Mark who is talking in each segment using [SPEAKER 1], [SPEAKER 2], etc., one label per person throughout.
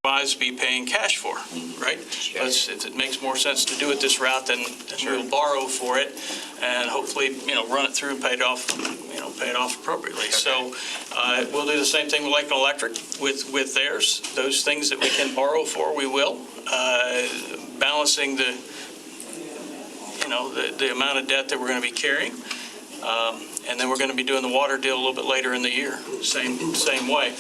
[SPEAKER 1] otherwise be paying cash for, right? It makes more sense to do it this route than we'll borrow for it and hopefully, run it through and pay it off appropriately. So we'll do the same thing with Lake Electric with theirs. Those things that we can borrow for, we will. Balancing the amount of debt that we're going to be carrying. And then we're going to be doing the water deal a little bit later in the year, same way.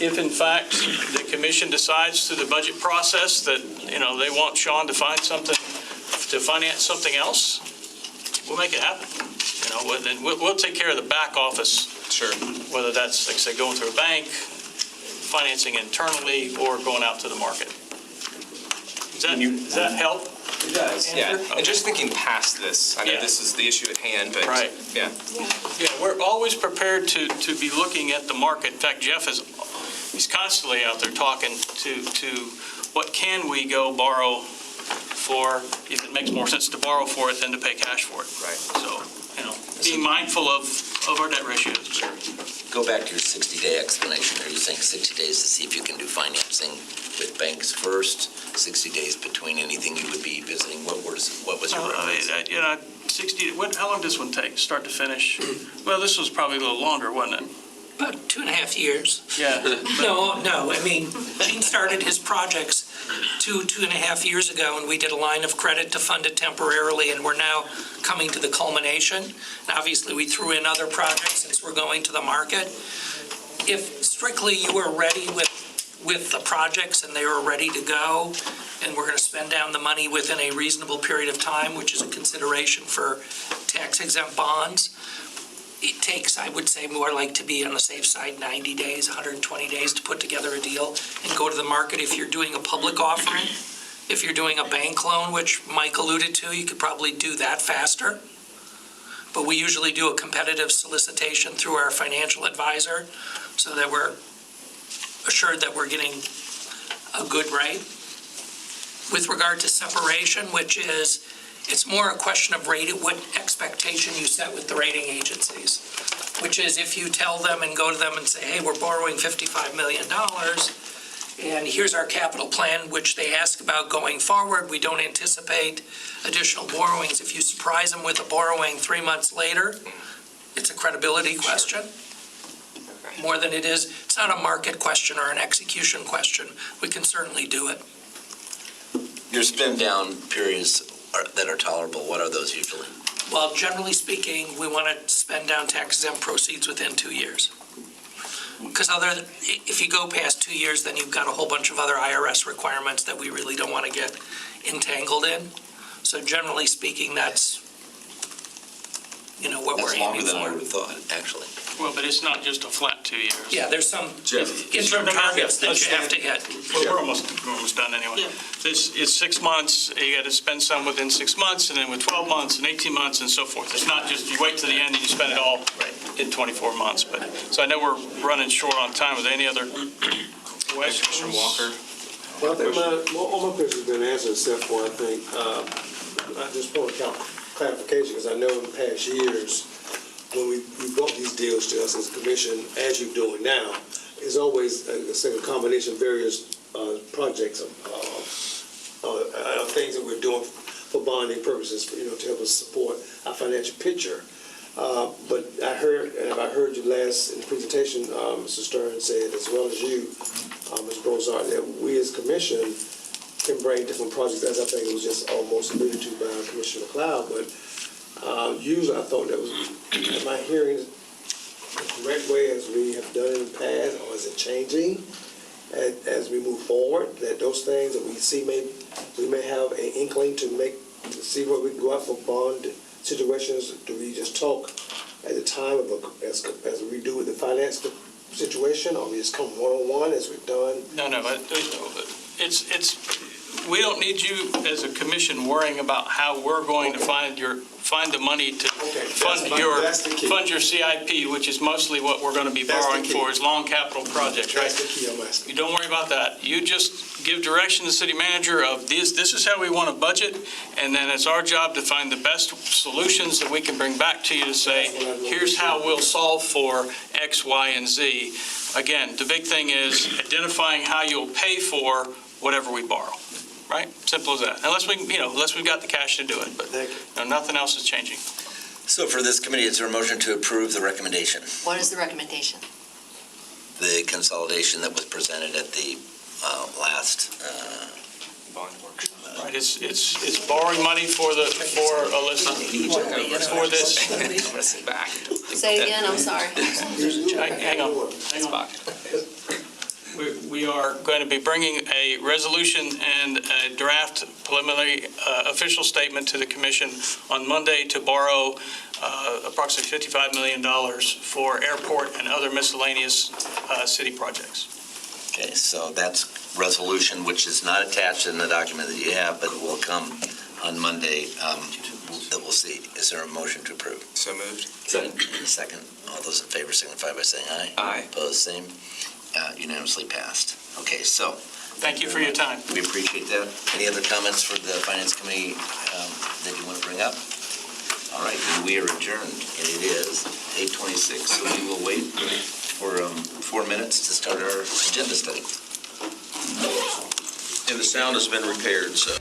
[SPEAKER 1] If in fact the commission decides through the budget process that, they want Sean to find something, to finance something else, we'll make it happen. Then we'll take care of the back office. Sure. Whether that's, like I say, going through a bank, financing internally, or going out to the market. Does that help?
[SPEAKER 2] It does, yeah.
[SPEAKER 1] Okay.
[SPEAKER 2] And just thinking past this, I know this is the issue at hand, but
[SPEAKER 1] right.
[SPEAKER 2] Yeah,
[SPEAKER 1] we're always prepared to be looking at the market. In fact, Jeff he's constantly out there talking to what can we go borrow for if it makes more sense to borrow for it than to pay cash for it.
[SPEAKER 2] Right.
[SPEAKER 1] So, being mindful of our debt ratios. Sure.
[SPEAKER 3] Go back to your 60-day explanation. Are you saying 60 days to see if you can do financing with banks first, 60 days between anything you would be visiting? What was your reference?
[SPEAKER 1] 60, how long does this one take, start to finish? Well, this was probably a little longer, wasn't it?
[SPEAKER 4] About 2.5 years.
[SPEAKER 1] Yeah.
[SPEAKER 4] No, I mean, Gene started his projects 2.5 years ago, and we did a line of credit to fund it temporarily, and we're now coming to the culmination. And obviously, we threw in other projects since we're going to the market. If strictly you were ready with the projects and they were ready to go, and we're going to spend down the money within a reasonable period of time, which is a consideration for tax-exempt bonds, it takes, I would say, more like to be on the safe side, 90 days, 120 days to put together a deal and go to the market. If you're doing a public offering, if you're doing a bank loan, which Mike alluded to, you could probably do that faster. But we usually do a competitive solicitation through our financial advisor so that we're assured that we're getting a good rate. With regard to separation, which is, it's more a question of what expectation you set with the rating agencies, which is if you tell them and go to them and say, hey, we're borrowing $55 million, and here's our capital plan, which they ask about going forward. We don't anticipate additional borrowings. If you surprise them with a borrowing 3 months later, it's a credibility question. More than it is, it's not a market question or an execution question. We can certainly do it.
[SPEAKER 3] Your spend down periods that are tolerable, what are those usually?
[SPEAKER 4] Well, generally speaking, we want to spend down tax-exempt proceeds within 2 years. Because if you go past 2 years, then you've got a whole bunch of other IRS requirements that we really don't want to get entangled in. So generally speaking, that's, what we're aiming for.
[SPEAKER 3] That's longer than I would have thought, actually.
[SPEAKER 1] Well, but it's not just a flat 2 years.
[SPEAKER 4] Yeah, there's some interim targets that you have to hit.
[SPEAKER 1] We're almost done anyway. Yeah. It's 6 months, you got to spend some within 6 months, and then with 12 months and 18 months and so forth. It's not just you wait to the end and you spend it all in 24 months. So I know we're running short on time. With any other questions from Walker?
[SPEAKER 5] Well, I think all my questions have been answered except for, I think, I just want clarification, because I know in the past years, when we brought these deals to us as a commission, as you're doing now, is always a combination of various projects of things that we're doing for bonding purposes, to help us support our financial picture. But I heard you last in the presentation, Mr. Stern said, as well as you, Ms. Brozart, that we as commission can bring different projects, as I think it was just almost alluded to by Commissioner McLeod, but usually I thought that was, am I hearing the correct way as we have done in the past, or is it changing as we move forward, that those things that we see we may have an inkling to see where we can go out for bond situations? Do we just talk at the time as we do with the finance situation, or we just come one-on-one as we've done?
[SPEAKER 1] No, we don't need you as a commission worrying about how we're going to find the money to fund your CIP, which is mostly what we're going to be borrowing for, is long capital projects, right?
[SPEAKER 5] That's the key I'm asking.
[SPEAKER 1] You don't worry about that. You just give direction to the city manager of this is how we want to budget, and then it's our job to find the best solutions that we can bring back to you to say, here's how we'll solve for X, Y, and Z. Again, the big thing is identifying how you'll pay for whatever we borrow, right? Simple as that. Unless we've got the cash to do it, but
[SPEAKER 5] Thank you.
[SPEAKER 1] nothing else is changing.
[SPEAKER 3] So for this committee, is there a motion to approve the recommendation?
[SPEAKER 6] What is the recommendation?
[SPEAKER 3] The consolidation that was presented at the last,
[SPEAKER 2] Bond workshop.
[SPEAKER 1] Right, it's borrowing money for Alyssa, for this.
[SPEAKER 2] I'm gonna sit back.
[SPEAKER 6] Say it again, I'm sorry.
[SPEAKER 1] Hang on. We are going to be bringing a resolution and a draft preliminary official statement to the commission on Monday to borrow approximately $55 million for airport and other miscellaneous city projects.
[SPEAKER 3] okay, so that's resolution, which is not attached in the document that you have, but will come on Monday, that we'll see. Is there a motion to approve?
[SPEAKER 2] So moved.
[SPEAKER 3] Second. All those in favor signify by saying aye.
[SPEAKER 2] Aye.
[SPEAKER 3] Opposed, same. Unanimously passed. Okay, so
[SPEAKER 1] Thank you for your time.
[SPEAKER 3] we appreciate that. Any other comments for the Finance Committee that you want to bring up? All right, then we are adjourned, and it is 8:26, so we will wait for 4 minutes to start our agenda study.
[SPEAKER 7] And the sound has been repaired, so.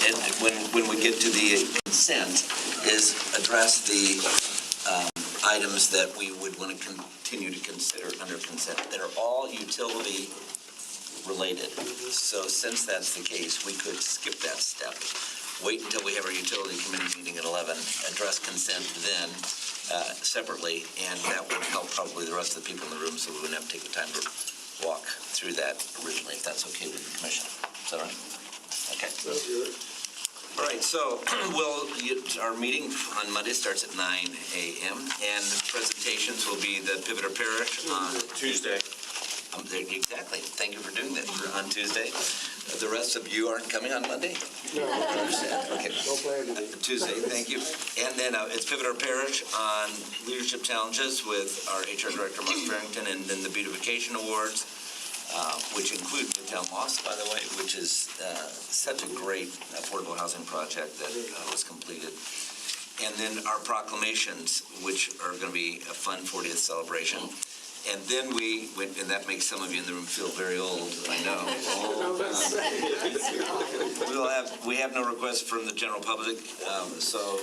[SPEAKER 7] And when we get to the consent, is address the
[SPEAKER 3] items that we would want to continue to consider under consent that are all utility related. So since that's the case, we could skip that step, wait until we have our utility committee meeting at 11, address consent then separately, and that would help probably the rest of the people in the room, so we wouldn't have to take the time to walk through that originally, if that's okay with the commission. Is that all right? Okay.
[SPEAKER 5] That's good.
[SPEAKER 3] All right, so our meeting on Monday starts at 9 a.m. and the presentations will be the Pivot or Perish on
[SPEAKER 7] Tuesday.
[SPEAKER 3] Exactly. Thank you for doing that on Tuesday. The rest of you aren't coming on Monday?
[SPEAKER 5] No,
[SPEAKER 3] Okay.
[SPEAKER 5] no plan today.
[SPEAKER 3] Tuesday, thank you. And then it's Pivot or Perish on Leadership Challenges with our HR Director, Mark Farrington, and then the Beautification Awards, which include Midtown Lost, by the way, which is such a great affordable housing project that was completed. And then our proclamations, which are going to be a fun 40th celebration. And then and that makes some of you in the room feel very old, I know. We have no requests from the general public, so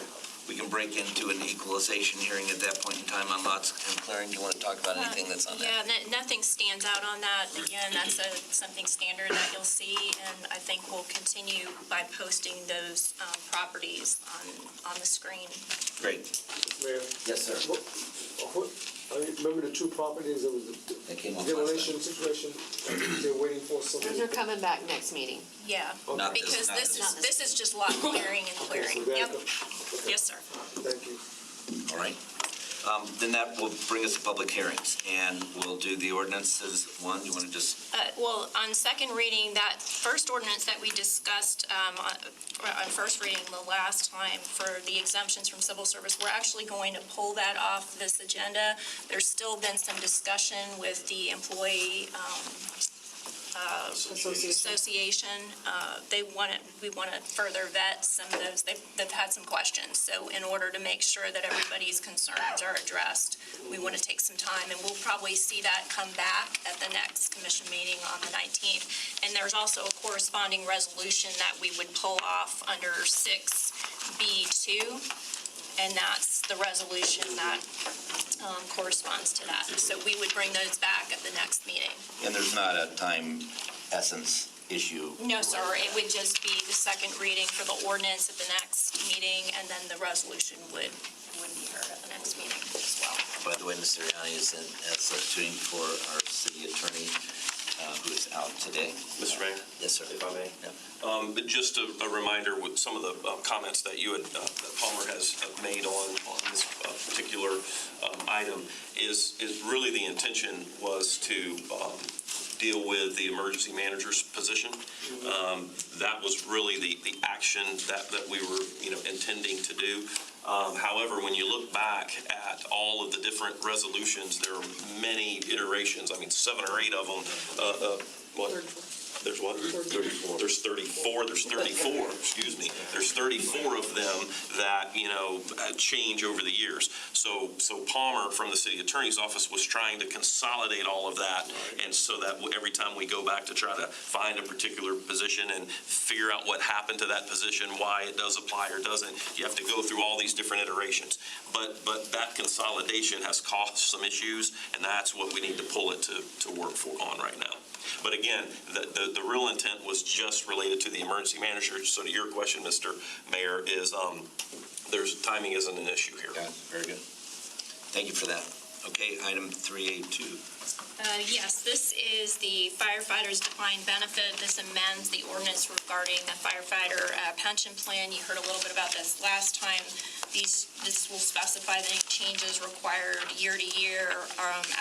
[SPEAKER 3] we can break into an equalization hearing at that point in time on lots and clearing. Do you want to talk about anything that's on that?
[SPEAKER 8] Yeah, nothing stands out on that. Again, that's something standard that you'll see, and I think we'll continue by posting those properties on the screen.
[SPEAKER 3] Great.
[SPEAKER 5] Mayor,
[SPEAKER 3] Yes, sir.
[SPEAKER 5] I remember the two properties, there was
[SPEAKER 3] That
[SPEAKER 5] the
[SPEAKER 3] came off last
[SPEAKER 5] demolition situation, they're waiting for something.
[SPEAKER 6] Those are coming back next meeting.
[SPEAKER 8] Yeah,
[SPEAKER 3] Not this-
[SPEAKER 8] because
[SPEAKER 3] not this.
[SPEAKER 8] this is just lot clearing and
[SPEAKER 5] Okay,
[SPEAKER 8] clearing.
[SPEAKER 5] so that-
[SPEAKER 8] Yep,
[SPEAKER 5] okay,
[SPEAKER 8] yes, sir.
[SPEAKER 5] Thank you.
[SPEAKER 3] All right. Then that will bring us to public hearings, and we'll do the ordinances. One, you want to just,
[SPEAKER 8] Well, on second reading, that first ordinance that we discussed on first reading the last time for the exemptions from civil service, we're actually going to pull that off this agenda. There's still been some discussion with the employee association. We want to further vet some of those. They've had some questions. So in order to make sure that everybody's concerns are addressed, we want to take some time, and we'll probably see that come back at the next commission meeting on the 19th. And there's also a corresponding resolution that we would pull off under 6B2, and that's the resolution that corresponds to that. So we would bring those back at the next meeting.
[SPEAKER 3] and there's not a time essence issue.
[SPEAKER 8] No, sir, it would just be the second reading for the ordinance at the next meeting, and then the resolution would be heard at the next meeting as well.
[SPEAKER 3] By the way, Ms. Sirianni is substituting for our city attorney, who is out today.
[SPEAKER 7] Mr. Mayor,
[SPEAKER 3] Yes, sir.
[SPEAKER 7] if I may.
[SPEAKER 3] Yeah.
[SPEAKER 7] But just a reminder with some of the comments that you had, that Palmer has made on this particular item is really the intention was to deal with the emergency manager's position. That was really the action that we were, intending to do. However, when you look back at all of the different resolutions, there are many iterations. 7 or 8 of them. There's what? 34. There's 34. There's 34. Excuse me. There's 34 of them that change over the years. So Palmer from the city attorney's office was trying to consolidate all of that, and so that every time we go back to try to find a particular position and figure out what happened to that position, why it does apply or doesn't, you have to go through all these different iterations. But that consolidation has caused some issues, and that's what we need to pull it to work on right now. But again, the real intent was just related to the emergency manager. So to your question, Mr. Mayor, is timing isn't an issue here.
[SPEAKER 3] Okay, very good. Thank you for that. Okay, item 382.
[SPEAKER 8] Yes, this is the firefighters' defined benefit. This amends the ordinance regarding the firefighter pension plan. You heard a little bit about this last time. This will specify that any changes required year to year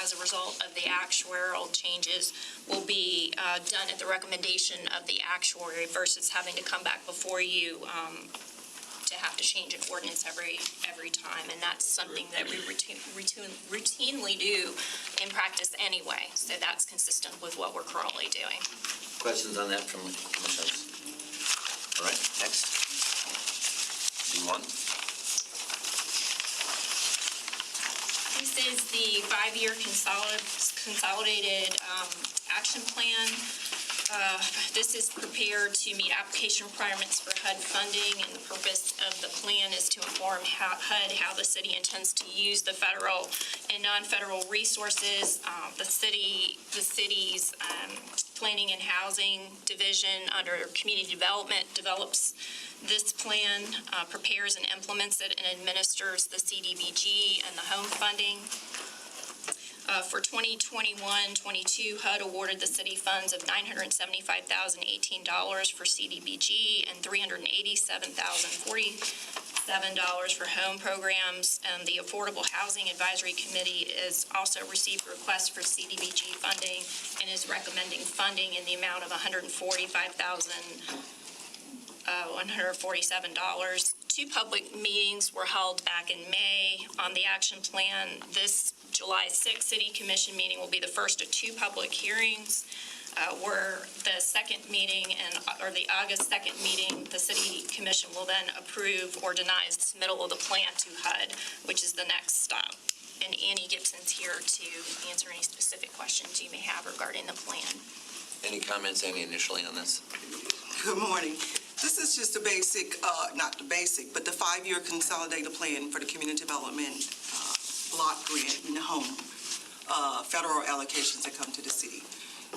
[SPEAKER 8] as a result of the actuarial changes will be done at the recommendation of the actuary versus having to come back before you to have to change an ordinance every time, and that's something that we routinely do in practice anyway, so that's consistent with what we're currently doing.
[SPEAKER 3] Questions on that from the commissioners? All right, next. D1.
[SPEAKER 8] This is the 5-year consolidated action plan. This is prepared to meet application requirements for HUD funding, and the purpose of the plan is to inform HUD how the city intends to use the federal and non-federal resources. The city's Planning and Housing Division under Community Development develops this plan, prepares and implements it, and administers the CDBG and the home funding. For 2021-22, HUD awarded the city funds of $975,018 for CDBG and $387,047 for home programs. And the Affordable Housing Advisory Committee has also received requests for CDBG funding and is recommending funding in the amount of $140,147. Two public meetings were held back in May on the action plan. This July 6th City Commission meeting will be the first of two public hearings, where the second meeting or the August 2nd meeting, the City Commission will then approve or deny the submittal of the plan to HUD, which is the next stop. And Annie Gibson's here to answer any specific questions you may have regarding the plan.
[SPEAKER 3] Any comments, Amy, initially on this?
[SPEAKER 9] Good morning. This is just a basic, not the basic, but the 5-year consolidated plan for the community development block grant in the home, federal allocations that come to the city.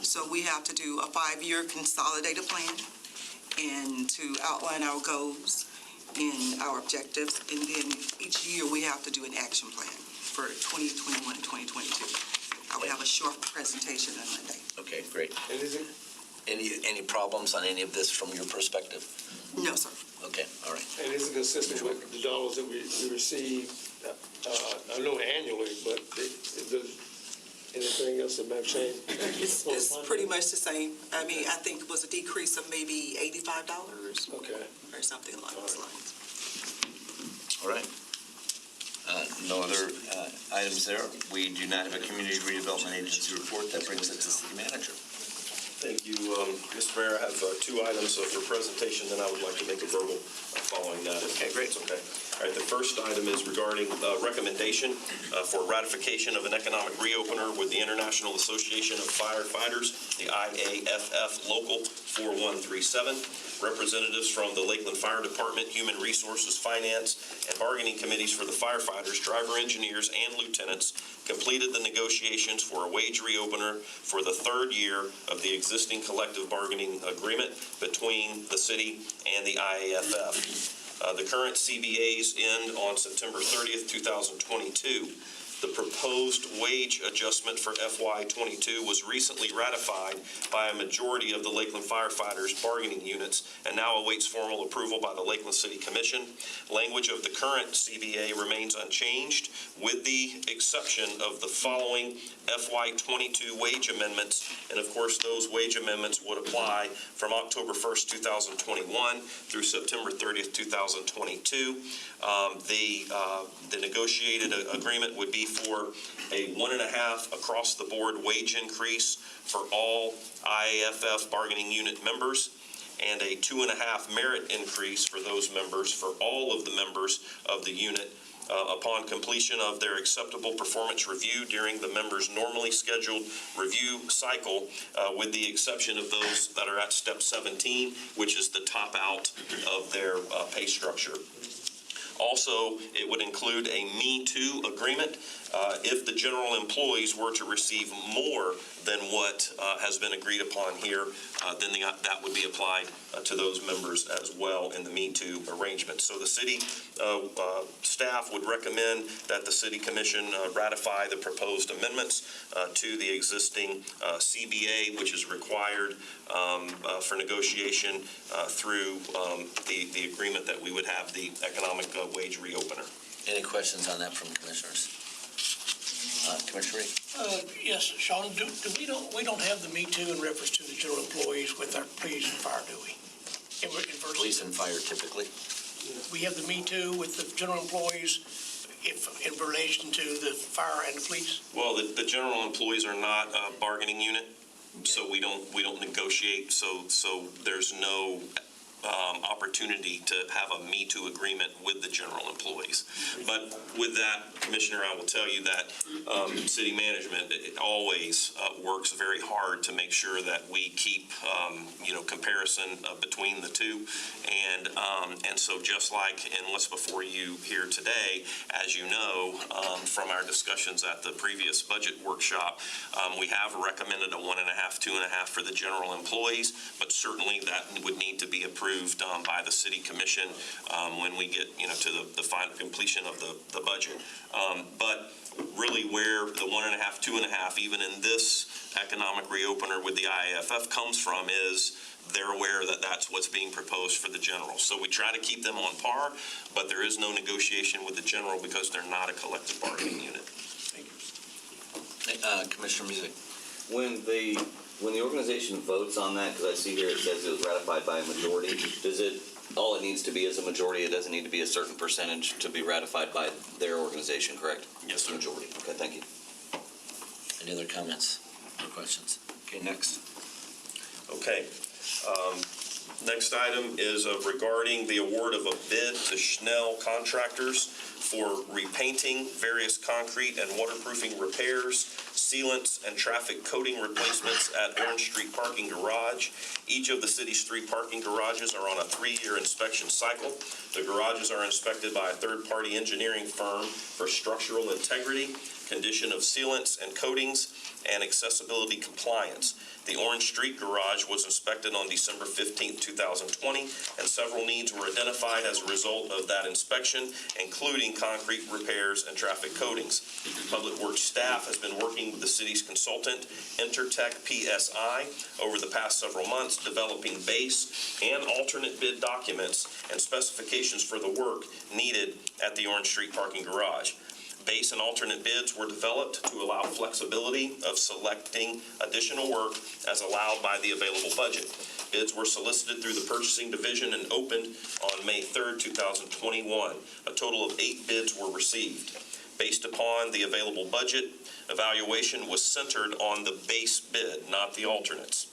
[SPEAKER 9] So we have to do a 5-year consolidated plan and to outline our goals and our objectives. And then each year we have to do an action plan for 2021 and 2022. I will have a short presentation on Monday.
[SPEAKER 3] Okay, great.
[SPEAKER 5] And is it?
[SPEAKER 3] Any problems on any of this from your perspective?
[SPEAKER 9] No, sir.
[SPEAKER 3] Okay, all right.
[SPEAKER 5] And is it consistent with the dollars that we receive, I know annually, but anything else that might change?
[SPEAKER 9] It's pretty much the same. I mean, I think it was a decrease of maybe $85
[SPEAKER 5] Okay.
[SPEAKER 9] or something along those lines.
[SPEAKER 3] All right. No other items there. We do not have a community redevelopment agency report. That brings it to city manager.
[SPEAKER 7] Thank you, Mr. Mayor. I have two items for presentation, then I would like to make a verbal following that.
[SPEAKER 3] Okay, great.
[SPEAKER 7] Okay. All right, the first item is regarding recommendation for ratification of an economic reopener with the International Association of Firefighters, the IAFF Local 4137. Representatives from the Lakeland Fire Department, Human Resources, Finance, and Bargaining Committees for the firefighters, driver engineers, and lieutenants completed the negotiations for a wage reopener for the third year of the existing collective bargaining agreement between the city and the IAFF. The current CBAs end on September 30th, 2022. The proposed wage adjustment for FY22 was recently ratified by a majority of the Lakeland firefighters bargaining units and now awaits formal approval by the Lakeland City Commission. Language of the current CBA remains unchanged with the exception of the following FY22 wage amendments, and of course those wage amendments would apply from October 1st, 2021 through September 30th, 2022. The negotiated agreement would be for a 1.5 across the board wage increase for all IAFF bargaining unit members and a 2.5 merit increase for those members for all of the members of the unit upon completion of their acceptable performance review during the members' normally scheduled review cycle, with the exception of those that are at step 17, which is the top out of their pay structure. Also, it would include a Me Too agreement. If the general employees were to receive more than what has been agreed upon here, then that would be applied to those members as well in the Me Too arrangement. So the city staff would recommend that the City Commission ratify the proposed amendments to the existing CBA, which is required for negotiation through the agreement that we would have the economic wage reopener.
[SPEAKER 3] Any questions on that from commissioners? Commissioner Reed?
[SPEAKER 10] Yes, Sean, we don't have the Me Too in reference to the general employees with our police and fire, do we?
[SPEAKER 3] Police and fire typically.
[SPEAKER 10] We have the Me Too with the general employees in relation to the fire and the police?
[SPEAKER 7] Well, the general employees are not a bargaining unit, so we don't negotiate. So there's no opportunity to have a Me Too agreement with the general employees. But with that, Commissioner, I will tell you that city management it always works very hard to make sure that we keep, comparison between the two. And so just like in what's before you here today, as you know, from our discussions at the previous budget workshop, we have recommended a 1.5, 2.5 for the general employees, but certainly that would need to be approved by the city commission when we get, to the final completion of the budget. But really where the 1.5, 2.5, even in this economic reopener with the IAFF comes from is they're aware that that's what's being proposed for the general. So we try to keep them on par, but there is no negotiation with the general because they're not a collective bargaining unit.
[SPEAKER 3] Commissioner Music.
[SPEAKER 11] When the organization votes on that, because I see here it says it was ratified by a majority, all it needs to be is a majority, it doesn't need to be a certain percentage to be ratified by their organization, correct?
[SPEAKER 7] Yes, sir.
[SPEAKER 11] Majority, okay, thank you.
[SPEAKER 3] Any other comments or questions? Okay, next.
[SPEAKER 7] Okay. Next item is regarding the award of a bid to Schnell Contractors for repainting various concrete and waterproofing repairs, sealants, and traffic coating replacements at Orange Street Parking Garage. Each of the city's 3 parking garages are on a 3-year inspection cycle. The garages are inspected by a third-party engineering firm for structural integrity, condition of sealants and coatings, and accessibility compliance. The Orange Street Garage was inspected on December 15, 2020, and several needs were identified as a result of that inspection, including concrete repairs and traffic coatings. Public Works staff has been working with the city's consultant, Intertech PSI, over the past several months, developing base and alternate bid documents and specifications for the work needed at the Orange Street Parking Garage. Base and alternate bids were developed to allow flexibility of selecting additional work as allowed by the available budget. Bids were solicited through the purchasing division and opened on May 3rd, 2021. A total of 8 bids were received. Based upon the available budget, evaluation was centered on the base bid, not the alternates.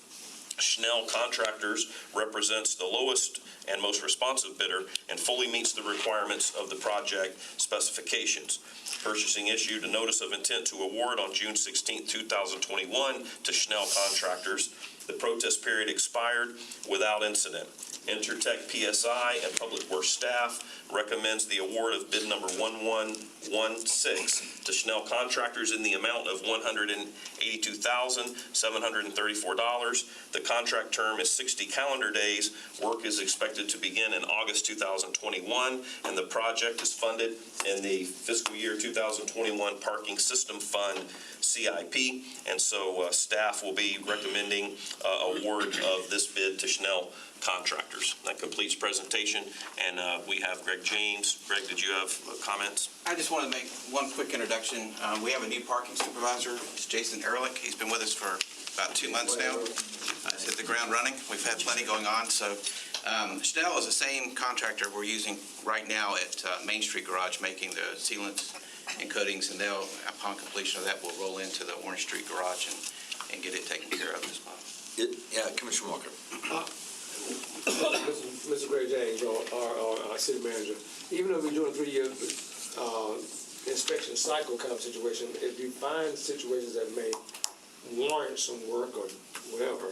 [SPEAKER 7] Schnell Contractors represents the lowest and most responsive bidder and fully meets the requirements of the project specifications. Purchasing issued a notice of intent to award on June 16, 2021 to Schnell Contractors. The protest period expired without incident. Intertech PSI and Public Works staff recommends the award of bid number 1116 to Schnell Contractors in the amount of $182,734. The contract term is 60 calendar days. Work is expected to begin in August 2021, and the project is funded in the fiscal year 2021 Parking System Fund, CIP, and so staff will be recommending award of this bid to Schnell Contractors. That completes presentation, and we have Greg James. Greg, did you have comments?
[SPEAKER 12] I just want to make one quick introduction. We have a new parking supervisor. It's Jason Ehrlich. He's been with us for about 2 months now. He's hit the ground running. We've had plenty going on. So Schnell is the same contractor we're using right now at Main Street Garage, making the sealants and coatings, and they'll, upon completion of that, will roll into the Orange Street Garage and get it taken care of as well.
[SPEAKER 3] Yeah, Commissioner Walker.
[SPEAKER 5] Mr. Greg James, our city manager, even though we're doing a 3-year inspection cycle kind of situation, if you find situations that may warrant some work or whatever,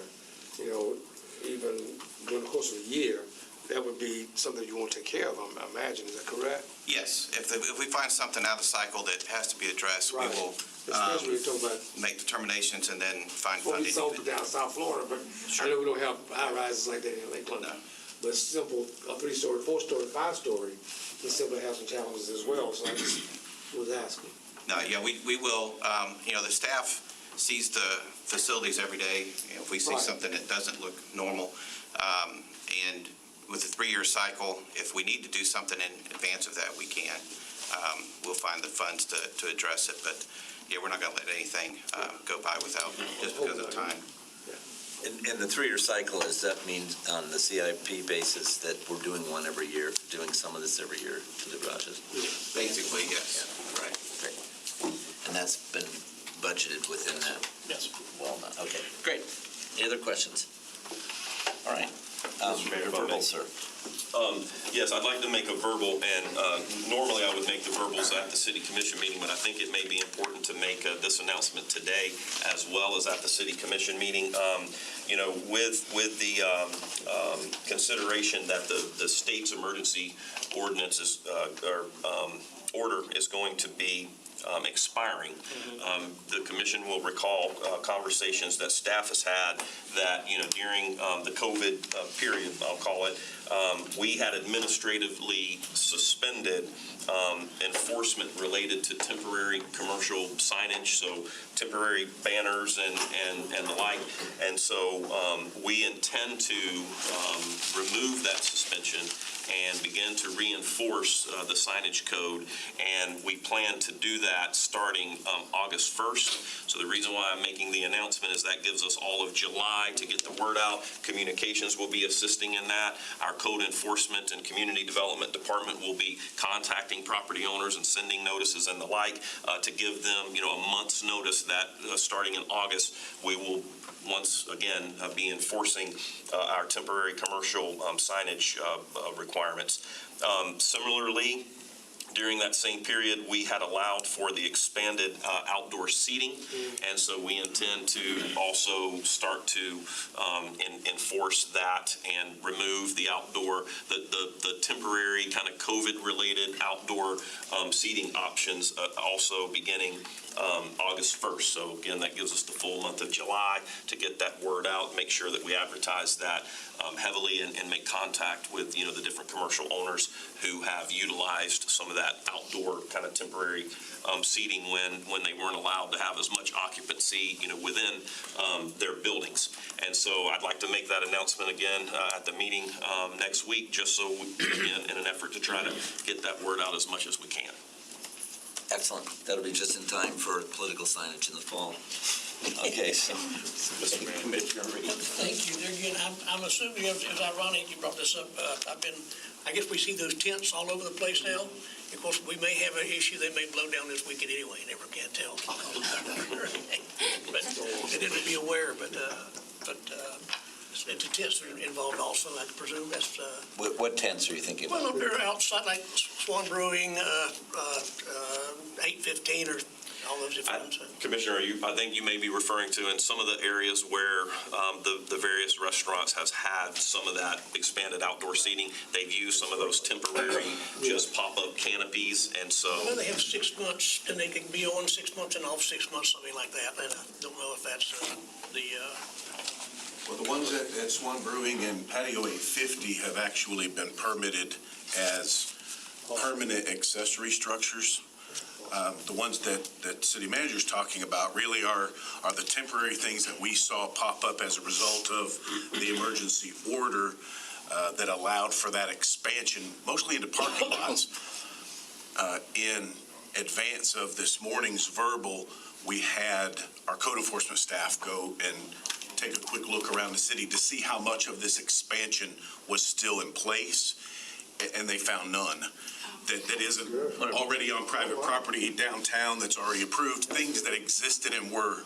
[SPEAKER 5] even during the course of a year, that would be something you want to take care of, I imagine. Is that correct?
[SPEAKER 12] Yes. If we find something out of the cycle that has to be addressed,
[SPEAKER 5] Right.
[SPEAKER 12] we will
[SPEAKER 5] Especially you're talking about,
[SPEAKER 12] make determinations and then find
[SPEAKER 5] well, we
[SPEAKER 12] funding.
[SPEAKER 5] saw down South Florida, but I know we don't have high rises like that in Lake London.
[SPEAKER 12] No.
[SPEAKER 5] But simple, a 3-story, 4-story, 5-story, we simply have some challenges as well, so I just was asking.
[SPEAKER 12] No, yeah, we will, the staff sees the facilities every day. If we see
[SPEAKER 5] Right.
[SPEAKER 12] something that doesn't look normal, and with a 3-year cycle, if we need to do something in advance of that, we can. We'll find the funds to address it, but yeah, we're not going to let anything go by without, just because of time.
[SPEAKER 3] And the 3-year cycle, does that mean on the CIP basis that we're doing one every year, doing some of this every year to the garages?
[SPEAKER 12] Basically, yes.
[SPEAKER 3] Right. Great. And that's been budgeted within that?
[SPEAKER 1] Yes.
[SPEAKER 3] Well done. Okay, great. Any other questions? All right.
[SPEAKER 7] Mr. Mayor, if I may.
[SPEAKER 3] Verbal, sir.
[SPEAKER 7] Yes, I'd like to make a verbal, and normally I would make the verbals at the city commission meeting, but I think it may be important to make this announcement today as well as at the city commission meeting. You know, with the consideration that the state's emergency ordinances order is going to be expiring. The commission will recall conversations that staff has had that, you know, during the COVID period, I'll call it, we had administratively suspended enforcement related to temporary commercial signage, so temporary banners and the like. And so we intend to remove that suspension and begin to reinforce the signage code. And we plan to do that starting August 1st. So the reason why I'm making the announcement is that gives us all of July to get the word out. Communications will be assisting in that. Our code enforcement and community development department will be contacting property owners and sending notices and the like to give them, you know, a month's notice that starting in August, we will once again be enforcing our temporary commercial signage requirements. Similarly, during that same period, we had allowed for the expanded outdoor seating, and so we intend to also start to enforce that and remove the outdoor, the temporary kind of COVID-related outdoor seating options also beginning August 1st. So again, that gives us the full month of July to get that word out, make sure that we advertise that heavily and make contact with, you know, the different commercial owners who have utilized some of that outdoor kind of temporary seating when they weren't allowed to have as much occupancy, you know, within their buildings. And so I'd like to make that announcement again at the meeting next week, just so we, again, in an effort to try to get that word out as much as we can.
[SPEAKER 3] Excellent. That'll be just in time for political signage in the fall. Okay, so.
[SPEAKER 10] Thank you. There again, I'm assuming it's ironic you brought this up. I guess we see those tents all over the place now. Of course, we may have an issue. They may blow down this weekend anyway. You never can tell. But they didn't be aware, but the tents are involved also, I presume. That's
[SPEAKER 3] What tents are you thinking about?
[SPEAKER 10] well, up there outside, like Swan Brewing, 815, or all those different ones.
[SPEAKER 7] Commissioner, I think you may be referring to in some of the areas where the various restaurants has had some of that expanded outdoor seating. They've used some of those temporary just pop-up canopies, and so.
[SPEAKER 10] I know they have 6 months, and they can be on 6 months and off 6 months, something like that. And I don't know if that's
[SPEAKER 13] Well, the ones at Swan Brewing and Patio 850 have actually been permitted as permanent accessory structures. The ones that city manager's talking about really are the temporary things that we saw pop up as a result of the emergency order that allowed for that expansion, mostly into parking lots. In advance of this morning's verbal, we had our code enforcement staff go and take a quick look around the city to see how much of this expansion was still in place, and they found none. That isn't already on private property downtown that's already approved. Things that existed and were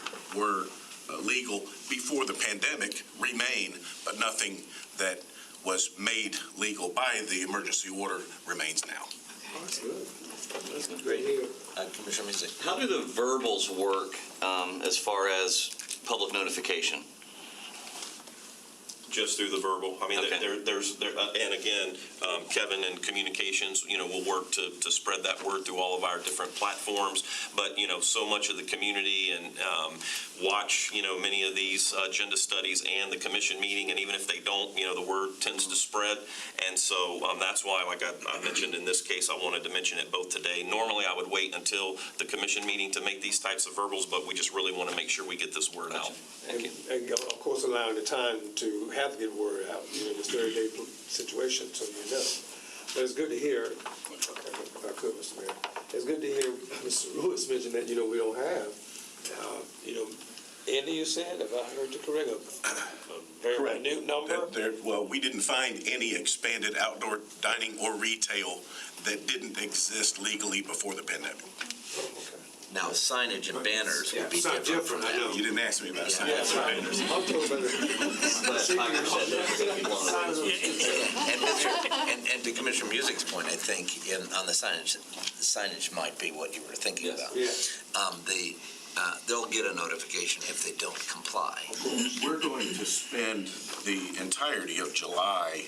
[SPEAKER 13] legal before the pandemic remain, but nothing that was made legal by the emergency order remains now.
[SPEAKER 5] That's good. That's great to hear.
[SPEAKER 3] Commissioner Music.
[SPEAKER 11] How do the verbals work as far as public notification?
[SPEAKER 7] Just through the verbal. I mean,
[SPEAKER 11] Okay.
[SPEAKER 7] and again, Kevin in communications, you know, will work to spread that word through all of our different platforms. But, you know, so much of the community and watch, you know, many of these agenda studies and the commission meeting. And even if they don't, you know, the word tends to spread. And so that's why, like I mentioned in this case, I wanted to mention it both today. Normally, I would wait until the commission meeting to make these types of verbals, but we just really want to make sure we get this word out.
[SPEAKER 5] And of course, allowing the time to have to get word out, you know, this 30-day situation, so you know. But it's good to hear, if I could, Mr. Mayor, it's good to hear Mr. Lewis mention that, you know, we don't have, you know, Andy, you said, if I heard you correct, a very minute number?
[SPEAKER 13] Well, we didn't find any expanded outdoor dining or retail that didn't exist legally before the pandemic.
[SPEAKER 5] Okay.
[SPEAKER 3] Now, signage and banners will be
[SPEAKER 5] It's not
[SPEAKER 3] different from
[SPEAKER 5] different, I
[SPEAKER 3] that.
[SPEAKER 5] know.
[SPEAKER 13] You didn't ask me about
[SPEAKER 3] Yeah.
[SPEAKER 13] signs.
[SPEAKER 5] Yeah, that's right. I'm talking about
[SPEAKER 11] But Tiger said that it's gonna be one of those.
[SPEAKER 3] And to Commissioner Music's point, I think on the signage might be what you were thinking
[SPEAKER 11] Yes.
[SPEAKER 3] about.
[SPEAKER 5] Yeah.
[SPEAKER 3] They'll get a notification if they don't comply.
[SPEAKER 13] We're going to spend the entirety of July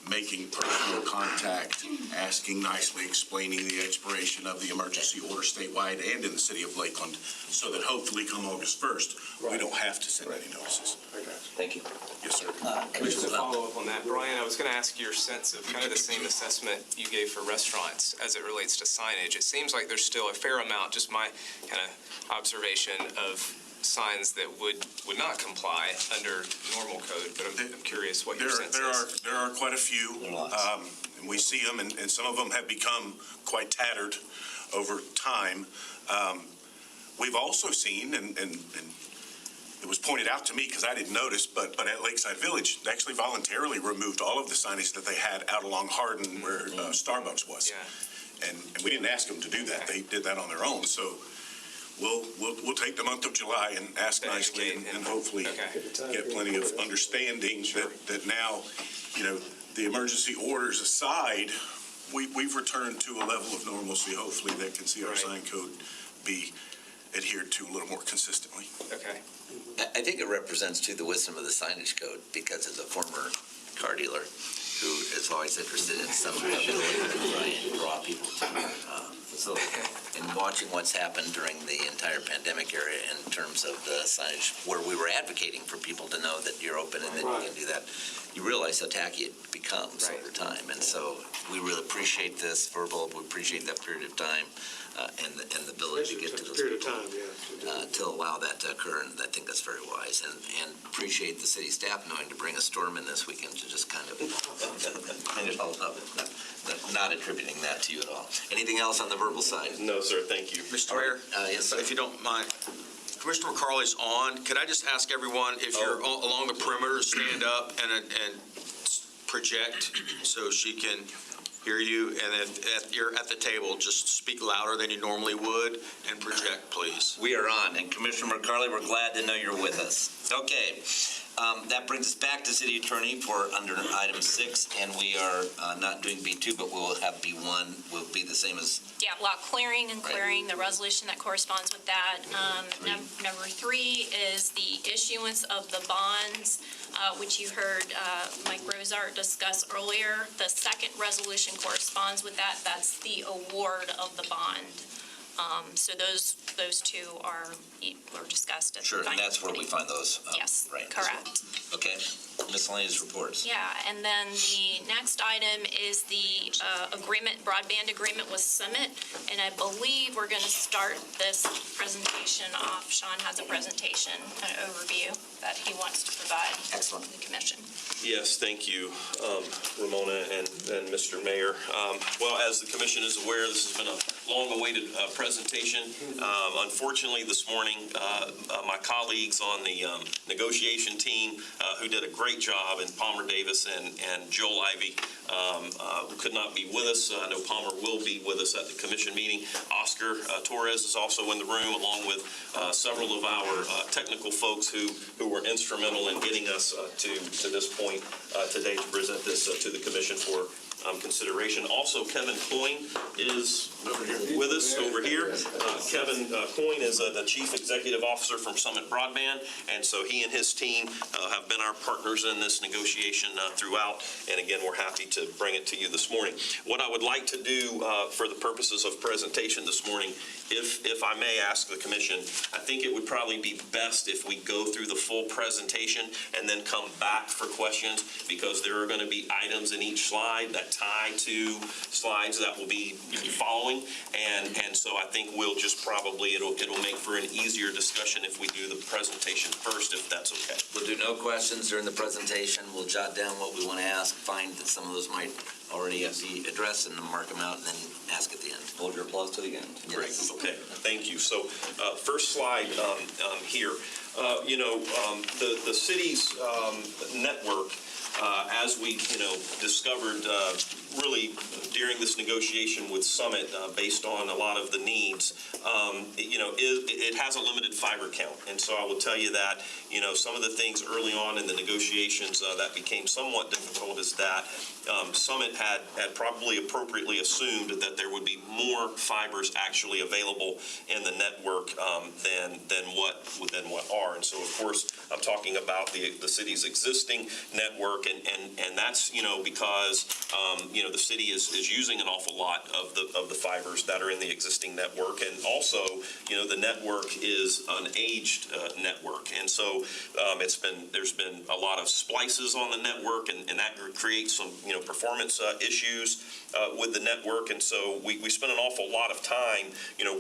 [SPEAKER 13] making personal contact, asking nicely, explaining the expiration of the emergency order statewide and in the city of Lakeland, so that hopefully come August 1st, we don't have to send any notices.
[SPEAKER 11] Thank you.
[SPEAKER 13] Yes, sir.
[SPEAKER 2] Just to
[SPEAKER 3] Commissioner Love.
[SPEAKER 2] follow up on that, Brian, I was going to ask your sense of kind of the same assessment you gave for restaurants as it relates to signage. It seems like there's still a fair amount, just my kind of observation, of signs that would not comply under normal code, but I'm curious what your sense is.
[SPEAKER 13] There are quite a few.
[SPEAKER 3] There are lots.
[SPEAKER 13] And we see them, and some of them have become quite tattered over time. We've also seen, and it was pointed out to me because I didn't notice, but at Lakeside Village, they actually voluntarily removed all of the signage that they had out along Hardin where Starbucks was.
[SPEAKER 2] Yeah.
[SPEAKER 13] And we didn't ask them to do that. They did that on their own. So we'll take the month of July and ask
[SPEAKER 2] To
[SPEAKER 13] nicely
[SPEAKER 2] educate
[SPEAKER 13] and hopefully
[SPEAKER 2] Okay.
[SPEAKER 13] get plenty of understanding that now, the emergency orders aside, we've returned to a level of normalcy, hopefully, that can see our
[SPEAKER 2] Right.
[SPEAKER 13] sign code be adhered to a little more consistently.
[SPEAKER 2] Okay.
[SPEAKER 3] I think it represents too the wisdom of the signage code, because as a former car dealer who is always interested in some ability to try and draw people to in watching what's happened during the entire pandemic area in terms of the signage, where we were advocating for people to know that you're open and that you can do that, you realize how tacky it becomes over time. And so we really appreciate this verbal, we appreciate that period of time and the ability to get to those
[SPEAKER 5] Period of
[SPEAKER 3] people.
[SPEAKER 5] time, yeah.
[SPEAKER 3] To allow that to occur, and I think that's very wise, and appreciate the city staff knowing to bring a storm in this weekend to just kind of clean it all up. Not attributing that to you at all. Anything else on the verbal side?
[SPEAKER 7] No, sir, thank you.
[SPEAKER 14] Mr. Mayor,
[SPEAKER 3] Yes, sir.
[SPEAKER 14] if you don't mind, Commissioner McCarley's on. Could I just ask everyone, if you're along the perimeter, stand up and project so she can hear you? And if you're at the table, just speak louder than you normally would and project, please.
[SPEAKER 3] We are on, and Commissioner McCarley, we're glad to know you're with us. Okay, that brings us back to City Attorney for under item 6, and we are not doing B2, but we'll have B1, will be the same as
[SPEAKER 8] Yeah, block clearing and clearing, the resolution that corresponds with that. Number 3 is the issuance of the bonds, which you heard Mike Rosart discuss earlier. The second resolution corresponds with that. That's the award of the bond. So those two were discussed at the
[SPEAKER 3] Sure, and
[SPEAKER 8] Finance
[SPEAKER 3] that's where we
[SPEAKER 8] Committee.
[SPEAKER 3] find those.
[SPEAKER 8] Yes,
[SPEAKER 3] Right.
[SPEAKER 8] correct.
[SPEAKER 3] Okay, miscellaneous reports.
[SPEAKER 8] Yeah, and then the next item is the broadband agreement with Summit, and I believe we're going to start this presentation off. Sean has a presentation, an overview that he wants to provide.
[SPEAKER 3] Excellent.
[SPEAKER 8] To the commission.
[SPEAKER 7] Yes, thank you, Ramona and Mr. Mayor. Well, as the commission is aware, this has been a long-awaited presentation. Unfortunately, this morning, my colleagues on the negotiation team, who did a great job, and Palmer Davis and Joel Ivy, could not be with us. I know Palmer will be with us at the commission meeting. Oscar Torres is also in the room, along with several of our technical folks who were instrumental in getting us to this point today to present this to the commission for consideration. Also, Kevin Coyne is with us over here. Kevin Coyne is the Chief Executive Officer from Summit Broadband, and so he and his team have been our partners in this negotiation throughout, and again, we're happy to bring it to you this morning. What I would like to do for the purposes of presentation this morning, if I may ask the commission, I think it would probably be best if we go through the full presentation and then come back for questions, because there are going to be items in each slide that tie to slides that will be following, and so I think we'll just probably, it'll make for an easier discussion if we do the presentation first, if that's okay.
[SPEAKER 3] We'll do no questions during the presentation. We'll jot down what we want to ask, find that some of those might already be addressed, and then mark them out, and then ask at the end.
[SPEAKER 11] Hold your applause to the end.
[SPEAKER 7] Great, okay, thank you. So, first slide here, the city's network, as we, discovered really during this negotiation with Summit, based on a lot of the needs, it has a limited fiber count. And so I will tell you that, some of the things early on in the negotiations that became somewhat difficult is that Summit had probably appropriately assumed that there would be more fibers actually available in the network than what are. And so, of course, I'm talking about the city's existing network, and that's because the city is using an awful lot of the fibers that are in the existing network, and also the network is an aged network, and so there's been a lot of splices on the network, and that creates some performance issues with the network. And so we spent an awful lot of time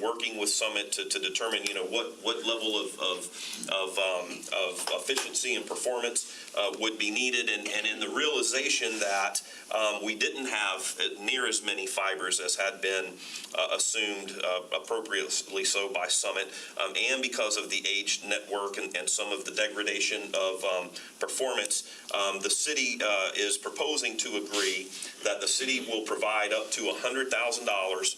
[SPEAKER 7] working with Summit to determine what level of efficiency and performance would be needed, and in the realization that we didn't have near as many fibers as had been assumed appropriately so by Summit, and because of the aged network and some of the degradation of performance, the city is proposing to agree that the city will provide up to $100,000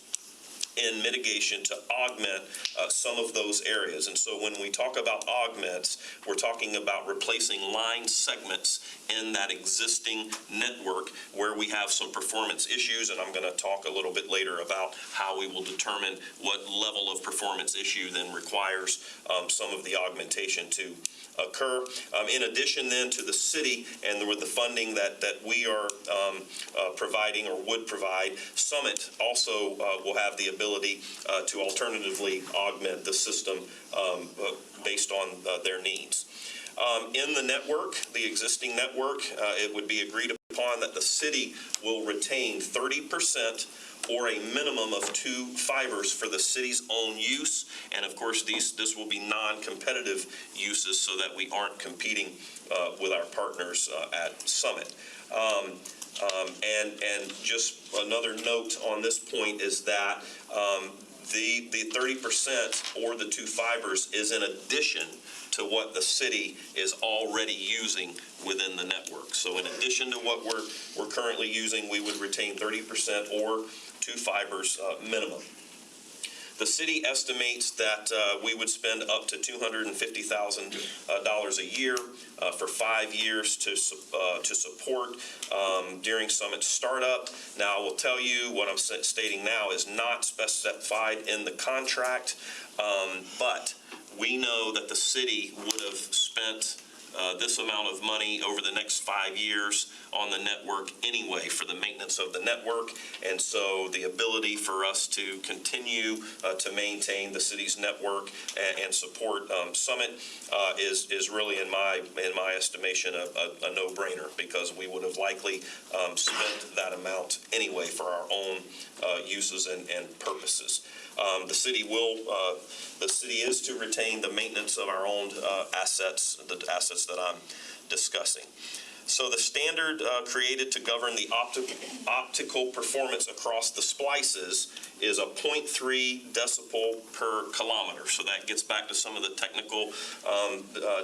[SPEAKER 7] in mitigation to augment some of those areas. And so when we talk about augments, we're talking about replacing line segments in that existing network where we have some performance issues, and I'm going to talk a little bit later about how we will determine what level of performance issue then requires some of the augmentation to occur. In addition then to the city and with the funding that we are providing or would provide, Summit also will have the ability to alternatively augment the system based on their needs. In the network, the existing network, it would be agreed upon that the city will retain 30% or a minimum of 2 fibers for the city's own use. And of course, this will be non-competitive uses so that we aren't competing with our partners at Summit. And just another note on this point is that the 30% or the 2 fibers is in addition to what the city is already using within the network. So in addition to what we're currently using, we would retain 30% or 2 fibers minimum. The city estimates that we would spend up to $250,000 a year for 5 years to support during Summit's startup. Now, I will tell you what I'm stating now is not specified in the contract, but we know that the city would have spent this amount of money over the next 5 years on the network anyway for the maintenance of the network. And so the ability for us to continue to maintain the city's network and support Summit is really, in my estimation, a no-brainer, because we would have likely spent that amount anyway for our own uses and purposes. The city is to retain the maintenance of our own assets, the assets that I'm discussing. So the standard created to govern the optical performance across the splices is a 0.3 decibel per kilometer. So that gets back to some of the technical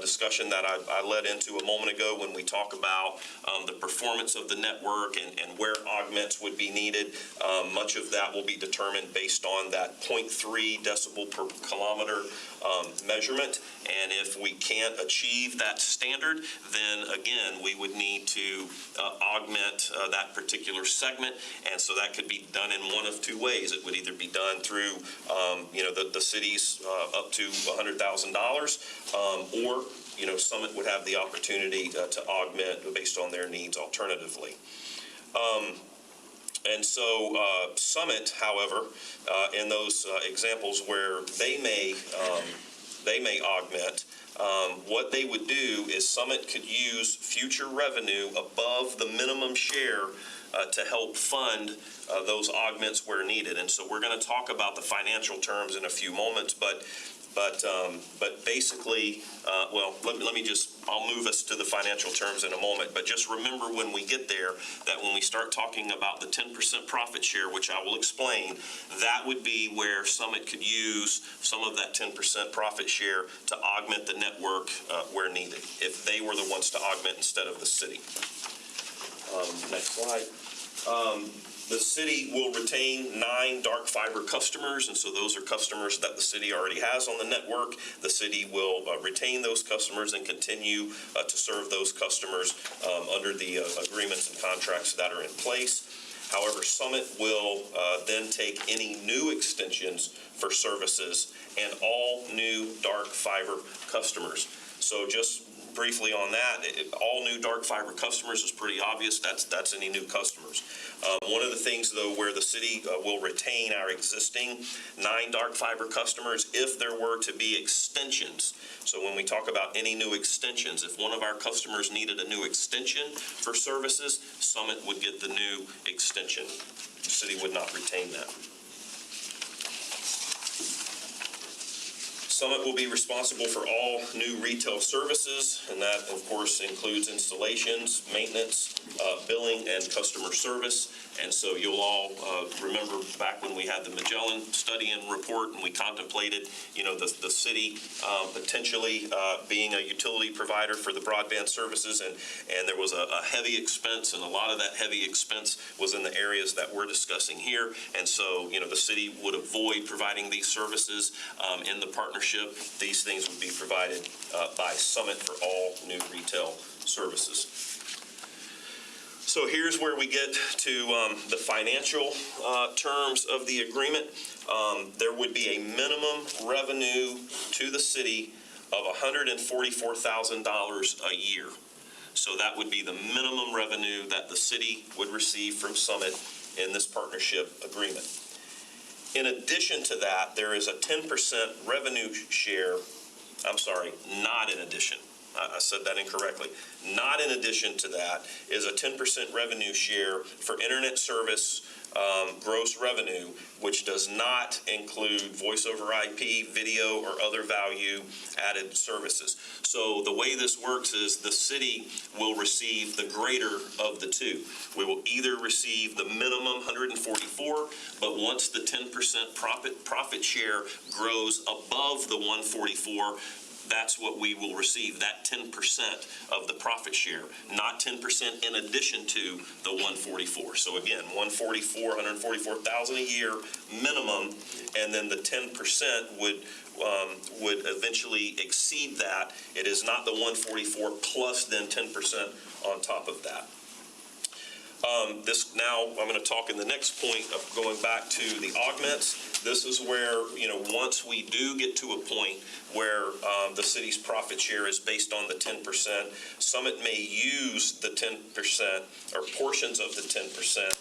[SPEAKER 7] discussion that I led into a moment ago when we talk about the performance of the network and where augments would be needed. Much of that will be determined based on that 0.3 decibel per kilometer measurement. And if we can't achieve that standard, then again, we would need to augment that particular segment. And so that could be done in one of 2 ways. It would either be done through, the city's up to $100,000, or, Summit would have the opportunity to augment based on their needs alternatively. And so Summit, however, in those examples where they may augment, what they would do is Summit could use future revenue above the minimum share to help fund those augments where needed. And so we're going to talk about the financial terms in a few moments, but But basically, let me just, I'll move us to the financial terms in a moment, but just remember when we get there, that when we start talking about the 10% profit share, which I will explain, that would be where Summit could use some of that 10% profit share to augment the network where needed, if they were the ones to augment instead of the city. Next slide. The city will retain 9 dark fiber customers, and so those are customers that the city already has on the network. The city will retain those customers and continue to serve those customers under the agreements and contracts that are in place. However, Summit will then take any new extensions for services and all new dark fiber customers. So just briefly on that, all new dark fiber customers is pretty obvious. That's any new customers. One of the things, though, where the city will retain our existing 9 dark fiber customers if there were to be extensions. So when we talk about any new extensions, if one of our customers needed a new extension for services, Summit would get the new extension. The city would not retain that. Summit will be responsible for all new retail services, and that, of course, includes installations, maintenance, billing, and customer service. And so you'll all remember back when we had the Magellan study and report, and we contemplated, the city potentially being a utility provider for the broadband services, and there was a heavy expense, and a lot of that heavy expense was in the areas that we're discussing here. And so, the city would avoid providing these services in the partnership. These things would be provided by Summit for all new retail services. So here's where we get to the financial terms of the agreement. There would be a minimum revenue to the city of $144,000 a year. So that would be the minimum revenue that the city would receive from Summit in this partnership agreement. In addition to that, there is a 10% revenue share. I'm sorry, not in addition. I said that incorrectly. Not in addition to that is a 10% revenue share for internet service gross revenue, which does not include voice over IP, video, or other value added services. So the way this works is the city will receive the greater of the two. We will either receive the minimum 144, but once the 10% profit share grows above the 144, that's what we will receive, that 10% of the profit share, not 10% in addition to the 144. So again, 144,000 a year minimum, and then the 10% would eventually exceed that. It is not the 144 plus then 10% on top of that. Now I'm going to talk in the next point of going back to the augments. This is where, once we do get to a point where the city's profit share is based on the 10%, Summit may use the 10% or portions of the 10%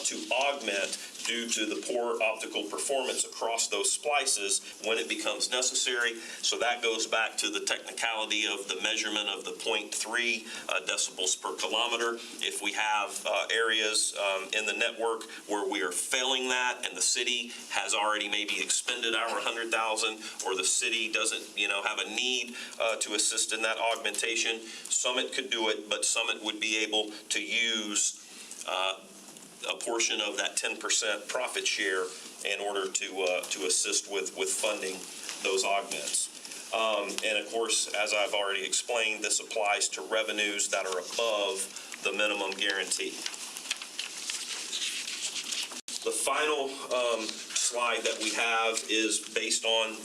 [SPEAKER 7] to augment due to the poor optical performance across those splices when it becomes necessary. So that goes back to the technicality of the measurement of the 0.3 decibels per kilometer. If we have areas in the network where we are failing that and the city has already maybe expended our 100,000, or the city doesn't, have a need to assist in that augmentation, Summit could do it, but Summit would be able to use a portion of that 10% profit share in order to assist with funding those augments. And of course, as I've already explained, this applies to revenues that are above the minimum guarantee. The final slide that we have is based on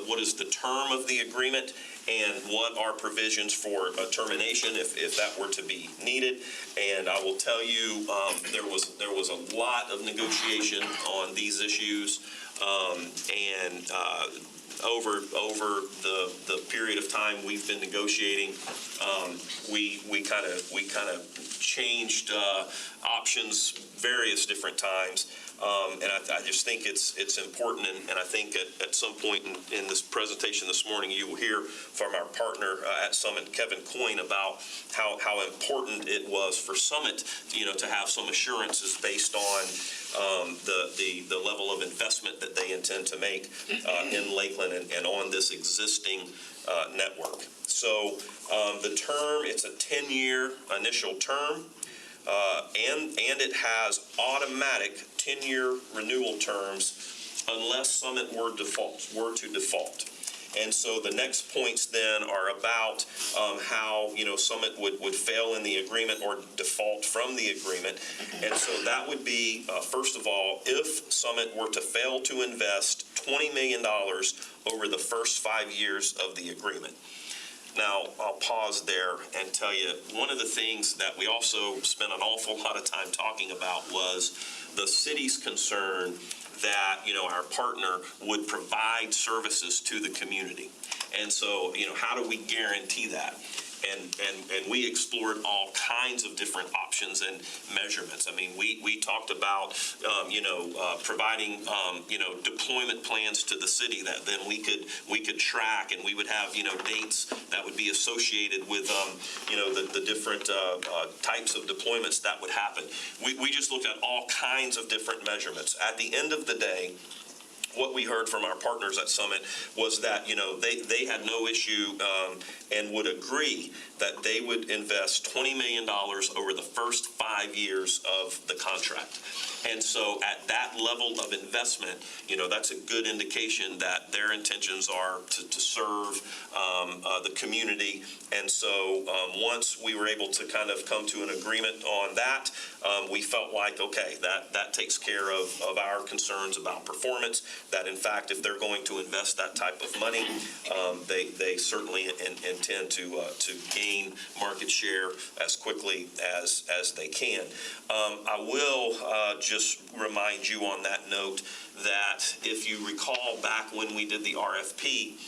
[SPEAKER 7] what is the term of the agreement and what are provisions for termination if that were to be needed. And I will tell you, there was a lot of negotiation on these issues, and over the period of time we've been negotiating, we kind of changed options various different times. And I just think it's important, and I think at some point in this presentation this morning, you will hear from our partner at Summit, Kevin Coyne, about how important it was for Summit, to have some assurances based on the level of investment that they intend to make in Lakeland and on this existing network. So the term, it's a 10-year initial term, and it has automatic 10-year renewal terms unless Summit were to default. And so the next points then are about how, Summit would fail in the agreement or default from the agreement. And so that would be, first of all, if Summit were to fail to invest $20 million over the first 5 years of the agreement. Now, I'll pause there and tell you, one of the things that we also spent an awful lot of time talking about was the city's concern that, our partner would provide services to the community. And so, how do we guarantee that? And we explored all kinds of different options and measurements. I mean, we talked about, providing, deployment plans to the city that then we could track, and we would have, dates that would be associated with, the different types of deployments that would happen. We just looked at all kinds of different measurements. At the end of the day, what we heard from our partners at Summit was that, they had no issue and would agree that they would invest $20 million over the first 5 years of the contract. And so at that level of investment, that's a good indication that their intentions are to serve the community. And so once we were able to kind of come to an agreement on that, we felt like, okay, that takes care of our concerns about performance, that in fact, if they're going to invest that type of money, they certainly intend to gain market share as quickly as they can. I will just remind you on that note that if you recall back when we did the RFP,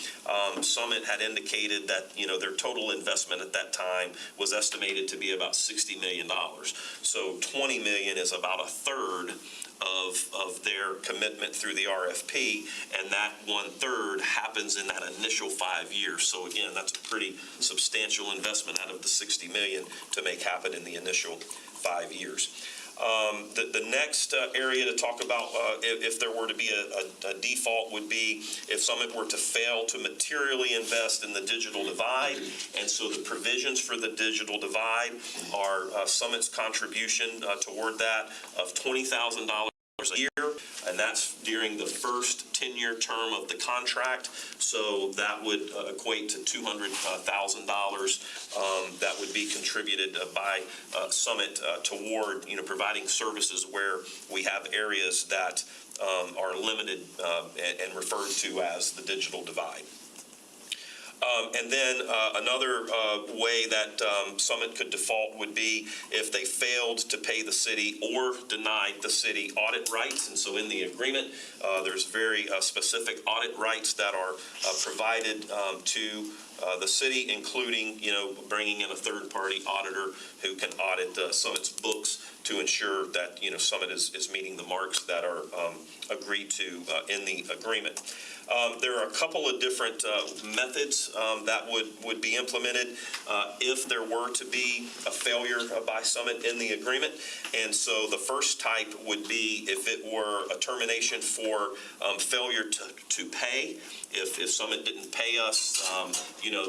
[SPEAKER 7] Summit had indicated that, their total investment at that time was estimated to be about $60 million. So $20 million is about a third of their commitment through the RFP, and that 1/3 happens in that initial 5 years. So again, that's a pretty substantial investment out of the $60 million to make happen in the initial 5 years. The next area to talk about, if there were to be a default, would be if Summit were to fail to materially invest in the digital divide. And so the provisions for the digital divide are Summit's contribution toward that of $20,000 a year, and that's during the first 10-year term of the contract. So that would equate to $200,000 that would be contributed by Summit toward, providing services where we have areas that are limited and referred to as the digital divide. And then another way that Summit could default would be if they failed to pay the city or denied the city audit rights. And so in the agreement, there's very specific audit rights that are provided to the city, including, bringing in a third-party auditor who can audit Summit's books to ensure that, Summit is meeting the marks that are agreed to in the agreement. There are a couple of different methods that would be implemented if there were to be a failure by Summit in the agreement. And so the first type would be if it were a termination for failure to pay. If Summit didn't pay us,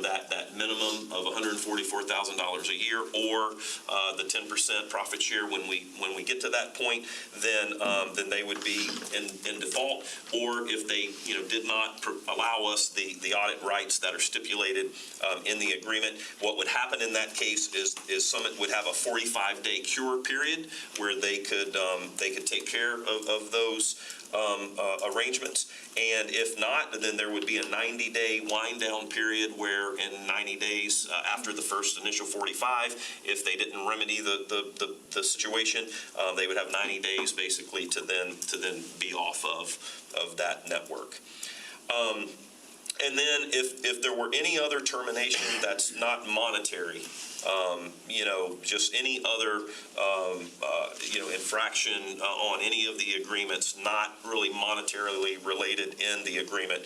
[SPEAKER 7] that minimum of $144,000 a year, or the 10% profit share when we get to that point, then they would be in default. Or if they did not allow us the audit rights that are stipulated in the agreement, what would happen in that case is Summit would have a 45-day cure period where they could take care of those arrangements. And if not, then there would be a 90-day wind down period where in 90 days after the first initial 45, if they didn't remedy the situation, they would have 90 days basically to then be off of that network. And then if there were any other termination that's not monetary, just any other, infraction on any of the agreements not really monetarily related in the agreement,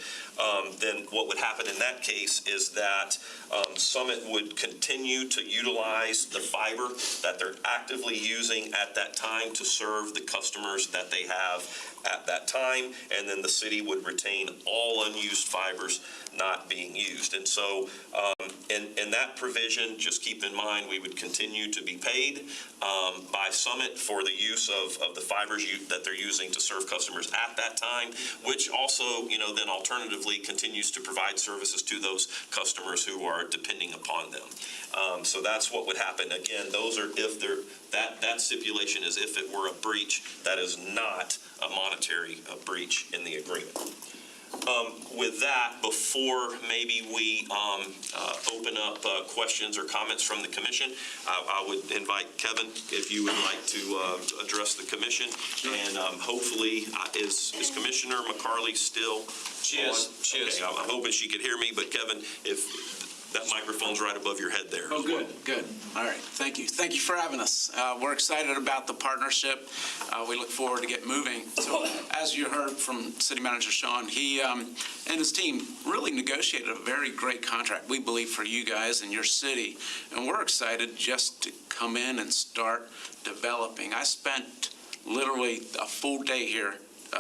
[SPEAKER 7] then what would happen in that case is that Summit would continue to utilize the fiber that they're actively using at that time to serve the customers that they have at that time, and then the city would retain all unused fibers not being used. And so in that provision, just keep in mind, we would continue to be paid by Summit for the use of the fibers that they're using to serve customers at that time, which also, then alternatively continues to provide services to those customers who are depending upon them. So that's what would happen. Again, those are that stipulation is if it were a breach. That is not a monetary breach in the agreement. With that, before maybe we open up questions or comments from the commission, I would invite Kevin, if you would like to address the commission. And hopefully, is Commissioner McCarley still on?
[SPEAKER 14] She is.
[SPEAKER 7] Okay, I'm hoping she could hear me, but Kevin, if that microphone's right above your head there.
[SPEAKER 15] Oh, good. All right, thank you. Thank you for having us. We're excited about the partnership. We look forward to get moving. So as you heard from City Manager Sean, he and his team really negotiated a very great contract, we believe, for you guys and your city. And we're excited just to come in and start developing. I spent literally a full day here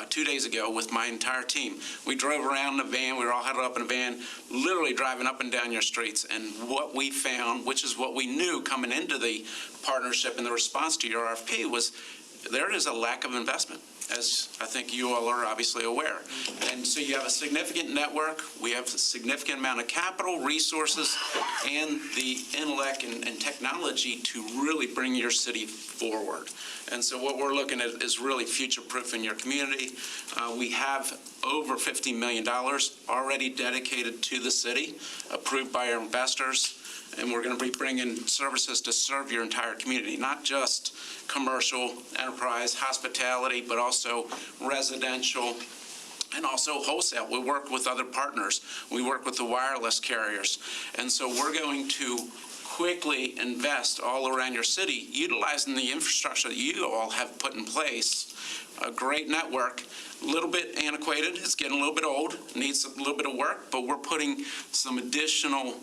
[SPEAKER 15] 2 days ago with my entire team. We drove around in a van. We were all huddled up in a van, literally driving up and down your streets. And what we found, which is what we knew coming into the partnership and the response to your RFP, was there is a lack of investment, as I think you all are obviously aware. And so you have a significant network. We have a significant amount of capital, resources, and the intellect and technology to really bring your city forward. And so what we're looking at is really future-proofing your community. We have over $50 million already dedicated to the city, approved by our investors. And we're going to be bringing services to serve your entire community, not just commercial, enterprise, hospitality, but also residential and also wholesale. We work with other partners. We work with the wireless carriers. And so we're going to quickly invest all around your city, utilizing the infrastructure that you all have put in place. A great network, a little bit antiquated, it's getting a little bit old, needs a little bit of work, but we're putting some additional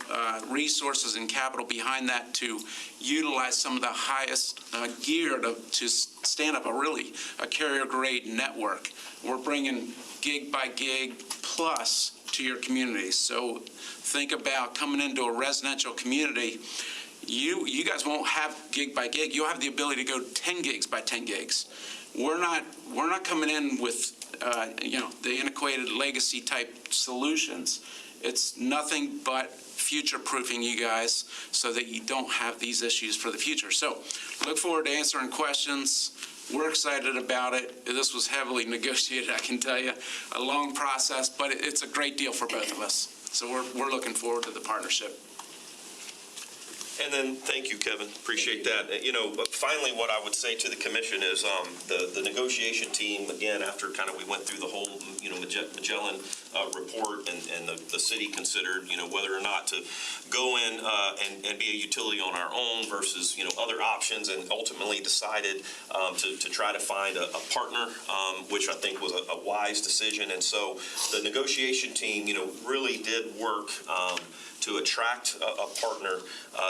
[SPEAKER 15] resources and capital behind that to utilize some of the highest gear to stand up a carrier-grade network. We're bringing gig by gig plus to your communities. So think about coming into a residential community. You guys won't have gig by gig. You'll have the ability to go 10 gigs by 10 gigs. We're not coming in with the antiquated legacy type solutions. It's nothing but future-proofing you guys so that you don't have these issues for the future. So look forward to answering questions. We're excited about it. This was heavily negotiated, I can tell you, a long process, but it's a great deal for both of us. So we're looking forward to the partnership.
[SPEAKER 7] And then, thank you, Kevin. Appreciate that. Finally, what I would say to the commission is the negotiation team, again, after we went through the whole, Magellan report and the city considered, whether or not to go in and be a utility on our own versus, other options, and ultimately decided to try to find a partner, which I think was a wise decision. And so the negotiation team, really did work to attract a partner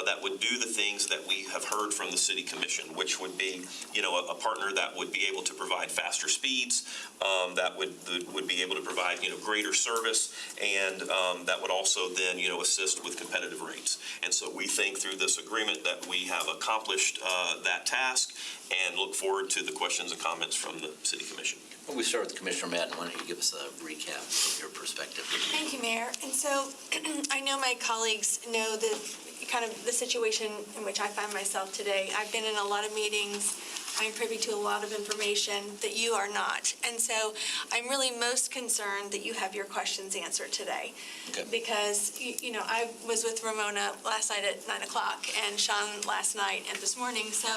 [SPEAKER 7] that would do the things that we have heard from the City Commission, which would be, a partner that would be able to provide faster speeds, that would be able to provide, greater service, and that would also then, assist with competitive rates. And so we think through this agreement that we have accomplished that task and look forward to the questions and comments from the City Commission.
[SPEAKER 3] Well, we start with Commissioner Madden. Why don't you give us a recap from your perspective?
[SPEAKER 16] Thank you, Mayor. And so I know my colleagues know the situation in which I find myself today. I've been in a lot of meetings. I'm privy to a lot of information that you are not. And so I'm really most concerned that you have your questions answered today.
[SPEAKER 3] Okay.
[SPEAKER 16] Because, I was with Ramona last night at 9 o'clock and Sean last night and this morning. So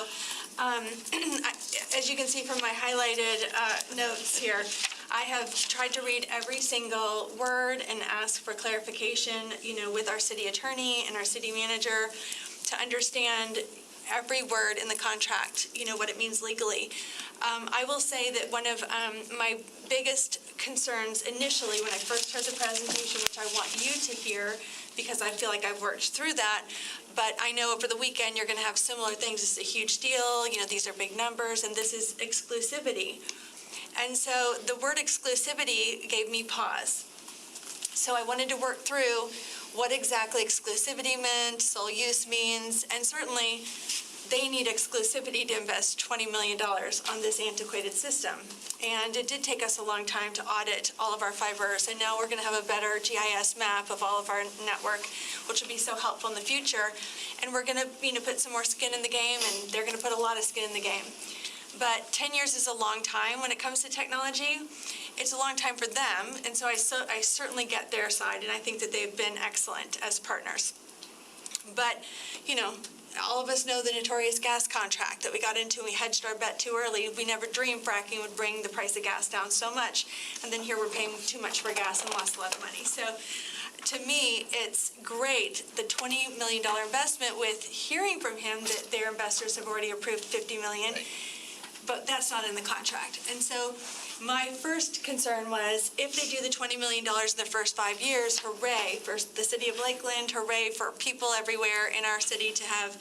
[SPEAKER 16] as you can see from my highlighted notes here, I have tried to read every single word and ask for clarification, with our city attorney and our city manager to understand every word in the contract, what it means legally. I will say that one of my biggest concerns initially when I first heard the presentation, which I want you to hear because I feel like I've worked through that, but I know over the weekend you're going to have similar things. This is a huge deal, these are big numbers, and this is exclusivity. And so the word exclusivity gave me pause. So I wanted to work through what exactly exclusivity meant, sole use means, and certainly they need exclusivity to invest $20 million on this antiquated system. And it did take us a long time to audit all of our fibers, and now we're going to have a better GIS map of all of our network, which will be so helpful in the future. And we're going to put some more skin in the game, and they're going to put a lot of skin in the game. But 10 years is a long time when it comes to technology. It's a long time for them, and so I certainly get their side, and I think that they've been excellent as partners. But, all of us know the notorious gas contract that we got into and we hedged our bet too early. We never dreamed fracking would bring the price of gas down so much, and then here we're paying too much for gas and lost a lot of money. So to me, it's great, the $20 million investment, with hearing from him that their investors have already approved $50 million. Right. But that's not in the contract. And so my first concern was, if they do the $20 million in the first 5 years, hooray for the city of Lakeland, hooray for people everywhere in our city to have,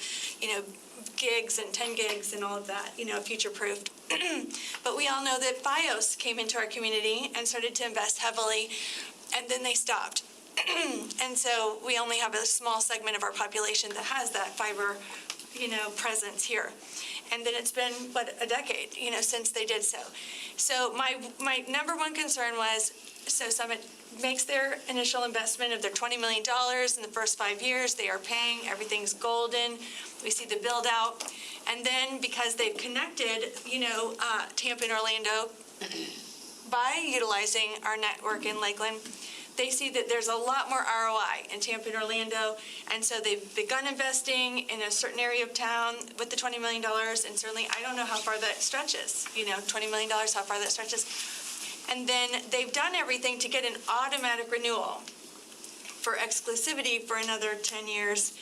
[SPEAKER 16] gigs and 10 gigs and all of that, future-proofed. But we all know that FiOS came into our community and started to invest heavily, and then they stopped. And so we only have a small segment of our population that has that fiber, presence here. And then it's been, a decade, since they did so. So my number one concern was, so Summit makes their initial investment of their $20 million in the first 5 years. They are paying, everything's golden. We see the build out. And then because they've connected, Tampa and Orlando by utilizing our network in Lakeland, they see that there's a lot more ROI in Tampa and Orlando, and so they've begun investing in a certain area of town with the $20 million, and certainly I don't know how far that stretches, $20 million, how far that stretches. And then they've done everything to get an automatic renewal for exclusivity for another 10 years,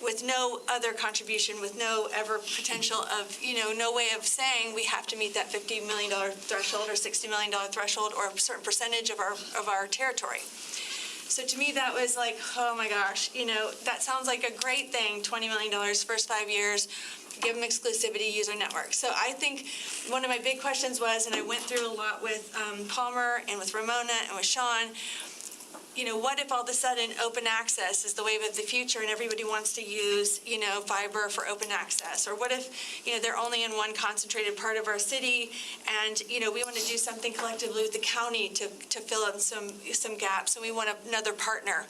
[SPEAKER 16] with no other contribution, with no ever potential of, no way of saying we have to meet that $50 million threshold or $60 million threshold or a certain percentage of our territory. So to me, that was like, oh my gosh, that sounds like a great thing, $20 million, first 5 years, give them exclusivity, use our network. So I think one of my big questions was, and I went through a lot with Palmer and with Ramona and with Sean, what if all of a sudden open access is the wave of the future and everybody wants to use, fiber for open access? Or what if, they're only in one concentrated part of our city and, we want to do something collectively with the county to fill in some gaps and we want another partner.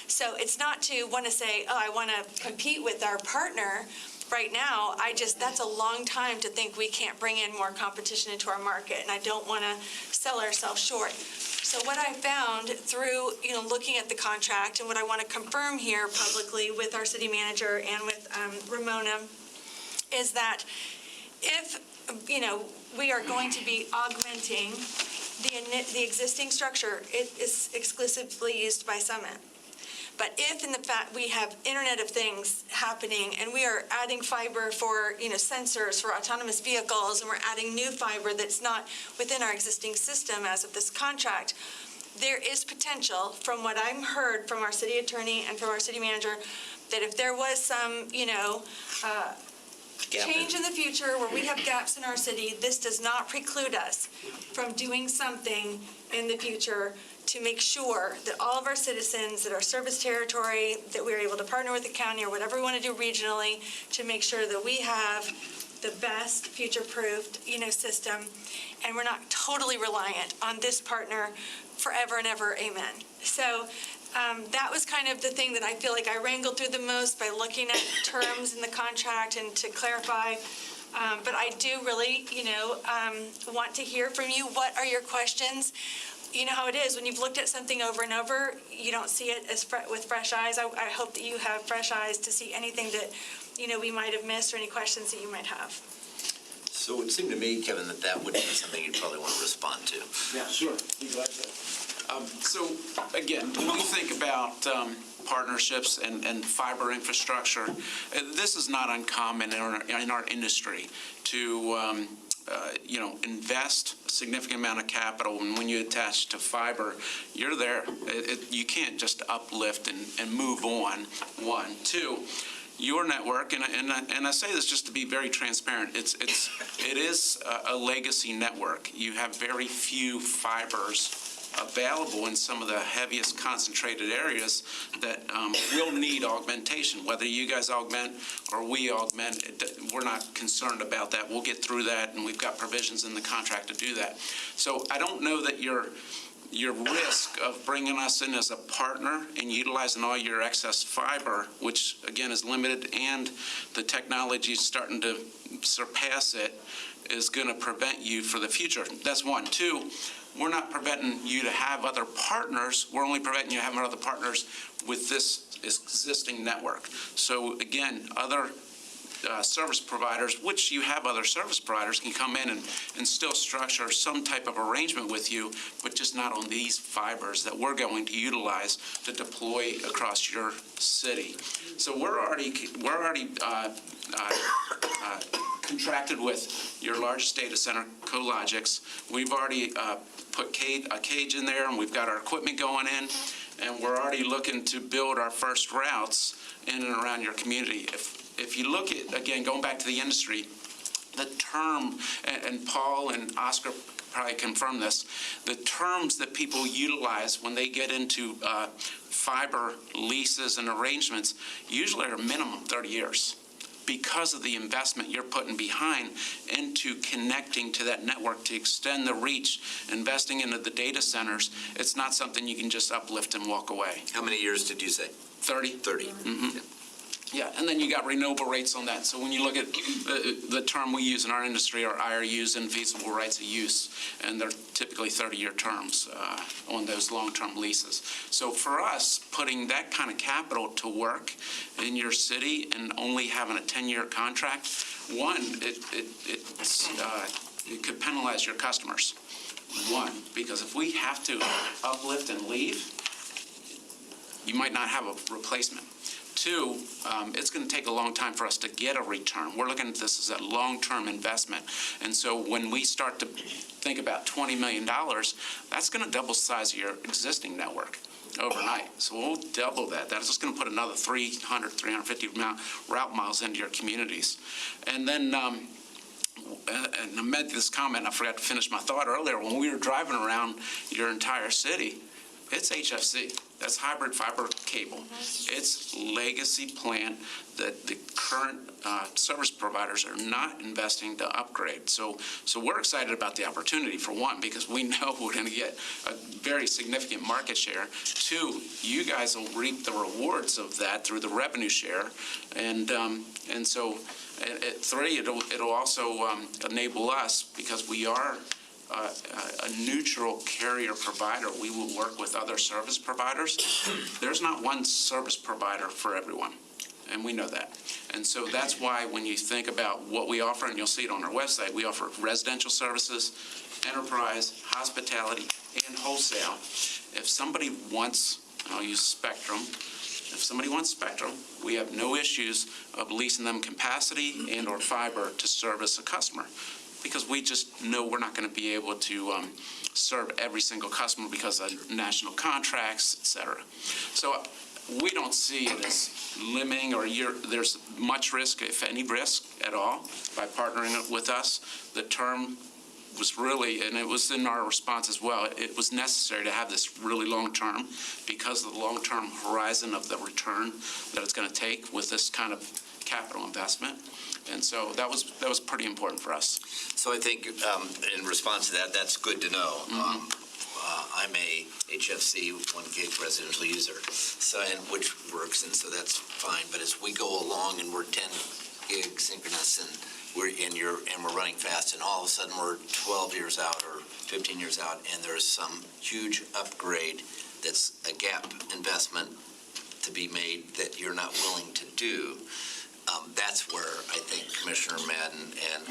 [SPEAKER 16] So it's not to want to say, oh, I want to compete with our partner. Right now, that's a long time to think we can't bring in more competition into our market, and I don't want to sell ourselves short. So what I found through, looking at the contract, and what I want to confirm here publicly with our city manager and with Ramona, is that if, we are going to be augmenting the existing structure, it is exclusively used by Summit. But if in the fact we have Internet of Things happening and we are adding fiber for, sensors for autonomous vehicles, and we're adding new fiber that's not within our existing system as of this contract, there is potential, from what I've heard from our city attorney and from our city manager, that if there was some, change in the future where we have gaps in our city, this does not preclude us from doing something in the future to make sure that all of our citizens that are service territory, that we're able to partner with the county or whatever we want to do regionally to make sure that we have the best future-proofed, system, and we're not totally reliant on this partner forever and ever, amen. So that was kind of the thing that I feel like I wrangled through the most by looking at terms in the contract and to clarify. But I do really, want to hear from you. What are your questions? You know how it is when you've looked at something over and over, you don't see it as with fresh eyes. I hope that you have fresh eyes to see anything that, we might have missed or any questions that you might have.
[SPEAKER 3] So it seemed to me, Kevin, that would be something you'd probably want to respond to.
[SPEAKER 5] Yeah, sure. Be glad to.
[SPEAKER 15] So again, when we think about partnerships and fiber infrastructure, this is not uncommon in our industry to invest a significant amount of capital, and when you attach to fiber, you're there. You can't just uplift and move on. One, two, your network, and I say this just to be very transparent, it is a legacy network. You have very few fibers available in some of the heaviest concentrated areas that will need augmentation. Whether you guys augment or we augment, we're not concerned about that. We'll get through that, and we've got provisions in the contract to do that. So I don't know that your risk of bringing us in as a partner and utilizing all your excess fiber, which again is limited, and the technology is starting to surpass it, is going to prevent you for the future. That's one. Two, we're not preventing you to have other partners. We're only preventing you to have other partners with this existing network. So again, other service providers, which you have other service providers, can come in and still structure some type of arrangement with you, but just not on these fibers that we're going to utilize to deploy across your city. So we're already contracted with your largest data center, Cologix. We've already put a cage in there, and we've got our equipment going in, and we're already looking to build our first routes in and around your community. If you look at, again, going back to the industry, the term, and Paul and Oscar probably confirm this, the terms that people utilize when they get into fiber leases and arrangements usually are minimum 30 years. Because of the investment you're putting behind into connecting to that network to extend the reach, investing into the data centers, it's not something you can just uplift and walk away.
[SPEAKER 3] How many years did you say?
[SPEAKER 15] 30.
[SPEAKER 3] 30.
[SPEAKER 15] Mm-hmm. Yeah, and then you got renewable rates on that. So when you look at the term we use in our industry are IRUs, infeasible rights of use, and they're typically 30-year terms on those long-term leases. So for us, putting that kind of capital to work in your city and only having a 10-year contract, one, it could penalize your customers. One, because if we have to uplift and leave, you might not have a replacement. Two, it's going to take a long time for us to get a return. We're looking at this as a long-term investment. And so when we start to think about $20 million, that's going to double the size of your existing network overnight. So we'll double that. That's just going to put another 350 route miles into your communities. And then, and I made this comment, I forgot to finish my thought earlier, when we were driving around your entire city, it's HFC. That's hybrid fiber cable. It's legacy plant that the current service providers are not investing to upgrade. So we're excited about the opportunity, for one, because we know we're going to get a very significant market share. Two, you guys will reap the rewards of that through the revenue share. And so at three, it'll also enable us, because we are a neutral carrier provider. We will work with other service providers. There's not one service provider for everyone, and we know that. And so that's why when you think about what we offer, and you'll see it on our website, we offer residential services, enterprise, hospitality, and wholesale. If somebody wants, I'll use Spectrum, if somebody wants Spectrum, we have no issues of leasing them capacity and or fiber to service a customer, because we just know we're not going to be able to serve every single customer because of national contracts, et cetera. So we don't see it as limiting, or there's much risk, if any risk at all, by partnering with us. The term was really, and it was in our response as well, it was necessary to have this really long term because of the long-term horizon of the return that it's going to take with this kind of capital investment. And so that was pretty important for us.
[SPEAKER 3] So I think in response to that, that's good to know. I'm a HFC 1 gig residential user, so, and which works, and so that's fine. But as we go along and we're 10 gig synchronous, and we're running fast, and all of a sudden we're 12 years out or 15 years out, and there's some huge upgrade that's a gap investment to be made that you're not willing to do. that's where I think Commissioner Madden and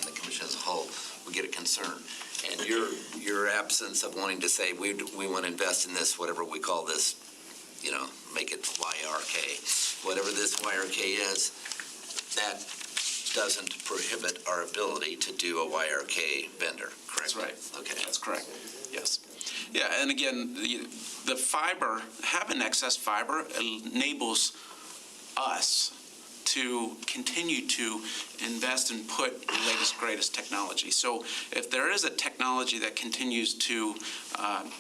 [SPEAKER 3] the commission as a whole would get a concern. And your absence of wanting to say, we want to invest in this, whatever we call this, make it YRK, whatever this YRK is, that doesn't prohibit our ability to do a YRK vendor, correct?
[SPEAKER 15] That's right.
[SPEAKER 3] Okay.
[SPEAKER 15] That's correct, yes. Yeah, and again, the fiber, having excess fiber enables us to continue to invest and put the latest, greatest technology. So if there is a technology that continues to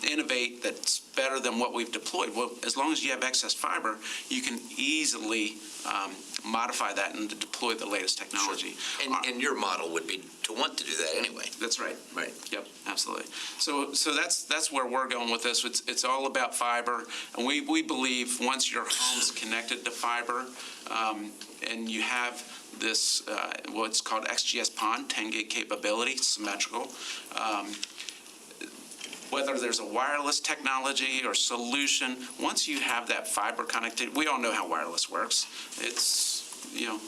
[SPEAKER 15] innovate that's better than what we've deployed, well, as long as you have excess fiber, you can easily modify that and deploy the latest technology.
[SPEAKER 3] Sure. And your model would be to want to do that anyway.
[SPEAKER 15] That's right.
[SPEAKER 3] Right.
[SPEAKER 15] Yep, absolutely. So that's where we're going with this. It's all about fiber, and we believe once your home's connected to fiber, and you have this, what's called XGS-PON, 10 gig capability, symmetrical. Whether there's a wireless technology or solution, once you have that fiber connectivity, we all know how wireless works. It's, you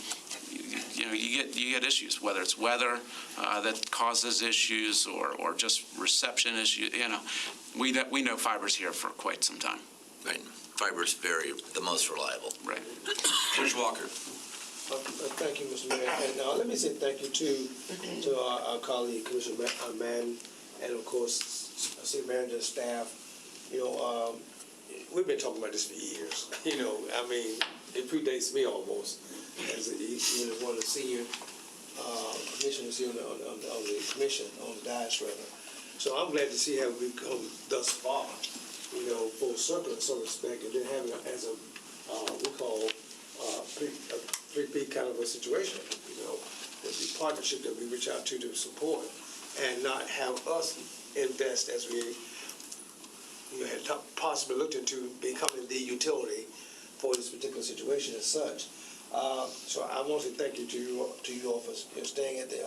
[SPEAKER 15] get issues, whether it's weather that causes issues or just reception issues. We know fiber's here for quite some time.
[SPEAKER 3] Right. Fiber's the most reliable.
[SPEAKER 15] Right.
[SPEAKER 14] Commissioner Walker.
[SPEAKER 5] Thank you, Mr. Mayor. And let me say thank you to our colleague, Commissioner Madden, and of course, City Manager and staff. We've been talking about this for years. It predates me almost, as one of the senior commissioners here on the commission, on the dais rather. So I'm glad to see how we've come thus far, full circle in some respect, and then having it as a, we call a 3P kind of a situation, the partnership that we reach out to support, and not have us invest as we had possibly looked into becoming the utility for this particular situation as such. So I want to thank you to you all for staying at the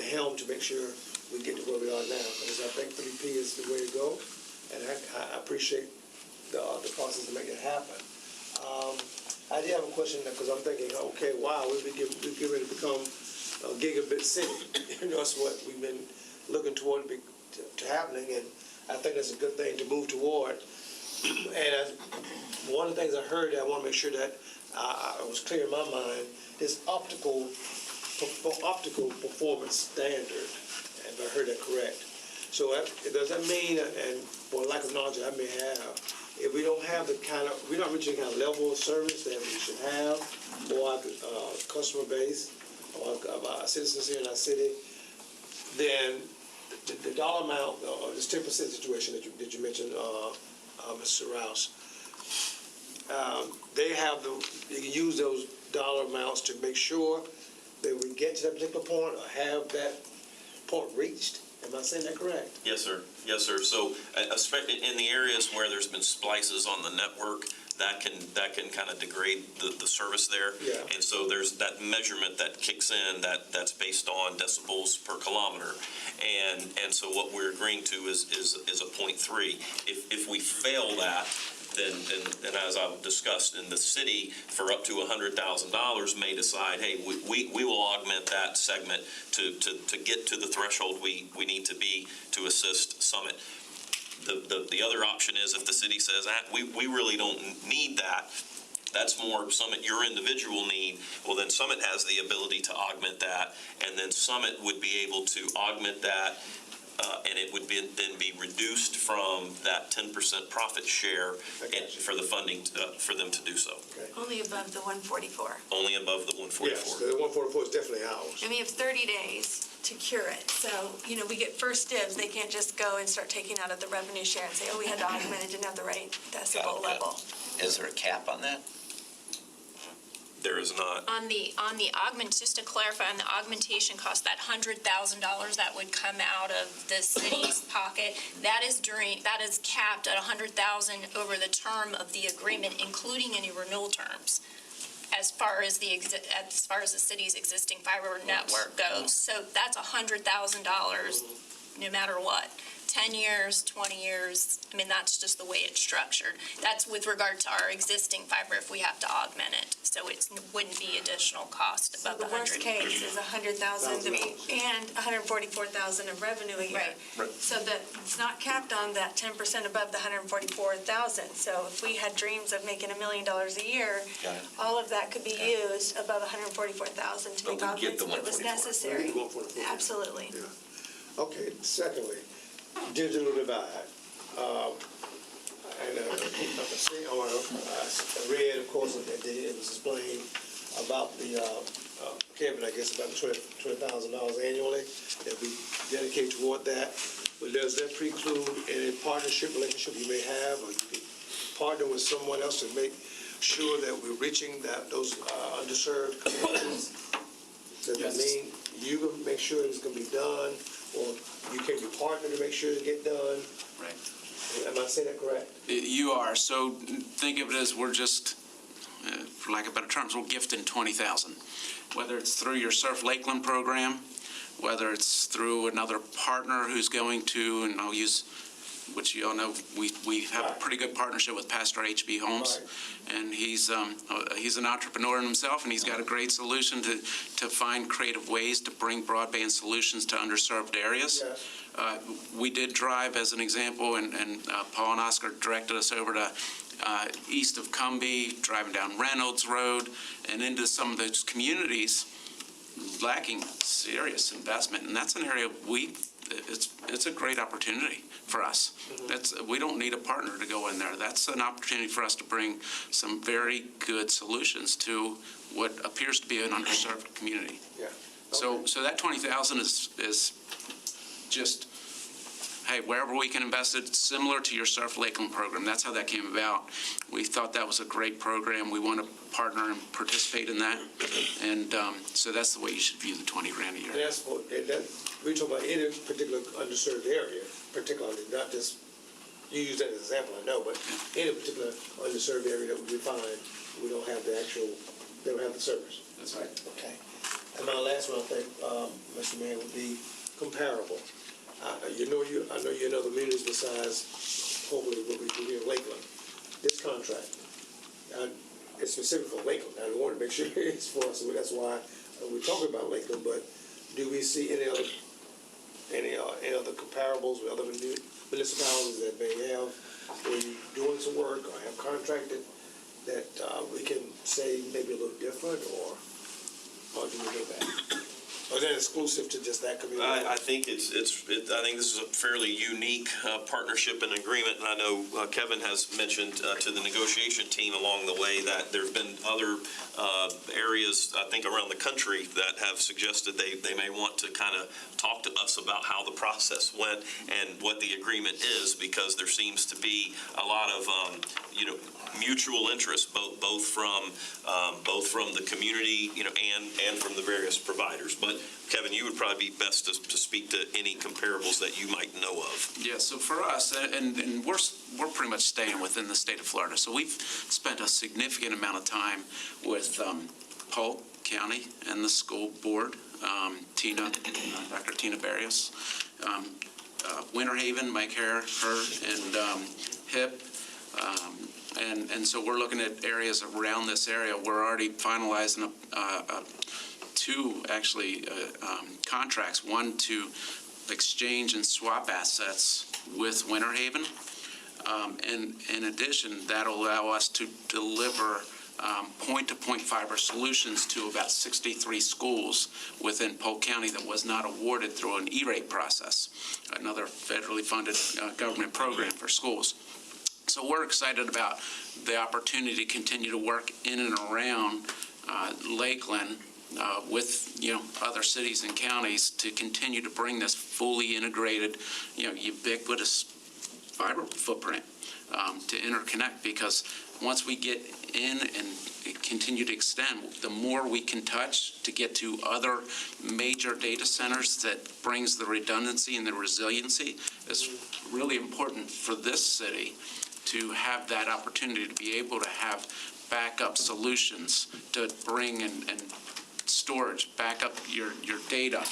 [SPEAKER 5] helm to make sure we get to where we are now, because I think 3P is the way to go, and I appreciate the process to make it happen. I did have a question because I'm thinking, okay, wow, we get ready to become a gigabit city. That's what we've been looking toward to happening, and I think that's a good thing to move toward. And one of the things I heard that I want to make sure that I was clear in my mind, this optical performance standard, if I heard that correct. So does that mean, and for lack of knowledge I may have, if we don't have we're not reaching the kind of level of service that we should have for our customer base, or our citizens here in our city, then the dollar amount, this 10% situation that you mentioned, Mr. Rouse, you can use those dollar amounts to make sure that we get to that particular point or have that point reached. Am I saying that correct?
[SPEAKER 7] Yes, sir. Yes, sir. So in the areas where there's been splices on the network, that can kind of degrade the service there.
[SPEAKER 5] Yeah.
[SPEAKER 7] And so there's that measurement that kicks in that's based on decibels per kilometer. And so what we're agreeing to is a 0.3. If we fail that, then as I've discussed, in the city, for up to $100,000 may decide, hey, we will augment that segment to get to the threshold we need to be to assist Summit. The other option is if the city says, we really don't need that, that's more Summit, your individual need, well, then Summit has the ability to augment that, and then Summit would be able to augment that, and it would then be reduced from that 10% profit share for the funding for them to do so.
[SPEAKER 5] Okay.
[SPEAKER 16] Only above the 144.
[SPEAKER 7] Only above the 144.
[SPEAKER 5] Yes, the 144 is definitely ours.
[SPEAKER 16] And we have 30 days to cure it. So, we get first dibs. They can't just go and start taking out of the revenue share and say, we had to augment it, didn't have the right decibel level.
[SPEAKER 3] Is there a cap on that?
[SPEAKER 7] There is not.
[SPEAKER 8] On the just to clarify, on the augmentation cost, that $100,000 that would come out of the city's pocket, that is capped at $100,000 over the term of the agreement, including any renewal terms, as far as the city's existing fiber network goes. So that's $100,000 no matter what, 10 years, 20 years. I mean, that's just the way it's structured. That's with regard to our existing fiber if we have to augment it. So it wouldn't be additional cost
[SPEAKER 16] So
[SPEAKER 8] above
[SPEAKER 16] the
[SPEAKER 8] the 100.
[SPEAKER 16] worst case is 100,000 and 144,000 of revenue a year.
[SPEAKER 8] Right.
[SPEAKER 16] So that it's not capped on that 10% above the 144,000. So if we had dreams of making $1 million a year,
[SPEAKER 3] Got it.
[SPEAKER 16] all of that could be used above 144,000 to
[SPEAKER 3] But
[SPEAKER 16] make
[SPEAKER 3] we get
[SPEAKER 16] augments
[SPEAKER 3] the
[SPEAKER 16] if it was
[SPEAKER 3] 144.
[SPEAKER 16] necessary.
[SPEAKER 5] We need 144.
[SPEAKER 16] Absolutely.
[SPEAKER 5] Okay, secondly, digital divide. And I read, of course, that it was explained about the, Kevin, I guess, about the $20,000 annually that we dedicate toward that. But does that preclude any partnership relationship you may have, or you could partner with someone else to make sure that we're reaching those underserved communities? Does that mean you can make sure it's going to be done, or you can be partner to make sure it get done?
[SPEAKER 15] Right.
[SPEAKER 5] Am I saying that correct?
[SPEAKER 15] You are. So think of it as we're just, for lack of better terms, we're gifting 20,000. Whether it's through your Surf Lakeland program, whether it's through another partner who's going to, and I'll use, which you all know, we have a pretty good partnership with Pastor H.B. Holmes. And he's an entrepreneur in himself, and he's got a great solution to find creative ways to bring broadband solutions to underserved areas. We did drive, as an example, and Paul and Oscar directed us over to east of Cumbie, driving down Reynolds Road, and into some of those communities lacking serious investment. And that's an area it's a great opportunity for us. We don't need a partner to go in there. That's an opportunity for us to bring some very good solutions to what appears to be an underserved community.
[SPEAKER 5] Yeah.
[SPEAKER 15] So that 20,000 is just, hey, wherever we can invest it, similar to your Surf Lakeland program. That's how that came about. We thought that was a great program. We want to partner and participate in that. And so that's the way you should view the 20 grand a year.
[SPEAKER 5] And that's for, we talk about any particular underserved area, particularly, not just, you use that as an example, I know, but any particular underserved area that we find, we don't have they don't have the service.
[SPEAKER 15] That's right.
[SPEAKER 5] Okay. And my last one, I think, Mr. Mayor, would be comparable. I know you in other communities besides hopefully what we do here in Lakeland. This contract, it's specific for Lakeland. I want to make sure it's for us, so that's why we're talking about Lakeland. But do we see any other comparables with other municipalities that may have, where you're doing some work or have contracted that we can say maybe a little different, or do we know that? Or is that exclusive to just that community?
[SPEAKER 7] I think I think this is a fairly unique partnership and agreement, and I know Kevin has mentioned to the negotiation team along the way that there've been other areas, I think, around the country that have suggested they may want to kind of talk to us about how the process went and what the agreement is, because there seems to be a lot of mutual interest, both from the community, and from the various providers. But Kevin, you would probably be best to speak to any comparables that you might know of.
[SPEAKER 15] Yeah, so for us, and we're pretty much staying within the state of Florida. So we've spent a significant amount of time with Polk County and the school board, Dr. Tina Barrios, Winter Haven, Mike Her, and HIP. And so we're looking at areas around this area. We're already finalizing two contracts, one to exchange and swap assets with Winter Haven. And in addition, that'll allow us to deliver point-to-point fiber solutions to about 63 schools within Polk County that was not awarded through an E-rate process, another federally funded government program for schools. So we're excited about the opportunity to continue to work in and around Lakeland with other cities and counties to continue to bring this fully integrated, ubiquitous fiber footprint to interconnect. Because once we get in and continue to extend, the more we can touch to get to other major data centers that brings the redundancy and the resiliency is really important for this city to have that opportunity to be able to have backup solutions to bring and storage, back up your data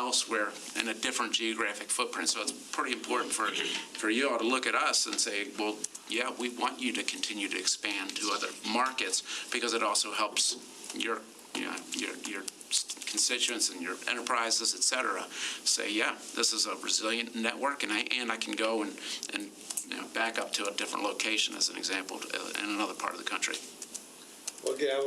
[SPEAKER 15] elsewhere in a different geographic footprint. So it's pretty important for you all to look at us and say, well, yeah, we want you to continue to expand to other markets, because it also helps your constituents and your enterprises, et cetera, say, yeah, this is a resilient network, and I can go and back up to a different location, as an example, in another part of the country.
[SPEAKER 5] Well, again, I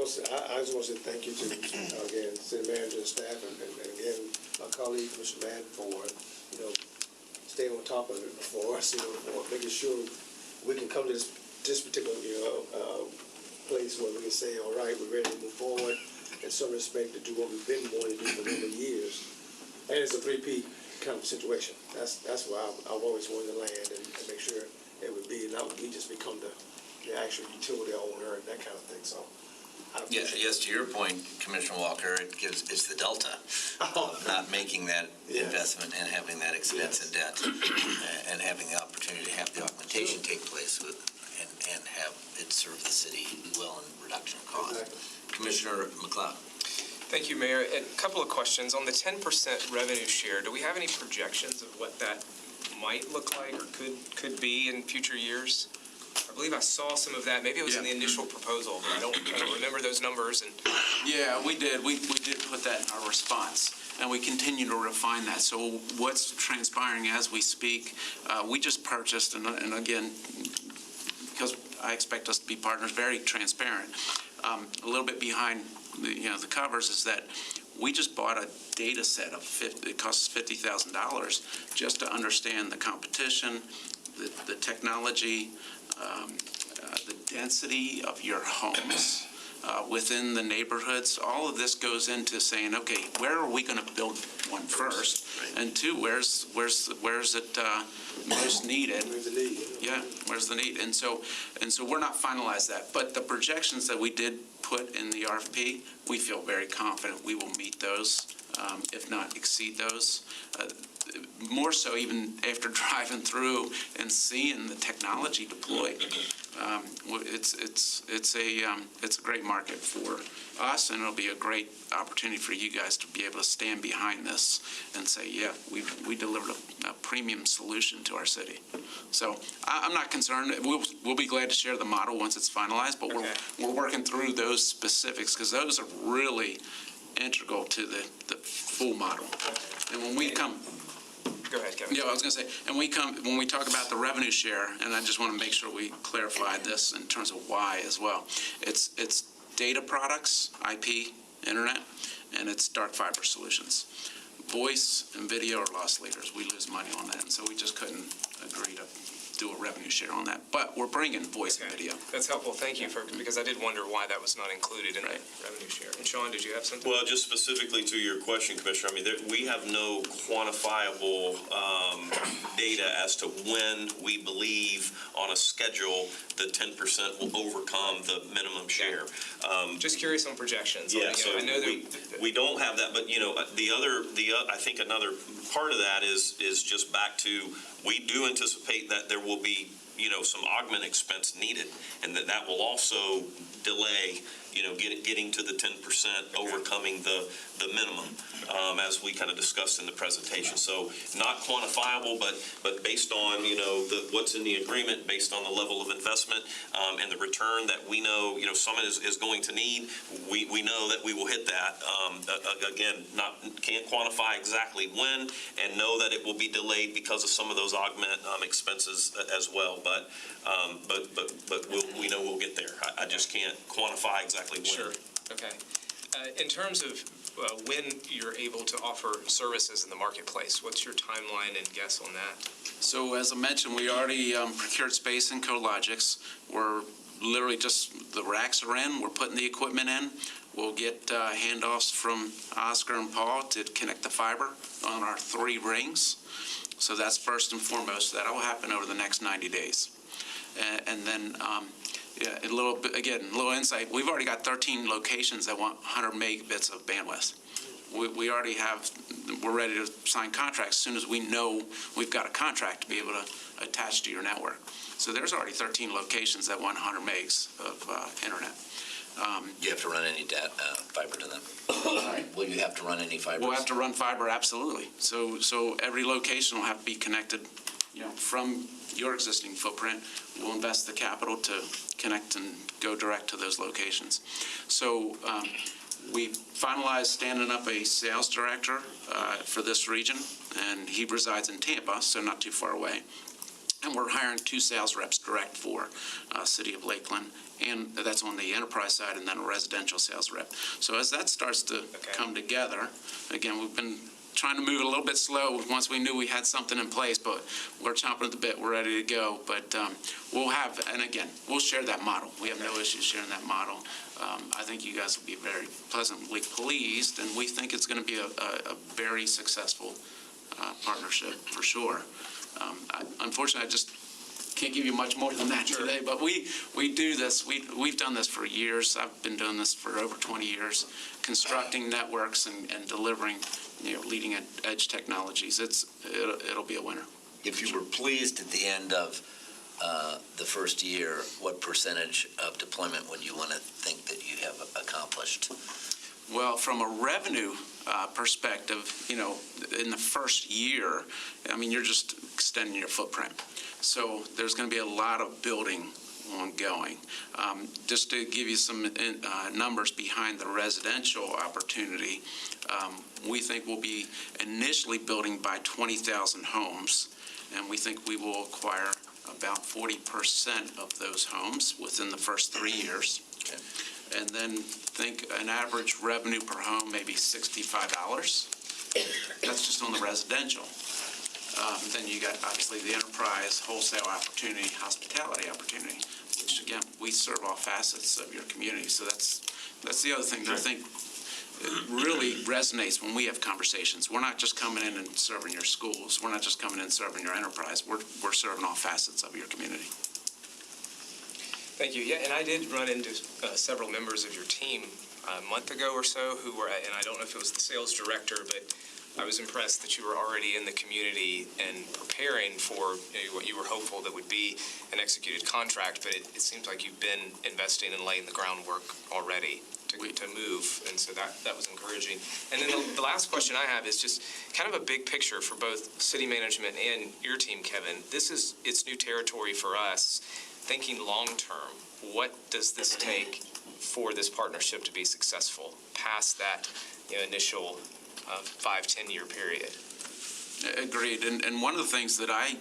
[SPEAKER 5] just want to say thank you to, again, city manager and staff, and again, my colleague, Commissioner Madden, for, staying on top of it for us, for making sure we can come to this particular, place where we can say, all right, we're ready to move forward in some respect to do what we've been wanting to do for a number of years. And it's a three-peat kind of situation. That's why I've always wanted to land and make sure it would be, not we just become the actual utility owner and that kind of thing, so.
[SPEAKER 3] Yes, to your point, Commissioner Walker, it's the delta of not making that investment and having that expense and debt, and having the opportunity to have the augmentation take place and have it serve the city well in reduction of cost.
[SPEAKER 5] Exactly.
[SPEAKER 3] Commissioner McLeod.
[SPEAKER 2] Thank you, Mayor. A couple of questions. On the 10% revenue share, do we have any projections of what that might look like or could be in future years? I believe I saw some of that. Maybe it was in the initial proposal, but I don't remember those numbers.
[SPEAKER 15] Yeah, we did. We did put that in our response, and we continue to refine that. So what's transpiring as we speak, we just purchased, and again, because I expect us to be partners, very transparent, a little bit behind the covers is that we just bought a data set of it costs $50,000 just to understand the competition, the technology, the density of your homes within the neighborhoods. All of this goes into saying, okay, where are we going to build one first, and two, where's it most needed?
[SPEAKER 5] Where's the need?
[SPEAKER 15] Yeah, where's the need? And so we're not finalized that, but the projections that we did put in the RFP, we feel very confident we will meet those, if not exceed those. More so even after driving through and seeing the technology deployed. It's a great market for us, and it'll be a great opportunity for you guys to be able to stand behind this and say, yeah, we delivered a premium solution to our city. So I'm not concerned. We'll be glad to share the model once it's finalized, but we're working through those specifics, because those are really integral to the full model. And when we come...
[SPEAKER 2] Go ahead, Kevin.
[SPEAKER 15] Yeah, I was going to say, and when we talk about the revenue share, and I just want to make sure we clarify this in terms of why as well. It's data products, IP, internet, and it's dark fiber solutions. Voice and video are loss leaders. We lose money on that, and so we just couldn't agree to do a revenue share on that. But we're bringing voice and video.
[SPEAKER 2] That's helpful. Thank you, because I did wonder why that was not included in the revenue share. And Sean, did you have something?
[SPEAKER 7] Well, just specifically to your question, Commissioner, I mean, we have no quantifiable data as to when we believe on a schedule the 10% will overcome the minimum share.
[SPEAKER 2] Just curious on projections.
[SPEAKER 7] Yeah, so
[SPEAKER 2] I know
[SPEAKER 7] we don't have that, but I think another part of that is just back to, we do anticipate that there will be, some augment expense needed, and that will also delay, getting to the 10%, overcoming the minimum, as we kind of discussed in the presentation. So not quantifiable, but based on, what's in the agreement, based on the level of investment, and the return that we know, Summit is going to need, we know that we will hit that. Again, can't quantify exactly when, and know that it will be delayed because of some of those augment expenses as well. But we know we'll get there. I just can't quantify exactly when.
[SPEAKER 2] Sure. Okay. In terms of when you're able to offer services in the marketplace, what's your timeline and guess on that?
[SPEAKER 15] So as I mentioned, we already procured space in CoLogix. We're literally just, the racks are in, we're putting the equipment in. We'll get handoffs from Oscar and Paul to connect the fiber on our 3 rings. So that's first and foremost. That will happen over the next 90 days. And then, a little insight. We've already got 13 locations that want 100 megabits of bandwidth. We already have, we're ready to sign contracts as soon as we know we've got a contract to be able to attach to your network. So there's already 13 locations that want 100 megs of internet.
[SPEAKER 3] You have to run any fiber to them? Will you have to run any fiber?
[SPEAKER 15] We'll have to run fiber, absolutely. So every location will have to be connected, from your existing footprint. We'll invest the capital to connect and go direct to those locations. So we finalized standing up a sales director for this region, and he resides in Tampa, so not too far away. And we're hiring 2 sales reps direct for City of Lakeland, and that's on the enterprise side, and then a residential sales rep. So as that starts to come together, again, we've been trying to move it a little bit slow once we knew we had something in place, but we're chomping at the bit, we're ready to go. But we'll have, and again, we'll share that model. We have no issue sharing that model. I think you guys will be very pleasantly pleased, and we think it's going to be a very successful partnership for sure. Unfortunately, I just can't give you much more than that today, but we do this. We've done this for years. I've been doing this for over 20 years, constructing networks and delivering, leading edge technologies. It'll be a winner.
[SPEAKER 3] If you were pleased at the end of the first year, what percentage of deployment would you want to think that you have accomplished?
[SPEAKER 15] Well, from a revenue perspective, in the first year, you're just extending your footprint. So there's going to be a lot of building ongoing. Just to give you some numbers behind the residential opportunity, we think we'll be initially building by 20,000 homes, and we think we will acquire about 40% of those homes within the first 3 years.
[SPEAKER 3] Okay.
[SPEAKER 15] And then think an average revenue per home, maybe $65. That's just on the residential. Then you got obviously the enterprise, wholesale opportunity, hospitality opportunity, which again, we serve all facets of your community. So that's the other thing that I think really resonates when we have conversations. We're not just coming in and serving your schools. We're not just coming in and serving your enterprise. We're serving all facets of your community.
[SPEAKER 2] Thank you. Yeah, and I did run into several members of your team a month ago or so who were, and I don't know if it was the sales director, but I was impressed that you were already in the community and preparing for what you were hopeful that would be an executed contract, but it seems like you've been investing and laying the groundwork already to move, and so that was encouraging. And then the last question I have is just kind of a big picture for both city management and your team, Kevin. It's new territory for us. Thinking long-term, what does this take for this partnership to be successful past that initial 5-10 year period?
[SPEAKER 15] Agreed. And one of the things that I,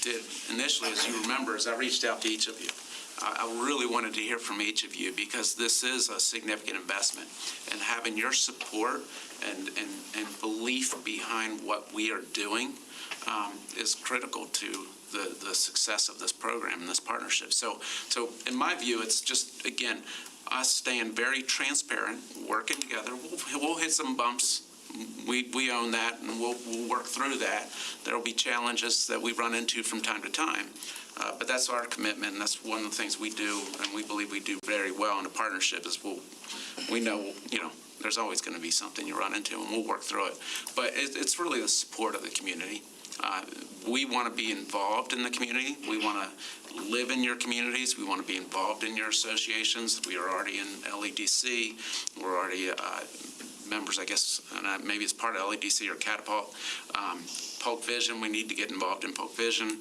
[SPEAKER 15] did initially, as you remember, is I reached out to each of you. I really wanted to hear from each of you because this is a significant investment, and having your support and belief behind what we are doing is critical to the success of this program and this partnership. So in my view, it's just, again, us staying very transparent, working together. We'll hit some bumps. We own that, and we'll work through that. There will be challenges that we run into from time to time. But that's our commitment, and that's one of the things we do, and we believe we do very well in a partnership is we know, there's always going to be something you run into, and we'll work through it. But it's really the support of the community. We want to be involved in the community. We want to live in your communities. We want to be involved in your associations. We are already in LEDC. We're already members, I guess, and maybe it's part of LEDC or Catapult. Polk Vision, we need to get involved in Polk Vision.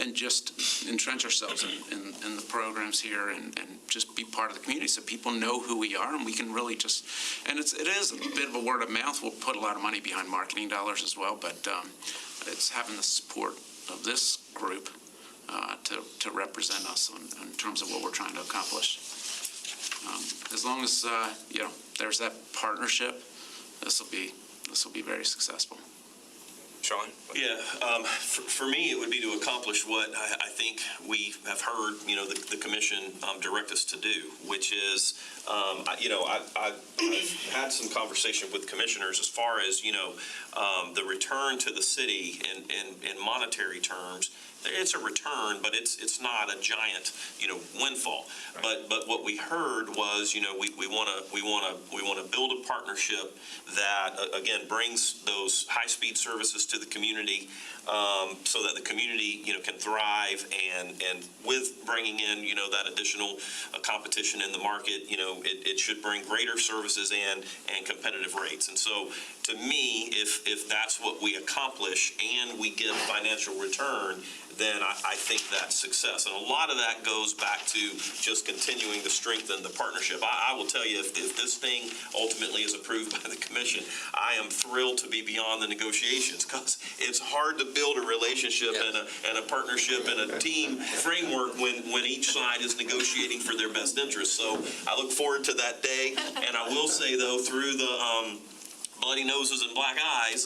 [SPEAKER 15] And just entrench ourselves in the programs here and just be part of the community so people know who we are, and we can really just, and it is a bit of a word of mouth. We'll put a lot of money behind marketing dollars as well, but it's having the support of this group to represent us in terms of what we're trying to accomplish. As long as, there's that partnership, this will be very successful.
[SPEAKER 2] Sean?
[SPEAKER 7] Yeah, for me, it would be to accomplish what I think we have heard, the commission direct us to do, which is, I've had some conversation with commissioners as far as, the return to the city in monetary terms it's a return, but it's not a giant, windfall. But what we heard was, we want to build a partnership that, again, brings those high-speed services to the community, so that the community, can thrive, and with bringing in, that additional competition in the market, it should bring greater services and competitive rates. And so, to me, if that's what we accomplish and we get a financial return, then I think that's success. And a lot of that goes back to just continuing to strengthen the partnership. I will tell you, if this thing ultimately is approved by the commission, I am thrilled to be beyond the negotiations, because it's hard to build a relationship and a partnership and a team framework when each side is negotiating for their best interests. So I look forward to that day. And I will say, though, through the bloody noses and black eyes,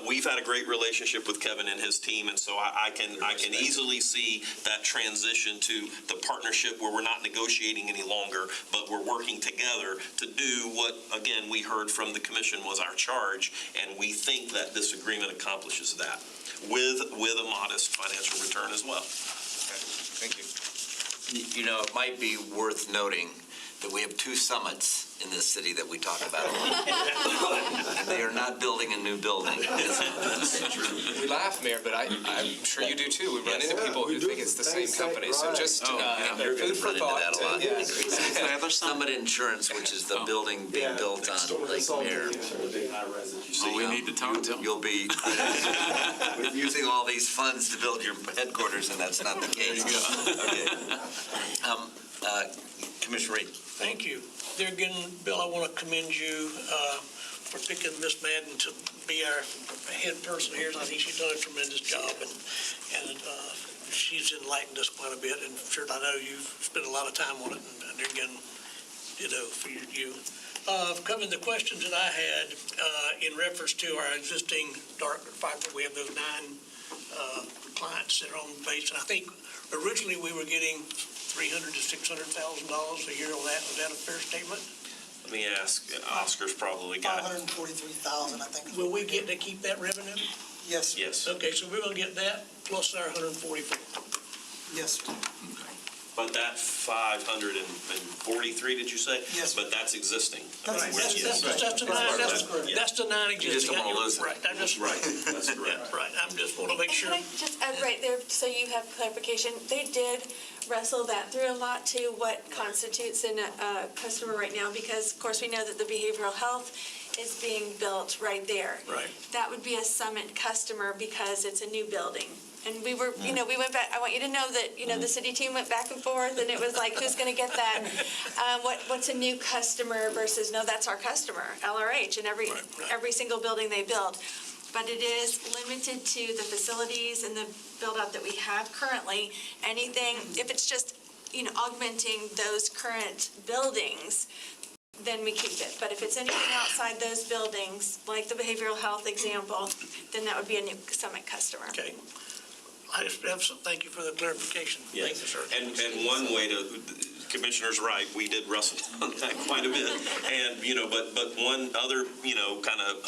[SPEAKER 7] we've had a great relationship with Kevin and his team, and so I can easily see that transition to the partnership where we're not negotiating any longer, but we're working together to do what, again, we heard from the commission was our charge, and we think that this agreement accomplishes that with a modest financial return as well.
[SPEAKER 2] Thank you.
[SPEAKER 3] It might be worth noting that we have two summits in this city that we talk about. They are not building a new building.
[SPEAKER 2] We laugh, Mayor, but I'm sure you do too. We run into people who think it's the same company. So just food for thought.
[SPEAKER 3] Summit Insurance, which is the building being built on Lake Mirror.
[SPEAKER 15] We need to talk to them.
[SPEAKER 3] You'll be using all these funds to build your headquarters, and that's not the case. Okay. Commissioner Reed.
[SPEAKER 10] Thank you. There again, Bill, I want to commend you for picking Miss Madden to be our head person here. I think she's done a tremendous job, and she's enlightened us quite a bit. And sure, I know you've spent a lot of time on it, and there again, for you. Coming to the questions that I had in reference to our existing dark fiber, we have those 9 clients that are on base, and I think originally we were getting $300,000 to $600,000 a year on that. Was that a fair statement?
[SPEAKER 7] Let me ask, Oscar's probably got it.
[SPEAKER 17] $543,000, I think.
[SPEAKER 10] Will we get to keep that revenue?
[SPEAKER 17] Yes.
[SPEAKER 7] Yes.
[SPEAKER 10] Okay, so we're going to get that plus our 144.
[SPEAKER 17] Yes.
[SPEAKER 7] But that 543, did you say?
[SPEAKER 17] Yes.
[SPEAKER 7] But that's existing.
[SPEAKER 17] That's
[SPEAKER 10] That's the 9 existing.
[SPEAKER 3] You just don't want to lose it.
[SPEAKER 10] Right,
[SPEAKER 7] That's correct.
[SPEAKER 10] Right, I'm just want to make sure.
[SPEAKER 16] Can I just add right there, so you have clarification, they did wrestle that through a lot to what constitutes a customer right now, because of course we know that the behavioral health is being built right there.
[SPEAKER 10] Right.
[SPEAKER 16] That would be a Summit customer because it's a new building. And we were, we went back, I want you to know that, the city team went back and forth, and it was like, who's going to get that? What's a new customer versus, no, that's our customer, LRH, and every single building they build. But it is limited to the facilities and the build-out that we have currently. Anything, if it's just, augmenting those current buildings, then we keep it. But if it's anything outside those buildings, like the behavioral health example, then that would be a new Summit customer.
[SPEAKER 10] Okay. I just have some, thank you for the clarification.
[SPEAKER 7] Yes.
[SPEAKER 10] Thank you, sir.
[SPEAKER 7] And one way to, Commissioner's right, we did wrestle on that quite a bit. And, but one other, kind of,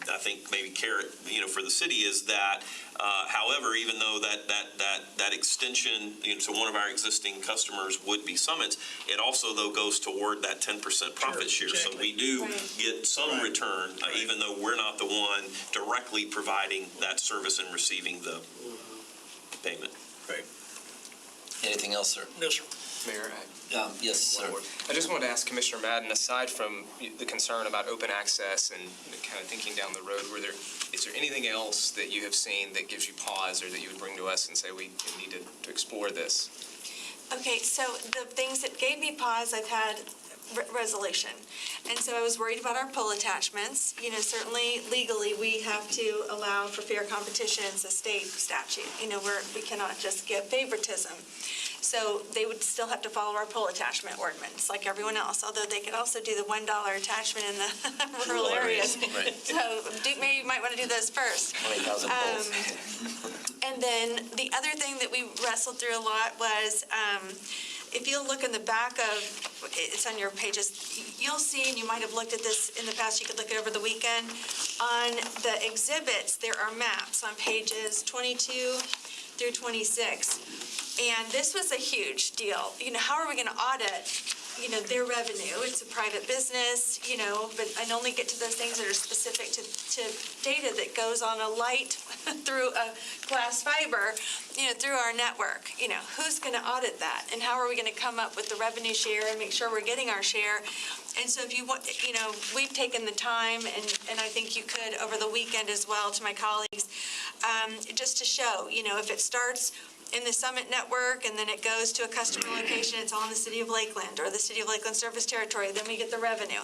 [SPEAKER 7] I think maybe carrot, for the city is that, however, even though that extension, to one of our existing customers would be Summits, it also, though, goes toward that 10% profit share.
[SPEAKER 10] Exactly.
[SPEAKER 7] So we do get some return, even though we're not the one directly providing that service and receiving the payment.
[SPEAKER 10] Right.
[SPEAKER 3] Anything else, sir?
[SPEAKER 10] No, sir.
[SPEAKER 2] Mayor,
[SPEAKER 3] Yes, sir.
[SPEAKER 2] I just wanted to ask Commissioner Madden, aside from the concern about open access and kind of thinking down the road, is there anything else that you have seen that gives you pause or that you would bring to us and say we need to explore this?
[SPEAKER 16] Okay, so the things that gave me pause, I've had resolution. And so I was worried about our pole attachments. Certainly legally, we have to allow for fair competition. It's a state statute. We cannot just give favoritism. So they would still have to follow our pole attachment ordinance like everyone else, although they could also do the $1 attachment in the rural areas.
[SPEAKER 3] Right.
[SPEAKER 16] So maybe you might want to do those first.
[SPEAKER 3] 20,000 poles.
[SPEAKER 16] And then the other thing that we wrestled through a lot was, if you look in the back of, it's on your pages, you'll see, and you might have looked at this in the past, you could look it over the weekend, on the exhibits, there are maps on pages 22 through 26. And this was a huge deal. How are we going to audit, their revenue? It's a private business, but I only get to those things that are specific to data that goes on a light through a glass fiber, through our network. Who's going to audit that? And how are we going to come up with the revenue share and make sure we're getting our share? And so if you want, we've taken the time, and I think you could over the weekend as well, to my colleagues, just to show, if it starts in the Summit network and then it goes to a customer location, it's all in the City of Lakeland or the City of Lakeland Service Territory, then we get the revenue.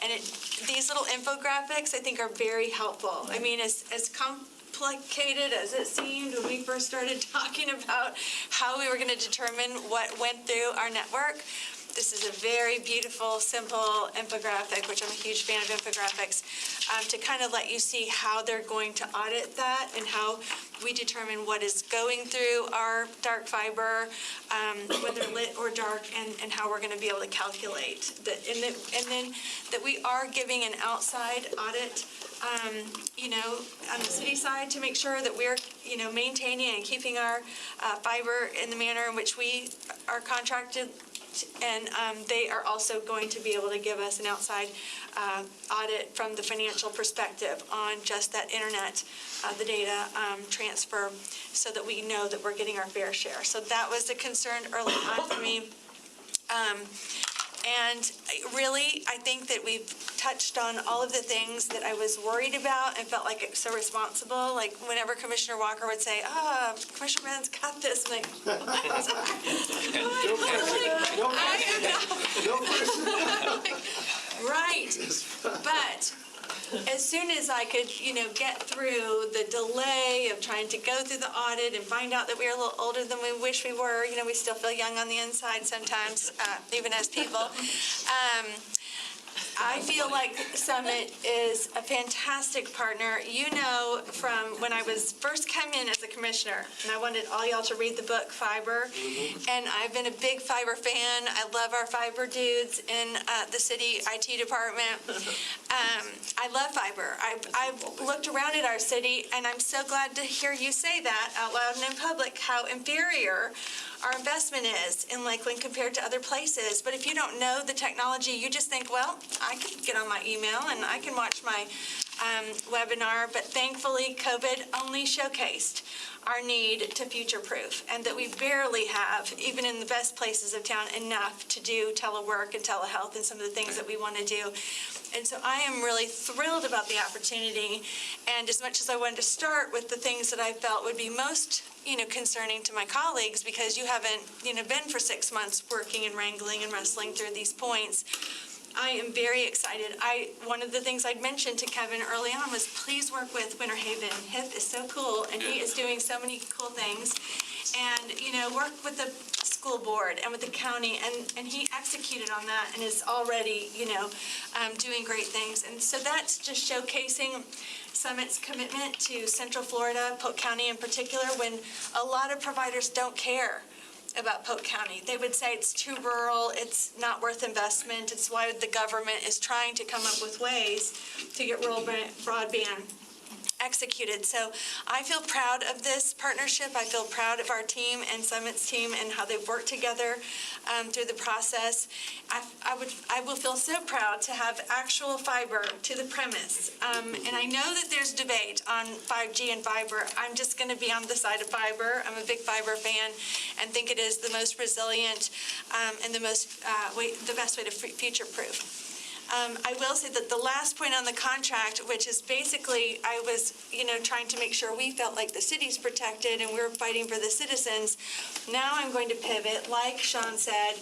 [SPEAKER 16] And these little infographics, I think, are very helpful. I mean, as complicated as it seemed when we first started talking about how we were going to determine what went through our network, this is a very beautiful, simple infographic, which I'm a huge fan of infographics, to kind of let you see how they're going to audit that and how we determine what is going through our dark fiber, whether lit or dark, and how we're going to be able to calculate that. And then that we are giving an outside audit, on the city side to make sure that we're, maintaining and keeping our fiber in the manner in which we are contracted. And they are also going to be able to give us an outside audit from the financial perspective on just that internet, the data transfer, so that we know that we're getting our fair share. So that was a concern early on for me. And really, I think that we've touched on all of the things that I was worried about and felt like it was so responsible. Like whenever Commissioner Walker would say, Commissioner Brennan's got this, I'm like, right. But as soon as I could, get through the delay of trying to go through the audit and find out that we were a little older than we wish we were, we still feel young on the inside sometimes, even as people. I feel like Summit is a fantastic partner. From when I was first come in as a commissioner, and I wanted all y'all to read the book Fiber, and I've been a big fiber fan. I love our fiber dudes in the city IT department. I love fiber. I've looked around at our city, and I'm so glad to hear you say that out loud and in public, how inferior our investment is in Lakeland compared to other places. But if you don't know the technology, you just think, well, I can get on my email and I can watch my webinar. But thankfully, COVID only showcased our need to future-proof, and that we barely have, even in the best places of town, enough to do telework and telehealth and some of the things that we want to do. And so I am really thrilled about the opportunity, and as much as I wanted to start with the things that I felt would be most concerning to my colleagues, because you haven't been for 6 months working and wrangling and wrestling through these points, I am very excited. One of the things I'd mentioned to Kevin early on was, please work with Winter Haven. HIP is so cool, and he is doing so many cool things. And, work with the school board and with the county, and he executed on that and is already, doing great things. And so that's just showcasing Summit's commitment to Central Florida, Polk County in particular, when a lot of providers don't care about Polk County. They would say it's too rural, it's not worth investment, it's why the government is trying to come up with ways to get rural broadband executed. So I feel proud of this partnership. I feel proud of our team and Summit's team and how they've worked together through the process. I will feel so proud to have actual fiber to the premise. And I know that there's debate on 5G and fiber. I'm just going to be on the side of fiber. I'm a big fiber fan and think it is the most resilient and the best way to future-proof. I will say that the last point on the contract, which is basically, I was, trying to make sure we felt like the city's protected and we're fighting for the citizens. Now I'm going to pivot, like Sean said,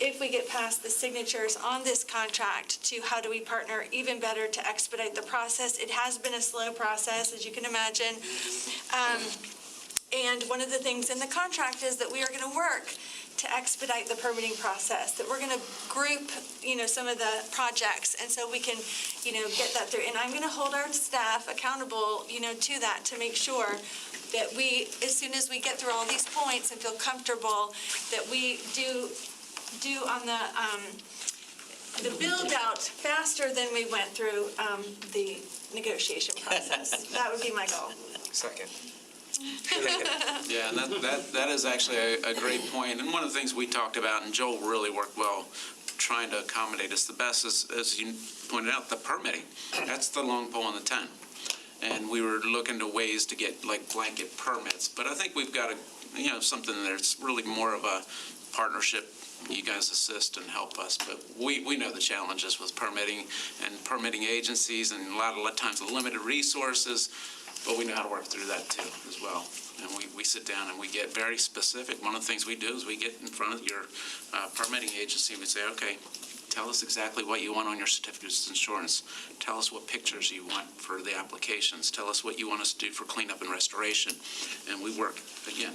[SPEAKER 16] if we get past the signatures on this contract, to how do we partner even better to expedite the process. It has been a slow process, as you can imagine. And one of the things in the contract is that we are going to work to expedite the permitting process, that we're going to group, some of the projects, and so we can, get that through. And I'm going to hold our staff accountable, to that, to make sure that we, as soon as we get through all these points and feel comfortable, that we do on the build out faster than we went through the negotiation process. That would be my goal.
[SPEAKER 2] Second.
[SPEAKER 15] Yeah, and that is actually a great point. And one of the things we talked about, and Joel really worked well trying to accommodate us the best, is, as you pointed out, the permitting. That's the long pole in the tent. And we were looking to ways to get like blanket permits. But I think we've got something that's really more of a partnership. You guys assist and help us, but we know the challenges with permitting and permitting agencies, and a lot of times limited resources, but we know how to work through that too as well. And we sit down and we get very specific. One of the things we do is we get in front of your permitting agency and we say, okay, tell us exactly what you want on your certificates of insurance. Tell us what pictures you want for the applications. Tell us what you want us to do for cleanup and restoration. And we work, again,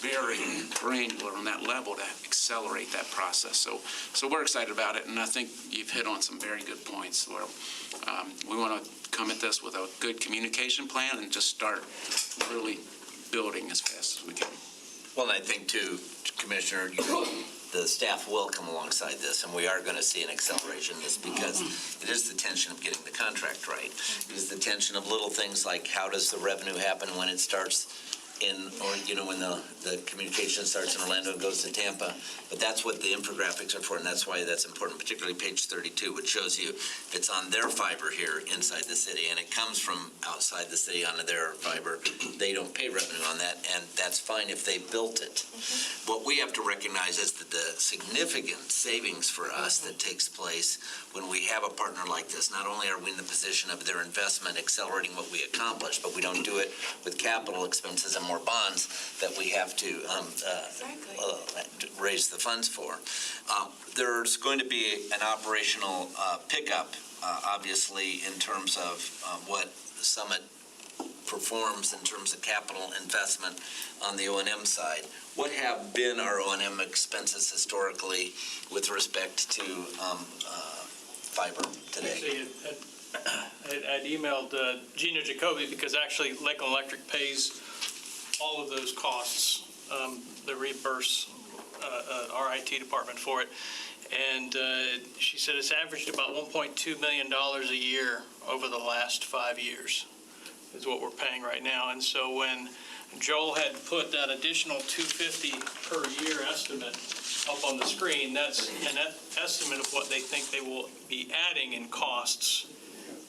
[SPEAKER 15] very granular on that level to accelerate that process. So we're excited about it, and I think you've hit on some very good points where we want to come at this with a good communication plan and just start really building as fast as we can.
[SPEAKER 3] Well, and I think too, Commissioner, the staff will come alongside this, and we are going to see an acceleration in this because it is the tension of getting the contract right. It is the tension of little things like how does the revenue happen when it starts when the communication starts in Orlando and goes to Tampa. But that's what the infographics are for, and that's why that's important, particularly page 32, which shows you it's on their fiber here inside the city, and it comes from outside the city onto their fiber. They don't pay revenue on that, and that's fine if they built it. What we have to recognize is that the significant savings for us that takes place when we have a partner like this, not only are we in the position of their investment accelerating what we accomplish, but we don't do it with capital expenses and more bonds that we have to raise the funds for. There's going to be an operational pickup, obviously, in terms of what Summit performs in terms of capital investment on the O&M side. What have been our O&M expenses historically with respect to fiber today?
[SPEAKER 1] I'd emailed Gina Jacoby because actually Lakeland Electric pays all of those costs. They reimburse our IT department for it. And she said it's averaged about $1.2 million a year over the last 5 years is what we're paying right now. And so when Joel had put that additional $250 per year estimate up on the screen, that's an estimate of what they think they will be adding in costs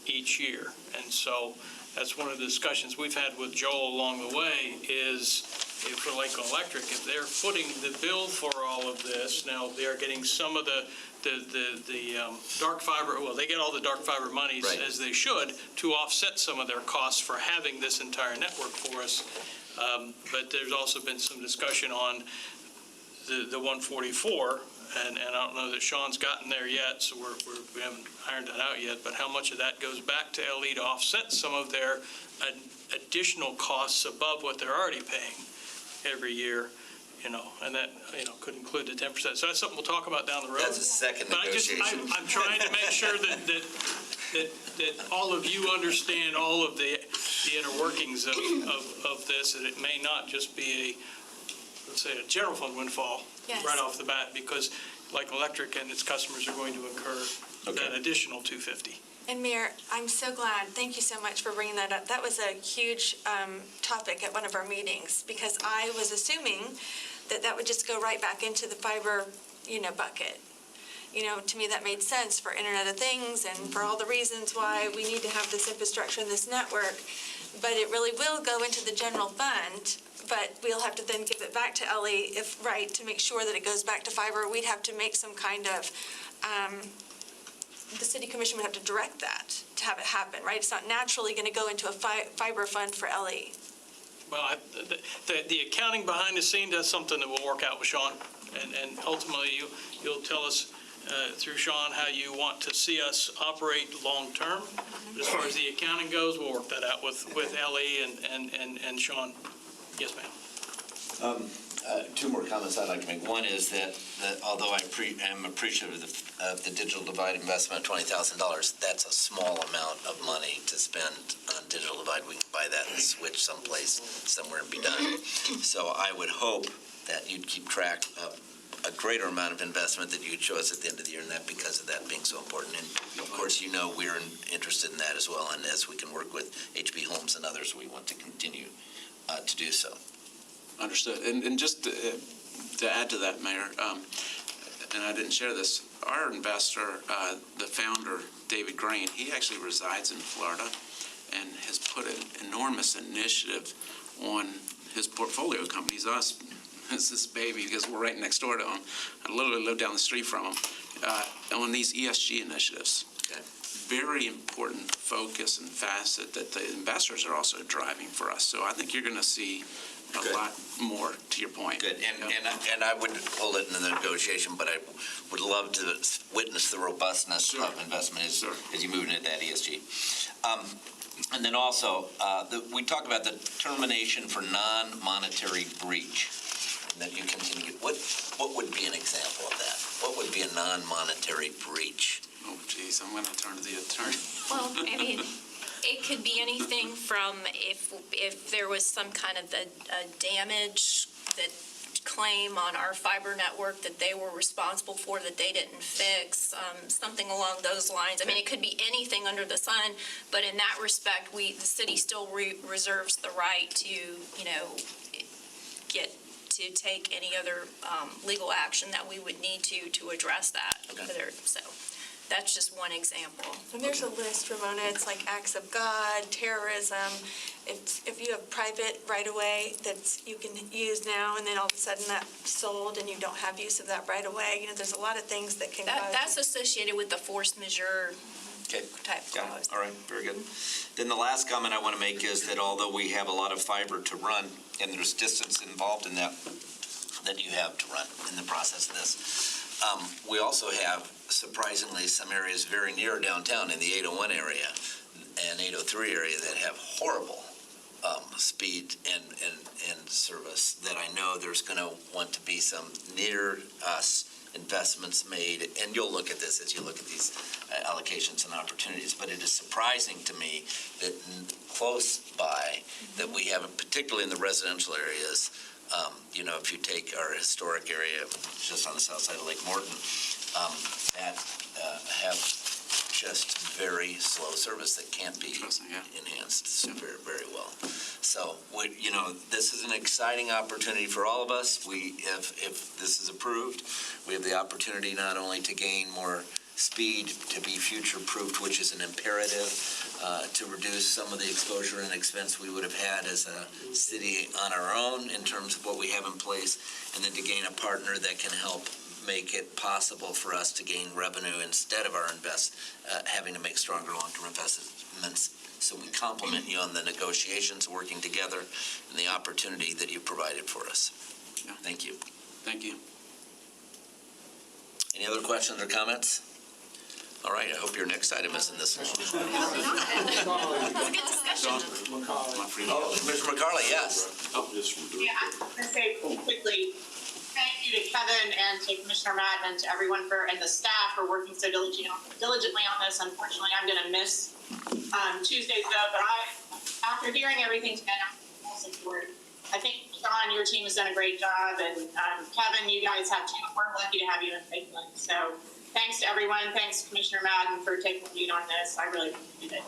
[SPEAKER 1] each year. And so that's one of the discussions we've had with Joel along the way is for Lakeland Electric, if they're footing the bill for all of this, now they're getting some of the dark fiber, well, they get all the dark fiber monies as they should to offset some of their costs for having this entire network for us. But there's also been some discussion on the 144, and I don't know that Sean's gotten there yet, so we haven't ironed that out yet, but how much of that goes back to LE to offset some of their additional costs above what they're already paying every year, and that, could include the 10%. So that's something we'll talk about down the road.
[SPEAKER 3] That's a second
[SPEAKER 1] But
[SPEAKER 3] negotiation.
[SPEAKER 1] I'm trying to make sure that all of you understand all of the inner workings of this, and it may not just be let's say, a general fund windfall right off the bat, because like Electric and its customers are going to incur that additional $250.
[SPEAKER 16] And Mayor, I'm so glad, thank you so much for bringing that up. That was a huge topic at one of our meetings, because I was assuming that would just go right back into the fiber, bucket. To me, that made sense for Internet of Things and for all the reasons why we need to have this infrastructure and this network. But it really will go into the general fund, but we'll have to then give it back to LE to make sure that it goes back to fiber. We'd have to make some kind of, the city commission would have to direct that to have it happen, right? It's not naturally going to go into a fiber fund for LE.
[SPEAKER 1] Well, the accounting behind the scene, that's something that we'll work out with Sean. And ultimately, you'll tell us through Sean how you want to see us operate long-term. As far as the accounting goes, we'll work that out with LE and Sean. Yes, ma'am.
[SPEAKER 3] Two more comments I'd like to make. One is that although I am appreciative of the digital divide investment of $20,000, that's a small amount of money to spend on digital divide. We can buy that and switch someplace, somewhere and be done. So I would hope that you'd keep track of a greater amount of investment that you'd show us at the end of the year, and that because of that being so important. And of course, we're interested in that as well. And as we can work with HB Holmes and others, we want to continue to do so.
[SPEAKER 15] Understood. And just to add to that, Mayor, and I didn't share this, our investor, the founder, David Green, he actually resides in Florida and has put an enormous initiative on his portfolio companies, us, as this baby, because we're right next door to him. I literally live down the street from him, on these ESG initiatives.
[SPEAKER 3] Okay.
[SPEAKER 15] Very important focus and facet that the investors are also driving for us. So I think you're going to see a
[SPEAKER 3] Good.
[SPEAKER 15] lot more, to your point.
[SPEAKER 3] Good, and I wouldn't hold it in the negotiation, but I would love to witness the robustness of investment as you move into that ESG. And then also, we talk about the termination for non-monetary breach, and that you continue. What would be an example of that? What would be a non-monetary breach?
[SPEAKER 15] Oh, geez, I'm going to turn to the attorney.
[SPEAKER 8] Well, I mean, it could be anything from if there was some kind of a damage that claim on our fiber network that they were responsible for that they didn't fix, something along those lines. I mean, it could be anything under the sun, but in that respect, the city still reserves the right to, take any other legal action that we would need to address that. So that's just one example.
[SPEAKER 16] And there's a list, Ramona, it's like acts of God, terrorism. If you have private right-of-way that you can use now, and then all of a sudden that's sold and you don't have use of that right-of-way, there's a lot of things that can cause.
[SPEAKER 8] That's associated with the force majeure type clause.
[SPEAKER 3] All right, very good. Then the last comment I want to make is that although we have a lot of fiber to run, and there's distance involved in that you have to run in the process of this, we also have surprisingly some areas very near downtown in the 801 area and 803 area that have horrible speed and service that I know there's going to want to be some near us investments made, and you'll look at this as you look at these allocations and opportunities, but it is surprising to me that close by that we have, particularly in the residential areas, if you take our historic area just on the south side of Lake Morton, that have just very slow service that can't be enhanced very, very well. So, this is an exciting opportunity for all of us. If this is approved, we have the opportunity not only to gain more speed, to be future-proofed, which is an imperative, to reduce some of the exposure and expense we would have had as a city on our own in terms of what we have in place, and then to gain a partner that can help make it possible for us to gain revenue instead of our having to make stronger long-term investments. So we compliment you on the negotiations, working together, and the opportunity that you provided for us. Thank you.
[SPEAKER 15] Thank you.
[SPEAKER 3] Any other questions or comments? All right, I hope your next item isn't this one.
[SPEAKER 8] It's a good discussion.
[SPEAKER 3] Commissioner McCarley, yes.
[SPEAKER 18] Yeah, I'm going to say quickly, thank you to Kevin and to Commissioner Madden and to everyone and the staff for working so diligently on this. Unfortunately, I'm going to miss Tuesday's vote, but after hearing everything today, I'm full support. I think, Sean, your team has done a great job, and Kevin, you guys have too. We're lucky to have you in Lakeland. So thanks to everyone. Thanks, Commissioner Madden, for taking the lead on this. I really appreciate it.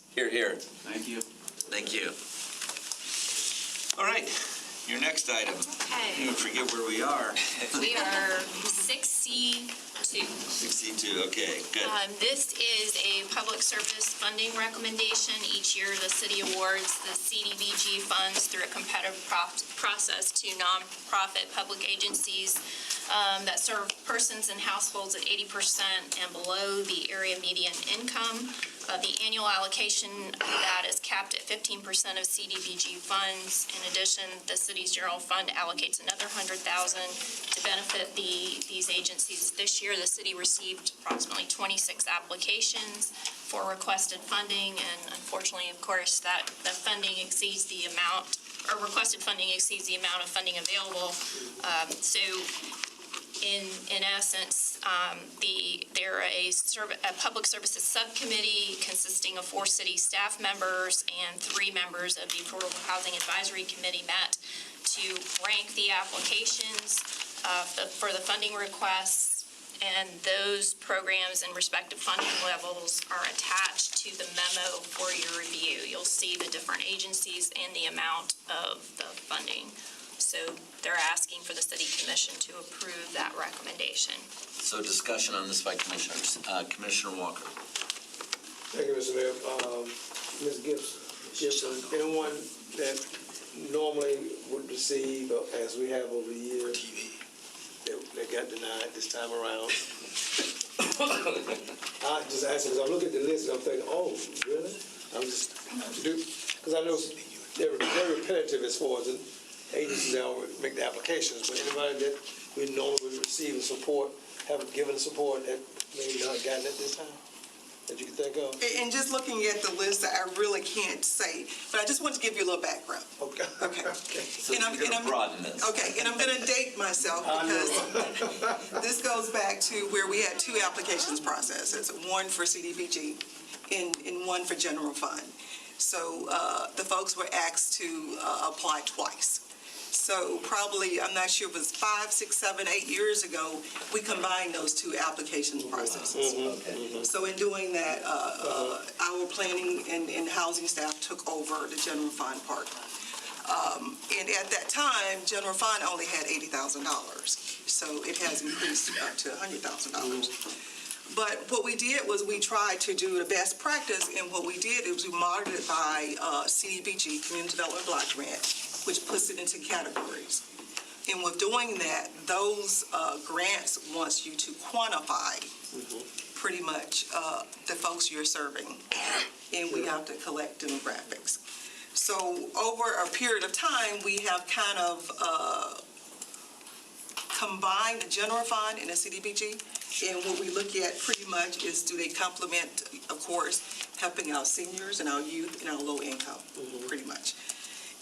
[SPEAKER 3] Hear, hear.
[SPEAKER 15] Thank you.
[SPEAKER 3] Thank you. All right, your next item.
[SPEAKER 8] Okay.
[SPEAKER 3] You forget where we are.
[SPEAKER 8] We are 6C2.
[SPEAKER 3] 62, okay, good.
[SPEAKER 8] This is a public service funding recommendation. Each year, the city awards the CDBG funds through a competitive process to nonprofit public agencies that serve persons and households at 80% and below the area median income. The annual allocation of that is capped at 15% of CDBG funds. In addition, the city's general fund allocates another $100,000 to benefit these agencies. This year, the city received approximately 26 applications for requested funding, and unfortunately, of course, that the funding exceeds the amount, or requested funding exceeds the amount of funding available. So, in essence, they're a public services subcommittee consisting of 4 city staff members and 3 members of the Affordable Housing Advisory Committee met to rank the applications for the funding requests And those programs and respective funding levels are attached to the memo for your review. You'll see the different agencies and the amount of the funding. So they're asking for the city commission to approve that recommendation.
[SPEAKER 3] So discussion on this by commissioners. Commissioner Walker.
[SPEAKER 5] Thank you, Mr. Mayor. Ms. Gibson, anyone that normally would receive, as we have over the years, that got denied this time around. I just ask because I look at the list and I'm thinking, oh, really? Because I know they're very repetitive as far as the agencies that make the applications, but anybody that we normally would receive support, have given support that maybe not gotten it this time, that you can think of?
[SPEAKER 9] And just looking at the list, I really can't say, but I just want to give you a little background.
[SPEAKER 5] Okay.
[SPEAKER 3] So you're going to broaden this.
[SPEAKER 9] Okay, and I'm going to date myself because this goes back to where we had two applications processes, one for CDBG and one for general fund. So the folks were asked to apply twice. So probably, I'm not sure, it was 5, 6, 7, 8 years ago, we combined those two application processes. So in doing that, our planning and housing staff took over the general fund part. And at that time, general fund only had $80,000. So it has increased up to $100,000. But what we did was we tried to do the best practice, and what we did is we modeled it by CDBG, Community Development Block Grant, which puts it into categories. And with doing that, those grants wants you to quantify pretty much the folks you're serving, and we have to collect demographics. So over a period of time, we have kind of combined the general fund and the CDBG, and what we look at pretty much is do they complement, of course, helping our seniors and our youth and our low income, pretty much.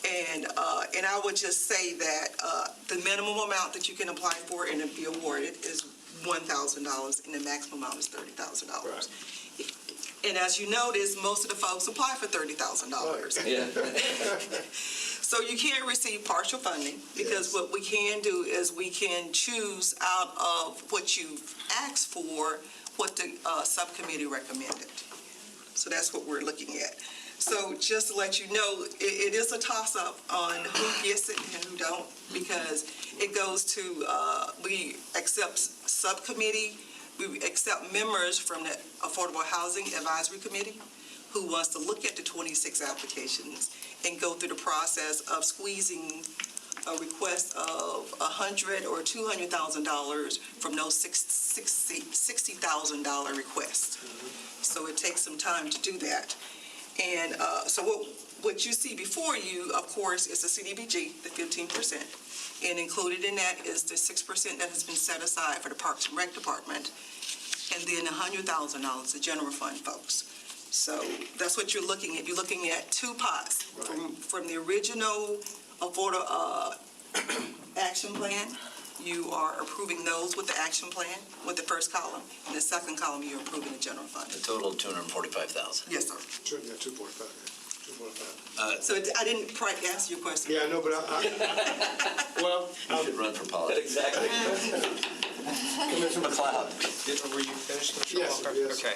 [SPEAKER 9] And I would just say that the minimum amount that you can apply for and be awarded is $1,000, and the maximum amount is $30,000. Right. And as you notice, most of the folks apply for $30,000.
[SPEAKER 3] Yeah.
[SPEAKER 9] So you can't receive partial funding because what we can do is we can choose out of what you've asked for what the subcommittee recommended. So that's what we're looking at. So just to let you know, it is a toss-up on who gets it and who don't, because it goes to, we accept subcommittee, we accept members from the Affordable Housing Advisory Committee who wants to look at the 26 applications and go through the process of squeezing a request of $100,000 or $200,000 from those $60,000 requests. So it takes some time to do that. And so what you see before you, of course, is the CDBG, the 15%. And included in that is the 6% that has been set aside for the Parks and Rec Department. And then $100,000, the general fund folks. So that's what you're looking at. You're looking at two pots from the original Affordable Action Plan. You are approving those with the action plan, with the first column. And the second column, you're approving the general fund.
[SPEAKER 3] A total of $245,000.
[SPEAKER 9] Yes, sir.
[SPEAKER 5] Yeah, 245.
[SPEAKER 9] So I didn't quite answer your question.
[SPEAKER 5] Yeah, I know, but well,
[SPEAKER 3] You should run for politics.
[SPEAKER 11] Exactly.
[SPEAKER 3] Commissioner McLeod.
[SPEAKER 2] Were you finished, Mr.
[SPEAKER 5] yes,
[SPEAKER 2] Walker?
[SPEAKER 5] yes.
[SPEAKER 2] Okay.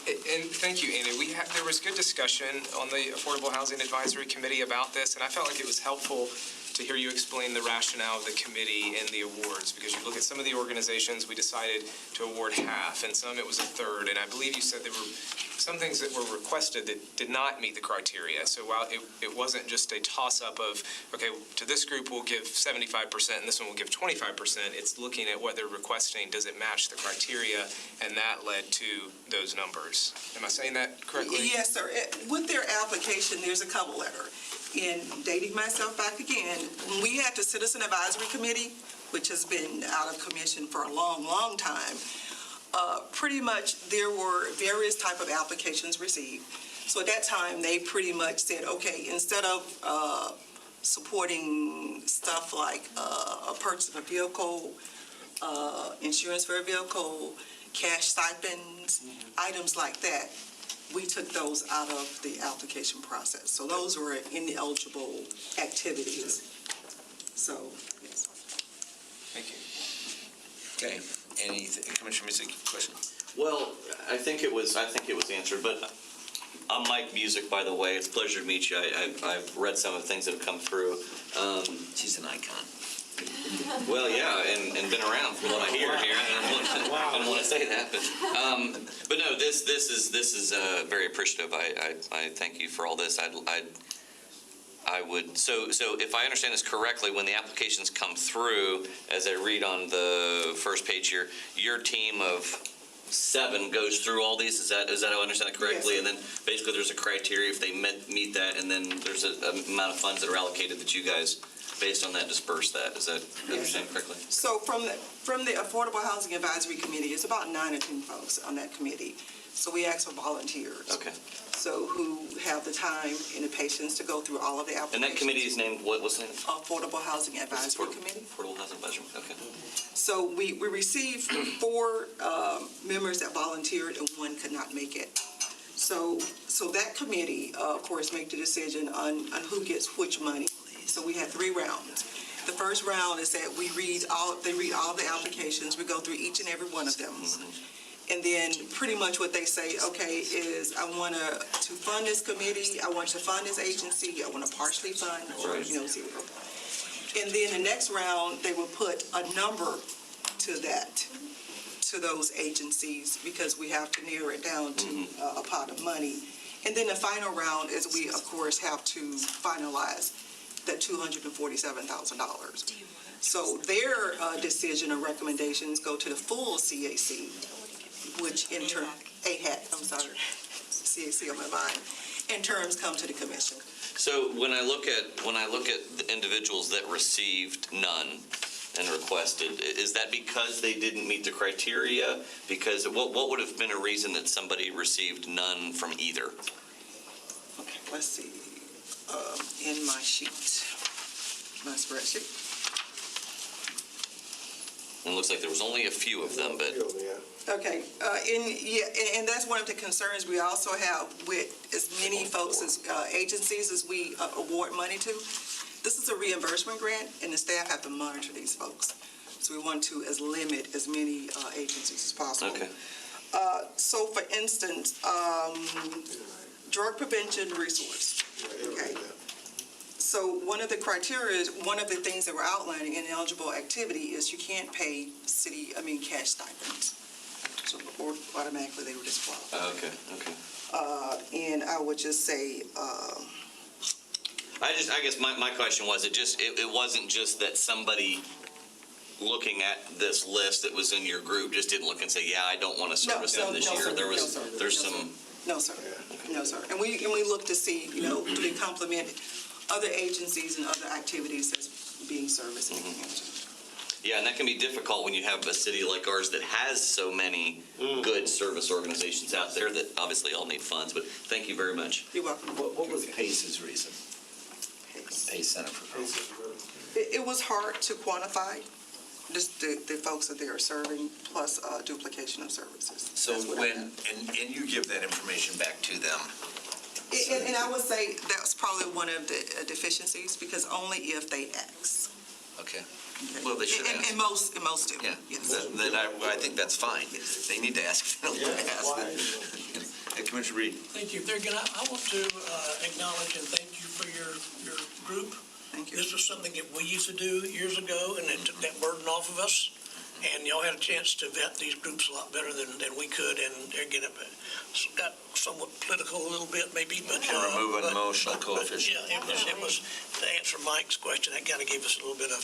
[SPEAKER 2] And thank you, Andy. There was good discussion on the Affordable Housing Advisory Committee about this, and I felt like it was helpful to hear you explain the rationale of the committee and the awards, because you look at some of the organizations, we decided to award half, and some it was a third, and I believe you said there were some things that were requested that did not meet the criteria. So while it wasn't just a toss-up of, okay, to this group we'll give 75% and this one will give 25%, it's looking at what they're requesting, does it match the criteria, and that led to those numbers. Am I saying that correctly?
[SPEAKER 9] Yes, sir. With their application, there's a cover letter. And dating myself back again, when we had the Citizen Advisory Committee, which has been out of commission for a long, long time, pretty much there were various type of applications received. So at that time, they pretty much said, okay, instead of supporting stuff like a purchase of a vehicle, insurance for a vehicle, cash stipends, items like that, we took those out of the application process. So those were ineligible activities. So, yes.
[SPEAKER 2] Thank you.
[SPEAKER 3] Okay. Commissioner Music, question?
[SPEAKER 11] Well, I think it was answered, but I'm Mike Music, by the way. It's a pleasure to meet you. I've read some of the things that have come through.
[SPEAKER 3] She's an icon.
[SPEAKER 11] Well, yeah, and been around from what I hear here. I didn't want to say that, but no, this is very appreciative. I thank you for all this. I would, so if I understand this correctly, when the applications come through, as I read on the first page here, your team of 7 goes through all these, is that how I understand it correctly?
[SPEAKER 9] Yes.
[SPEAKER 11] And then basically there's a criteria if they meet that, and then there's an amount of funds that are allocated that you guys, based on that, disperse that. Is that understand correctly?
[SPEAKER 9] So from the Affordable Housing Advisory Committee, it's about 9 or 10 folks on that committee. So we ask for volunteers.
[SPEAKER 11] Okay.
[SPEAKER 9] So who have the time and the patience to go through all of the applications.
[SPEAKER 11] And that committee is named, what's the name?
[SPEAKER 9] Affordable Housing Advisory Committee.
[SPEAKER 11] Affordable Housing Advisory, okay.
[SPEAKER 9] So we received 4 members that volunteered and 1 could not make it. So that committee, of course, make the decision on who gets which money. So we had 3 rounds. The first round is that they read all the applications. We go through each and every one of them. And then pretty much what they say, okay, is I want to fund this committee, I want to fund this agency, I want to partially fund, or, 0. And then the next round, they will put a number to those agencies, because we have to narrow it down to a pot of money. And then the final round is we, of course, have to finalize that $247,000. So their decision or recommendations go to the full CAC, which in turn, AHAC, I'm sorry, CAC on my mind, in terms come to the commission.
[SPEAKER 11] So when I look at the individuals that received none and requested, is that because they didn't meet the criteria? Because what would have been a reason that somebody received none from either?
[SPEAKER 9] Okay, let's see, in my sheet, my spreadsheet.
[SPEAKER 11] It looks like there was only a few of them, but.
[SPEAKER 9] Okay, and that's one of the concerns we also have with as many folks as agencies as we award money to. This is a reimbursement grant, and the staff have to monitor these folks. So we want to limit as many agencies as possible.
[SPEAKER 11] Okay.
[SPEAKER 9] So for instance, drug prevention resource, okay? So one of the criteria, one of the things that we're outlining in eligible activity is you can't pay cash stipends. So automatically they were disqualified.
[SPEAKER 11] Okay.
[SPEAKER 9] And I would just say,
[SPEAKER 11] I guess my question was, it wasn't just that somebody looking at this list that was in your group just didn't look and say, yeah, I don't want to service them this year. There's some.
[SPEAKER 9] No, sir. No, sir. And we look to see, do they complement other agencies and other activities that's being serviced in the community.
[SPEAKER 11] Yeah, and that can be difficult when you have a city like ours that has so many good service organizations out there that obviously all need funds, but thank you very much.
[SPEAKER 9] You're welcome.
[SPEAKER 3] What was PACE's reason? PACE Center for Growth.
[SPEAKER 9] It was hard to quantify, just the folks that they are serving, plus duplication of services.
[SPEAKER 3] So and you give that information back to them?
[SPEAKER 9] And I would say that's probably one of the deficiencies, because only if they ask.
[SPEAKER 3] Okay. Well, they should ask.
[SPEAKER 9] And most do.
[SPEAKER 3] Yeah.
[SPEAKER 9] Yes.
[SPEAKER 3] Then I think that's fine. They need to ask. They don't want to ask. Commissioner Reed.
[SPEAKER 10] Thank you. There again, I want to acknowledge and thank you for your group.
[SPEAKER 9] Thank you.
[SPEAKER 10] This was something that we used to do years ago, and it took that burden off of us. And y'all had a chance to vet these groups a lot better than we could, and again, it got somewhat political a little bit maybe, but.
[SPEAKER 3] Remove an emotional coefficient.
[SPEAKER 10] Yeah, it was, to answer Mike's question, that kind of gave us a little bit of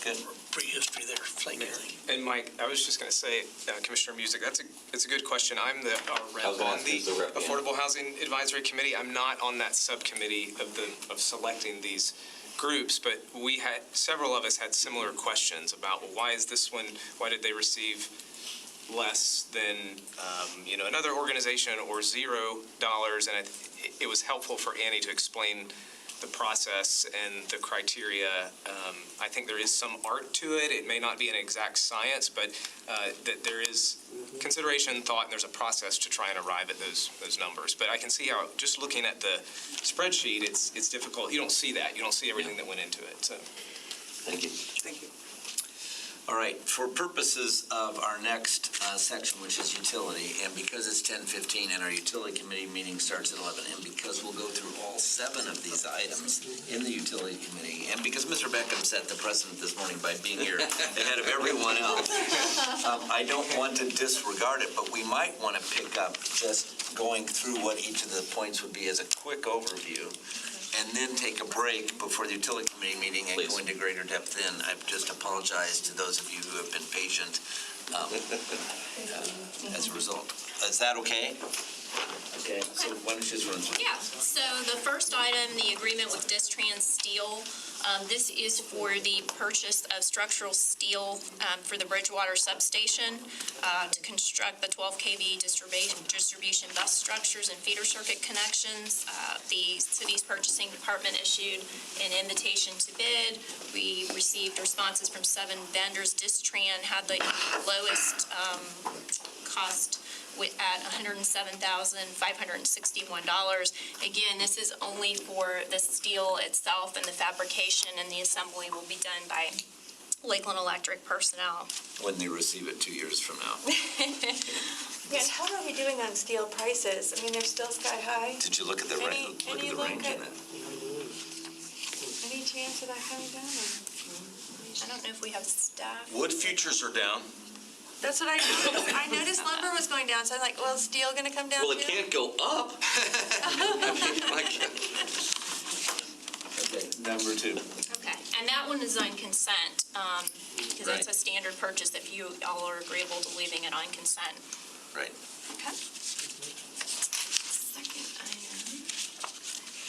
[SPEAKER 10] prehistory there. Thank you.
[SPEAKER 2] And Mike, I was just going to say, Commissioner Music, it's a good question. I'm our rep on the Affordable Housing Advisory Committee. I'm not on that subcommittee of selecting these groups, but several of us had similar questions about, well, why did they receive less than another organization, or $0? And it was helpful for Annie to explain the process and the criteria. I think there is some art to it. It may not be an exact science, but that there is consideration, thought, and there's a process to try and arrive at those numbers. But I can see how, just looking at the spreadsheet, it's difficult. You don't see that. You don't see everything that went into it. So,
[SPEAKER 11] thank you.
[SPEAKER 9] Thank you.
[SPEAKER 3] All right, for purposes of our next section, which is utility, and because it's 10:15 and our utility committee meeting starts at 11, and because we'll go through all 7 of these items in the utility committee, and because Mr. Beckham set the precedent this morning by being here ahead of everyone else, I don't want to disregard it, but we might want to pick up just going through what each of the points would be as a quick overview, and then take a break before the utility committee meeting and go into greater depth then. I just apologize to those of you who have been patient as a result. Is that okay? Okay, so why don't you just run through?
[SPEAKER 8] Yeah, so the first item, the agreement with Distrans Steel. This is for the purchase of structural steel for the Bridgewater substation to construct the 12 kV distribution bus structures and feeder circuit connections. The city's purchasing department issued an invitation to bid. We received responses from 7 vendors. Distran had the lowest cost at $107,561. Again, this is only for the steel itself, and the fabrication and the assembly will be done by Lakeland Electric personnel.
[SPEAKER 3] When they receive it 2 years from now.
[SPEAKER 16] Yeah, and how are we doing on steel prices? I mean, they're still sky high.
[SPEAKER 3] Did you look at the range? Look at the range in it.
[SPEAKER 16] Any chance of that coming down?
[SPEAKER 8] I don't know if we have staff.
[SPEAKER 14] Wood futures are down.
[SPEAKER 16] That's what I noticed. I noticed lumber was going down, so I'm like, well, is steel going to come down too?
[SPEAKER 14] Well, it can't go up.
[SPEAKER 3] Okay, number 2.
[SPEAKER 8] Okay, and that one is on consent, because that's a standard purchase if you all are agreeable to leaving it on consent.
[SPEAKER 3] Right.
[SPEAKER 8] Okay.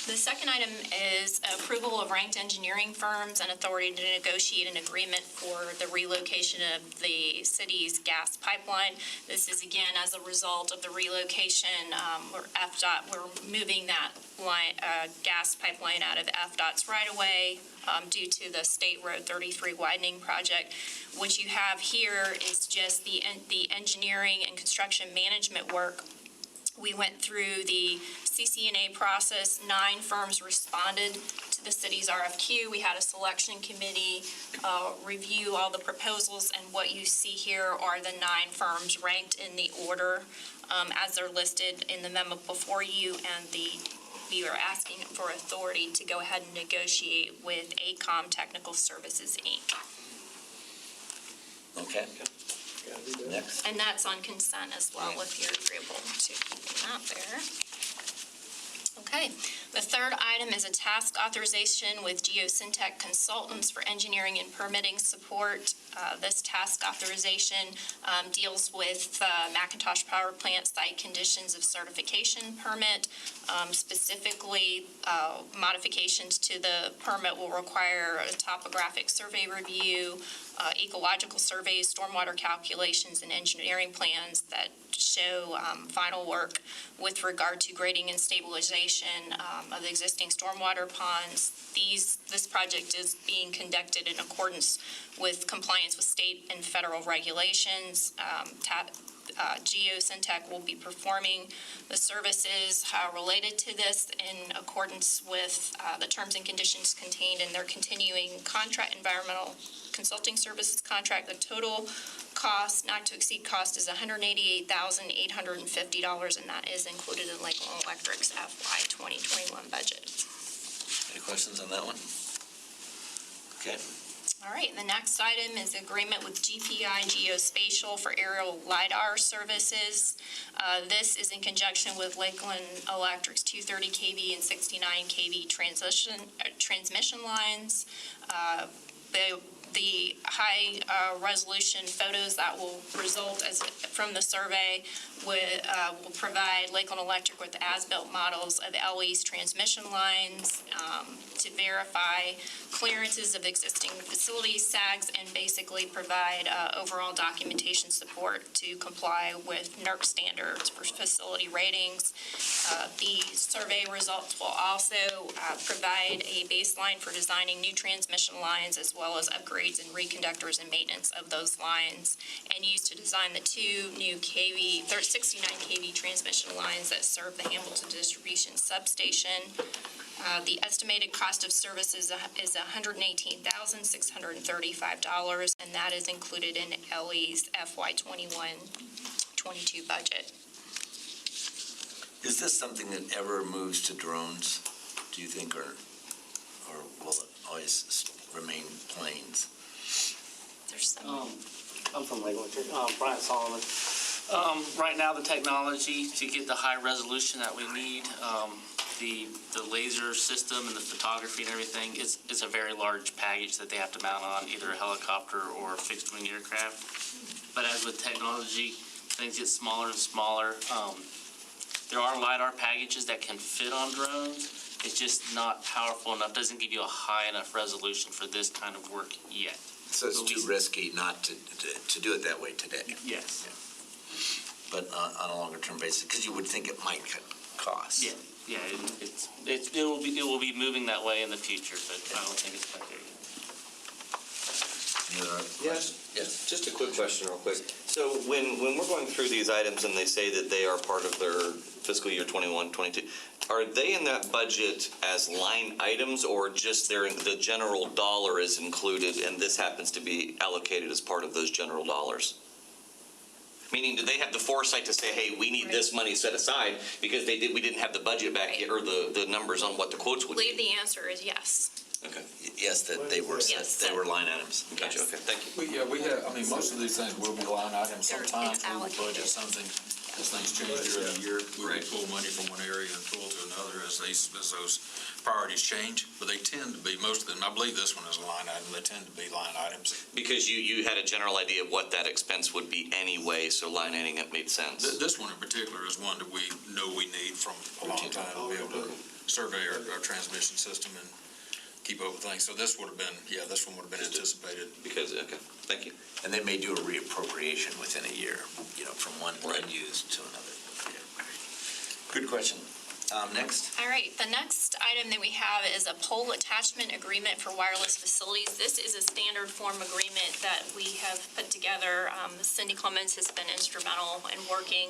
[SPEAKER 8] The second item is approval of ranked engineering firms and authority to negotiate an agreement for the relocation of the city's gas pipeline. This is again as a result of the relocation. We're moving that gas pipeline out of FDOT's right-of-way due to the State Road 33 widening project. What you have here is just the engineering and construction management work. We went through the CCNA process. 9 firms responded to the city's RFQ. We had a selection committee review all the proposals, and what you see here are the 9 firms ranked in the order as they're listed in the memo before you, and we are asking for authority to go ahead and negotiate with AECOM Technical Services, Inc.
[SPEAKER 3] Okay. Next.
[SPEAKER 8] And that's on consent as well, if you're agreeable to keeping that there. Okay, the third item is a task authorization with Geosyntec Consultants for engineering and permitting support. This task authorization deals with McIntosh Power Plant site conditions of certification permit. Specifically, modifications to the permit will require a topographic survey review, ecological surveys, stormwater calculations, and engineering plans that show final work with regard to grading and stabilization of the existing stormwater ponds. This project is being conducted in accordance with compliance with state and federal regulations. Geosyntec will be performing the services related to this in accordance with the terms and conditions contained in their continuing environmental consulting services contract. The total cost, not to exceed cost, is $188,850, and that is included in Lakeland Electric's FY 2021 budget.
[SPEAKER 3] Any questions on that one? Okay.
[SPEAKER 8] All right, the next item is agreement with GPI Geospatial for aerial LiDAR services. This is in conjunction with Lakeland Electric's 230 kV and 69 kV transmission lines. The high resolution photos that will result from the survey will provide Lakeland Electric with as-built models of LE's transmission lines to verify clearances of existing facilities, SAGs, and basically provide overall documentation support to comply with NERC standards for facility ratings. The survey results will also provide a baseline for designing new transmission lines as well as upgrades and reconductors and maintenance of those lines, and used to design the two new 69 kV transmission lines that serve the Hamilton Distribution Substation. The estimated cost of services is $118,635, and that is included in LE's FY21-22 budget.
[SPEAKER 3] Is this something that ever moves to drones, do you think, or will it always remain planes?
[SPEAKER 8] There's some.
[SPEAKER 19] I'm from Lakeland, Brian Solomon. Right now, the technology to get the high resolution that we need, the laser system and the photography and everything is a very large package that they have to mount on either a helicopter or a fixed wing aircraft. But as with technology, things get smaller and smaller. There are LiDAR packages that can fit on drones. It's just not powerful enough, doesn't give you a high enough resolution for this kind of work yet.
[SPEAKER 3] So it's too risky not to do it that way today?
[SPEAKER 19] Yes.
[SPEAKER 3] But on a longer term basis, because you would think it might cut costs?
[SPEAKER 19] Yeah, it will be moving that way in the future, but I don't think it's quite there yet.
[SPEAKER 3] Any other questions? Yes.
[SPEAKER 11] Just a quick question real quick. So when we're going through these items and they say that they are part of their fiscal year 21, 22, are they in that budget as line items or just the general dollar is included and this happens to be allocated as part of those general dollars? Meaning, do they have the foresight to say, hey, we need this money set aside because we didn't have the budget back yet or the numbers on what the quotes
[SPEAKER 8] I
[SPEAKER 11] would
[SPEAKER 8] believe
[SPEAKER 11] be?
[SPEAKER 8] the answer is yes.
[SPEAKER 11] Okay.
[SPEAKER 3] Yes, that they were
[SPEAKER 8] Yes.
[SPEAKER 3] they were line items.
[SPEAKER 11] Gotcha, okay, thank you.
[SPEAKER 20] We have, most of these things will be line items. Sometimes
[SPEAKER 8] It's
[SPEAKER 20] we will budget
[SPEAKER 8] allocated.
[SPEAKER 20] something, as things change during the year, we will pull money from one area and pull to another as those priorities change. But they tend to be, most of them, I believe this one is a line item, they tend to be line items.
[SPEAKER 11] Because you had a general idea of what that expense would be anyway, so line iteming it made sense.
[SPEAKER 20] This one in particular is one that we know we need from a long time to be able to survey our transmission system and keep up with things. So this would have been, this one would have been anticipated.
[SPEAKER 11] Because, okay, thank you.
[SPEAKER 3] And they may do a reappropriation within a year, from one use to another. Good question. Next.
[SPEAKER 8] All right, the next item that we have is a pole attachment agreement for wireless facilities. This is a standard form agreement that we have put together. Cindy Clemens has been instrumental in working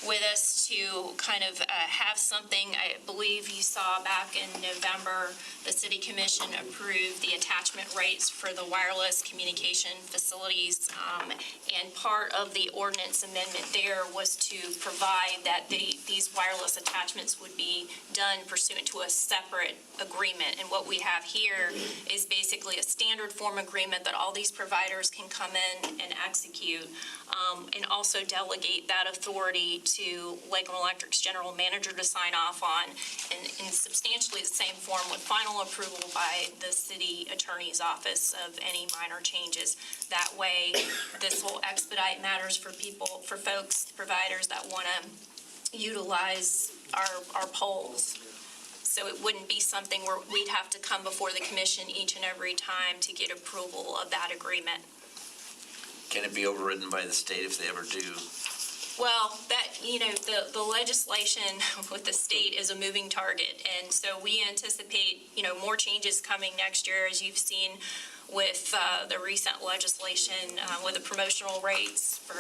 [SPEAKER 8] with us to kind of have something. I believe you saw back in November, the City Commission approved the attachment rates for the wireless communication facilities. And part of the ordinance amendment there was to provide that these wireless attachments would be done pursuant to a separate agreement. And what we have here is basically a standard form agreement that all these providers can come in and execute, and also delegate that authority to Lakeland Electric's general manager to sign off on in substantially the same form with final approval by the city attorney's office of any minor changes. That way, this will expedite matters for folks, providers that want to utilize our poles. So it wouldn't be something where we'd have to come before the commission each and every time to get approval of that agreement.
[SPEAKER 3] Can it be overridden by the state if they ever do?
[SPEAKER 8] Well, the legislation with the state is a moving target. And so we anticipate, more changes coming next year, as you've seen with the recent legislation with the promotional rates for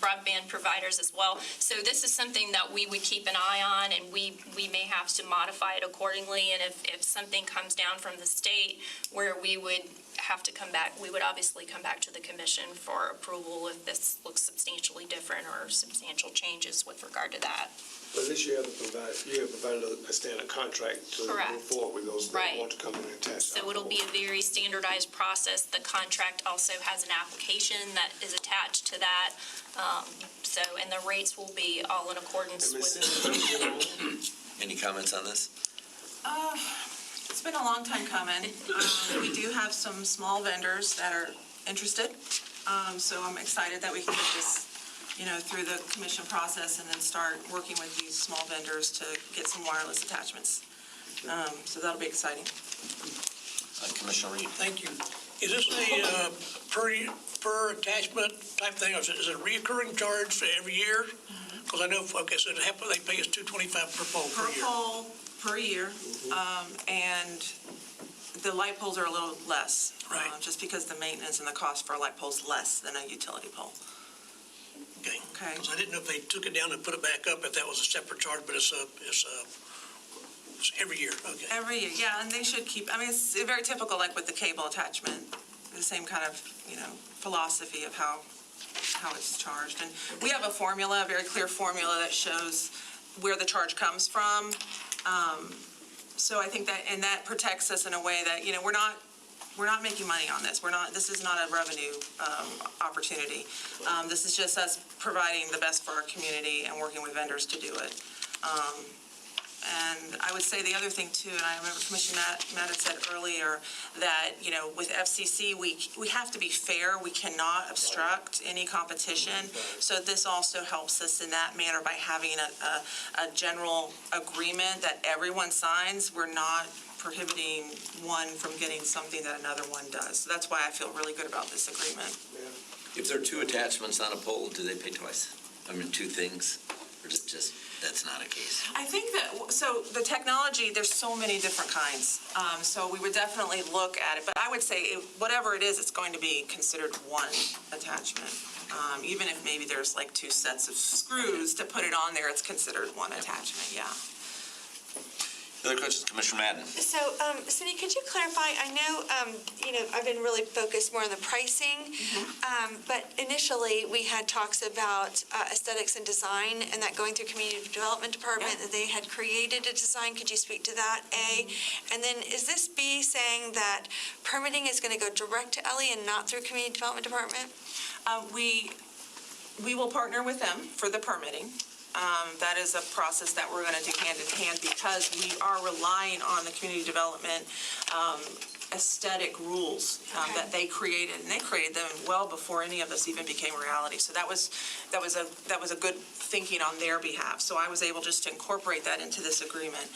[SPEAKER 8] broadband providers as well. So this is something that we would keep an eye on, and we may have to modify it accordingly. And if something comes down from the state where we would have to come back, we would obviously come back to the commission for approval if this looks substantially different or substantial changes with regard to that.
[SPEAKER 5] But at least you have provided a standard contract to
[SPEAKER 8] Correct.
[SPEAKER 5] move forward with those that want to come in and attach.
[SPEAKER 8] So it'll be a very standardized process. The contract also has an application that is attached to that. And the rates will be all in accordance with.
[SPEAKER 3] Any comments on this?
[SPEAKER 9] It's been a long time coming. We do have some small vendors that are interested. So I'm excited that we can get this, through the commission process and then start working with these small vendors to get some wireless attachments. So that'll be exciting.
[SPEAKER 3] Commissioner Reed.
[SPEAKER 10] Thank you. Is this a per attachment type thing? Is it a reoccurring charge for every year? Because I know, okay, so they pay us $225 per pole per
[SPEAKER 9] Per
[SPEAKER 10] year.
[SPEAKER 9] pole, per year, and the light poles are a little less.
[SPEAKER 10] Right.
[SPEAKER 9] Just because the maintenance and the cost for a light pole is less than a utility pole.
[SPEAKER 10] Okay.
[SPEAKER 9] Okay.
[SPEAKER 10] Because I didn't know if they took it down and put it back up, if that was a separate charge, but it's every year, okay.
[SPEAKER 9] Every year, yeah, and they should keep, I mean, it's very typical, like with the cable attachment, the same kind of, philosophy of how it's charged. And we have a formula, a very clear formula that shows where the charge comes from. So I think that, and that protects us in a way that, we're not making money on this. This is not a revenue opportunity. This is just us providing the best for our community and working with vendors to do it. And I would say the other thing too, and I remember Commissioner Matt had said earlier that, with FCC, we have to be fair. We cannot obstruct any competition. So this also helps us in that manner by having a general agreement that everyone signs. We're not prohibiting one from getting something that another one does. So that's why I feel really good about this agreement.
[SPEAKER 3] If there are two attachments on a pole, do they pay twice? I mean, two things? Or is it just, that's not a case?
[SPEAKER 9] I think that, so the technology, there's so many different kinds. So we would definitely look at it. But I would say, whatever it is, it's going to be considered one attachment. Even if maybe there's like two sets of screws to put it on there, it's considered one attachment, yeah.
[SPEAKER 3] Other questions, Commissioner Madden?
[SPEAKER 16] So, Cindy, could you clarify, I know, I've been really focused more on the pricing, but initially, we had talks about aesthetics and design, and that going through Community Development Department, that they had created a design. Could you speak to that, A? And then, is this B saying that permitting is going to go direct to Ellie and not through Community Development Department?
[SPEAKER 9] We will partner with them for the permitting. That is a process that we're going to do hand in hand because we are relying on the community development aesthetic rules that they created, and they created them well before any of this even became reality. So that was a good thinking on their behalf. So I was able just to incorporate that into this agreement.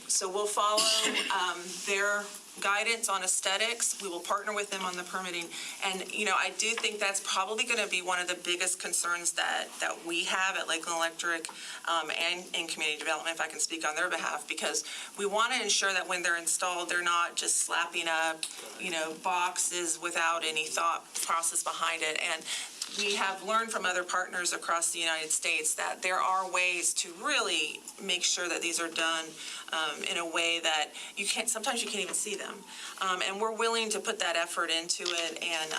[SPEAKER 9] So we'll follow their guidance on aesthetics. We will partner with them on the permitting. And, I do think that's probably going to be one of the biggest concerns that we have at Lakeland Electric and in community development, if I can speak on their behalf, because we want to ensure that when they're installed, they're not just slapping up, boxes without any thought process behind it. And we have learned from other partners across the United States that there are ways to really make sure that these are done in a way that sometimes you can't even see them. And we're willing to put that effort into it. And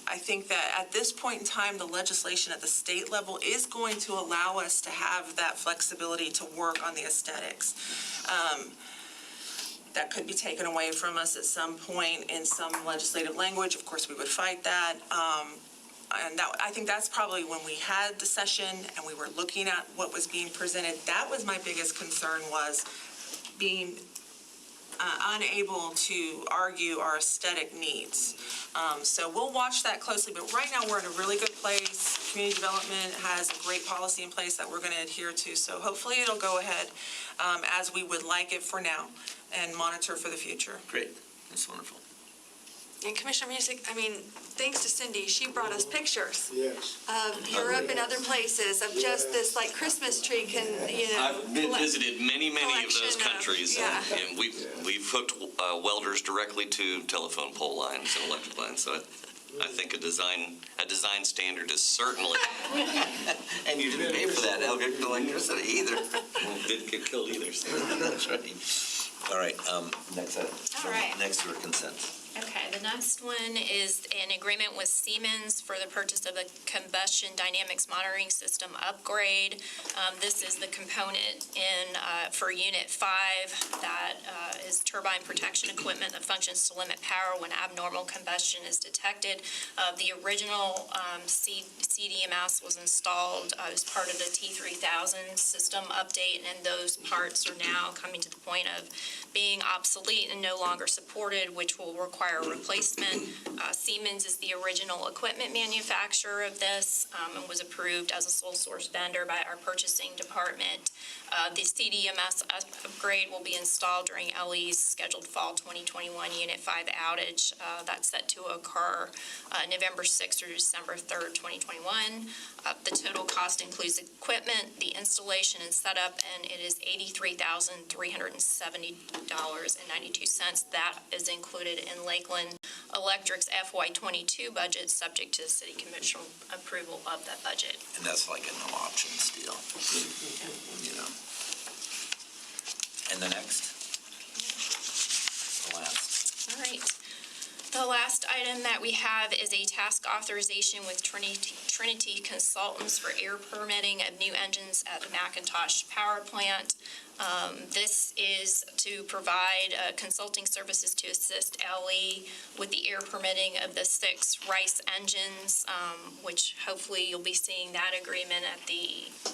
[SPEAKER 9] I think that at this point in time, the legislation at the state level is going to allow us to have that flexibility to work on the aesthetics. That could be taken away from us at some point in some legislative language. Of course, we would fight that. And I think that's probably when we had the session and we were looking at what was being presented. That was my biggest concern, was being unable to argue our aesthetic needs. So we'll watch that closely, but right now we're in a really good place. Community development has a great policy in place that we're going to adhere to. So hopefully it'll go ahead as we would like it for now and monitor for the future.
[SPEAKER 3] Great, that's wonderful.
[SPEAKER 16] And Commissioner Music, thanks to Cindy, she brought us pictures
[SPEAKER 5] Yes.
[SPEAKER 16] of Europe and other places of just this Christmas tree
[SPEAKER 21] I've visited many of those countries, and we've hooked welders directly to telephone pole lines and electric lines. So I think a design standard is certainly.
[SPEAKER 3] And you didn't pay for that electricity either.
[SPEAKER 21] Didn't get killed either. So.
[SPEAKER 3] That's right. All right, next item.
[SPEAKER 8] All right.
[SPEAKER 3] Next to our consent.
[SPEAKER 8] Okay, the next one is an agreement with Siemens for the purchase of a combustion dynamics monitoring system upgrade. This is the component for Unit 5 that is turbine protection equipment that functions to limit power when abnormal combustion is detected. The original CDMS was installed as part of the T3000 system update, and those parts are now coming to the point of being obsolete and no longer supported, which will require replacement. Siemens is the original equipment manufacturer of this and was approved as a sole source vendor by our purchasing department. The CDMS upgrade will be installed during LE's scheduled fall 2021 Unit 5 outage. That's set to occur November 6th through December 3rd, 2021. The total cost includes equipment, the installation and setup, and it is $83,370.92. That is included in Lakeland Electric's FY22 budget, subject to the City Commission approval of that budget.
[SPEAKER 3] And that's like a no options deal, you know. And the next? The last.
[SPEAKER 8] All right. The last item that we have is a task authorization with Trinity Consultants for air permitting of new engines at the McIntosh Power Plant. This is to provide consulting services to assist LE with the air permitting of the 6 RICE engines, which hopefully you'll be seeing that agreement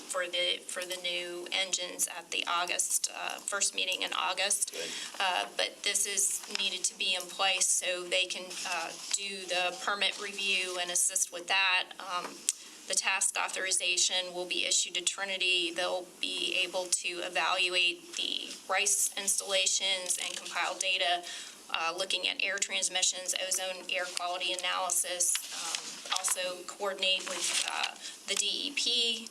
[SPEAKER 8] for the new engines at the first meeting in August. But this is needed to be in place so they can do the permit review and assist with that. The task authorization will be issued to Trinity. They'll be able to evaluate the RICE installations and compile data looking at air transmissions, ozone air quality analysis, also coordinate with the DEP,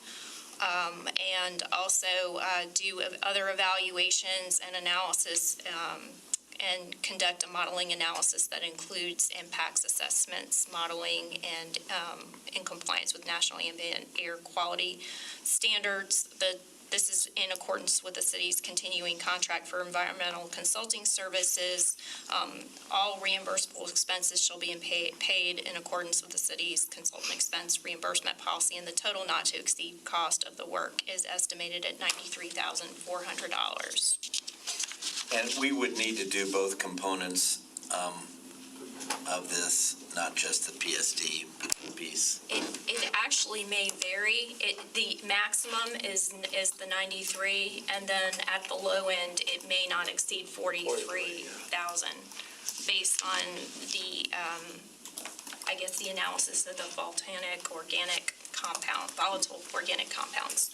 [SPEAKER 8] and also do other evaluations and analysis and conduct a modeling analysis that includes impacts assessments, modeling, and in compliance with national ambient air quality standards. This is in accordance with the city's continuing contract for environmental consulting services. All reimbursable expenses shall be paid in accordance with the city's consultant expense reimbursement policy, and the total not to exceed cost of the work is estimated at $93,400.
[SPEAKER 3] And we would need to do both components of this, not just the PSD piece.
[SPEAKER 8] It actually may vary. The maximum is the 93, and then at the low end, it may not exceed 43,000, based on the, the analysis of the volatile organic compounds.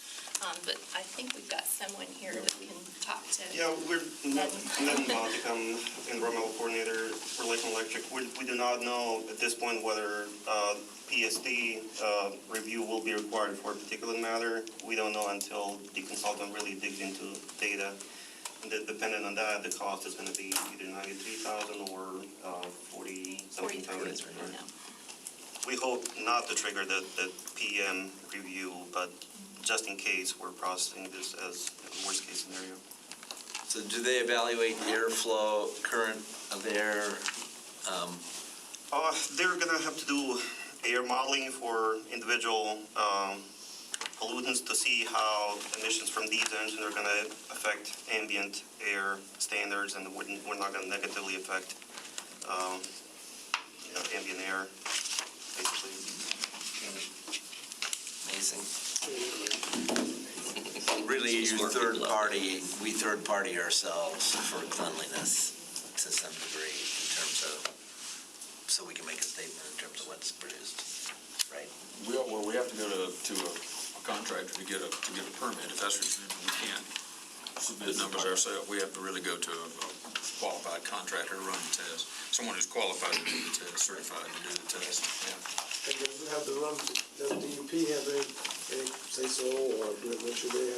[SPEAKER 8] But I think we've got someone here that we can talk to.
[SPEAKER 4] Yeah, we're Ned Montic, I'm environmental coordinator for Lakeland Electric. We do not know at this point whether PSD review will be required for a particular matter. We don't know until the consultant really digs into data. And depending on that, the cost is going to be either 93,000 or 40-something. We hope not to trigger the PM review, but just in case, we're processing this as a worst-case scenario.
[SPEAKER 3] So do they evaluate the airflow, current of air?
[SPEAKER 4] They're going to have to do air modeling for individual pollutants to see how emissions from these engines are going to affect ambient air standards, and we're not going to negatively affect ambient air, basically.
[SPEAKER 3] Amazing. Really, we third party ourselves for cleanliness to some degree in terms of, so we can make a statement in terms of what's produced, right?
[SPEAKER 20] Well, we have to go to a contractor to get a permit. If that's what we can't submit numbers ourselves. We have to really go to a qualified contractor to run the test. Someone who's qualified to do the test, certified to do the test. Yeah.
[SPEAKER 5] And does it have to run, does DEP have any say so, or do they make sure they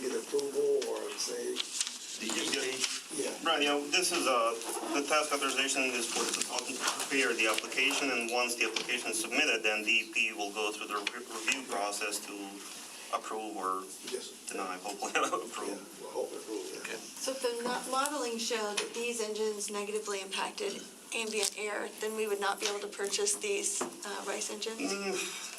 [SPEAKER 5] get approval, or say?
[SPEAKER 4] DEP? Yeah. Right, this is the task authorization is for the consultant to prepare the application, and once the application is submitted, then DEP will go through the review process to approve or deny, hopefully approve.
[SPEAKER 3] Okay.
[SPEAKER 16] So if the modeling showed that these engines negatively impacted ambient air, then we would not be able to purchase these RICE engines?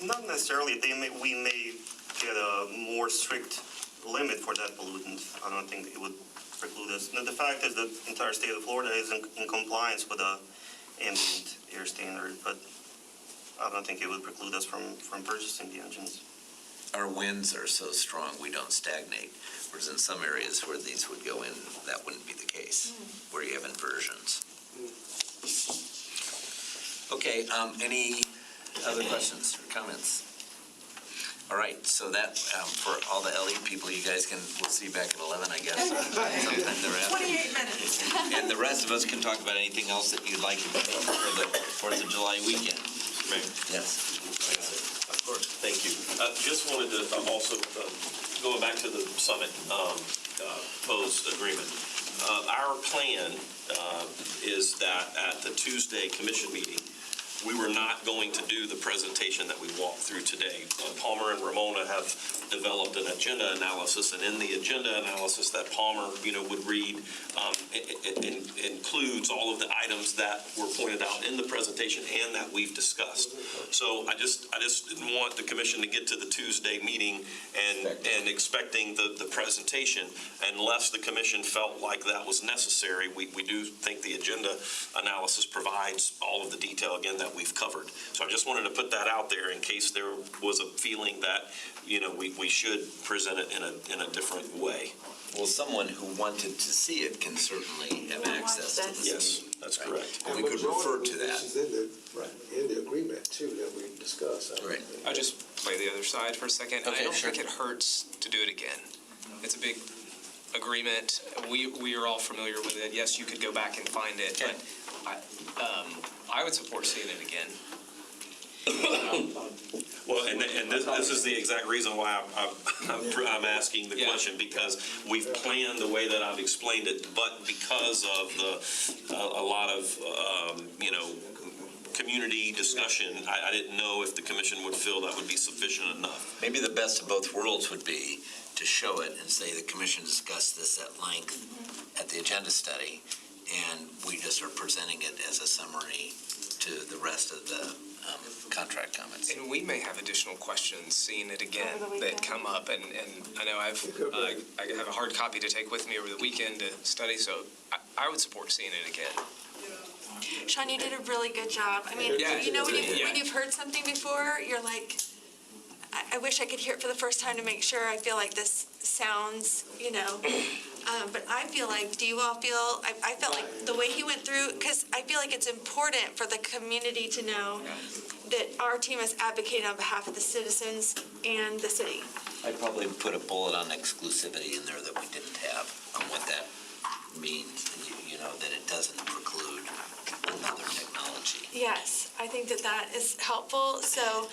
[SPEAKER 4] Not necessarily. We may get a more strict limit for that pollutant. I don't think it would preclude us. Now, the fact is that the entire state of Florida is in compliance with the ambient air standard, but I don't think it would preclude us from purchasing the engines.
[SPEAKER 3] Our winds are so strong, we don't stagnate, whereas in some areas where these would go in, that wouldn't be the case, where you have inversions. Okay, any other questions or comments? All right, so that, for all the LE people, you guys we'll see you back at 11, I guess, sometime thereafter.
[SPEAKER 9] 28 minutes.
[SPEAKER 3] And the rest of us can talk about anything else that you'd like for the 4th of July weekend.
[SPEAKER 7] Mayor.
[SPEAKER 3] Yes.
[SPEAKER 7] Of course. Thank you. Just wanted to also, going back to the summit proposed agreement, our plan is that at the Tuesday commission meeting, we were not going to do the presentation that we walked through today. Palmer and Ramona have developed an agenda analysis, and in the agenda analysis that Palmer, would read, it includes all of the items that were pointed out in the presentation and that we've discussed. So I just didn't want the commission to get to the Tuesday meeting and expecting the presentation unless the commission felt like that was necessary. We do think the agenda analysis provides all of the detail, again, that we've covered. So I just wanted to put that out there in case there was a feeling that, we should present it in a different way.
[SPEAKER 3] Well, someone who wanted to see it can certainly have access to this.
[SPEAKER 7] Yes, that's correct.
[SPEAKER 3] And we could refer to that.
[SPEAKER 5] In the agreement too that we discussed.
[SPEAKER 3] Right.
[SPEAKER 2] I'll just play the other side for a second.
[SPEAKER 3] Okay,
[SPEAKER 2] I don't
[SPEAKER 3] sure.
[SPEAKER 2] think it hurts to do it again. It's a big agreement. We are all familiar with it. Yes, you could go back and find it, but I would support seeing it again.
[SPEAKER 7] Well, and this is the exact reason why I'm asking the question, because we've planned the way that I've explained it, but because of a lot of, community discussion, I didn't know if the commission would feel that would be sufficient enough.
[SPEAKER 3] Maybe the best of both worlds would be to show it and say the commission discussed this at length at the agenda study, and we just are presenting it as a summary to the rest of the contract comments.
[SPEAKER 2] And we may have additional questions seeing it again that come up, and I know I have a hard copy to take with me over the weekend to study, so I would support seeing it again.
[SPEAKER 16] Sean, you did a really good job. I mean,
[SPEAKER 2] Yeah,
[SPEAKER 16] when you've heard something before, you're like, I wish I could hear it for the first time to make sure I feel like this sounds, but I feel like, do you all feel, I felt like the way he went through, because I feel like it's important for the community to know that our team is advocating on behalf of the citizens and the city.
[SPEAKER 3] I'd probably put a bullet on exclusivity in there that we didn't have on what that means, that it doesn't preclude another technology.
[SPEAKER 16] Yes, I think that is helpful. So,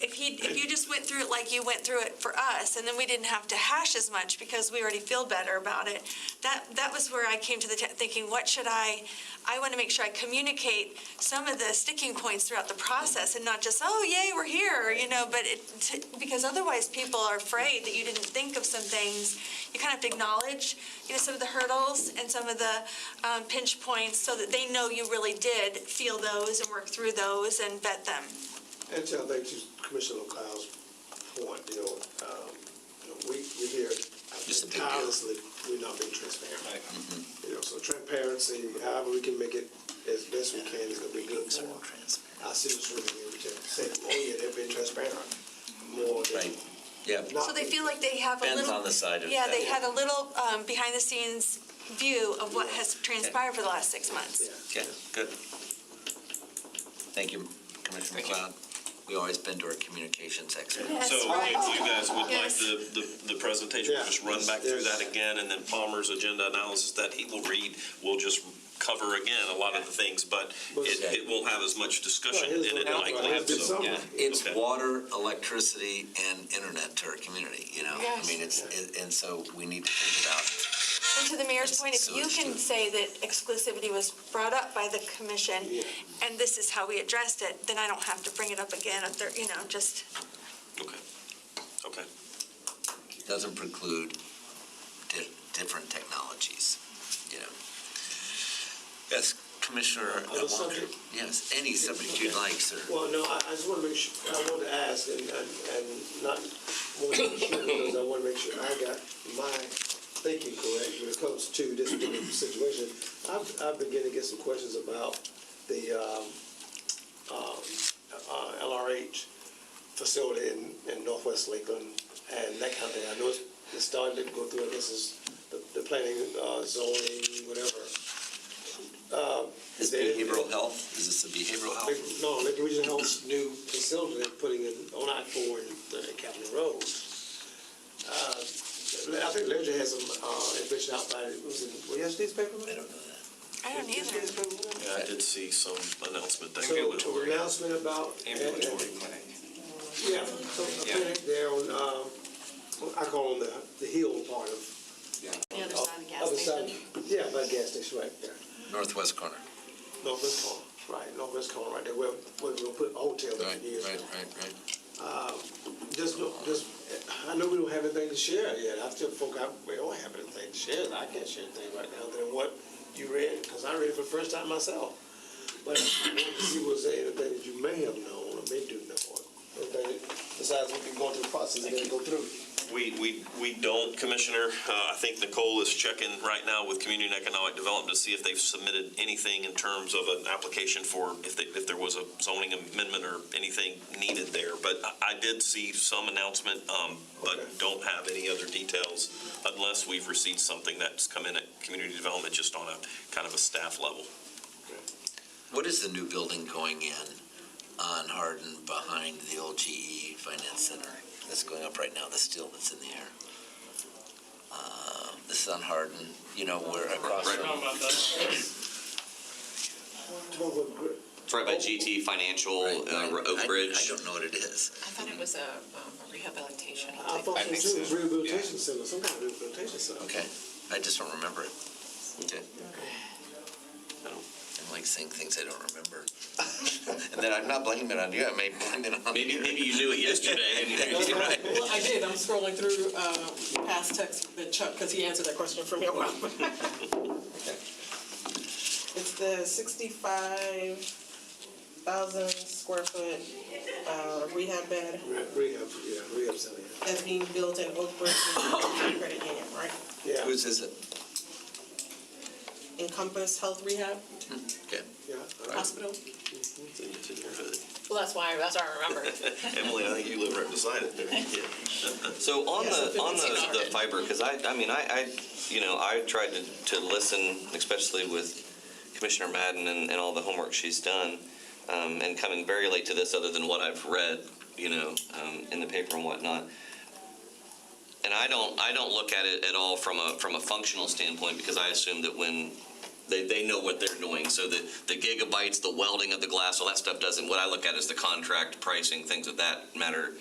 [SPEAKER 16] if you just went through it like you went through it for us, and then we didn't have to hash as much because we already feel better about it, that was where I came to thinking, what should I want to make sure I communicate some of the sticking points throughout the process and not just, oh, yay, we're here, because otherwise people are afraid that you didn't think of some things. You kind of have to acknowledge, some of the hurdles and some of the pinch points so that they know you really did feel those and work through those and vet them.
[SPEAKER 5] And to, I think, to Commissioner Kyle's point, we hear tirelessly, we're not being transparent. So transparency, however we can make it as best we can, is going to be good for our citizens. We can say, oh yeah, they've been transparent more than.
[SPEAKER 3] Right. Yeah.
[SPEAKER 16] So they feel like they have a
[SPEAKER 3] Depends
[SPEAKER 16] little.
[SPEAKER 3] on the side of
[SPEAKER 16] Yeah,
[SPEAKER 3] that.
[SPEAKER 16] they had a little behind-the-scenes view of what has transpired for the last 6 months.
[SPEAKER 3] Okay, good. Thank you, Commissioner McLeod. We always bend to our communications expert.
[SPEAKER 16] Yes,
[SPEAKER 7] So
[SPEAKER 16] right.
[SPEAKER 7] if you guys would like
[SPEAKER 16] Yes.
[SPEAKER 7] the presentation, we'll just run back through that again, and then Palmer's agenda analysis that he will read, we'll just cover again a lot of the things, but it won't have as much discussion in it likely. So,
[SPEAKER 3] It's water, electricity, and internet to our community,
[SPEAKER 16] Yes.
[SPEAKER 3] I mean, and so we need to think about.
[SPEAKER 16] And to the mayor's point, if you can say that exclusivity was brought up by the commission, and this is how we addressed it, then I don't have to bring it up again, just.
[SPEAKER 7] Okay.
[SPEAKER 3] Doesn't preclude different technologies, Yes, Commissioner Walker. Yes, any subject you'd like, sir.
[SPEAKER 5] Well, no, I just want to make sure, I want to ask, and not want to make sure, because I want to make sure I got my thinking correct when it comes to this particular situation. I've been getting to get some questions about the LRH facility in Northwest Lakeland and that kind of thing. I know it's starting to go through, I guess, is the planning, zoning, whatever.
[SPEAKER 3] It's behavioral health? Is this a behavioral health?
[SPEAKER 5] No, Lake Regional Health's new facility they're putting in on I-4 and Capitol Road. I think Larry had some information out by it. Was it yesterday's paper?
[SPEAKER 3] I don't know that.
[SPEAKER 16] I don't either.
[SPEAKER 7] Yeah, I did see some announcement that.
[SPEAKER 5] So, an announcement about.
[SPEAKER 2] Ambulatory clinic.
[SPEAKER 5] Yeah, so a clinic there on, I call them the hill part of.
[SPEAKER 16] The other side of the gas
[SPEAKER 5] Other
[SPEAKER 16] station.
[SPEAKER 5] side, yeah, by the gas station right there.
[SPEAKER 3] Northwest corner.
[SPEAKER 5] Northwest corner, right, northwest corner right there, where we're gonna put a hotel there years ago.
[SPEAKER 3] Right.
[SPEAKER 5] Just, I know we don't have anything to share yet. I tell folk, we don't have anything to share. I can't share anything right now other than what you read, because I read it for the first time myself. But I wanted to see was there anything that you may have known or may do know, or anything besides what you're going through the process and then go through.
[SPEAKER 7] We don't, Commissioner. I think Nicole is checking right now with Community and Economic Development to see if they've submitted anything in terms of an application for, if there was a zoning amendment or anything needed there. But I did see some announcement, but don't have any other details unless we've received something that's come in at Community Development just on a kind of a staff level.
[SPEAKER 3] What is the new building going in on Hardin behind the old GE Finance Center that's going up right now, the steel that's in the air? This is on Hardin, we're across from.
[SPEAKER 21] It's right by GT Financial, Oak Bridge.
[SPEAKER 3] I don't know what it is.
[SPEAKER 6] I thought it was a rehabilitation.
[SPEAKER 5] I thought so too, it was rehabilitation center, some kind of rehabilitation center.
[SPEAKER 3] Okay, I just don't remember it. Okay. I don't like saying things I don't remember. And then I'm not blaming it on you, I may blame it on you.
[SPEAKER 21] Maybe you knew it yesterday. Right.
[SPEAKER 6] Well, I did. I'm scrolling through past texts that Chuck, because he answered that question for me a while. Okay. It's the 65,000 square foot rehab bed
[SPEAKER 5] Rehab center, yeah.
[SPEAKER 6] that's being built in Oak Bridge Credit Union, right?
[SPEAKER 5] Yeah.
[SPEAKER 3] Whose is it?
[SPEAKER 6] Encompass Health Rehab
[SPEAKER 3] Okay.
[SPEAKER 5] Yeah.
[SPEAKER 6] Hospital.
[SPEAKER 7] It's in your hood.
[SPEAKER 6] Well, that's why I remember.
[SPEAKER 7] Emily, I think you live right beside it.
[SPEAKER 21] So on the fiber, because I tried to listen, especially with Commissioner Madden and all the homework she's done, and coming very late to this, other than what I've read, in the paper and whatnot. And I don't look at it at all from a functional standpoint, because I assume that when they know what they're doing, so the gigabytes, the welding of the glass, all that stuff doesn't. What I look at is the contract pricing, things of that matter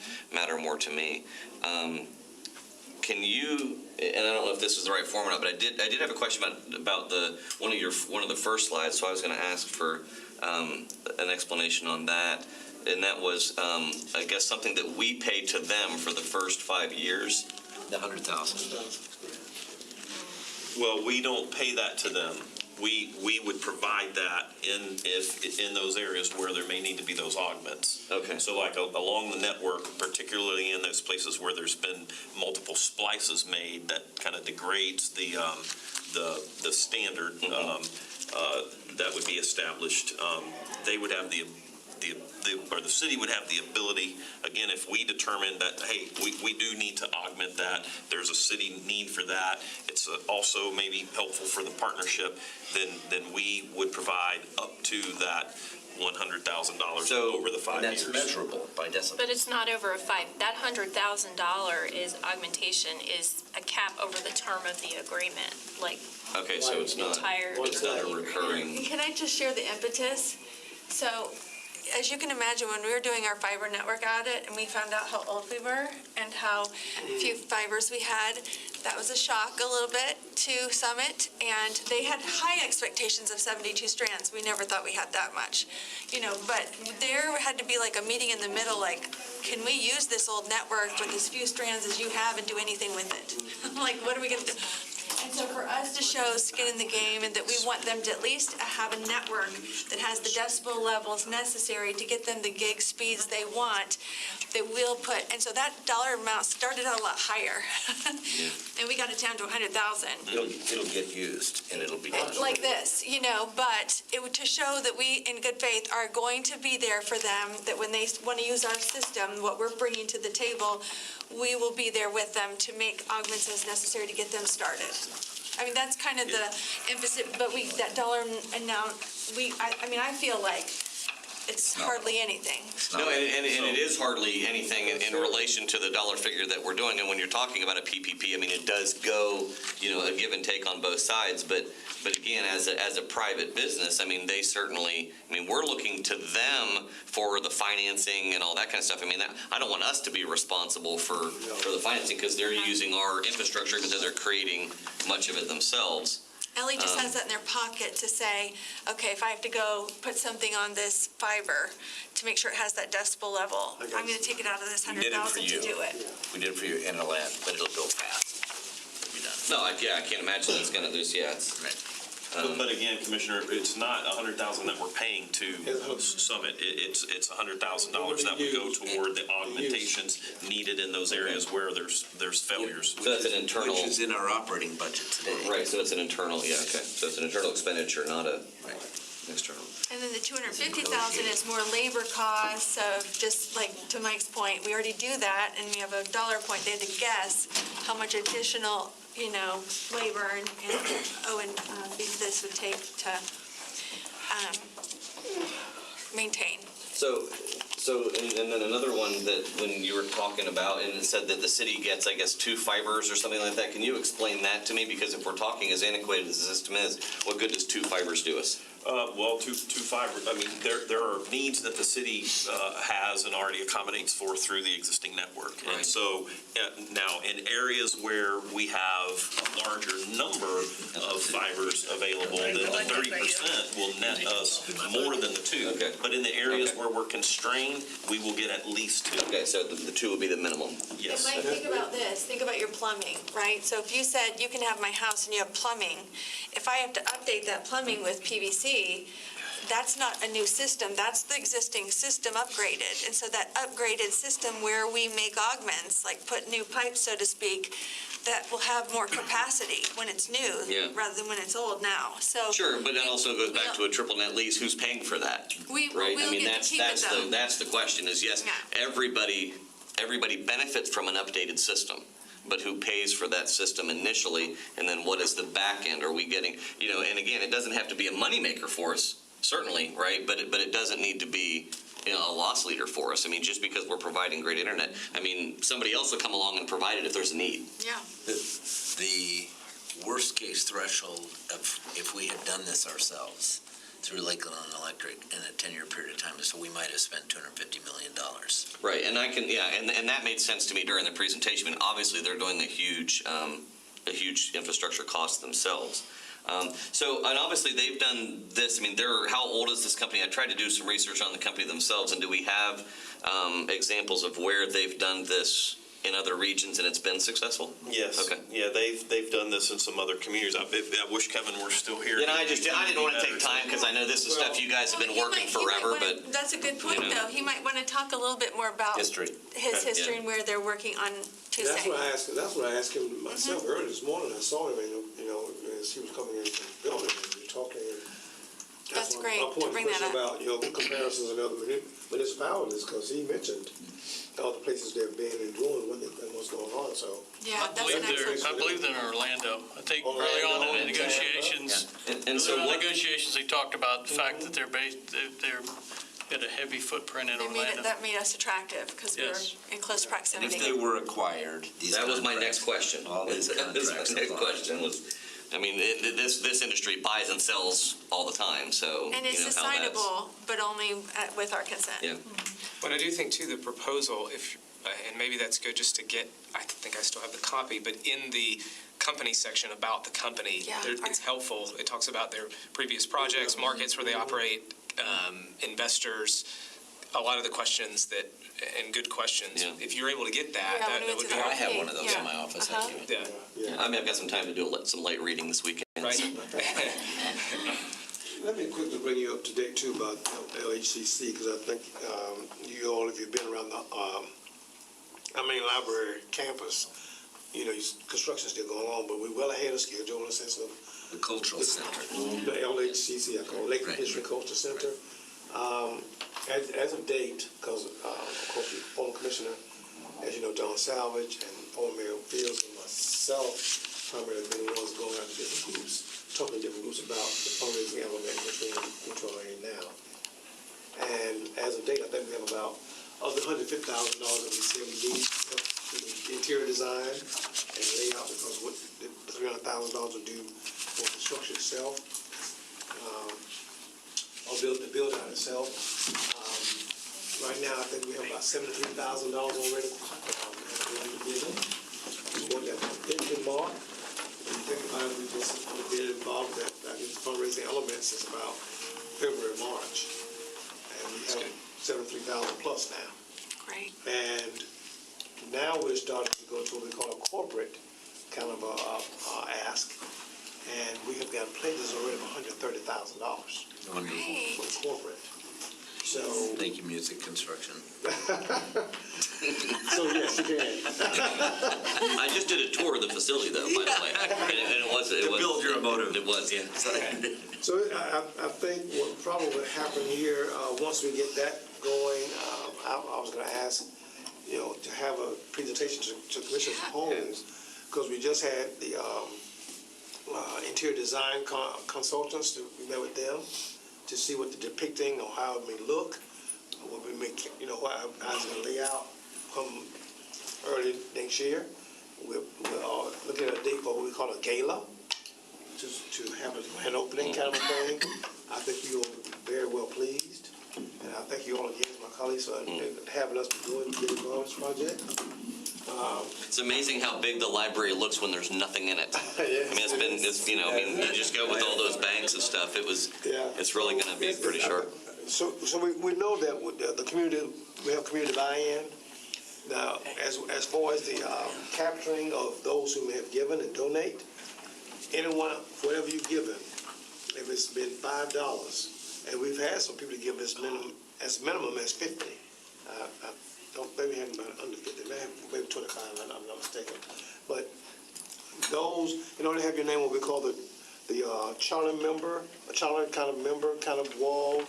[SPEAKER 21] more to me. Can you? And I don't know if this is the right format, but I did have a question about one of the first slides. So I was going to ask for an explanation on that, and that was I guess something that we pay to them for the first 5 years.
[SPEAKER 3] The 100,000.
[SPEAKER 7] Well, we don't pay that to them. We would provide that in those areas where there may need to be those augments.
[SPEAKER 21] Okay.
[SPEAKER 7] So like along the network, particularly in those places where there's been multiple splices made, that kind of degrades the standard that would be established. They would have the city would have the ability, again, if we determine that, hey, we do need to augment that, there's a city need for that, it's also maybe helpful for the partnership, then we would provide up to that $100,000 over the 5 years.
[SPEAKER 3] And that's measurable by decibel.
[SPEAKER 8] But it's not over that $100,000 is augmentation is a cap over the term of the agreement, like.
[SPEAKER 21] Okay, so it's not a recurring.
[SPEAKER 16] Can I just share the impetus? So, as you can imagine, when we were doing our fiber network audit and we found out how old we were and how few fibers we had, that was a shock a little bit to Summit. And they had high expectations of 72 strands. We never thought we had that much, but there had to be like a meeting in the middle, like, can we use this old network with as few strands as you have and do anything with it? Like, what are we going to do? And so for us to show skin in the game and that we want them to at least have a network that has the decibel levels necessary to get them the gig speeds they want, that we'll put, and so that dollar amount started out a lot higher. And we got it down to 100,000.
[SPEAKER 3] It'll get used and it'll be done.
[SPEAKER 16] Like this, but it would to show that we, in good faith, are going to be there for them, that when they want to use our system, what we're bringing to the table, we will be there with them to make augments as necessary to get them started. I mean, that's kind of the emphasis, but that dollar amount, I feel like it's hardly anything.
[SPEAKER 21] No, and it is hardly anything in relation to the dollar figure that we're doing. And when you're talking about a PPP, I mean, it does go, a give and take on both sides. But again, as a private business, I mean, they certainly, we're looking to them for the financing and all that kind of stuff. I mean, I don't want us to be responsible for the financing because they're using our infrastructure because they're creating much of it themselves.
[SPEAKER 16] LA just has that in their pocket to say, okay, if I have to go put something on this fiber to make sure it has that decibel level, I'm going to take it out of this 100,000 to do it.
[SPEAKER 3] We did it for you, and it'll land, but it'll go fast. It'll be done.
[SPEAKER 21] No, I can't imagine it's going to lose. Yeah, it's
[SPEAKER 3] Right.
[SPEAKER 7] But again, Commissioner, it's not $100,000 that we're paying to Summit. It's $100,000 that would go toward the augmentations needed in those areas where there's failures.
[SPEAKER 21] So that's an internal.
[SPEAKER 3] Which is in our operating budget today.
[SPEAKER 21] Right, so it's an internal, okay. So it's an internal expenditure, not a external.
[SPEAKER 16] And then the 250,000 is more labor costs of just like, to Mike's point, we already do that, and we have a dollar point. They had to guess how much additional, labor and this would take to maintain.
[SPEAKER 21] So, and then another one that when you were talking about, and it said that the city gets, I guess, 2 fibers or something like that. Can you explain that to me? Because if we're talking as antiquated as the system is, what good does 2 fibers do us?
[SPEAKER 7] Well, two fiber, there are needs that the city has and already accommodates for through the existing network.
[SPEAKER 21] Right.
[SPEAKER 7] And so now in areas where we have a larger number of fibers available, then the 30% will net us more than the 2.
[SPEAKER 21] Okay.
[SPEAKER 7] But in the areas where we're constrained, we will get at least 2.
[SPEAKER 21] Okay, so the 2 would be the minimum.
[SPEAKER 7] Yes.
[SPEAKER 16] Mike, think about this. Think about your plumbing, right? So if you said you can have my house and you have plumbing, if I have to update that plumbing with PVC, that's not a new system. That's the existing system upgraded. And so that upgraded system where we make augments, like put new pipes, so to speak, that will have more capacity when it's new rather than when it's old now. So
[SPEAKER 21] Sure, but that also goes back to a triple net lease. Who's paying for that?
[SPEAKER 16] We'll
[SPEAKER 21] Right?
[SPEAKER 16] get to keep it, though.
[SPEAKER 21] That's the question is, yes, everybody benefits from an updated system. But who pays for that system initially, and then what is the back end? Are we getting, and again, it doesn't have to be a moneymaker for us, certainly, right? But it doesn't need to be a loss leader for us. Just because we're providing great internet, somebody else will come along and provide it if there's a need.
[SPEAKER 16] Yeah.
[SPEAKER 3] The worst case threshold of if we had done this ourselves through Lakeland Electric in a 10-year period of time, so we might have spent $250 million.
[SPEAKER 21] Right, and and that made sense to me during the presentation. Obviously, they're doing a huge infrastructure cost themselves. And obviously they've done this. How old is this company? I tried to do some research on the company themselves, and do we have examples of where they've done this in other regions and it's been successful?
[SPEAKER 7] Yes.
[SPEAKER 21] Okay.
[SPEAKER 7] Yeah, they've done this in some other communities. I wish Kevin were still here.
[SPEAKER 21] I didn't want to take time because I know this is stuff you guys have been working forever, but.
[SPEAKER 16] That's a good point, though. He might want to talk a little bit more about his history and where they're working on Tuesday.
[SPEAKER 5] That's what I asked him myself earlier this morning. I saw him, as he was coming into the building, and we were talking.
[SPEAKER 16] That's great
[SPEAKER 5] to
[SPEAKER 16] bring that up.
[SPEAKER 5] About, comparisons in other municipalities, because he mentioned all the places they've been and doing what's going on, so.
[SPEAKER 16] Yeah, that's an excellent.
[SPEAKER 1] I believe they're in Orlando. I think early on in the negotiations, they talked about the fact that they're got a heavy footprint in Orlando.
[SPEAKER 16] That made us attractive because we're in close proximity.
[SPEAKER 3] If they were acquired,
[SPEAKER 21] that was my next question.
[SPEAKER 3] All these contracts.
[SPEAKER 21] My next question was, this industry buys and sells all the time, so.
[SPEAKER 16] And it's assignable, but only with our consent.
[SPEAKER 21] Yeah.
[SPEAKER 2] But I do think too, the proposal, and maybe that's good just to get, I think I still have the copy, but in the company section about the company, it's helpful. It talks about their previous projects, markets where they operate, investors, a lot of the questions and good questions. If you're able to get that would be helpful.
[SPEAKER 3] I have one of those in my office.
[SPEAKER 21] I've got some time to do some light reading this weekend.
[SPEAKER 2] Right.
[SPEAKER 5] Let me quickly bring you up to date too about LHCC, because I think if you've been around the main library campus, construction's still going on, but we're well ahead of schedule in the sense of
[SPEAKER 3] the cultural center.
[SPEAKER 5] The LHCC, I call it Lakeland History Culture Center. As of date, because of course the former commissioner, as you know, John Salvage and former Mayor Fields and myself, primarily been the ones going out to to different groups, talking to different groups about the fundraising element, which we're in now. And as of date, I think we have about, of the $150,000 that we said we need to help with the interior design and layout, because what the $300,000 will do for the structure itself, or the building itself. Right now, I think we have about $73,000 already. What that pension mark, when you think about it, we've been involved with that, fundraising elements since about February, March. And we have 73,000 plus now.
[SPEAKER 9] Great.
[SPEAKER 5] And now we're starting to go to what we call a corporate kind of ask. And we have got pledges already of $130,000 for corporate. So.
[SPEAKER 3] Thank you, Music Construction.
[SPEAKER 5] So yes, you can.
[SPEAKER 21] I just did a tour of the facility though, by the way. And it was.
[SPEAKER 3] Build your motive.
[SPEAKER 21] It was, yeah.
[SPEAKER 5] So I think what probably would happen here, once we get that going, I was gonna ask, to have a presentation to Commissioner Holmes, because we just had the interior design consultants, we met with them to see what the depicting or how it may look, what we make, how it's gonna lay out come early next year. We're looking at a date for what we call a gala, to have a grand opening kind of a thing. I think you all will be very well pleased, and I thank you all again, my colleagues, for having us get involved in this project.
[SPEAKER 21] It's amazing how big the library looks when there's nothing in it.
[SPEAKER 5] Yes,
[SPEAKER 21] I mean, you just go with all those banks and stuff. It's really going to be pretty sharp.
[SPEAKER 5] So we know that with the community, we have community buy-in. Now, as far as the capturing of those who may have given and donate, anyone, whatever you've given, if it's been $5, and we've had some people to give as minimum as 50. Maybe haven't been under 50, maybe 25, I'm not mistaken. But those, in order to have your name, what we call the charter member, a charter kind of member, kind of wall,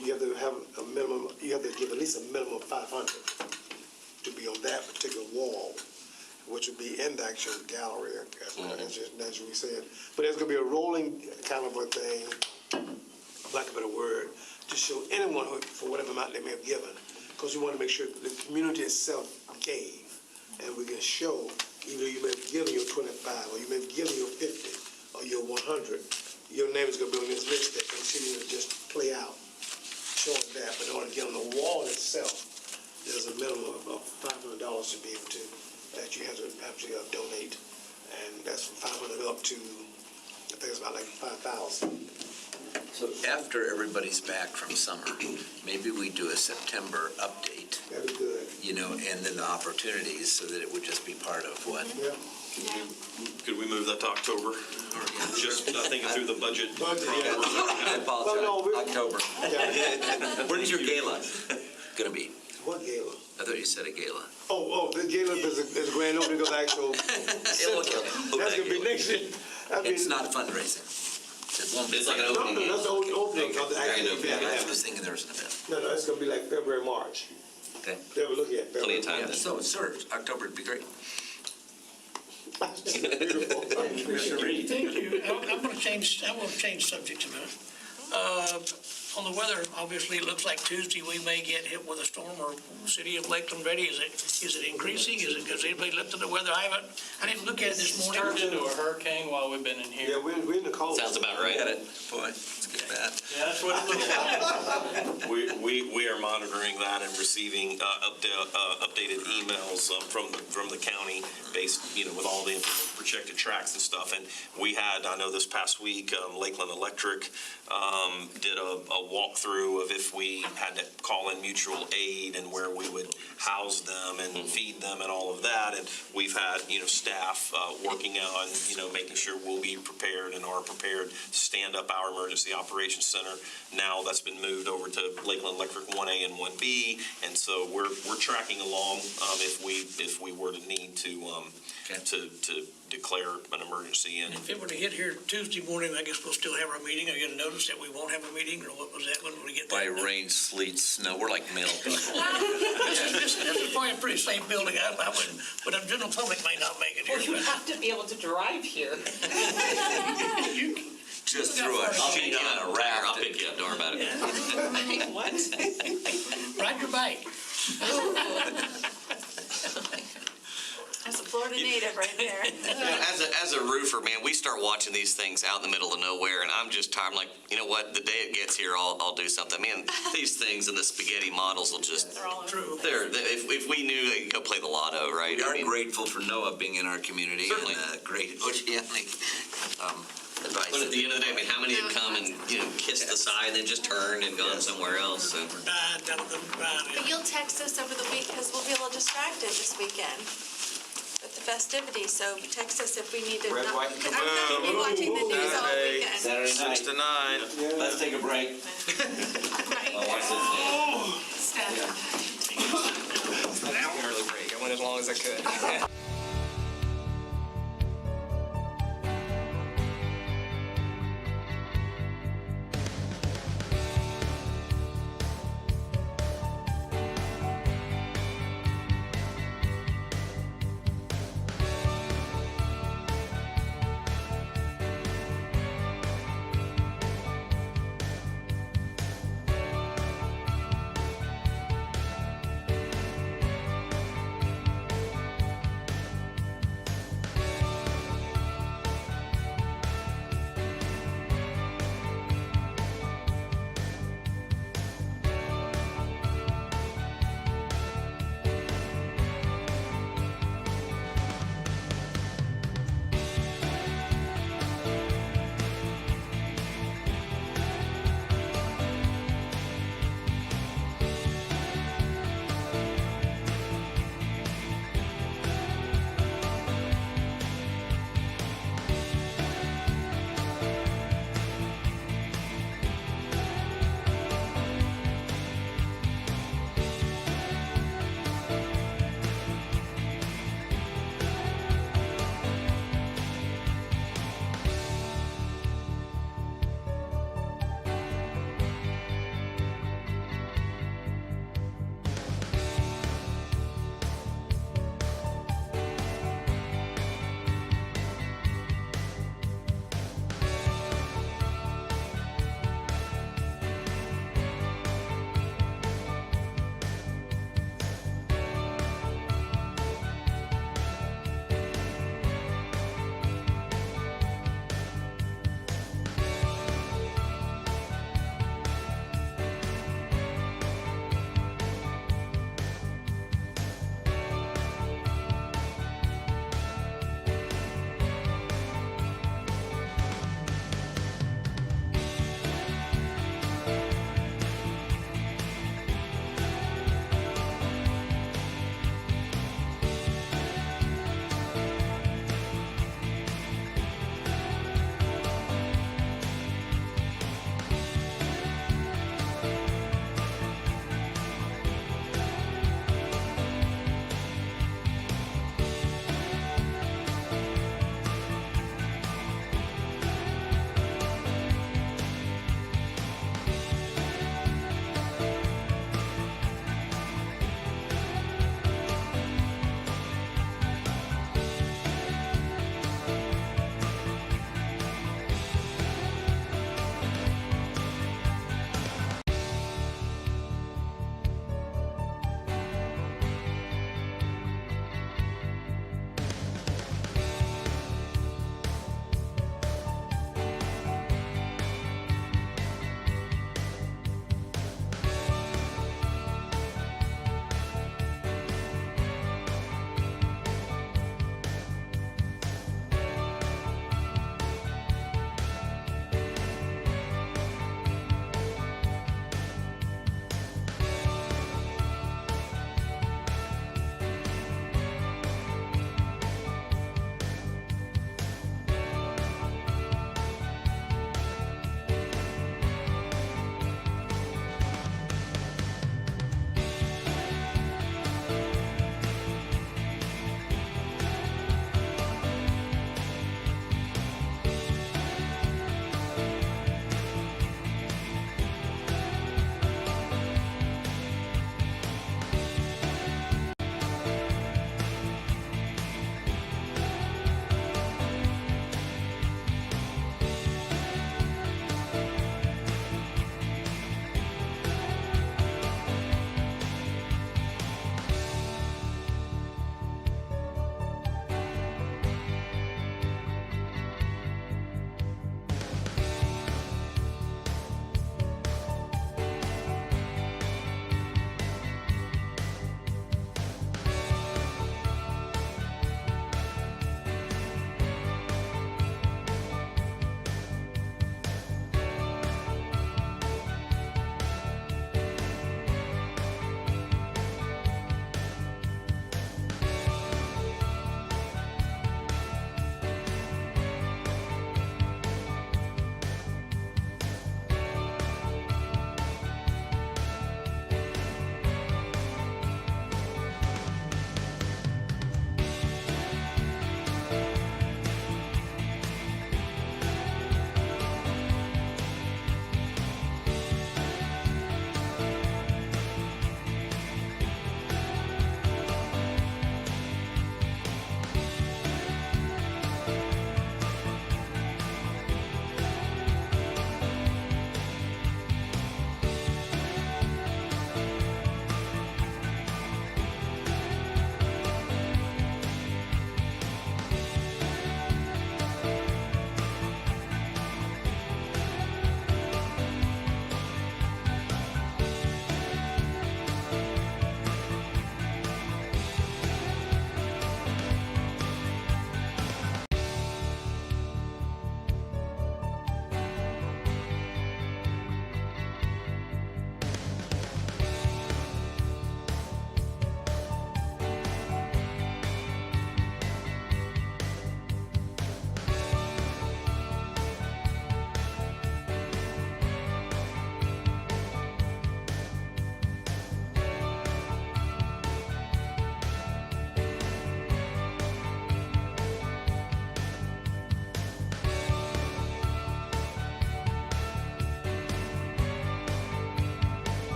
[SPEAKER 5] you have to have a minimum, you have to give at least a minimum of 500 to be on that particular wall, which would be in the actual gallery, as we said. But there's going to be a rolling kind of a thing, lack of a better word, to show anyone who, for whatever amount they may have given, because we want to make sure the community itself gave, and we can show, either you may have given your 25, or you may have given your 50, or your 100, your name is going to be on this list that continue to just play out, showing that. But in order to get on the wall itself, there's a minimum of $500 to be able to, that you have to actually donate, and that's from 500 up to, I think it's about like 5,000.
[SPEAKER 3] So after everybody's back from summer, maybe we do a September update.
[SPEAKER 5] That'd be good.
[SPEAKER 3] And then the opportunities, so that it would just be part of what.
[SPEAKER 5] Yeah.
[SPEAKER 7] Could we move that to October? Or just thinking through the budget?
[SPEAKER 3] I apologize. October.
[SPEAKER 5] Yeah.
[SPEAKER 3] When's your gala gonna be?
[SPEAKER 5] What gala?
[SPEAKER 3] I thought you said a gala.
[SPEAKER 5] Oh, the gala is a grand opening of the actual center. That's going to be next year.
[SPEAKER 3] It's not fundraising.
[SPEAKER 21] It's like an opening.
[SPEAKER 5] No, that's the opening of the actual event.
[SPEAKER 3] I was thinking there was an event.
[SPEAKER 5] No, it's going to be like February, March.
[SPEAKER 3] Okay.
[SPEAKER 5] They were looking at
[SPEAKER 21] Plenty
[SPEAKER 5] February.
[SPEAKER 21] of time then.
[SPEAKER 3] So, sir, October would be great.
[SPEAKER 5] Beautiful.
[SPEAKER 10] Thank you. I'm going to change subjects a minute. On the weather, obviously, it looks like Tuesday we may get hit with a storm, or city of Lakeland ready. Is it increasing? Has anybody looked at the weather? I didn't look at it this morning.
[SPEAKER 1] Turned into a hurricane while we've been in here.
[SPEAKER 5] Yeah, we're in the cold.
[SPEAKER 21] Sounds about right.
[SPEAKER 3] Boy, it's good bad.
[SPEAKER 1] Yeah, that's what it looks like.
[SPEAKER 7] We are monitoring that and receiving updated emails from the county based, with all the projected tracks and stuff. And we had, I know this past week, Lakeland Electric did a walkthrough of if we had to call in mutual aid and where we would house them and feed them and all of that. And we've had, staff working on, making sure we'll be prepared and are prepared to stand up our emergency operations center. Now that's been moved over to Lakeland Electric 1A and 1B. And so we're tracking along if we were to need to declare an emergency in.
[SPEAKER 10] If it were to hit here Tuesday morning, I guess we'll still have our meeting. Are you gonna notice that we won't have a meeting, or what was that when we get
[SPEAKER 12] By
[SPEAKER 10] there?
[SPEAKER 12] rain, sleet, snow, we're like mail people.
[SPEAKER 10] This is probably a pretty safe building. I wouldn't, but the general public may not make it here.
[SPEAKER 6] Well, you have to be able to drive here.
[SPEAKER 12] Just threw a
[SPEAKER 21] I'll
[SPEAKER 12] sheet
[SPEAKER 21] pick you
[SPEAKER 12] on
[SPEAKER 21] up.
[SPEAKER 12] a raft.
[SPEAKER 21] I'll pick you up, don't worry about it.
[SPEAKER 6] What?
[SPEAKER 10] Ride your bike.
[SPEAKER 16] That's a Florida native right there.
[SPEAKER 21] As a roofer, man, we start watching these things out in the middle of nowhere, and I'm just tired. I'm like, you know what? The day it gets here, I'll do something. Man, these things and the spaghetti models will just.
[SPEAKER 6] They're all over.
[SPEAKER 10] True.
[SPEAKER 21] If we knew, they could go play the lotto, right?
[SPEAKER 12] We
[SPEAKER 21] I
[SPEAKER 12] are
[SPEAKER 21] mean,
[SPEAKER 12] grateful for Noah being in our community
[SPEAKER 21] Certainly.
[SPEAKER 12] and great oceanic advice.
[SPEAKER 21] But at the end of the day, I mean, how many have come and, kissed the side and then just turned and gone somewhere else? So.
[SPEAKER 16] But you'll text us over the week because we'll be a little distracted this weekend with the festivities. So text us if we need to.
[SPEAKER 14] Red,
[SPEAKER 16] not-
[SPEAKER 14] white, and
[SPEAKER 16] I'm not going to be watching the news all
[SPEAKER 14] Saturday.
[SPEAKER 16] weekend.
[SPEAKER 11] Saturday night.
[SPEAKER 14] 6 to 9.
[SPEAKER 11] Let's take a break. I'll watch this game.
[SPEAKER 2] Early break. I went as long as I could.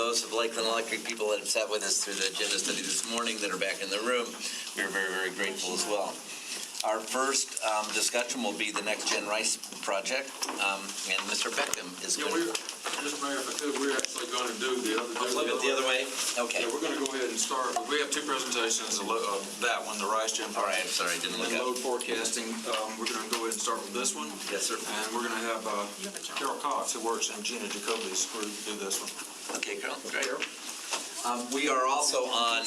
[SPEAKER 3] those of Lakeland Electric people that have sat with us through the agenda study this morning that are back in the room, we're very, very grateful as well. Our first discussion will be the Next Gen Rice project, and Mr. Beckham is going to...
[SPEAKER 20] Mr. Mayor, if I could, we're actually going to do the other...
[SPEAKER 3] Flip it the other way? Okay.
[SPEAKER 20] Yeah, we're going to go ahead and start. We have two presentations of that one, the Rice Gen.
[SPEAKER 3] All right, I'm sorry, I didn't look
[SPEAKER 20] and
[SPEAKER 3] up.
[SPEAKER 20] load forecasting. We're going to go ahead and start with this one.
[SPEAKER 3] Yes, sir.
[SPEAKER 20] And we're going to have Carol Cox, who works in Gina Jacoby's group, do this one.
[SPEAKER 3] Okay, Carol, great. We are also on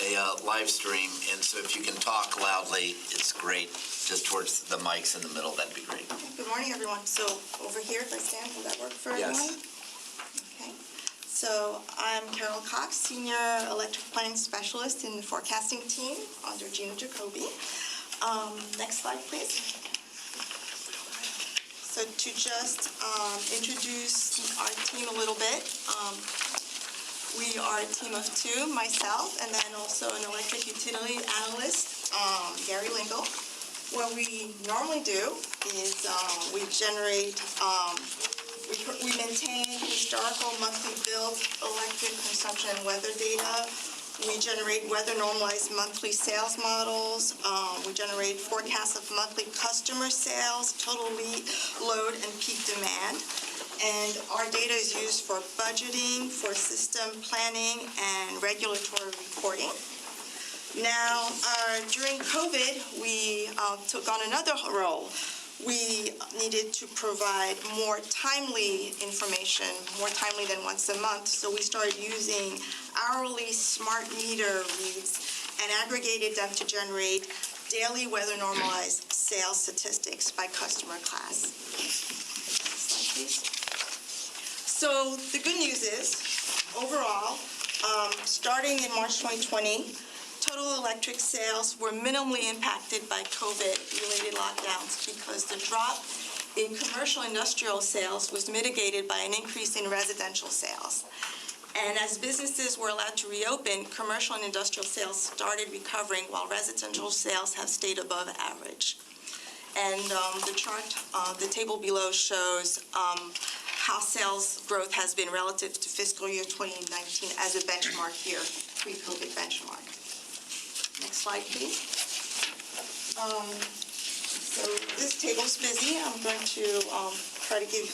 [SPEAKER 3] a live stream, and so if you can talk loudly, it's great, just towards the mics in the middle, that'd be great.
[SPEAKER 13] Good morning, everyone. So over here, if I stand, will that work for everyone?
[SPEAKER 3] Yes.
[SPEAKER 13] Okay. So I'm Carol Cox, Senior Electric Planning Specialist in the forecasting team under Gina Jacoby. Next slide, please. So to just introduce our team a little bit, we are a team of two, myself, and then also an electric utility analyst, Gary Lingle. What we normally do is we generate, we maintain historical monthly billed electric consumption and weather data. We generate weather normalized monthly sales models. We generate forecasts of monthly customer sales, total load, and peak demand. And our data is used for budgeting, for system planning, and regulatory reporting. Now, during COVID, we took on another role. We needed to provide more timely information, more timely than once a month, so we started using hourly smart meter reads and aggregated them to generate daily weather normalized sales statistics by customer class. Next slide, please. So the good news is, overall, starting in March 2020, total electric sales were minimally impacted by COVID-related lockdowns because the drop in commercial industrial sales was mitigated by an increase in residential sales. And as businesses were allowed to reopen, commercial and industrial sales started recovering while residential sales have stayed above average. And the chart, the table below shows how sales growth has been relative to fiscal year 2019 as a benchmark year, pre-COVID benchmark. Next slide, please. So this table's busy. I'm going to try to give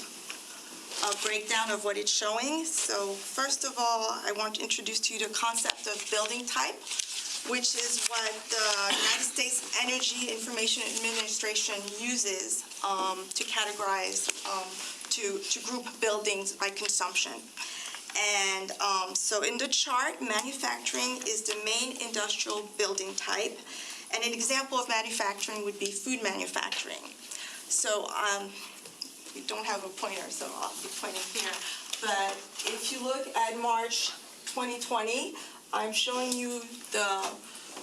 [SPEAKER 13] a breakdown of what it's showing. So first of all, I want to introduce to you the concept of building type, which is what the United States Energy Information Administration uses to categorize, to group buildings by consumption. And so in the chart, manufacturing is the main industrial building type. And an example of manufacturing would be food manufacturing. So we don't have a pointer, so I'll be pointing here. But if you look at March 2020, I'm showing you the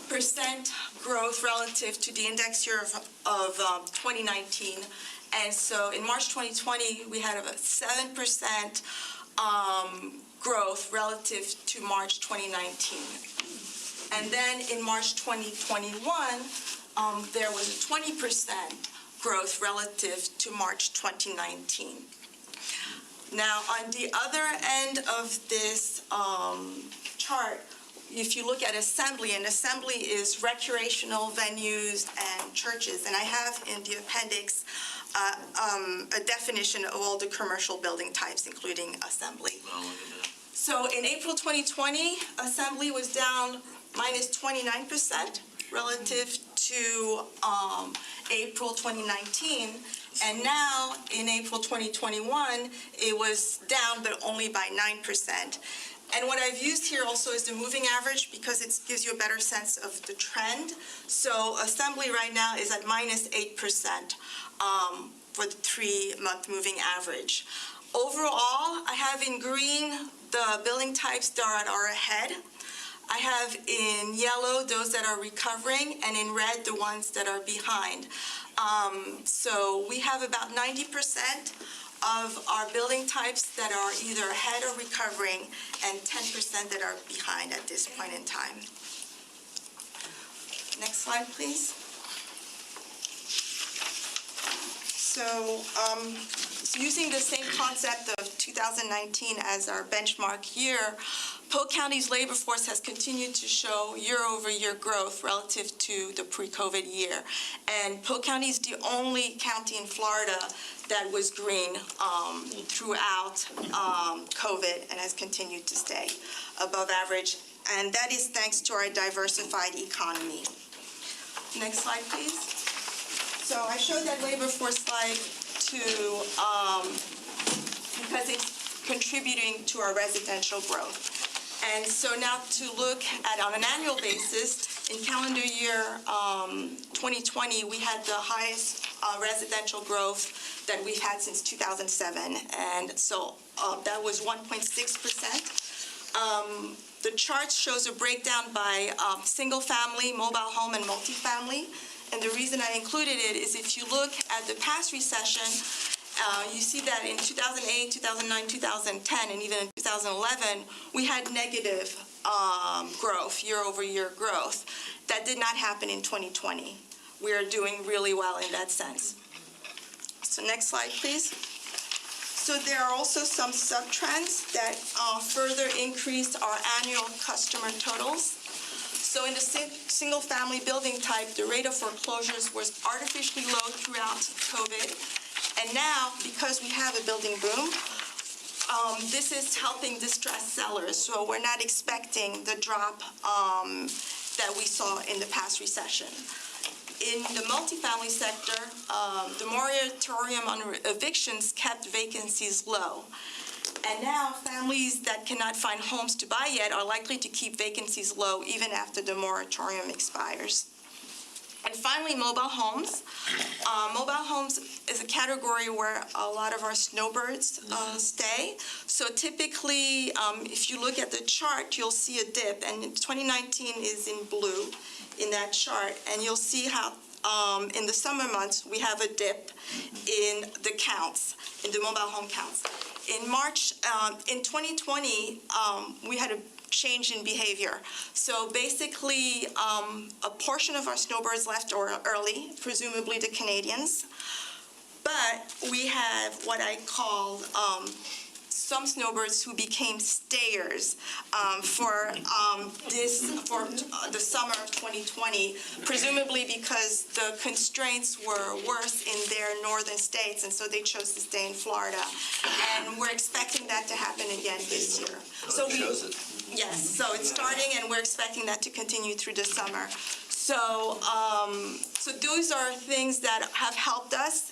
[SPEAKER 13] percent growth relative to the index year of 2019. And so in March 2020, we had about 7% growth relative to March 2019. And then in March 2021, there was a 20% growth relative to March 2019. Now, on the other end of this chart, if you look at assembly, and assembly is recreational venues and churches, and I have in the appendix a definition of all the commercial building types, including assembly. So in April 2020, assembly was down minus 29% relative to April 2019. And now in April 2021, it was down, but only by 9%. And what I've used here also is the moving average because it gives you a better sense of the trend. So assembly right now is at minus 8% for the 3-month moving average. Overall, I have in green the building types that are ahead. I have in yellow those that are recovering, and in red the ones that are behind. So we have about 90% of our building types that are either ahead or recovering, and 10% that are behind at this point in time. Next slide, please. So using the same concept of 2019 as our benchmark year, Polk County's labor force has continued to show year-over-year growth relative to the pre-COVID year. And Polk County is the only county in Florida that was green throughout COVID and has continued to stay above average. And that is thanks to our diversified economy. Next slide, please. So I showed that labor force slide because it's contributing to our residential growth. And so now to look at on an annual basis, in calendar year 2020, we had the highest residential growth that we've had since 2007. And so that was 1.6%. The chart shows a breakdown by single family, mobile home, and multifamily. And the reason I included it is if you look at the past recession, you see that in 2008, 2009, 2010, and even in 2011, we had negative growth, year-over-year growth. That did not happen in 2020. We are doing really well in that sense. So next slide, please. So there are also some sub-trends that further increase our annual customer totals. So in the single-family building type, the rate of foreclosures was artificially low throughout COVID. And now, because we have a building boom, this is helping distressed sellers. So we're not expecting the drop that we saw in the past recession. In the multifamily sector, the moratorium on evictions kept vacancies low. And now families that cannot find homes to buy yet are likely to keep vacancies low even after the moratorium expires. And finally, mobile homes. Mobile homes is a category where a lot of our snowbirds stay. So typically, if you look at the chart, you'll see a dip, and 2019 is in blue in that chart, and you'll see how in the summer months we have a dip in the counts, in the mobile home counts. In March, in 2020, we had a change in behavior. So basically, a portion of our snowbirds left early, presumably the Canadians, but we have what I call some snowbirds who became stayers for the summer of 2020, presumably because the constraints were worse in their northern states, and so they chose to stay in Florida. And we're expecting that to happen again this year. Yes, so it's starting, and we're expecting that to continue through the summer. So, so those are things that have helped us,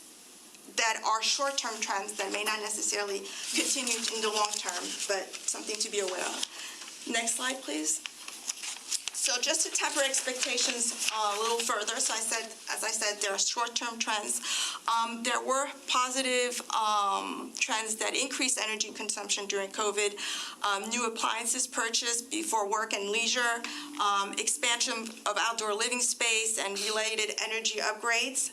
[SPEAKER 13] that are short-term trends that may not necessarily continue in the long term, but something to be aware of. Next slide, please. So just to temper expectations a little further, so as I said, there are short-term trends. There were positive trends that increased energy consumption during COVID, new appliances purchased before work and leisure, expansion of outdoor living space and related energy upgrades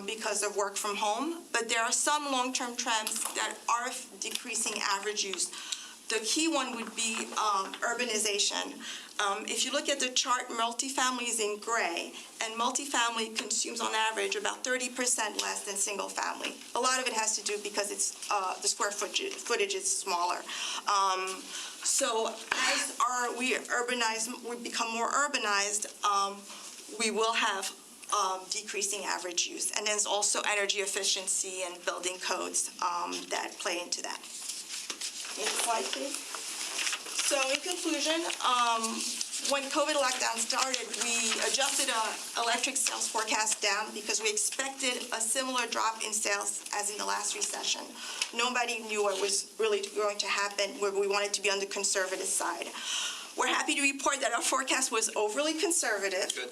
[SPEAKER 13] because of work from home. But there are some long-term trends that are decreasing average use. The key one would be urbanization. If you look at the chart, multifamily is in gray, and multifamily consumes on average about 30% less than single family. A lot of it has to do because it's the square footage is smaller. So as we become more urbanized, we will have decreasing average use. And there's also energy efficiency and building codes that play into that. Next slide, please. So in conclusion, when COVID lockdown started, we adjusted our electric sales forecast down because we expected a similar drop in sales as in the last recession. Nobody knew what was really going to happen, where we wanted to be on the conservative side. We're happy to report that our forecast was overly conservative. Good.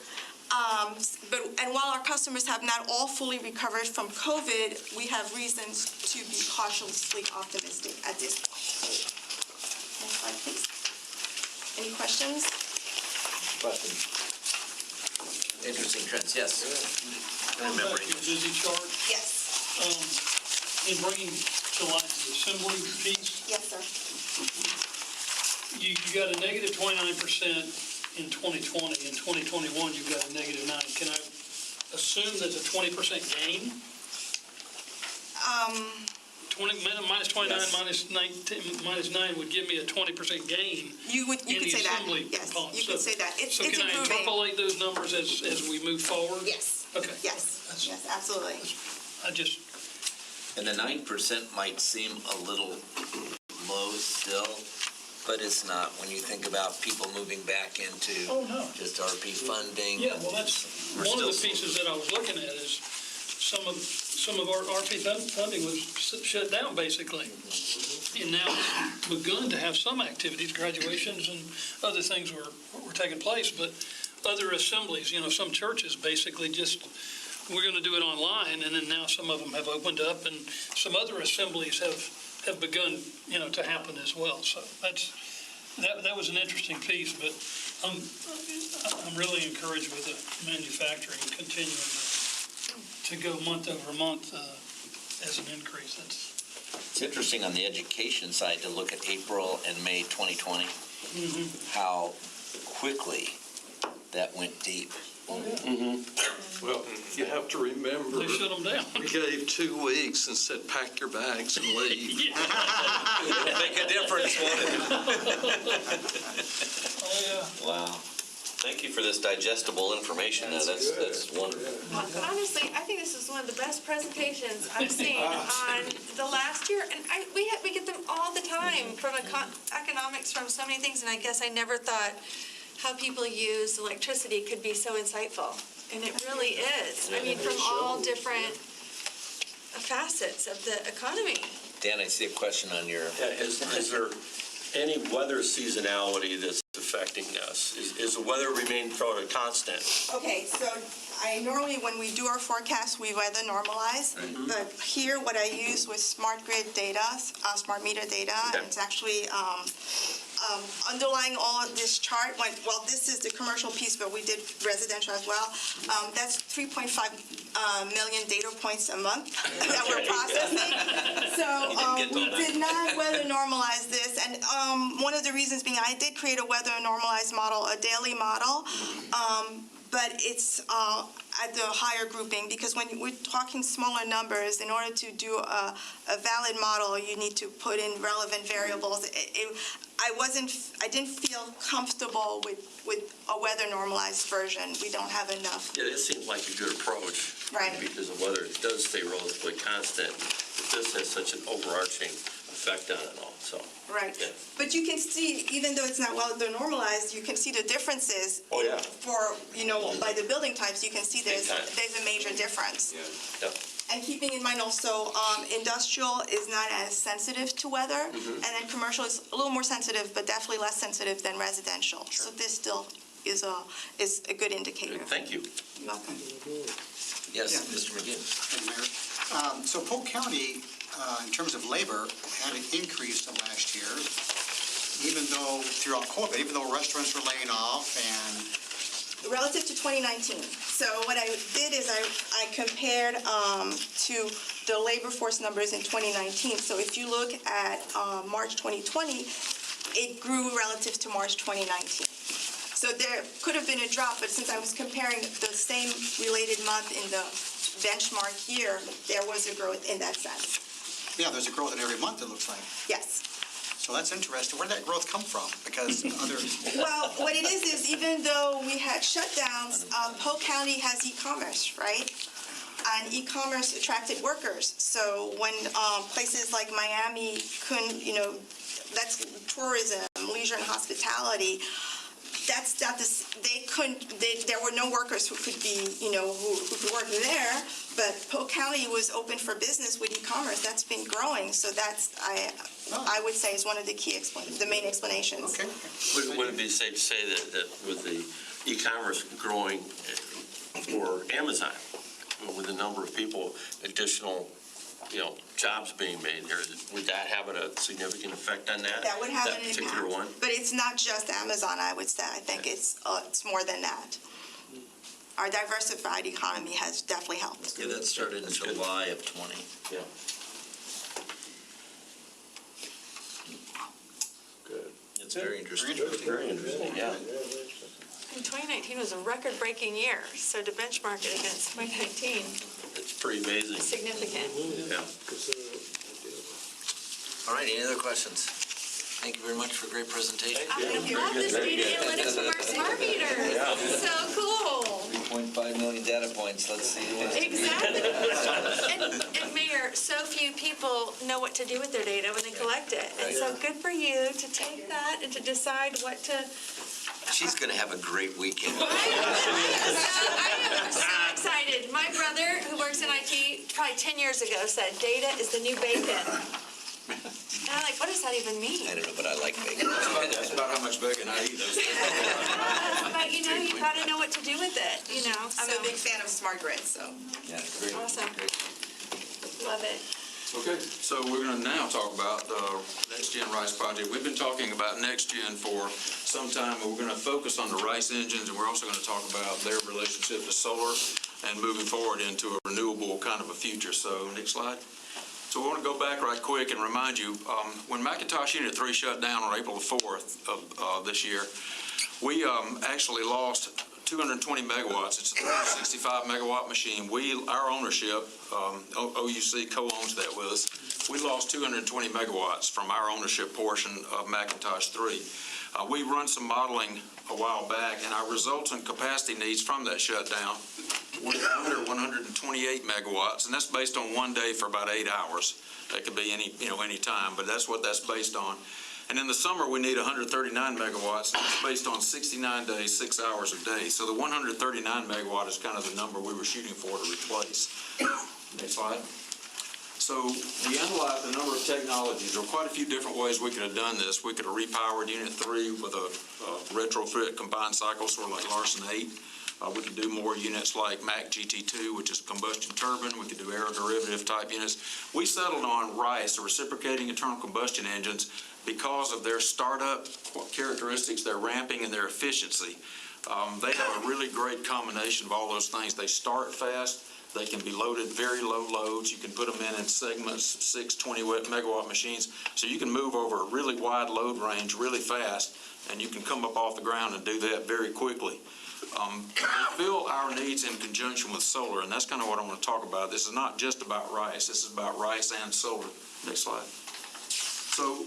[SPEAKER 13] And while our customers have not all fully recovered from COVID, we have reasons to be cautiously optimistic at this point. Next slide, please. Any questions?
[SPEAKER 3] Questions? Interesting trends, yes.
[SPEAKER 17] Remember your busy chart?
[SPEAKER 13] Yes.
[SPEAKER 17] In bringing to light the assembly piece?
[SPEAKER 13] Yes, sir.
[SPEAKER 17] You got a negative 29% in 2020. In 2021, you've got a negative 9. Can I assume that's a 20% gain? Minus 29, minus 19, minus 9 would give me a 20% gain.
[SPEAKER 9] You
[SPEAKER 17] in
[SPEAKER 9] could
[SPEAKER 17] the
[SPEAKER 9] say that,
[SPEAKER 17] assembly
[SPEAKER 9] yes,
[SPEAKER 17] component.
[SPEAKER 9] you could say that. It's
[SPEAKER 17] So can I
[SPEAKER 9] improving.
[SPEAKER 17] interpolate those numbers as we move forward?
[SPEAKER 9] Yes,
[SPEAKER 17] Okay.
[SPEAKER 9] yes, yes, absolutely.
[SPEAKER 17] I just,
[SPEAKER 3] And the 9% might seem a little low still, but it's not when you think about people moving back into
[SPEAKER 17] oh, no.
[SPEAKER 3] just RP funding.
[SPEAKER 17] Yeah, well, that's
[SPEAKER 3] We're
[SPEAKER 17] one of the
[SPEAKER 3] still-
[SPEAKER 17] pieces that I was looking at is some of our RP funding was shut down, basically. And now it's begun to have some activities, graduations and other things were taking place, but other assemblies, some churches basically just, we're going to do it online, and then now some of them have opened up, and some other assemblies have begun, to happen as well. So that was an interesting piece, but I'm really encouraged with the manufacturing continuing to go month over month as an increase.
[SPEAKER 3] It's interesting on the education side to look at April and May 2020, how quickly that went deep.
[SPEAKER 18] Well, you have to remember.
[SPEAKER 17] They shut them down.
[SPEAKER 18] We gave 2 weeks and said, pack your bags and leave.
[SPEAKER 3] It'll make a difference, won't
[SPEAKER 17] Oh, yeah.
[SPEAKER 11] Wow. Thank you for this digestible information. That's wonderful.
[SPEAKER 16] Honestly, I think this is one of the best presentations I've seen on the last year, and we get them all the time from economics, from so many things, and I guess I never thought how people use electricity could be so insightful, and it really is. I mean, from all different facets of the economy.
[SPEAKER 3] Dan, I see a question on your...
[SPEAKER 7] Is there any weather seasonality that's affecting us? Is the weather remain sort of constant?
[SPEAKER 13] Okay, so I normally, when we do our forecast, we weather normalize, but here what I use was smart grid data, smart meter data.
[SPEAKER 7] Okay.
[SPEAKER 13] It's actually underlying all of this chart. Well, this is the commercial piece, but we did residential as well. That's 3.5 million data points a month that we're processing. So we did not weather normalize this, and one of the reasons being I did create a weather normalized model, a daily model, but it's at the higher grouping, because when we're talking smaller numbers, in order to do a valid model, you need to put in relevant variables. I didn't feel comfortable with a weather normalized version. We don't have enough.
[SPEAKER 7] Yeah, it seems like a good approach.
[SPEAKER 13] Right.
[SPEAKER 7] Because the weather does stay relatively constant, but this has such an overarching effect on it all, so.
[SPEAKER 13] Right.
[SPEAKER 7] Yeah.
[SPEAKER 13] But you can see, even though it's not weather normalized, you can see the differences.
[SPEAKER 7] Oh, yeah.
[SPEAKER 13] By the building types, you can see there's a major difference.
[SPEAKER 7] Yeah.
[SPEAKER 13] And keeping in mind also, industrial is not as sensitive to weather, and then commercial is a little more sensitive, but definitely less sensitive than residential. So this still is a good indicator.
[SPEAKER 7] Thank you.
[SPEAKER 13] You're welcome.
[SPEAKER 3] Yes, Mr. McGinn.
[SPEAKER 22] Thank you, Mayor. So Polk County, in terms of labor, had an increase last year, even though throughout COVID, even though restaurants were laying off and...
[SPEAKER 13] Relative to 2019. So what I did is I compared to the labor force numbers in 2019. So if you look at March 2020, it grew relative to March 2019. So there could have been a drop, but since I was comparing the same related month in the benchmark year, there was a growth in that sense.
[SPEAKER 22] Yeah, there's a growth in every month, it looks like.
[SPEAKER 13] Yes.
[SPEAKER 22] So that's interesting. Where did that growth come from? Because others...
[SPEAKER 13] Well, what it is even though we had shutdowns, Polk County has e-commerce, right? And e-commerce attracted workers. So when places like Miami couldn't, that's tourism, leisure and hospitality, that's not this, there were no workers who could be, who could work there, but Polk County was open for business with e-commerce. That's been growing, so that's, I would say, is one of the the main explanations.
[SPEAKER 22] Okay.
[SPEAKER 7] Would it be safe to say that with the e-commerce growing for Amazon, with the number of people, additional, jobs being made there, would that have a significant effect on that?
[SPEAKER 13] That would have an
[SPEAKER 7] particular
[SPEAKER 13] impact.
[SPEAKER 7] one?
[SPEAKER 13] But it's not just Amazon, I would say. I think it's more than that. Our diversified economy has definitely helped.
[SPEAKER 3] Yeah, that started in July of 20.
[SPEAKER 7] Yeah.
[SPEAKER 3] Good. It's very interesting.
[SPEAKER 7] Very interesting, yeah.
[SPEAKER 16] And 2019 was a record-breaking year, so to benchmark it against 2019.
[SPEAKER 7] It's Pretty amazing.
[SPEAKER 16] significant.
[SPEAKER 7] Yeah.
[SPEAKER 3] All right, any other questions? Thank you very much for a great presentation.
[SPEAKER 16] I love this data analytics from our smart meters. This is so cool.
[SPEAKER 3] 3.5 million data points, let's see. who wants to be-
[SPEAKER 16] Exactly. And Mayor, so few people know what to do with their data when they collect it. And so good for you to take that and to decide what to.
[SPEAKER 3] She's going to have a great weekend.
[SPEAKER 16] I am so excited. My brother, who works in IT, probably 10 years ago said, data is the new bacon. And I'm like, what does that even mean?
[SPEAKER 3] I don't know, but I like bacon.
[SPEAKER 20] That's about how much bacon I eat those days.
[SPEAKER 16] But you know, you gotta know what to do with it, you know?
[SPEAKER 9] I'm a big fan of smart grid, so.
[SPEAKER 3] Yeah, great.
[SPEAKER 16] Awesome. Love it.
[SPEAKER 20] Okay, so we're going to now talk about the Next Gen RICE project. We've been talking about Next Gen for some time, and we're going to focus on the RICE engines, and we're also going to talk about their relationship to solar and moving forward into a renewable kind of a future. So, next slide. So we want to go back right quick and remind you, when McIntosh Unit 3 shut down on April the 4th of this year, we actually lost 220 megawatts. It's a 365 megawatt machine. Our ownership, OUC co-owns that with us. We lost 220 megawatts from our ownership portion of McIntosh 3. We run some modeling a while back, and our resultant capacity needs from that shutdown were under 128 megawatts, and that's based on one day for about 8 hours. That could be any time, but that's what that's based on. And in the summer, we need 139 megawatts, and it's based on 69 days, 6 hours a day. So the 139 megawatt is kind of the number we were shooting for to replace. Next slide. So we analyzed a number of technologies. There were quite a few different ways we could have done this. We could have repowered Unit 3 with a retrofit combined cycle, sort of like Larson 8. We could do more units like MAC GT2, which is a combustion turbine. We could do aeroderivative type units. We settled on RICE, or reciprocating internal combustion engines, because of their startup characteristics, their ramping, and their efficiency. They have a really great combination of all those things. They start fast. They can be loaded very low loads. You can put them in segments, 6 20 megawatt machines. So you can move over a really wide load range really fast, and you can come up off the ground and do that very quickly. They fill our needs in conjunction with solar, and that's kind of what I want to talk about. This is not just about RICE. This is about RICE and solar. Next slide. So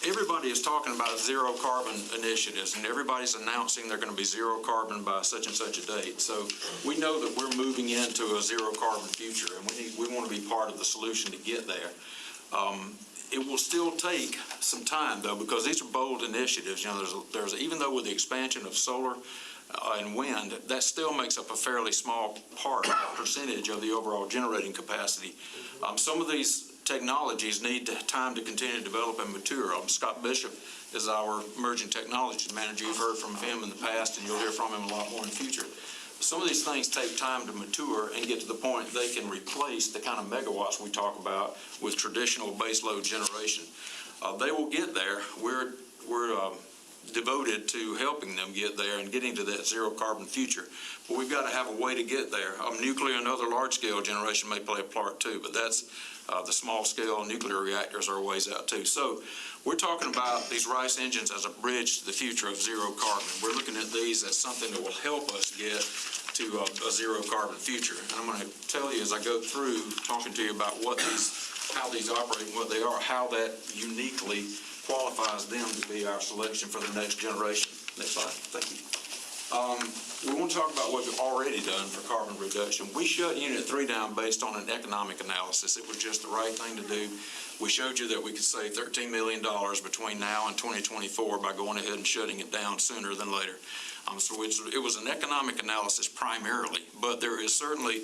[SPEAKER 20] everybody is talking about zero carbon initiatives, and everybody's announcing they're going to be zero carbon by such and such a date. So we know that we're moving into a zero carbon future, and we want to be part of the solution to get there. It will still take some time, though, because these are bold initiatives. You know, there's even though with the expansion of solar and wind, that still makes up a fairly small percentage of the overall generating capacity. Some of these technologies need time to continue to develop and mature. Scott Bishop is our emerging technologies manager. You've heard from him in the past, and you'll hear from him a lot more in the future. Some of these things take time to mature and get to the point they can replace the kind of megawatts we talk about with traditional baseload generation. They will get there. We're devoted to helping them get there and getting to that zero carbon future. But we've got to have a way to get there. Nuclear and other large-scale generation may play a part too, but that's the small-scale nuclear reactors are a ways out too. So we're talking about these RICE engines as a bridge to the future of zero carbon. We're looking at these as something that will help us get to a zero carbon future. And I'm going to tell you as I go through talking to you about how these operate and what they are, how that uniquely qualifies them to be our selection for the next generation. Next slide. Thank you. We want to talk about what we've already done for carbon reduction. We shut Unit 3 down based on an economic analysis. It was just the right thing to do. We showed you that we could save $13 million between now and 2024 by going ahead and shutting it down sooner than later. So it was an economic analysis primarily, but there is certainly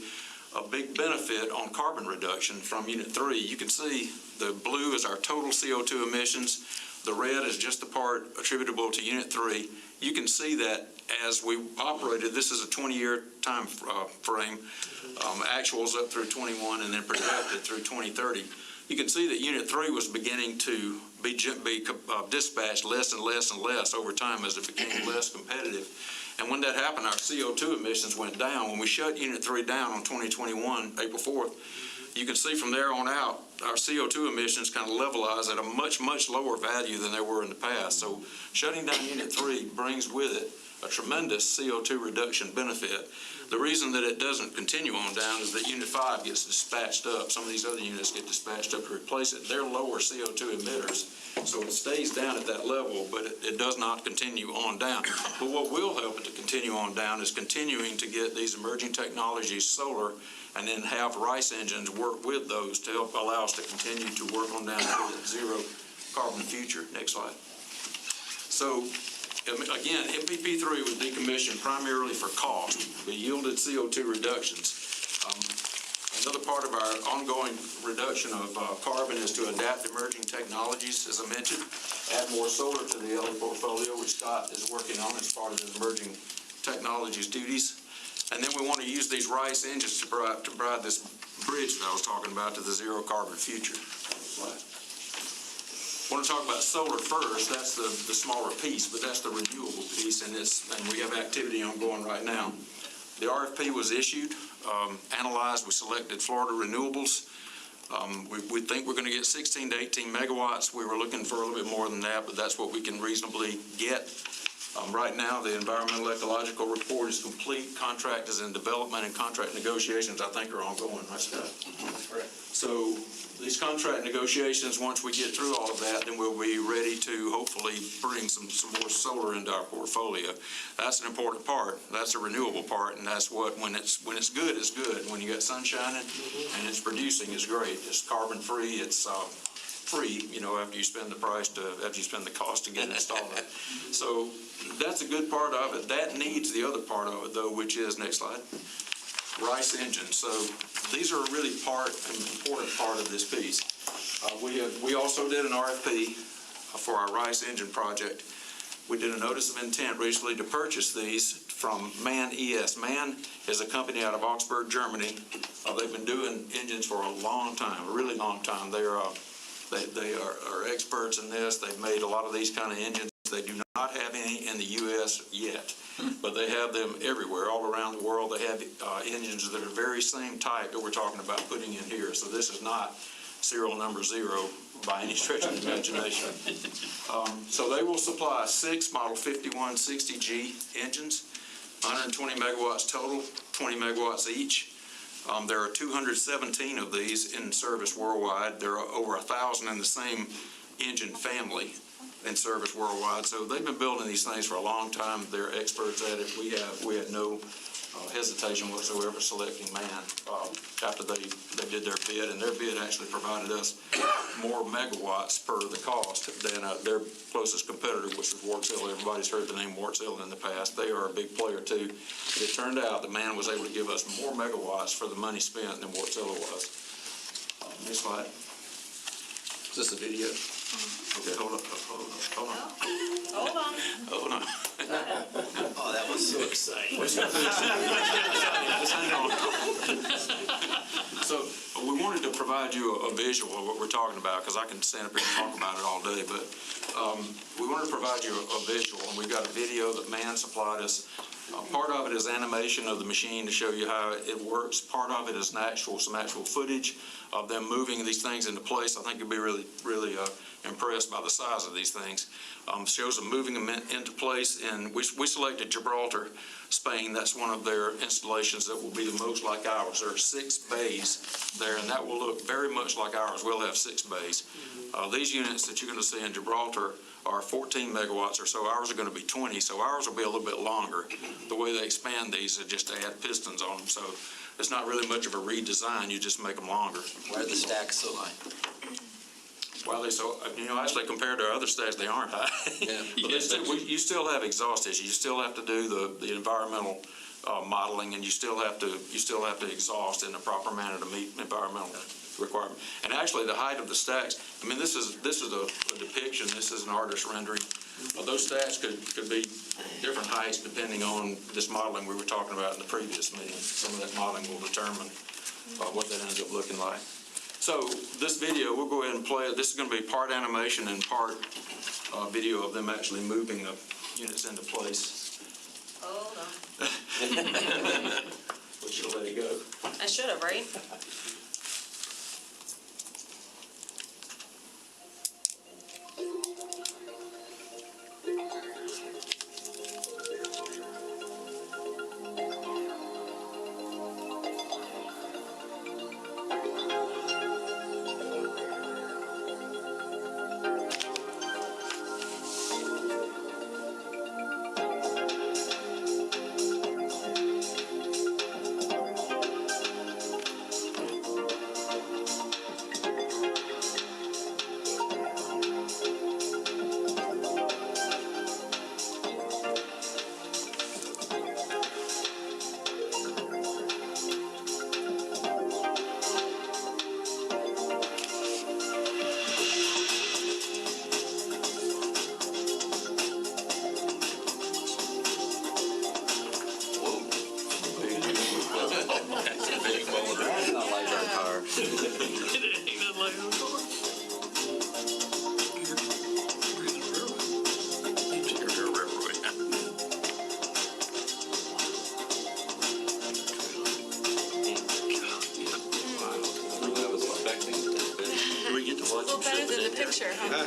[SPEAKER 20] a big benefit on carbon reduction from Unit 3. You can see the blue is our total CO2 emissions. The red is just the part attributable to Unit 3. You can see that as we operated, this is a 20-year time frame, actuals up through 21 and then projected through 2030. You can see that Unit 3 was beginning to be dispatched less and less and less over time as it became less competitive. And when that happened, our CO2 emissions went down. When we shut Unit 3 down on 2021, April 4th, you can see from there on out, our CO2 emissions kind of levelize at a much, much lower value than they were in the past. So shutting down Unit 3 brings with it
[SPEAKER 15] a tremendous CO2 reduction benefit. The reason that it doesn't continue on down is that Unit 5 gets dispatched up. Some of these other units get dispatched up to replace it. They're lower CO2 emitters, so it stays down at that level, but it does not continue on down. But what will help it to continue on down is continuing to get these emerging technologies, solar, and then have RICE engines work with those to help allow us to continue to work on down to the zero carbon future. Next slide. So, again, MPP3 was decommissioned primarily for cost. It yielded CO2 reductions. Another part of our ongoing reduction of carbon is to adapt emerging technologies, as I mentioned, add more solar to the LE portfolio, which Scott is working on as part of his emerging technologies duties. And then we want to use these RICE engines to provide this bridge that I was talking about to the zero carbon future. I want to talk about solar first. That's the smaller piece, but that's the renewable piece, and we have activity ongoing right now. The RFP was issued, analyzed. We selected Florida Renewables. We think we're going to get 16 to 18 megawatts. We were looking for a little bit more than that, but that's what we can reasonably get. Right now, the environmental ecological report is complete. Contract is in development, and contract negotiations, I think, are ongoing. Right, Scott? Correct. So these contract negotiations, once we get through all of that, then we'll be ready to hopefully bring some more solar into our portfolio. That's an important part. That's a renewable part, and that's what, when it's good, it's good. When you got sun shining and it's producing, it's great. It's carbon free. It's free, after you spend the cost to get it installed. So that's a good part of it. That needs the other part of it, though, which is, next slide, RICE engines. So these are really an important part of this piece. We also did an RFP for our RICE engine project. We did a notice of intent recently to purchase these from MAN ES. MAN is a company out of Augsburg, Germany. They've been doing engines for a long time, a really long time. They are experts in this. They've made a lot of these kind of engines. They do not have any in the U.S. yet, but they have them everywhere, all around the world. They have engines that are very same type that we're talking about putting in here. So this is not serial number 0 by any stretch of the imagination. So they will supply 6 Model 5160G engines, 120 megawatts total, 20 megawatts each. There are 217 of these in service worldwide. There are over 1,000 in the same engine family in service worldwide. So they've been building these things for a long time. They're experts at it. We had no hesitation whatsoever selecting MAN after they did their bid, and their bid actually provided us more megawatts per the cost than their closest competitor, which was Wartsell. Everybody's heard the name Wartsell in the past. They are a big player too. But it turned out that MAN was able to give us more megawatts for the money spent than Wartsell was. Next slide. Is this a video? Okay, hold on.
[SPEAKER 12] Oh, that was so exciting.
[SPEAKER 15] So we wanted to provide you a visual of what we're talking about, because I can stand up here and talk about it all day, but we wanted to provide you a visual, and we've got a video that MAN supplied us. Part of it is animation of the machine to show you how it works. Part of it is some actual footage of them moving these things into place. I think you'll be really impressed by the size of these things. Shows them moving them into place, and we selected Gibraltar, Spain. That's one of their installations that will be the most like ours. There are 6 bays there, and that will look very much like ours. We'll have 6 bays. These units that you're going to see in Gibraltar are 14 megawatts or so. Ours are going to be 20, so ours will be a little bit longer. The way they expand these is just to add pistons on them, so it's not really much of a redesign. You just make them longer.
[SPEAKER 12] Why are the stacks so high?
[SPEAKER 15] Well, actually compared to our other stacks, they aren't high. Yeah. But you still have exhaust issues. You still have to do the environmental modeling, and you still have to exhaust in the proper manner to meet environmental requirement. And actually, the height of the stacks. I mean, this is a depiction. This is an artist's rendering. Those stacks could be different heights depending on this modeling we were talking about in the previous meeting. Some of that modeling will determine what that ends up looking like. So this video, we'll go ahead and play it. This is going to be part animation and part video of them actually moving the units into place.
[SPEAKER 19] Hold on.
[SPEAKER 15] We should let it go.
[SPEAKER 19] I should have, right?
[SPEAKER 21] to
[SPEAKER 16] A
[SPEAKER 21] watch
[SPEAKER 16] little
[SPEAKER 21] him
[SPEAKER 16] better
[SPEAKER 21] shoot
[SPEAKER 16] than the picture, huh?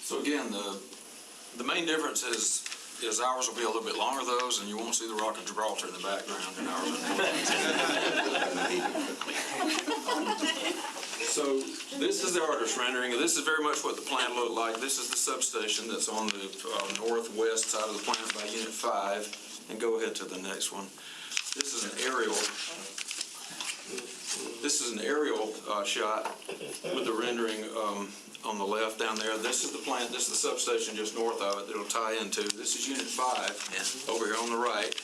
[SPEAKER 15] So again, the main difference is ours will be a little bit longer those, and you won't see the Rock of Gibraltar in the background in ours. So this is the artist rendering, and this is very much what the plant looked like. This is the substation that's on the northwest side of the plant by Unit 5, and go ahead to the next one. This is an aerial. This is an aerial shot with the rendering on the left down there. This is the plant, this is the substation just north of it that it'll tie into. This is Unit 5 over here on the right.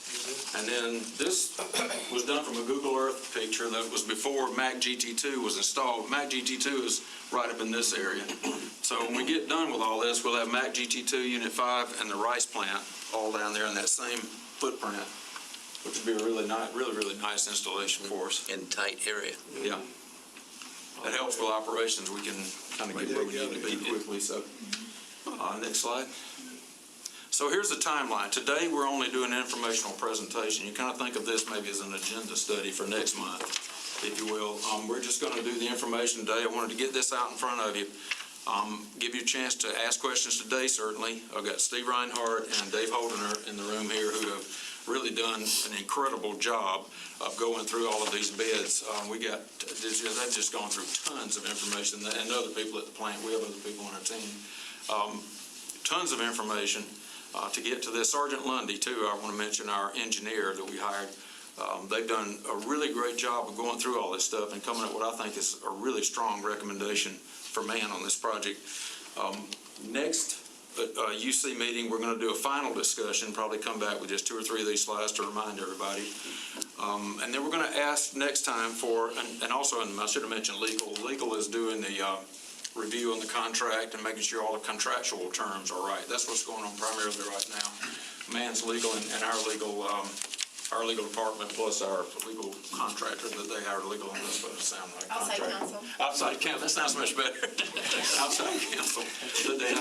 [SPEAKER 15] And then this was done from a Google Earth picture that was before Mac GT2 was installed. Mac GT2 is right up in this area. So when we get done with all this, we'll have Mac GT2, Unit 5, and the rice plant all down there in that same footprint, which would be a really nice installation for us.
[SPEAKER 3] In tight area.
[SPEAKER 15] Yeah. That helps with operations. We can kind of get where we need to be quickly. So, next slide. So here's the timeline. Today, we're only doing an informational presentation. You kind of think of this maybe as an agenda study for next month, if you will. We're just going to do the information today. I wanted to get this out in front of you. Give you a chance to ask questions today, certainly. I've got Steve Reinhardt and Dave Holdener in the room here who have really done an incredible job of going through all of these bids. They've just gone through tons of information, and other people at the plant. We have other people on our team. Tons of information to get to this. Sergeant Lundy, too, I want to mention our engineer that we hired. They've done a really great job of going through all this stuff and coming up with what I think is a really strong recommendation for man on this project. Next UC meeting, we're going to do a final discussion, probably come back with just 2 or 3 of these slides to remind everybody. And then we're going to ask next time for, and also, I should have mentioned legal. Legal is doing the review on the contract and making sure all the contractual terms are right. That's what's going on primarily right now. Man's legal and our legal department plus our legal contractor that they hired legal, and that's what it sounds like.
[SPEAKER 13] Outside counsel.
[SPEAKER 15] Outside counsel, that sounds much better. Outside counsel that they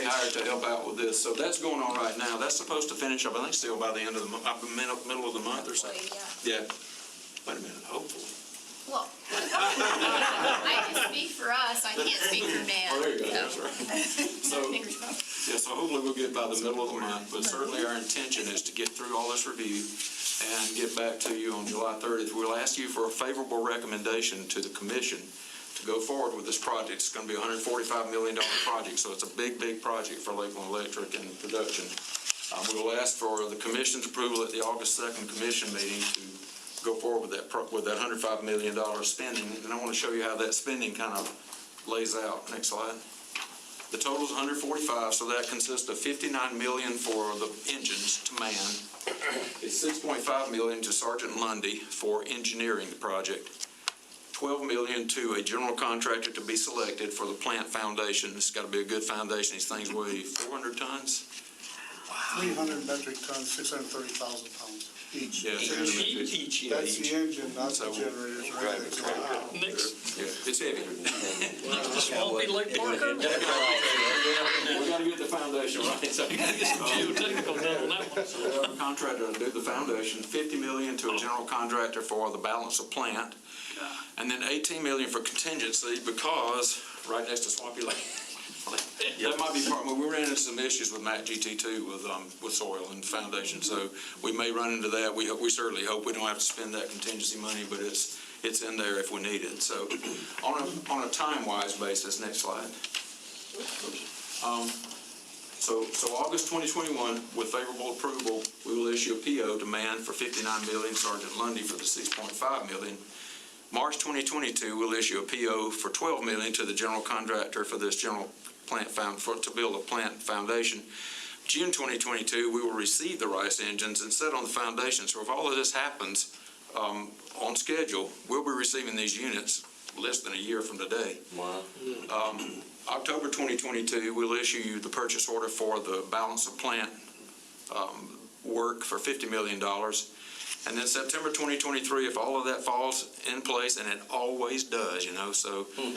[SPEAKER 15] hired to help out with this. So that's going on right now. That's supposed to finish up, I think, still by the end of the middle of the month or so. Yeah. Wait a minute, hopefully.
[SPEAKER 4] Well, I can speak for us, I can't speak for Dan.
[SPEAKER 15] Oh, there you go, that's right. So,
[SPEAKER 4] Fingers crossed.
[SPEAKER 15] yeah, so hopefully we'll get by the middle of the month, but certainly our intention is to get through all this review and get back to you on July 30th. We'll ask you for a favorable recommendation to the commission to go forward with this project. It's going to be a $145 million project, so it's a big, big project for Lakeland Electric and production. We will ask for the commission's approval at the August 2nd commission meeting to go forward with that $105 million spending. And I want to show you how that spending kind of lays out. Next slide. The total is 145, so that consists of $59 million for the engines to man. It's $6.5 million to Sergeant Lundy for engineering the project. $12 million to a general contractor to be selected for the plant foundation. It's got to be a good foundation. These things weigh 400 tons.
[SPEAKER 8] 300 metric tons, 630,000 pounds each.
[SPEAKER 15] Yeah, each.
[SPEAKER 8] That's the engine, not the generators. Right?
[SPEAKER 15] Yeah, it's heavy.
[SPEAKER 17] This won't be Lake Parker.
[SPEAKER 15] We got to get the foundation right. So,
[SPEAKER 17] Geotechnical done on that one.
[SPEAKER 15] so our contractor to do the foundation, $50 million to a general contractor for the balance of plant, and then $18 million for contingency because right next to Swampy Lake. That might be part. We ran into some issues with Mac GT2 with soil and foundation, so we may run into that. We certainly hope we don't have to spend that contingency money, but it's in there if we need it. So on a time-wise basis, next slide. So August 2021, with favorable approval, we will issue a PO to man for $59 million, Sergeant Lundy for the $6.5 million. March 2022, we'll issue a PO for $12 million to the general contractor for this general plant to build a plant foundation. June 2022, we will receive the rice engines and set on the foundation. So if all of this happens on schedule, we'll be receiving these units less than a year from today.
[SPEAKER 11] Wow.
[SPEAKER 15] October 2022, we'll issue you the purchase order for the balance of plant work for $50 million. And then September 2023, if all of that falls in place, and it always does, so. It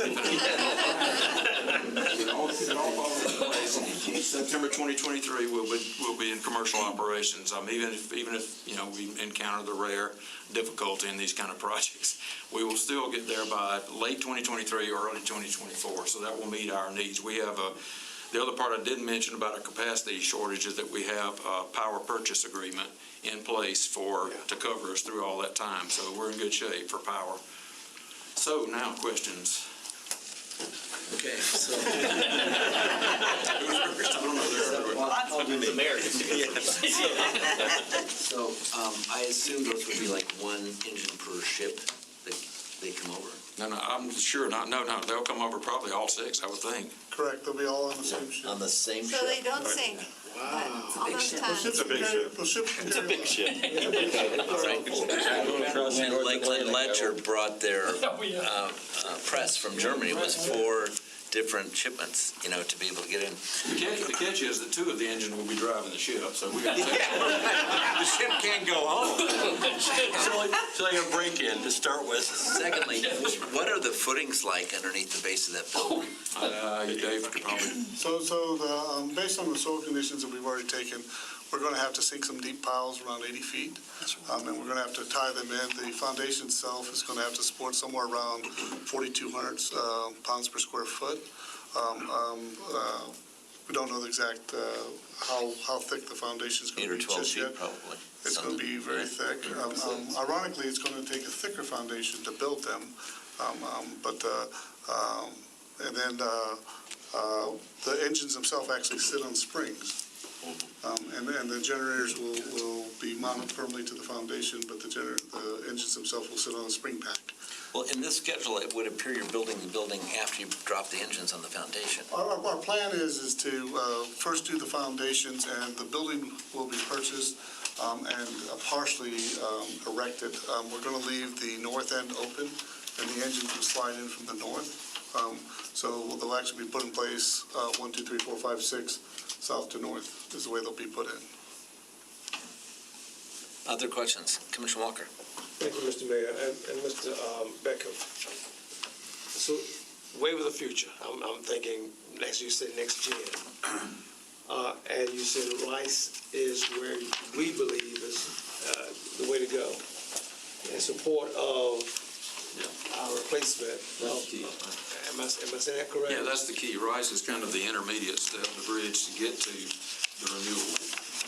[SPEAKER 15] all falls in place. September 2023, we'll be in commercial operations. Even if we encounter the rare difficulty in these kind of projects, we will still get there by late 2023 or early 2024. So that will meet our needs. We have the other part I didn't mention about our capacity shortage is that we have a power purchase agreement in place to cover us through all that time. So we're in good shape for power. So now questions.
[SPEAKER 3] Okay, so.
[SPEAKER 11] The mayor.
[SPEAKER 3] So, I assume those would be like one engine per ship that they come over?
[SPEAKER 15] No, I'm sure not. No, they'll come over probably all six, I would think.
[SPEAKER 8] Correct, they'll be all on the same ship.
[SPEAKER 3] On the same ship?
[SPEAKER 16] So they don't sink. Wow. All those times.
[SPEAKER 8] It's a big ship.
[SPEAKER 11] It's a big ship.
[SPEAKER 3] All right. When Lakeland Ledger brought their press from Germany, it was 4 different shipments, to be able to get in.
[SPEAKER 15] The catch is that 2 of the engines will be driving the ship, so we got to take
[SPEAKER 3] The ship can't go home.
[SPEAKER 14] So they got a break-in to start with.
[SPEAKER 3] Secondly, what are the footings like underneath the base of that building?
[SPEAKER 15] Dave could probably.
[SPEAKER 8] So based on the soil conditions that we've already taken, we're going to have to sink some deep piles around 80 feet, and we're going to have to tie them in. The foundation itself is going to have to support somewhere around 4,200 pounds per square foot. We don't know the exact how thick the foundation is going to be
[SPEAKER 3] 8 or 12
[SPEAKER 8] just
[SPEAKER 3] feet,
[SPEAKER 8] yet.
[SPEAKER 3] probably.
[SPEAKER 8] It's going to be very thick. Ironically, it's going to take a thicker foundation to build them, and then the engines themselves actually sit on springs. And the generators will be mounted firmly to the foundation, but the engines themselves will sit on a spring pack.
[SPEAKER 3] Well, in this schedule, it would appear you're building the building after you drop the engines on the foundation.
[SPEAKER 8] Our plan is to first do the foundations, and the building will be purchased and partially erected. We're going to leave the north end open, and the engines will slide in from the north. So they'll actually be put in place 1, 2, 3, 4, 5, 6, south to north is the way they'll be put in.
[SPEAKER 3] Other questions? Commissioner Walker.
[SPEAKER 1] Thank you, Mr. Mayor, and Mr. Beckham. So, way with the future, I'm thinking, as you said, next year. And you said rice is where we believe is the way to go in support of our replacement. Am I saying that correct?
[SPEAKER 15] Yeah, that's the key. Rice is kind of the intermediate step, the bridge to get to the renewable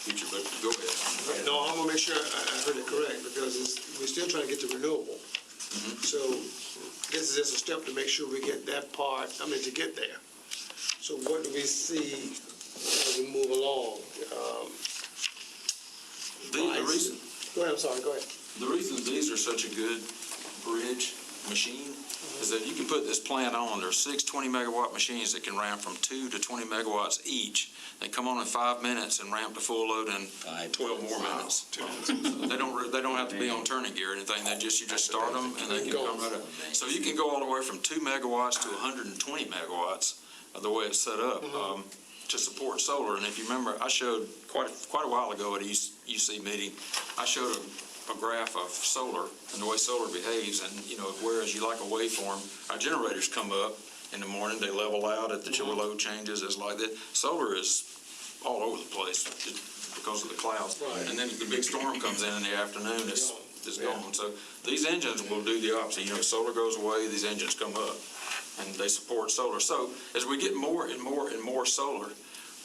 [SPEAKER 15] future, but go ahead.
[SPEAKER 1] No, I'm gonna make sure I heard it correct, because we're still trying to get to renewable. So this is just a step to make sure we get that part, to get there. So what do we see as we move along?
[SPEAKER 15] The reason.
[SPEAKER 1] Go ahead, I'm sorry, go ahead.
[SPEAKER 15] The reason these are such a good bridge machine is that you can put this plant on. There's 6 20-megawatt machines that can ramp from 2 to 20 megawatts each. They come on in 5 minutes and ramp to full load in 12 more minutes. They don't have to be on turning gear or anything. You just start them and they can come right up. So you can go all the way from 2 megawatts to 120 megawatts the way it's set up to support solar. And if you remember, I showed quite a while ago at a UC meeting, I showed a graph of solar and the way solar behaves, and whereas you like a waveform, our generators come up in the morning, they level out at the chiller load changes, it's like that. Solar is all over the place because of the clouds. Right. And then the big storm comes in the afternoon, it's gone. So these engines will do the opposite. Solar goes away, these engines come up, and they support solar. So as we get more and more and more solar,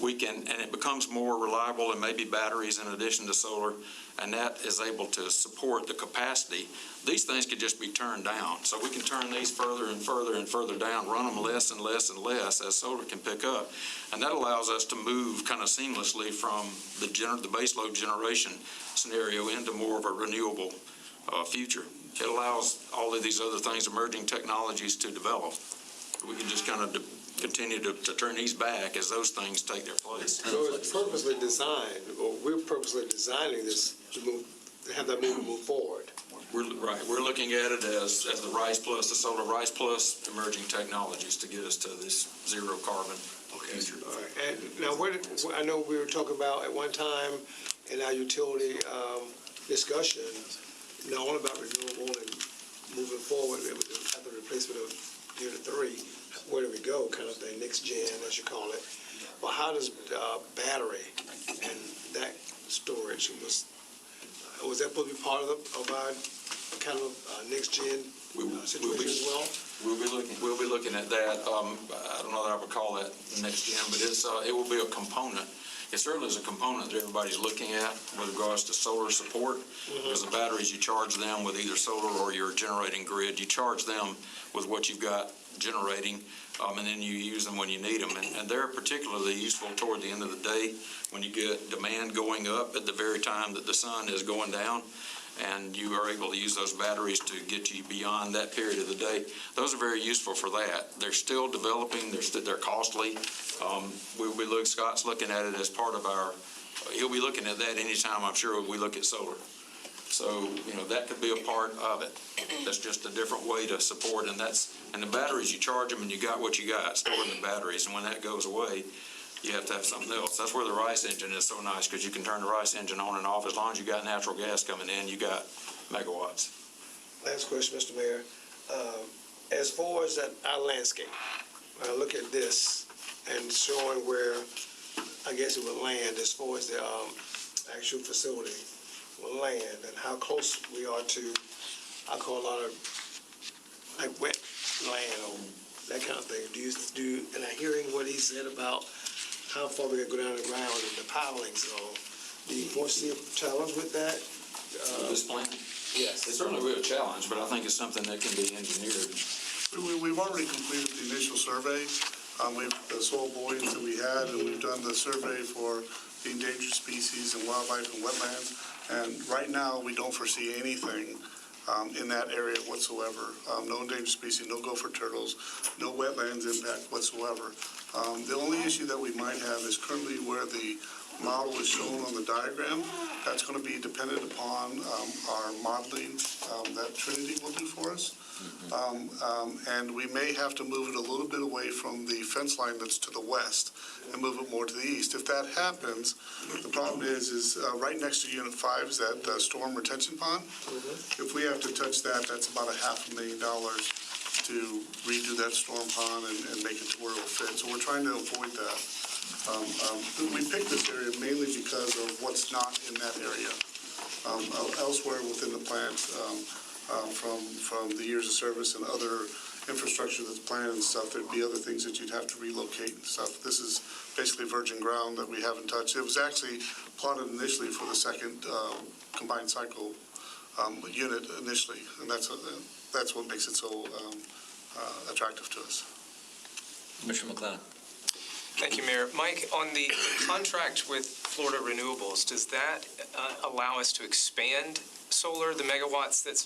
[SPEAKER 15] and it becomes more reliable, and maybe batteries in addition to solar, and that is able to support the capacity. These things could just be turned down. So we can turn these further and further and further down, run them less and less and less as solar can pick up. And that allows us to move kind of seamlessly from the baseload generation scenario into more of a renewable future. It allows all of these other things, emerging technologies, to develop. We can just kind of continue to turn these back as those things take their place.
[SPEAKER 1] So it's purposely designed, or we're purposely designing this to have that move forward.
[SPEAKER 15] We're looking at it as the RISE Plus, the Solar RISE Plus emerging technologies to get us to this zero carbon future.
[SPEAKER 1] All right, and now I know we were talking about at one time in our utility discussion, not only about renewable and moving forward after the replacement of Unit 3, where do we go kind of thing, next gen, as you call it. But how does battery and that storage, was that supposed to be part of our kind of next gen situation as well?
[SPEAKER 15] We'll be looking at that. I don't know that I would call that next gen, but it will be a component. It certainly is a component that everybody's looking at with regards to solar support, because the batteries, you charge them with either solar or your generating grid. You charge them with what you've got generating, and then you use them when you need them. And they're particularly useful toward the end of the day when you get demand going up at the very time that the sun is going down, and you are able to use those batteries to get you beyond that period of the day. Those are very useful for that. They're still developing. They're costly. Scott's looking at it as part of he'll be looking at that anytime, I'm sure, we look at solar. So, that could be a part of it. That's just a different way to support, and the batteries, you charge them and you got what you got stored in the batteries, and when that goes away, you have to have something else. That's where the RICE engine is so nice, because you can turn the RICE engine on and off. As long as you got natural gas coming in, you got megawatts.
[SPEAKER 1] Last question, Mr. Mayor. As far as our landscape, when I look at this and showing where I guess it would land as far as the actual facility will land and how close we are to, I call a lot of like wet land or that kind of thing. And I'm hearing what he said about how far we can go down the ground and the pilings and all. Do you foresee a challenge with that?
[SPEAKER 15] This plan?
[SPEAKER 1] Yes.
[SPEAKER 15] It's certainly a challenge, but I think it's something that can be engineered.
[SPEAKER 8] We've already completed the initial survey. The soil buoyants that we had, and we've done the survey for the endangered species and wildlife and wetlands. And right now, we don't foresee anything in that area whatsoever. No endangered species, no gopher turtles, no wetlands impact whatsoever. The only issue that we might have is currently where the model is shown on the diagram. That's going to be dependent upon our modeling that Trinity will do for us. And we may have to move it a little bit away from the fence line that's to the west and move it more to the east. If that happens, the problem is right next to Unit 5 is that storm retention pond. If we have to touch that, that's about $500,000 to redo that storm pond and make it to where it'll fit. So we're trying to avoid that. We picked this area mainly because of what's not in that area. Elsewhere within the plant, from the years of service and other infrastructure that's planned and stuff, there'd be other things that you'd have to relocate and stuff. This is basically virgin ground that we haven't touched. It was actually plotted initially for the second combined cycle unit initially, and that's what makes it so attractive to us.
[SPEAKER 3] Commissioner McLennan.
[SPEAKER 2] Thank you, Mayor. Mike, on the contract with Florida Renewables, does that allow us to expand solar, the megawatts that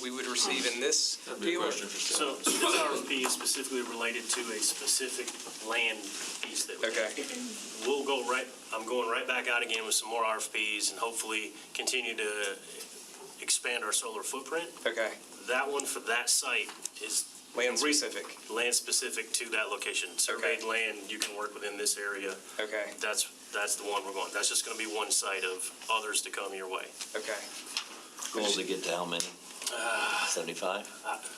[SPEAKER 2] we would receive in this deal?
[SPEAKER 5] So this RFP is specifically related to a specific land piece that we'll go I'm going right back out again with some more RFPs and hopefully continue to expand our solar footprint.
[SPEAKER 2] Okay.
[SPEAKER 5] That one for that site is
[SPEAKER 2] land specific.
[SPEAKER 5] Land specific to that location. Surveyed land, you can work within this area.
[SPEAKER 2] Okay.
[SPEAKER 5] That's the one we're going. That's just going to be one site of others to come your way.
[SPEAKER 2] Okay.
[SPEAKER 3] Goal to get to how many? 75?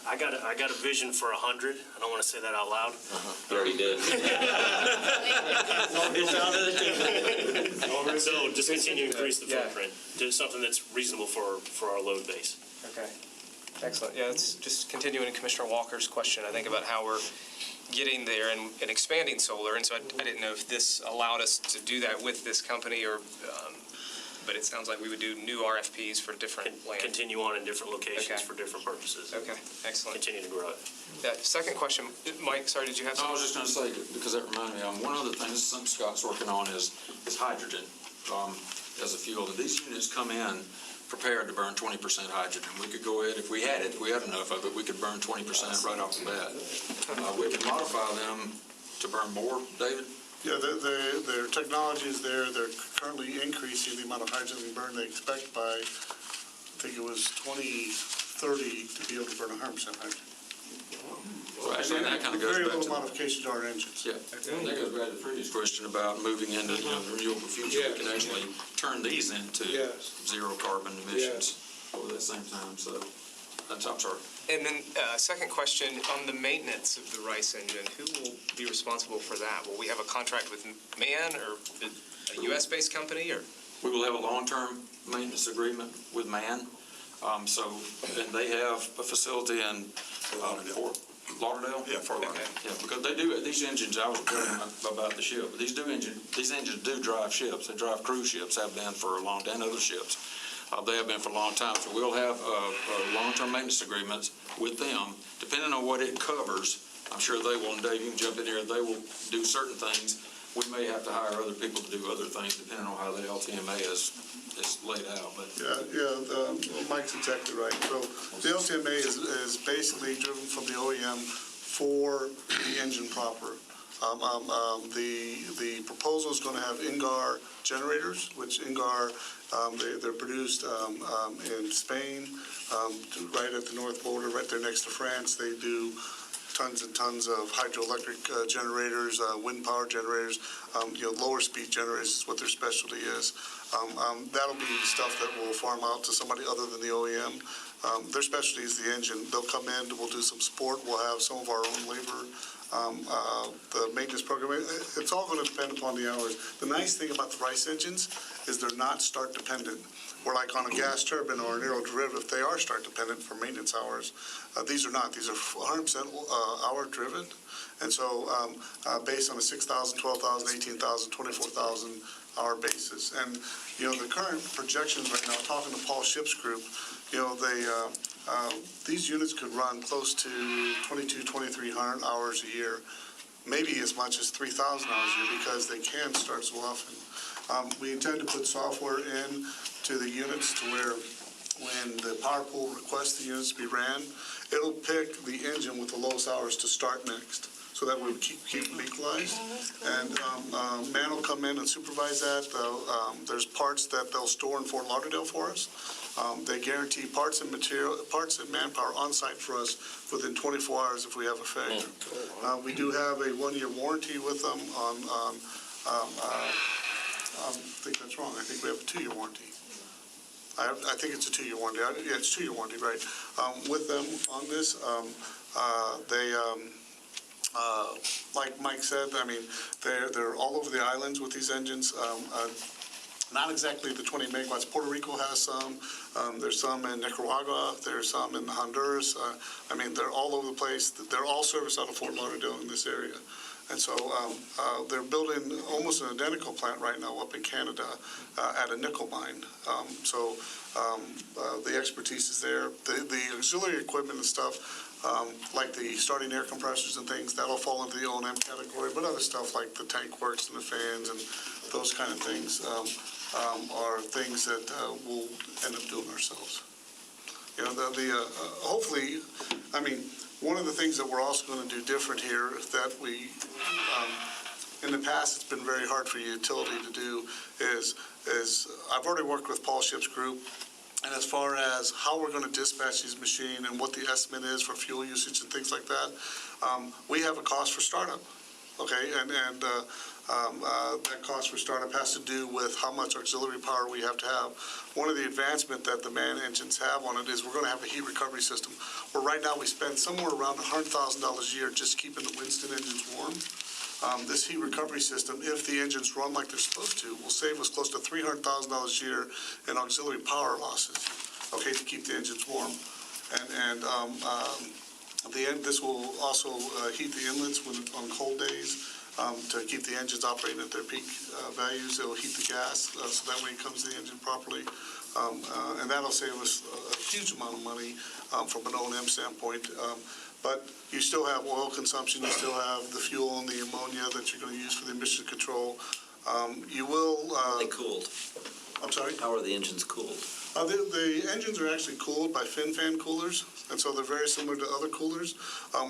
[SPEAKER 5] I got a vision for 100. I don't want to say that out loud.
[SPEAKER 11] You already did.
[SPEAKER 5] So just continue to increase the footprint to something that's reasonable for our load base.
[SPEAKER 2] Okay. Excellent. Yeah, it's just continuing Commissioner Walker's question, I think, about how we're getting there and expanding solar. And so I didn't know if this allowed us to do that with this company or, but it sounds like we would do new RFPs for different land.
[SPEAKER 5] Continue on in different locations for different purposes.
[SPEAKER 2] Okay, excellent.
[SPEAKER 5] Continue to grow it.
[SPEAKER 2] Second question, Mike, sorry, did you have something?
[SPEAKER 15] I was just going to say, because that reminded me, one other thing, this is something Scott's working on, is hydrogen as a fuel. And these units come in prepared to burn 20% hydrogen. We could go ahead, if we had enough of it, we could burn 20% right off the bat. We could modify them to burn more, David?
[SPEAKER 8] Yeah, their technology is there. They're currently increasing the amount of hydrogen burn they expect by think it was 2030 to be able to burn 100% hydrogen.
[SPEAKER 15] So actually, that kind of goes
[SPEAKER 8] Very
[SPEAKER 15] back
[SPEAKER 8] little
[SPEAKER 15] to,
[SPEAKER 8] modification to our engines.
[SPEAKER 15] yeah, that goes back to the previous question about moving into, the renewable future. We can actually turn these into zero carbon emissions over that same time, so, I'm sorry.
[SPEAKER 2] And then, second question, on the maintenance of the Rice engine, who will be responsible for that? Will we have a contract with MAN or a US-based company, or?
[SPEAKER 15] We will have a long-term maintenance agreement with MAN. And they have a facility in Fort Lauderdale?
[SPEAKER 14] Yeah, Fort Lauderdale.
[SPEAKER 15] Yeah, because they do, these engines, I was telling you about the ship, but these engines do drive ships. They drive cruise ships, have been for a long time, and other ships. They have been for a long time. So we'll have long-term maintenance agreements with them, depending on what it covers. I'm sure they will, and Dave, you can jump in here, they will do certain things. We may have to hire other people to do other things, depending on how the LTMA is laid out, but.
[SPEAKER 8] Mike's exactly right. So the LTMA is basically driven from the OEM for the engine proper. The proposal is going to have INGAR generators, which INGAR, they're produced in Spain, right at the north border, right there next to France. They do tons and tons of hydroelectric generators, wind power generators, lower speed generators is what their specialty is. That'll be stuff that will farm out to somebody other than the OEM. Their specialty is the engine. They'll come in, we'll do some support, we'll have some of our own labor. The maintenance program, it's all going to depend upon the hours. The nice thing about the Rice engines is they're not start dependent. We're like on a gas turbine or an aeroderivative, they are start dependent for maintenance hours. These are not. These are 100% hour driven. And so based on a 6,000, 12,000, 18,000, 24,000 hour basis. And, the current projections right now, talking to Paul Ship's group, these units could run close to 2,200 hours a year, maybe as much as 3,000 hours a year because they can start so often. We intend to put software in to the units to where when the power pool requests the units to be ran, it'll pick the engine with the lowest hours to start next. So that we keep them equalized. And MAN will come in and supervise that. There's parts that they'll store in Fort Lauderdale for us. They guarantee parts and manpower on site for us within 24 hours if we have a failure. We do have a 1-year warranty with them on I think that's wrong. I think we have a 2-year warranty. I think it's a 2-year warranty. Yeah, it's a 2-year warranty, right? With them on this, like Mike said, they're all over the islands with these engines. Not exactly the 20 megawatts. Puerto Rico has some. There's some in Nicaragua. There's some in Honduras. They're all over the place. They're all serviced out of Fort Lauderdale in this area. And so they're building almost an identical plant right now up in Canada at a nickel mine. The expertise is there. The auxiliary equipment and stuff, like the starting air compressors and things, that'll fall into the O&M category, but other stuff like the tank works and the fans and those kind of things are things that we'll end up doing ourselves. Hopefully, one of the things that we're also going to do different here that we, in the past, it's been very hard for utility to do is I've already worked with Paul Ship's group. And as far as how we're going to dispatch these machines and what the estimate is for fuel usage and things like that, we have a cost for startup, okay? And that cost for startup has to do with how much auxiliary power we have to have. One of the advancement that the MAN engines have on it is we're going to have a heat recovery system, where right now we spend somewhere around $100,000 a year just keeping the Winston engines warm. This heat recovery system, if the engines run like they're supposed to, will save us close to $300,000 a year in auxiliary power losses, okay, to keep the engines warm. And this will also heat the inlets on cold days to keep the engines operating at their peak values. It will heat the gas so that way it comes to the engine properly. And that'll save us a huge amount of money from an O&M standpoint. But you still have oil consumption, you still have the fuel and the ammonia that you're going to use for the emission control. You will...
[SPEAKER 12] They cooled.
[SPEAKER 8] I'm sorry?
[SPEAKER 12] How are the engines cooled?
[SPEAKER 8] The engines are actually cooled by fin fan coolers. and so they're very similar to other coolers.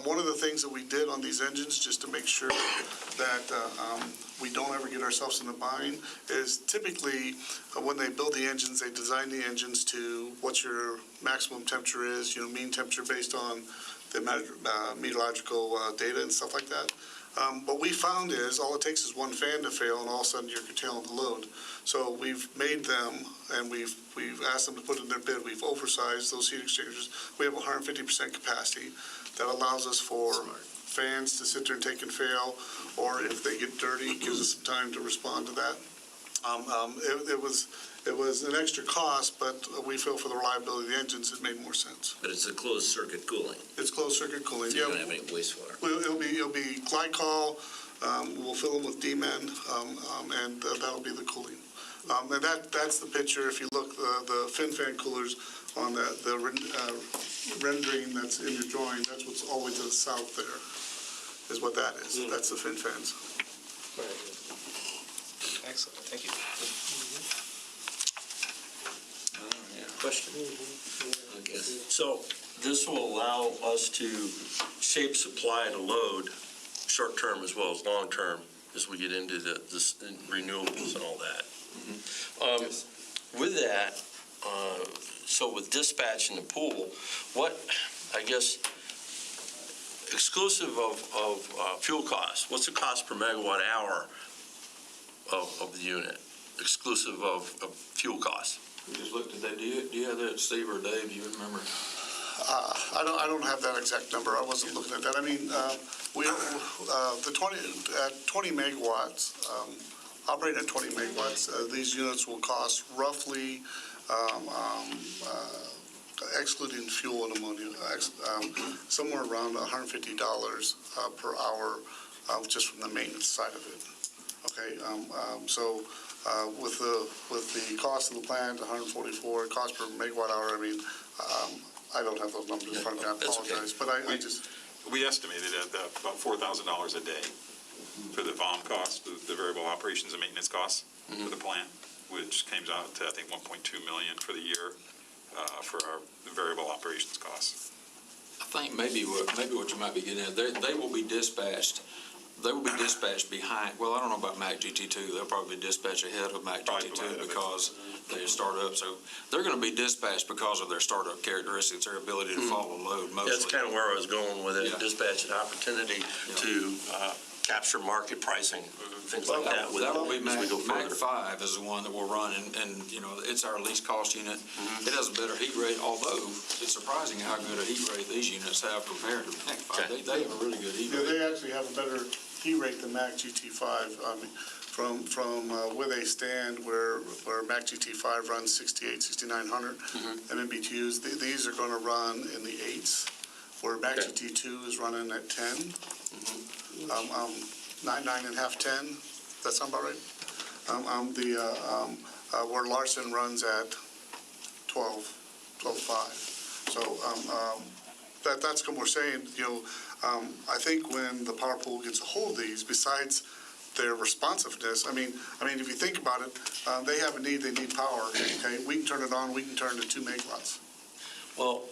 [SPEAKER 8] One of the things that we did on these engines, just to make sure that we don't ever get ourselves in a bind, is typically when they build the engines, they design the engines to what your maximum temperature is, mean temperature based on the meteorological data and stuff like that. What we found is all it takes is one fan to fail, and all of a sudden you're curtailing the load. So we've made them, and we've asked them to put in their bid. We've oversized those heat exchangers. We have 150% capacity. That allows us for fans to sit there and take and fail, or if they get dirty, it gives us some time to respond to that. It was an extra cost, but we feel for the reliability of the engines, it made more sense.
[SPEAKER 3] But it's a closed circuit cooling.
[SPEAKER 8] It's closed circuit cooling.
[SPEAKER 3] So you don't have any wastewater.
[SPEAKER 8] It'll be glycol. We'll fill them with D-men, and that'll be the cooling. And that's the picture. If you look, the FinFan coolers on the rendering that's in your drawing, that's what's all the way to the south there, is what that is. That's the FinFans.
[SPEAKER 2] Excellent, thank you.
[SPEAKER 6] Question. So this will allow us to shape supply to load, short-term as well as long-term, as we get into this renewables and all that. With that, so with dispatch in the pool, what, I guess, exclusive of fuel costs, what's the cost per megawatt hour of the unit, exclusive of fuel costs?
[SPEAKER 15] We just looked at that. Do you have that, Steve or Dave? Do you remember?
[SPEAKER 8] I don't have that exact number. I wasn't looking at that. I mean, the 20 megawatts, operating at 20 megawatts, these units will cost roughly, excluding fuel and ammonia, somewhere around $150 per hour, just from the maintenance side of it. Okay, so with the cost of the plant, 144 cost per megawatt hour, I mean, I don't have those numbers in front of me. I apologize, but I just.
[SPEAKER 20] We estimated at about $4,000 a day for the VOM cost, the variable operations and maintenance costs for the plant, which comes out to, I think, $1.2 million for the year for our variable operations costs.
[SPEAKER 15] I think maybe what you might be getting at, they will be dispatched. They will be dispatched behind. Well, I don't know about Mac GT2. They'll probably be dispatched ahead of Mac GT2 because they start up. So they're going to be dispatched because of their startup characteristics, their ability to follow load mostly.
[SPEAKER 6] That's kind of where I was going with it. Dispatch an opportunity to capture market pricing, things like that.
[SPEAKER 15] That will be Mac 5 is the one that will run, and it's our least cost unit. It has a better heat rate, although it's surprising how good a heat rate these units have compared to Mac 5. They have a really good heat rate.
[SPEAKER 8] Yeah, they actually have a better heat rate than Mac GT5. From where they stand, where Mac GT5 runs 6,900 MMBTUs, these are going to run in the 8s, where Mac GT2 is running at 10. 9.5, 10. Does that sound about right? Where Larson runs at 12.5. So that's what we're saying. I think when the power pool gets a hold of these, besides their responsiveness, I mean, if you think about it, they have a need. They need power. Okay, we can turn it on. We can turn to 2 megawatts.
[SPEAKER 6] Well,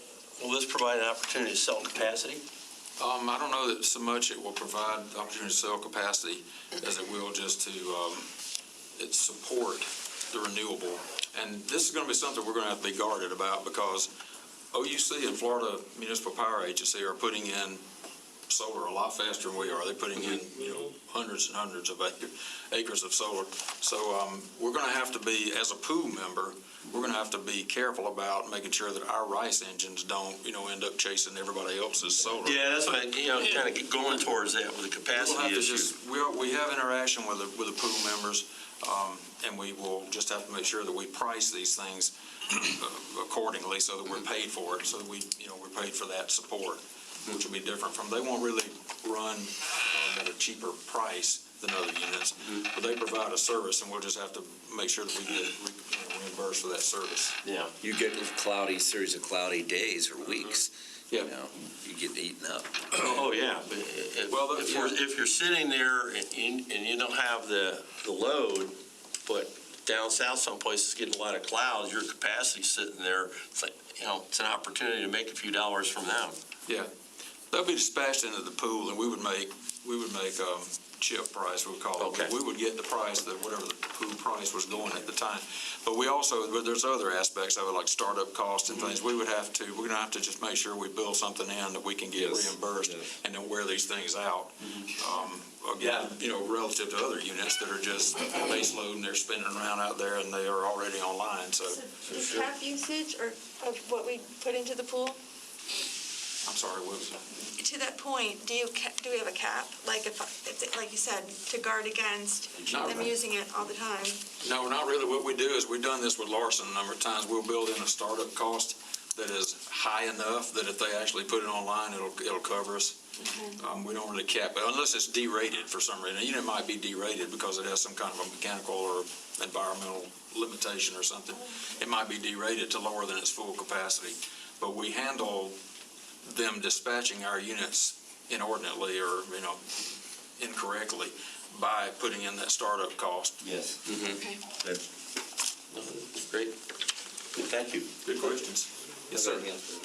[SPEAKER 6] will this provide an opportunity to sell capacity?
[SPEAKER 15] I don't know that so much it will provide the opportunity to sell capacity as it will just to support the renewable. And this is going to be something we're going to have to be guarded about because OUC and Florida Municipal Power Agency are putting in solar a lot faster than we are. They're putting in, hundreds and hundreds of acres of solar. So we're going to have to be, as a pool member, we're going to have to be careful about making sure that our RICE engines don't, end up chasing everybody else's solar.
[SPEAKER 6] Yeah, that's what, kind of going towards that with the capacity issue.
[SPEAKER 15] We have interaction with the pool members, and we will just have to make sure that we price these things accordingly so that we're paid for it, so that we're paid for that support, which will be different from, they won't really run at a cheaper price than other units, but they provide a service, and we'll just have to make sure that we get reimbursed for that service.
[SPEAKER 3] Yeah. You get with series of cloudy days or weeks, you get eaten up.
[SPEAKER 6] Oh, yeah. But if you're sitting there and you don't have the load, but
[SPEAKER 7] down south someplace is getting a lot of clouds, your capacity's sitting there, it's like, it's an opportunity to make a few dollars from them.
[SPEAKER 15] Yeah, they'll be dispatched into the pool, and we would make chip price, we call it.
[SPEAKER 7] Okay.
[SPEAKER 15] We would get the price, whatever the pool price was going at the time. But there's other aspects of it, like startup costs and things. We're gonna have to just make sure we build something in that we can get reimbursed and then wear these things out. Again, relative to other units that are just base load and they're spinning around out there and they are already online, so.
[SPEAKER 16] The cap usage or of what we put into the pool,
[SPEAKER 15] I'm sorry, what was that?
[SPEAKER 16] to that point, do we have a cap? Like like you said, to guard against
[SPEAKER 15] Not
[SPEAKER 16] them
[SPEAKER 15] really.
[SPEAKER 16] using it all the time?
[SPEAKER 15] No, not really. What we do is, we've done this with Larson a number of times, we'll build in a startup cost that is high enough that if they actually put it online, it'll cover us. We don't really cap it, unless it's derated for some reason. A unit might be derated because it has some kind of a mechanical or environmental limitation or something. It might be derated to lower than its full capacity. But we handle them dispatching our units inordinately or, incorrectly by putting in that startup cost.
[SPEAKER 3] Yes.
[SPEAKER 16] Okay.
[SPEAKER 7] Great. Thank you.
[SPEAKER 15] Good questions. Yes, sir.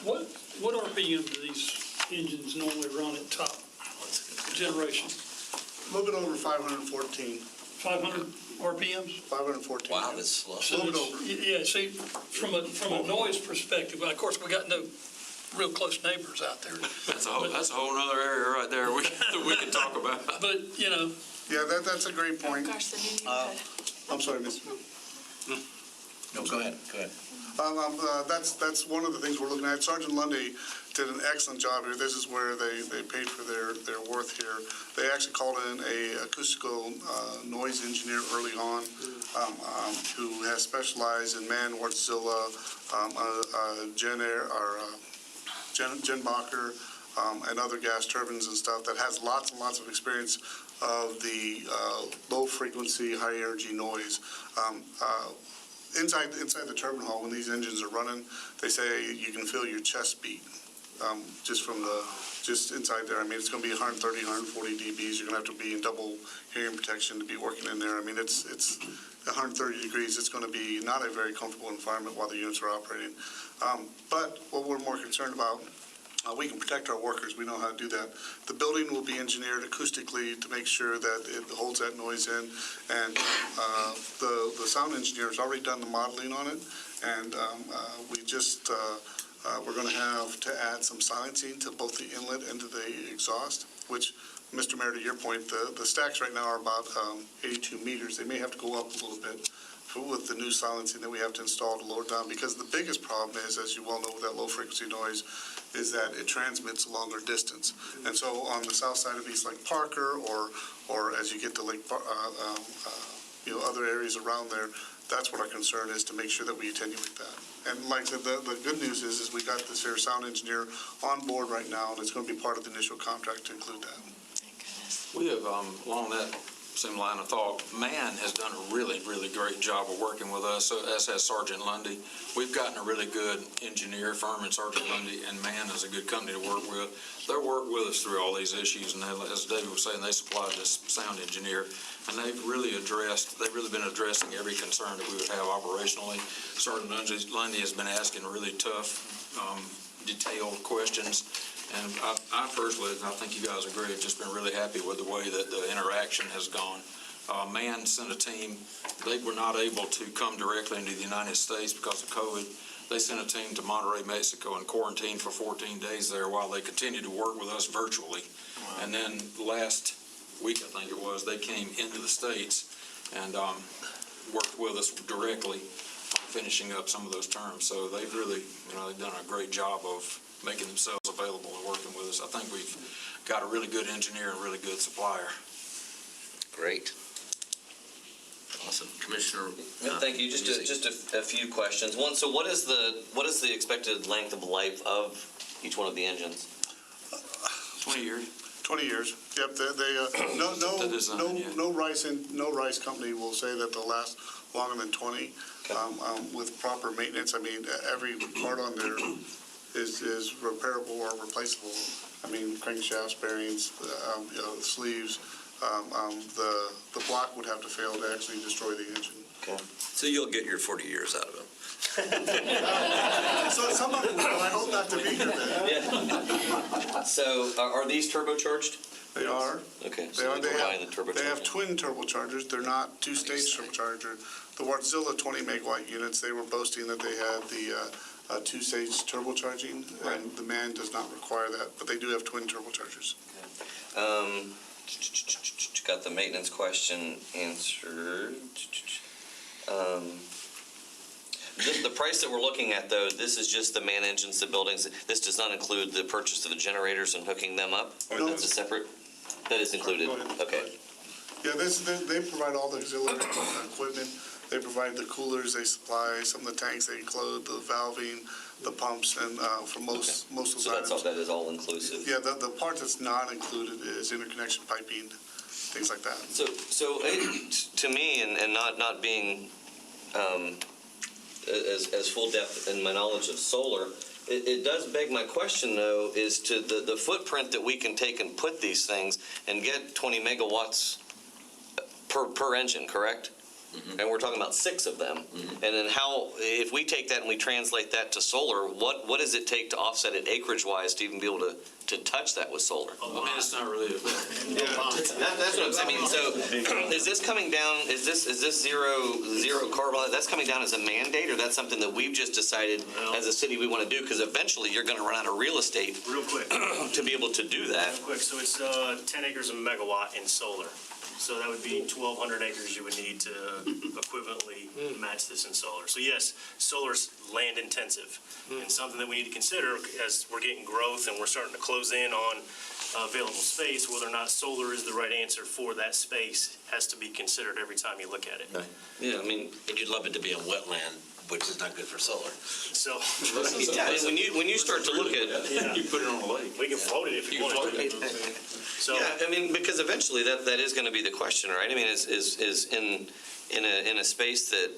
[SPEAKER 17] What RPM do these engines normally run at top generation?
[SPEAKER 8] A little bit over 514.
[SPEAKER 17] 500 RPMs?
[SPEAKER 8] 514.
[SPEAKER 3] Wow, that's slow.
[SPEAKER 17] So
[SPEAKER 8] A little
[SPEAKER 17] it's-
[SPEAKER 8] bit over.
[SPEAKER 17] Yeah, see, from a noise perspective, well, of course, we got no real close neighbors out there.
[SPEAKER 15] That's a whole nother area right there we can talk about.
[SPEAKER 17] But,
[SPEAKER 8] Yeah, that's a great point.
[SPEAKER 16] Gosh, the new
[SPEAKER 8] I'm sorry, Mr.
[SPEAKER 3] No, go ahead.
[SPEAKER 8] That's one of the things we're looking at. Sergeant Lundy did an excellent job here. This is where they paid for their worth here. They actually called in a acoustical noise engineer early on who has specialized in Man, Wartzilla, Jen Bacher, and other gas turbines and stuff that has lots and lots of experience of the low frequency, high energy noise. Inside the turbine hall, when these engines are running, they say you can feel your chest beat just inside there. I mean, it's going to be 130, 140 dBs. You're going to have to be in double hearing protection to be working in there. I mean, it's 130 degrees. It's going to be not a very comfortable environment while the units are operating. But what we're more concerned about, we can protect our workers. We know how to do that. The building will be engineered acoustically to make sure that it holds that noise in. And the sound engineer has already done the modeling on it. And we're going to have to add some silencing to both the inlet and to the exhaust, which, Mr. Mayor, to your point, the stacks right now are about 82 meters. They may have to go up a little bit with the new silencing that we have to install to lower down, because the biggest problem is, as you well know, with that low frequency noise, is that it transmits a longer distance. And so on the south side of East Lake Parker, or as you get to Lake, other areas around there, that's what our concern is, to make sure that we attenuate that. And like I said, the good news is we got this here sound engineer on board right now, and it's going to be part of the initial contract to include that.
[SPEAKER 15] We have, along that same line of thought, MAN has done a really, really great job of working with us, as has Sergeant Lundy. We've gotten a really good engineer firm in Sergeant Lundy, and MAN is a good company to work with. They've worked with us through all these issues, and as David was saying, they supplied this sound engineer, and they've really been addressing every concern that we would have operationally. Sergeant Lundy has been asking really tough, detailed questions. And I personally, I think you guys agree, have just been really happy with the way that the interaction has gone. MAN sent a team. They were not able to come directly into the United States because of COVID. They sent a team to Monterrey, Mexico, and quarantined for 14 days there while they continued to work with us virtually. Wow. And then last week, I think it was, they came into the States and worked with us directly, finishing up some of those terms. So they've really, they've done a great job of making themselves available and working with us. I think we've got a really good engineer and really good supplier.
[SPEAKER 3] Great. Awesome. Commissioner.
[SPEAKER 11] Thank you. Just a few questions. One, so what is the expected length of life of each one of the engines?
[SPEAKER 15] 20 years.
[SPEAKER 8] 20 years. Yep. No rice company will say that they'll last longer than 20. Okay. With proper maintenance, I mean, every part on there is repairable or replaceable. I mean, crankshafts, bearings, sleeves, the block would have to fail to actually destroy the engine.
[SPEAKER 12] So you'll get your 40 years out of him.
[SPEAKER 8] So some of them will, I hope not to be here then.
[SPEAKER 11] So are these turbocharged?
[SPEAKER 8] They are.
[SPEAKER 11] Okay.
[SPEAKER 8] They
[SPEAKER 11] So
[SPEAKER 8] are.
[SPEAKER 11] we
[SPEAKER 8] They
[SPEAKER 11] can buy
[SPEAKER 8] have,
[SPEAKER 11] the turbocharged.
[SPEAKER 8] they have twin turbochargers. They're not two-stage turbocharger. The Wartzilla 20 megawatt units, they were boasting that they had the two-stage turbocharging, and the man does not require that, but they do have twin turbochargers.
[SPEAKER 11] Got the maintenance question answered. The price that we're looking at, though, this is just the man engines, the buildings. This does not include the purchase of the generators and hooking them up? Or
[SPEAKER 8] No.
[SPEAKER 11] that's a separate? That is included?
[SPEAKER 8] Go ahead.
[SPEAKER 11] Okay.
[SPEAKER 8] Yeah, they provide all the auxiliary equipment. They provide the coolers, they supply some of the tanks, they include the valving, the pumps, and for most of those
[SPEAKER 11] So that's all,
[SPEAKER 8] items.
[SPEAKER 11] that is all inclusive?
[SPEAKER 8] Yeah, the part that's not included is interconnection piping, things like that.
[SPEAKER 11] So to me, and not being as full depth in my knowledge of solar, it does beg my question, though, is to the footprint that we can take and put these things and get 20 megawatts per engine, correct? And we're talking about 6 of them. And then how, if we take that and we translate that to solar, what does it take to offset it acreage-wise to even be able to touch that with solar?
[SPEAKER 15] I mean, it's not really a
[SPEAKER 11] That's what I'm saying. I mean, so is this coming down, is this zero carbon? That's coming down as a mandate, or that's something that we've just decided as a city we want to do? Because eventually you're going to run out of real estate
[SPEAKER 5] Real quick,
[SPEAKER 11] to be able to do that.
[SPEAKER 5] real quick, so it's 10 acres a megawatt in solar. So that would be 1,200 acres you would need to equivalently match this in solar. So yes, solar's land intensive, and something that we need to consider as we're getting growth and we're starting to close in on available space, whether or not solar is the right answer for that space has to be considered every time you look at it.
[SPEAKER 11] Yeah, I mean,
[SPEAKER 12] And you'd love it to be on wetland, which is not good for solar.
[SPEAKER 5] So,
[SPEAKER 11] I mean, when you start to look at,
[SPEAKER 15] You put it on a lake.
[SPEAKER 5] we can float it if you want to. So,
[SPEAKER 11] yeah, I mean, because eventually that is going to be the question, right? I mean, is in a space that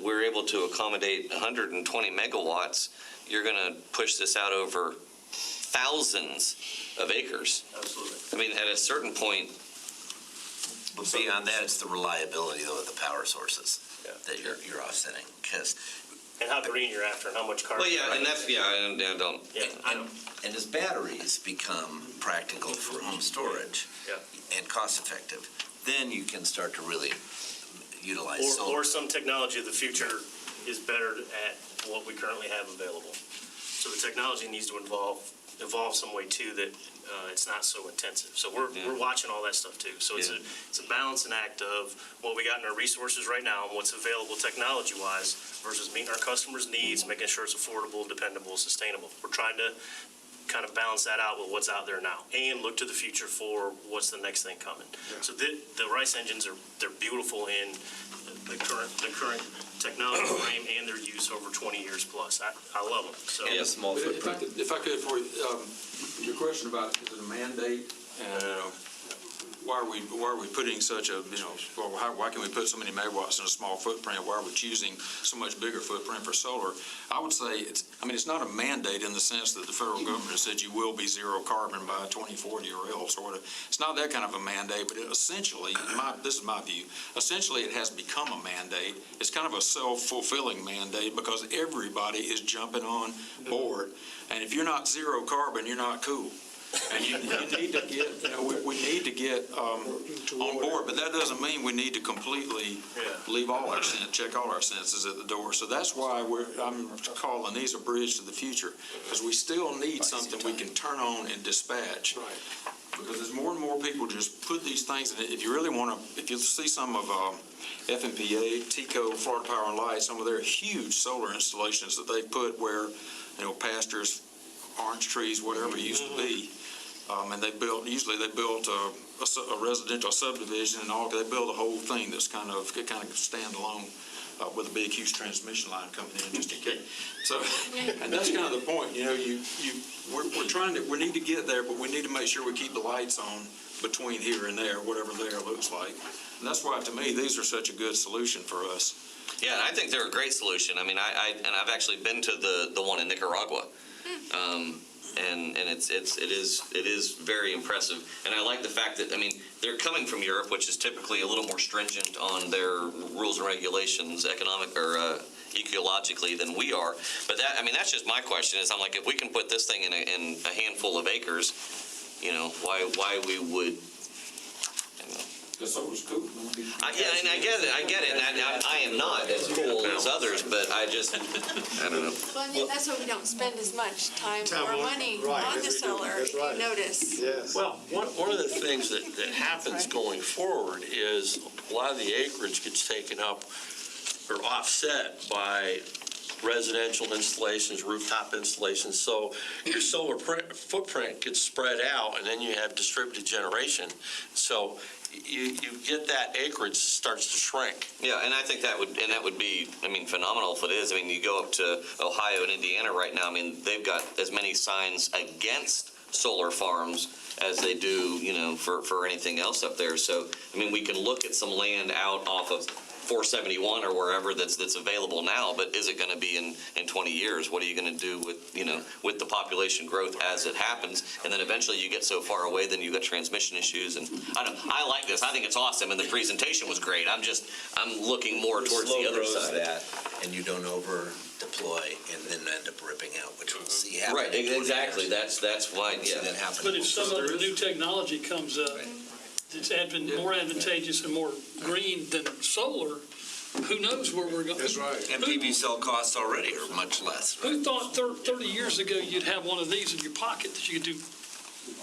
[SPEAKER 11] we're able to accommodate 120 megawatts, you're going to push this out over thousands of acres.
[SPEAKER 5] absolutely.
[SPEAKER 11] I mean, at a certain point,
[SPEAKER 12] But beyond that, it's the reliability, though, of the power sources
[SPEAKER 5] Yeah.
[SPEAKER 12] that you're offsetting. Because,
[SPEAKER 5] And how green you're after and how much carbon.
[SPEAKER 11] well, yeah, and that's, yeah, I don't.
[SPEAKER 5] Yeah, I know.
[SPEAKER 12] and as batteries become practical for home storage
[SPEAKER 5] Yeah.
[SPEAKER 12] and cost-effective, then you can start to really utilize solar.
[SPEAKER 5] Or some technology of the future is better at what we currently have available. So the technology needs to evolve some way too that it's not so intensive. So we're watching all that stuff too. So it's a balancing act of what we got in our resources right now and what's available technology-wise versus meeting our customers' needs, making sure it's affordable, dependable, sustainable. We're trying to kind of balance that out with what's out there now and look to the future for what's the next thing coming. So the Rice engines they're beautiful in the current technology frame and their use over 20 years plus. I love them. So
[SPEAKER 11] Yeah, small
[SPEAKER 15] But
[SPEAKER 11] footprint.
[SPEAKER 15] if I could, for your question about is it a mandate, and why are we putting such a, well, why can we put so many megawatts in a small footprint? Why are we choosing so much bigger footprint for solar? I would say it's not a mandate in the sense that the federal government has said you will be zero carbon by 2040 or else, or whatever. It's not that kind of a mandate, but it essentially, this is my view, essentially it has become a mandate. It's kind of a self-fulfilling mandate because everybody is jumping on board. And if you're not zero carbon, you're not cool. And you need to get, we need to get on board, but that doesn't mean we need to completely leave all our check all our senses at the door. So that's why I'm calling these a bridge to the future, because we still need something we can turn on and dispatch. Because as more and more people just put these things, and if you really want to, if you see some of FMPA, TECO, Florida Power and Light, some of their huge solar installations that they put where, pastures, orange trees, whatever it used to be. And usually they built a residential subdivision and they build a whole thing that's kind of standalone with a big, huge transmission line coming in just in case. So, and that's kind of the point, we need to get there, but we need to make sure we keep the lights on between here and there, whatever there looks like. And that's why, to me, these are such a good solution for us.
[SPEAKER 11] Yeah, and I think they're a great solution. I mean, I've actually been to the one in Nicaragua. And it is very impressive. And I like the fact that,
[SPEAKER 21] they're coming from Europe, which is typically a little more stringent on their rules and regulations, economic or ecologically than we are. But that, I mean, that's just my question is, I'm like, if we can put this thing in a handful of acres, you know, why we would.
[SPEAKER 15] Because solar's cool.
[SPEAKER 21] Yeah, and I get it, and I am not as cool as others, but I don't know.
[SPEAKER 16] Well, I mean, that's why we don't spend as much time or money on the solar, if you notice.
[SPEAKER 1] Yes.
[SPEAKER 6] Well, one of the things that happens going forward is a lot of the acreage gets taken up or offset by residential installations, rooftop installations. So your solar footprint gets spread out, and then you have distributed generation. So you get that acreage starts to shrink.
[SPEAKER 21] Yeah, and I think that would be, I mean, phenomenal if it is. I mean, you go up to Ohio and Indiana right now, I mean, they've got as many signs against solar farms as they do, you know, for anything else up there. So, I mean, we can look at some land out off of 471 or wherever that's available now, but is it going to be in 20 years? What are you going to do with, you know, with the population growth as it happens? And then eventually you get so far away, then you got transmission issues. And I like this. I think it's awesome, and the presentation was great. I'm looking more towards the other side.
[SPEAKER 12] That, and you don't over deploy and then end up ripping out, which we'll see happen.
[SPEAKER 21] Right, exactly. That's why, yeah.
[SPEAKER 12] That happens.
[SPEAKER 17] But if some other new technology comes up, it's more advantageous and more green than solar, who knows where we're going?
[SPEAKER 1] That's right.
[SPEAKER 12] And PV cell costs already are much less.
[SPEAKER 17] Who thought 30 years ago you'd have one of these in your pocket that you could do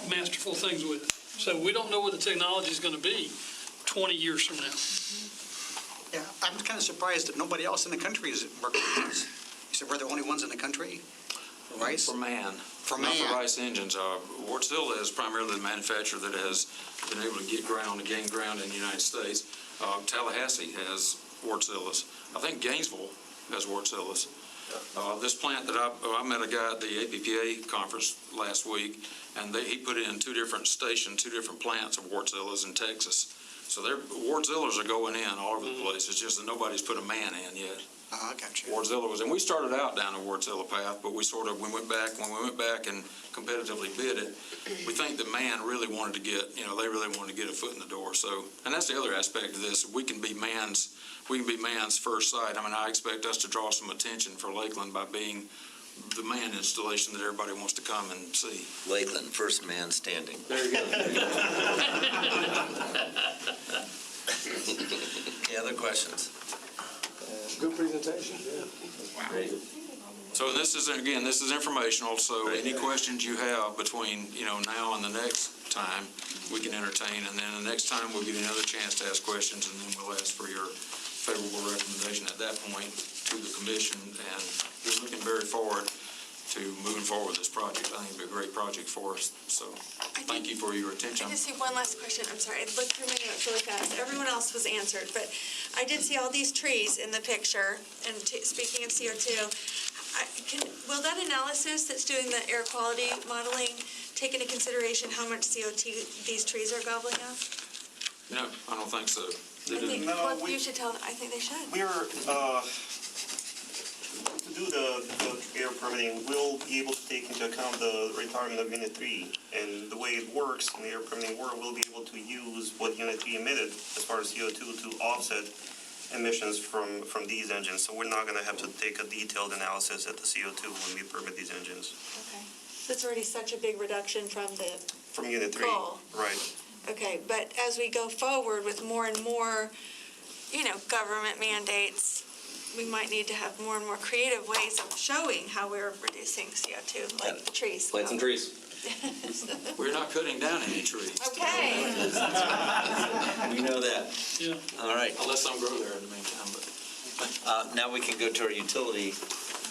[SPEAKER 17] masterful things with? So we don't know what the technology is going to be 20 years from now.
[SPEAKER 22] Yeah, I'm kind of surprised that nobody else in the country is working with this. You said we're the only ones in the country? Rice?
[SPEAKER 15] For man.
[SPEAKER 22] For
[SPEAKER 15] Not
[SPEAKER 22] man.
[SPEAKER 15] for Rice engines. Wärtsilä is primarily the manufacturer that has been able to gain ground in the United States. Tallahassee has Wärtsiläs. I think Gainesville has Wärtsiläs. This plant that I met a guy at the APPA conference last week, and he put in two different plants of Wärtsiläs in Texas. So Wärtsiläs are going in all over the place. It's just that nobody's put a man in yet.
[SPEAKER 22] I got you.
[SPEAKER 15] Wärtsilä was, and we started out down the Wärtsilä path, but when we went back and competitively bid it, we think the man really wanted to get, they really wanted to get a foot in the door. So, and that's the other aspect of this. We can be man's first sight. I mean, I expect us to draw some attention for Lakeland by being the man installation that everybody wants to come and see.
[SPEAKER 12] Lakeland, first man standing.
[SPEAKER 15] There you go.
[SPEAKER 12] Any other questions?
[SPEAKER 1] Good presentation, yeah.
[SPEAKER 12] Great.
[SPEAKER 15] So this is informational, so any questions you have between, now and the next time, we can entertain, and then the next time we'll give you another chance to ask questions, and then we'll ask for your favorable recommendation at that point to the commission, and we're looking very forward to moving forward with this project. I think it'll be a great project for us, so thank you for your attention.
[SPEAKER 16] I just see one last question. I'm sorry, I looked through my notes really fast. Everyone else was answered, but I did see all these trees in the picture, and speaking of CO2, will that analysis that's doing the air quality modeling take into consideration how much CO2 these trees are gobbling up?
[SPEAKER 15] No, I don't think so.
[SPEAKER 16] You should tell them. I think they should.
[SPEAKER 10] To do the air permitting, we'll be able to take into account the retirement of Unit 3. And the way it works in the air permitting world, we'll be able to use what Unit 3 emitted as far as CO2 to offset emissions from these engines. So we're not going to have to take a detailed analysis at the CO2 when we permit these engines.
[SPEAKER 16] Okay. That's already such a big reduction from
[SPEAKER 10] Unit 3,
[SPEAKER 16] goal.
[SPEAKER 10] right.
[SPEAKER 16] Okay, but as we go forward with more and more, government mandates, we might need to have more and more creative ways of showing how we're reducing CO2, like the trees.
[SPEAKER 21] Plant some trees.
[SPEAKER 15] We're not cutting down any trees.
[SPEAKER 16] Okay.
[SPEAKER 12] We know that.
[SPEAKER 17] Yeah.
[SPEAKER 12] All right.
[SPEAKER 15] Unless some grow there in the meantime, but.
[SPEAKER 12] Now we can go to our utility.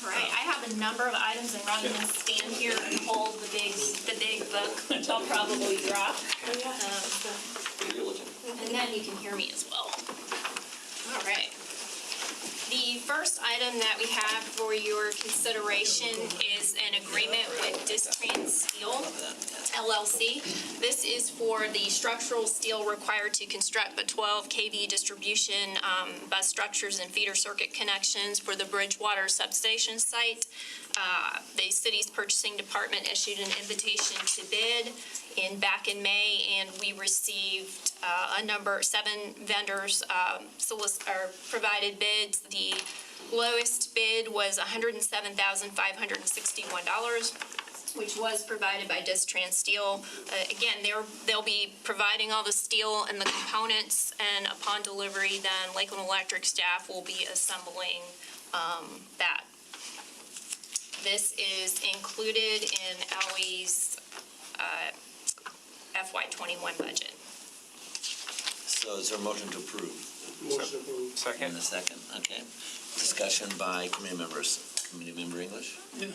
[SPEAKER 4] All right, I have a number of items, and rather than stand here and hold the big book, which I'll probably drop, and then you can hear me as well. All right. The first item that we have for your consideration is an agreement with Distrans Steel, LLC. This is for the structural steel required to construct the 12 kV distribution bus structures and feeder circuit connections for the Bridgewater substation site. the city's purchasing department issued an invitation to bid back in May, and we received 7 vendors provided bids. The lowest bid was $107,561, which was provided by Distrans Steel. Again, they'll be providing all the steel and the components, and upon delivery, then Lakeland Electric staff will be assembling that. This is included in Owie's FY21 budget.
[SPEAKER 3] So is there a motion to approve?
[SPEAKER 1] Motion approved.
[SPEAKER 2] Second.
[SPEAKER 3] And a second, okay. Discussion by committee members. Committee member English?
[SPEAKER 17] Yeah.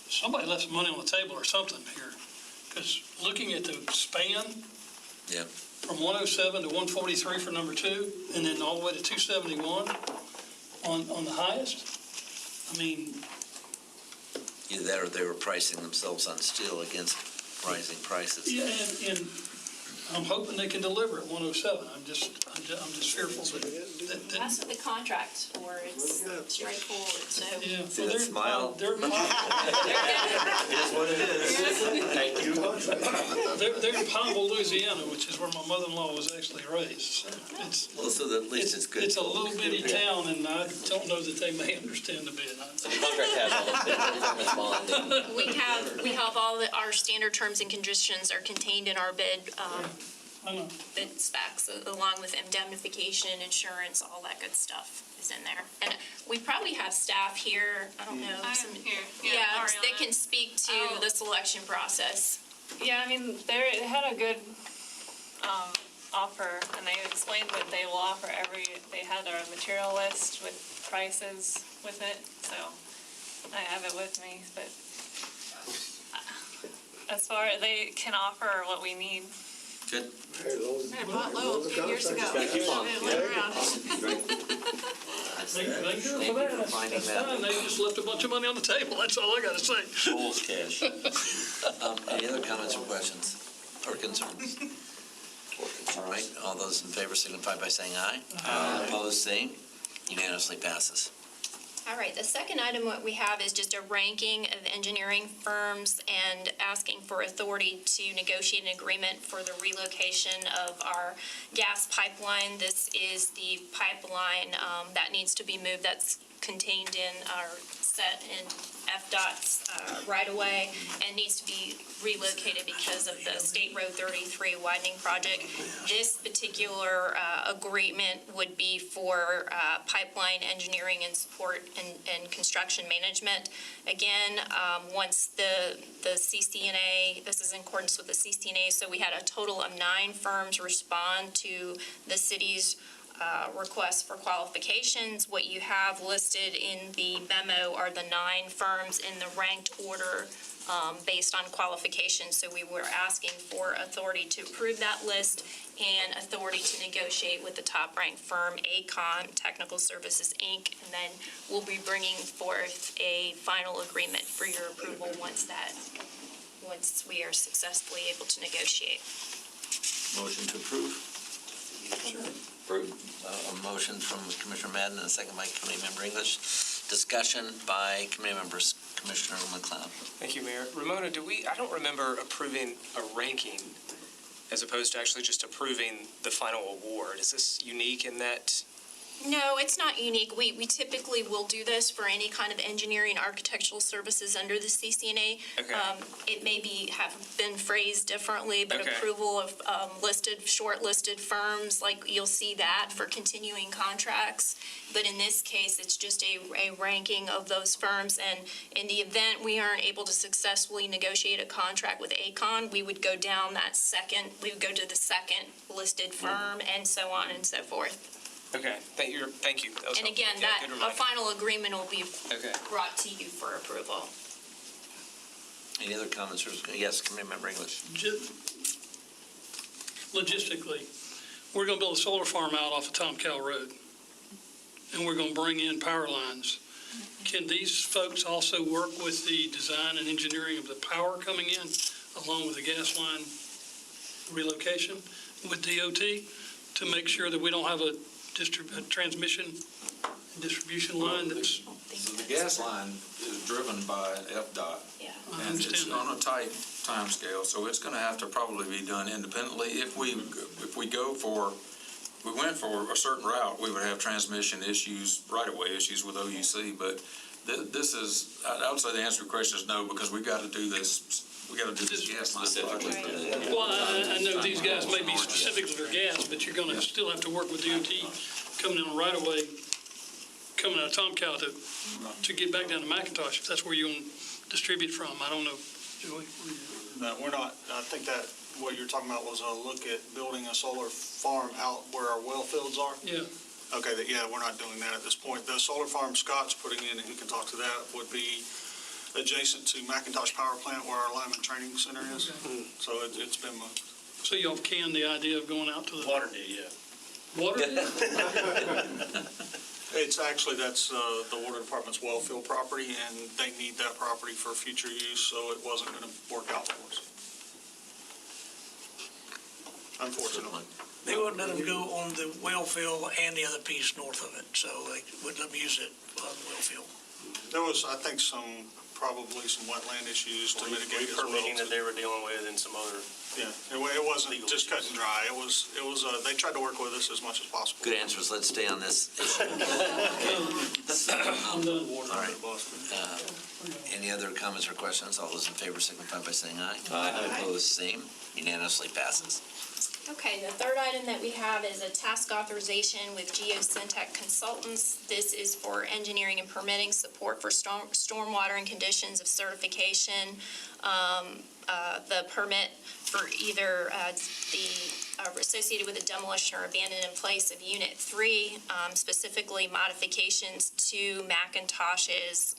[SPEAKER 17] Somebody left some money on the table or something here, because looking at the span.
[SPEAKER 3] Yeah.
[SPEAKER 17] From 107 to 143 for number 2, and then all the way to 271 on the highest. I mean,
[SPEAKER 3] Either that or they were pricing themselves on steel against rising prices.
[SPEAKER 17] yeah, and I'm hoping they can deliver at 107. I'm just fearful that.
[SPEAKER 4] That's what the contract's for. It's straightforward, so.
[SPEAKER 17] Yeah.
[SPEAKER 3] See that smile?
[SPEAKER 17] They're
[SPEAKER 3] It is what it is. Thank you.
[SPEAKER 17] They're in Pineville, Louisiana, which is where my mother-in-law was actually raised. So it's
[SPEAKER 3] Well, so at least it's good.
[SPEAKER 17] It's a little bitty town, and I don't know that they may understand the bid.
[SPEAKER 11] The contract has all the performance bond and
[SPEAKER 4] We have all our standard terms and conditions are contained in our bid
[SPEAKER 17] I know.
[SPEAKER 4] bid specs, along with indemnification, insurance, all that good stuff is in there. And we probably have staff here, I don't know. Yeah, that can speak to the selection process.
[SPEAKER 9] Yeah, I mean, they had a good offer, and they explained that they will offer they had a material list with prices with it, so I have it with me, but as far as they can offer what we need.
[SPEAKER 3] Good.
[SPEAKER 1] Hey, those-
[SPEAKER 13] They bought low a few years ago.
[SPEAKER 3] Gotta keep on.
[SPEAKER 13] They went around.
[SPEAKER 17] They can do it for
[SPEAKER 3] Thank you
[SPEAKER 17] that.
[SPEAKER 3] for finding
[SPEAKER 17] That's
[SPEAKER 3] that.
[SPEAKER 17] fine. They just left a bunch of money on the table. That's all I got to say.
[SPEAKER 3] Fool's cash. Any other comments or questions or concerns? All right, all those in favor signify by saying aye. Opposed, same. Unanimously passes.
[SPEAKER 4] All right, the second item what we have is just a ranking of engineering firms and asking for authority to negotiate an agreement for the relocation of our gas pipeline. This is the pipeline that needs to be moved, that's contained in our set in FDOT's right-of-way and needs to be relocated because of the State Road 33 widening project. This particular agreement would be for pipeline engineering and support and construction management. Again, once the CCNA, this is in accordance with the CCNA, so we had a total of 9 firms respond to the city's requests for qualifications. What you have listed in the memo are the 9 firms in the ranked order based on qualifications. So we were asking for authority to approve that list and authority to negotiate with the top-ranked firm, ACON Technical Services, Inc., and then we'll be bringing forth a final agreement for your approval once we are successfully able to negotiate.
[SPEAKER 3] Motion to approve? A motion from Commissioner Madden and a second by Committee Member English. Discussion by Committee Members. Commissioner McLeod.
[SPEAKER 2] Thank you, Mayor. Ramona, I don't remember approving a ranking as opposed to actually just approving the final award. Is this unique in that?
[SPEAKER 4] No, it's not unique. We typically will do this for any kind of engineering architectural services under the CCNA.
[SPEAKER 2] Okay.
[SPEAKER 4] It may have been phrased differently, but
[SPEAKER 2] Okay.
[SPEAKER 4] approval of shortlisted firms, like you'll see that for continuing contracts. But in this case, it's just a ranking of those firms. And in the event we aren't able to successfully negotiate a contract with ACON, we would go down we would go to the second listed firm and so on and so forth.
[SPEAKER 2] Okay, thank you. That was
[SPEAKER 4] And
[SPEAKER 2] helpful.
[SPEAKER 4] again,
[SPEAKER 2] Yeah, good
[SPEAKER 4] a
[SPEAKER 2] reminder.
[SPEAKER 4] final agreement will be
[SPEAKER 2] Okay.
[SPEAKER 4] brought to you for approval.
[SPEAKER 3] Any other comments? Yes, Committee Member English.
[SPEAKER 17] Logistically, we're going to build a solar farm out off of Tom Cowell Road, and we're going to bring in power lines. Can these folks also work with the design and engineering of the power coming in, along with the gas line relocation with DOT, to make sure that we don't have a transmission and distribution line that's
[SPEAKER 15] So the gas line is driven by FDOT.
[SPEAKER 4] Yeah.
[SPEAKER 15] And it's on a tight timescale, so it's gonna have to probably be done independently. If we went for a certain route, we would have transmission issues, right-of-way issues with OUC, but this is, I would say the answer to your question is no, because we've got to do this, gas line project.
[SPEAKER 17] Well, I know these guys may be specifically for gas, but you're gonna still have to work with DOT coming in right away, coming out of Tom Cow to get back down to McIntosh, if that's where you're gonna distribute from. I don't know, Joey.
[SPEAKER 18] No, we're not. I think that what you're talking about was a look at building a solar farm out where our well fields are.
[SPEAKER 17] Yeah.
[SPEAKER 18] Okay, yeah, we're not doing that at this point. The solar farm Scott's putting in, and he can talk to that, would be adjacent to McIntosh Power Plant where our lineman training center is. So it's been moved.
[SPEAKER 17] So y'all canned the idea of going out to the.
[SPEAKER 18] Water did, yeah.
[SPEAKER 17] Water?
[SPEAKER 18] It's actually, that's the water department's well field property, and they need that property for future use, so it wasn't going to work out for us. Unfortunately.
[SPEAKER 19] They wouldn't let them go on the well field and the other piece north of it, so they wouldn't let them use it on the well field.
[SPEAKER 18] There was, I think, probably some wetland issues to mitigate as well.
[SPEAKER 5] Permitting that they were dealing with and some other.
[SPEAKER 18] Yeah, it wasn't just cut and dry. It was, they tried to work with us as much as possible.
[SPEAKER 12] Good answers. Let's stay on this issue. All right. Any other comments or questions? All those in favor signify by saying aye.
[SPEAKER 11] Aye.
[SPEAKER 12] Opposed, same. Unanimously passes.
[SPEAKER 4] Okay, the third item that we have is a task authorization with Geosyntec Consultants. This is for engineering and permitting support for stormwater and conditions of certification. The permit for either associated with the demolition or abandoned in place of Unit 3, specifically modifications to McIntosh's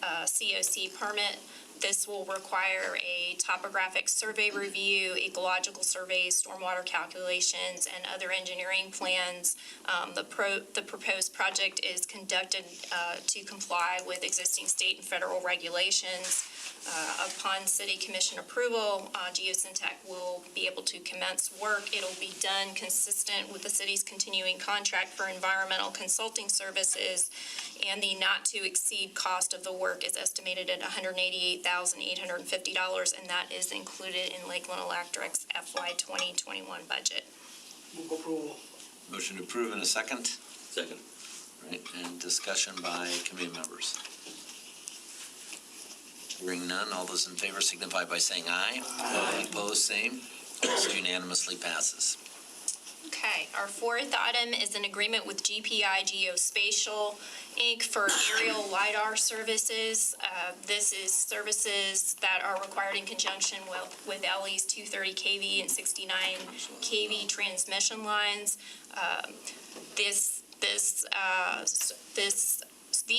[SPEAKER 4] COC permit. This will require a topographic survey review, ecological surveys, stormwater calculations, and other engineering plans. The proposed project is conducted to comply with existing state and federal regulations. Upon City Commission approval, Geosyntec will be able to commence work. It'll be done consistent with the city's continuing contract for environmental consulting services, and the not-to-exceed cost of the work is estimated at $188,850, and that is included in Lakeland Electric's FY 2021 budget.
[SPEAKER 18] Move approval.
[SPEAKER 12] Motion to approve in a second.
[SPEAKER 11] Second.
[SPEAKER 12] Right, and discussion by committee members. Hearing none, all those in favor signify by saying aye. Aye. Opposed, same. Also unanimously passes.
[SPEAKER 4] Okay, our fourth item is an agreement with GPI Geospatial, Inc. for aerial LiDAR services. This is services that are required in conjunction with LE's 230 kV and 69 kV transmission lines. These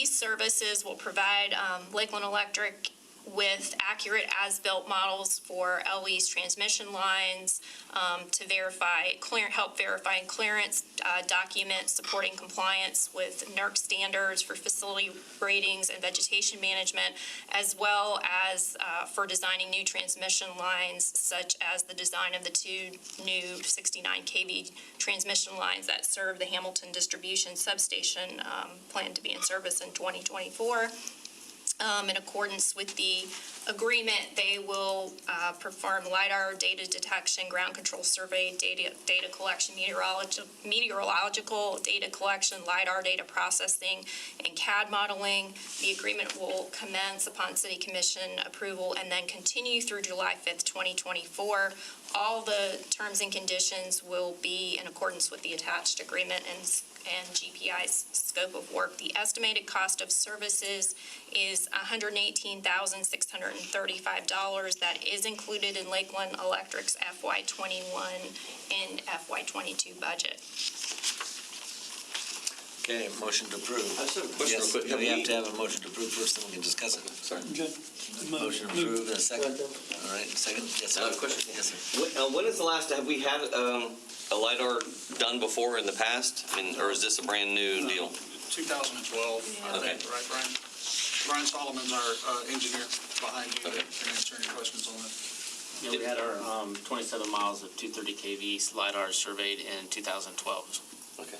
[SPEAKER 4] services will provide Lakeland Electric with accurate as-built models for LE's transmission lines to help verify clearance documents supporting compliance with NERC standards for facility ratings and vegetation management, as well as for designing new transmission lines, such as the design of the two new 69 kV transmission lines that serve the Hamilton Distribution Substation, planned to be in service in 2024. In accordance with the agreement, they will perform LiDAR data detection, ground control survey, data collection, meteorological data collection, LiDAR data processing, and CAD modeling. The agreement will commence upon City Commission approval and then continue through July 5th, 2024. All the terms and conditions will be in accordance with the attached agreement and GPI's scope of work. The estimated cost of services is $118,635. That is included in Lakeland Electric's FY21 and FY22 budget.
[SPEAKER 12] Okay, motion to approve.
[SPEAKER 11] I just have a question
[SPEAKER 12] Yes,
[SPEAKER 11] real quick.
[SPEAKER 12] we have to have a motion to approve first, then we can discuss it.
[SPEAKER 11] Sorry.
[SPEAKER 17] Okay.
[SPEAKER 12] Motion to approve in a second. All right, second? Yes, sir.
[SPEAKER 11] Question.
[SPEAKER 12] Yes, sir.
[SPEAKER 11] When is the last, have we had a LiDAR done before in the past? I mean, or is this a brand new deal?
[SPEAKER 18] 2012, I think, right, Brian? Brian Solomon's our engineer behind you,
[SPEAKER 11] Okay.
[SPEAKER 18] can answer any questions on that.
[SPEAKER 23] Yeah, we had our 27 miles of 230 kV LiDAR surveyed in 2012.
[SPEAKER 11] Okay.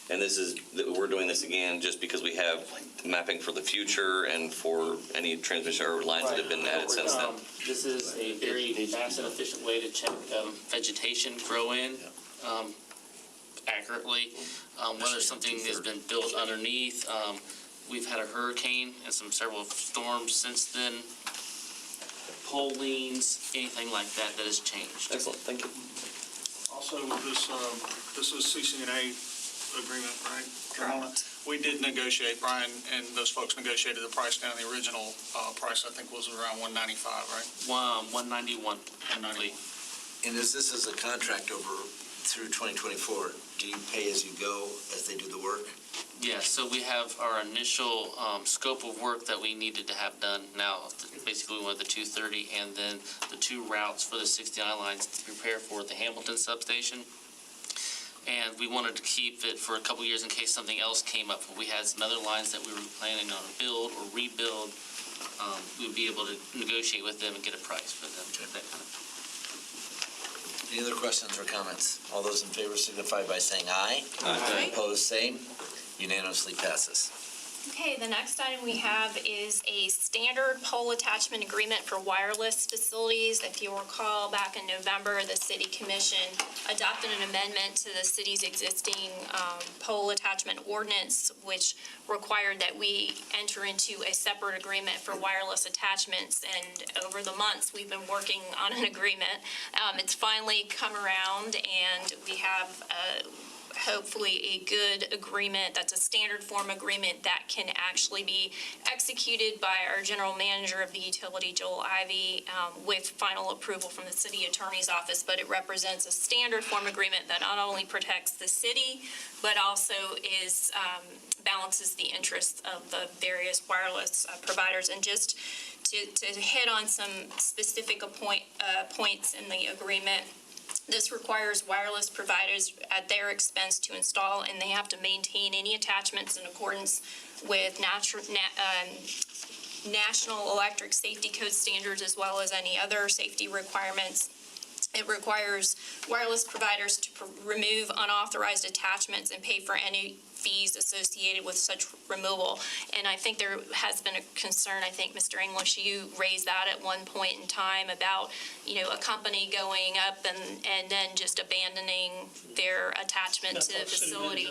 [SPEAKER 11] And we're doing this again just because we have mapping for the future and for any transmission or lines that have been added since then.
[SPEAKER 14] This is a very fast and efficient way to check vegetation grow in accurately, whether something has been built underneath. We've had a hurricane and several storms since then. Pole leans, anything like that has changed.
[SPEAKER 11] Excellent, thank you.
[SPEAKER 18] Also, this is CCNA agreement, right?
[SPEAKER 14] Correct.
[SPEAKER 18] We did negotiate, Brian and those folks negotiated the price down. The original price, I think, was around $195, right?
[SPEAKER 14] 191.
[SPEAKER 12] And this is a contract over through 2024. Do you pay as you go as they do the work?
[SPEAKER 14] Yeah, so we have our initial scope of work that we needed to have done now. Basically, we wanted the 230 and then the 2 routes for the 69 lines to prepare for the Hamilton substation. And we wanted to keep it for a couple years in case something else came up. We had some other lines that we were planning on build or rebuild. We would be able to negotiate with them and get a price for them. That kind of.
[SPEAKER 12] Any other questions or comments? All those in favor signify by saying aye.
[SPEAKER 4] Aye.
[SPEAKER 12] Opposed, same. Unanimously passes.
[SPEAKER 4] Okay, the next item we have is a standard pole attachment agreement for wireless facilities. If you recall, back in November, the City Commission adopted an amendment to the city's existing pole attachment ordinance, which required that we enter into a separate agreement for wireless attachments. And over the months, we've been working on an agreement. It's finally come around, and we have hopefully a good agreement that's a standard form agreement that can actually be executed by our general manager of the utility, Joel Ivy, with final approval from the city attorney's office. But it represents a standard form agreement that not only protects the city, but also is balances the interests of the various wireless providers. And just to hit on some specific points in the agreement, this requires wireless providers at their expense to install, and they have to maintain any attachments in accordance with National Electric Safety Code standards, as well as any other safety requirements. It requires wireless providers to remove unauthorized attachments and pay for any fees associated with such removal. And I think there has been a concern, I think, Mr. English, you raised that at one point in time about, a company going up and then just abandoning their attachment to the facility.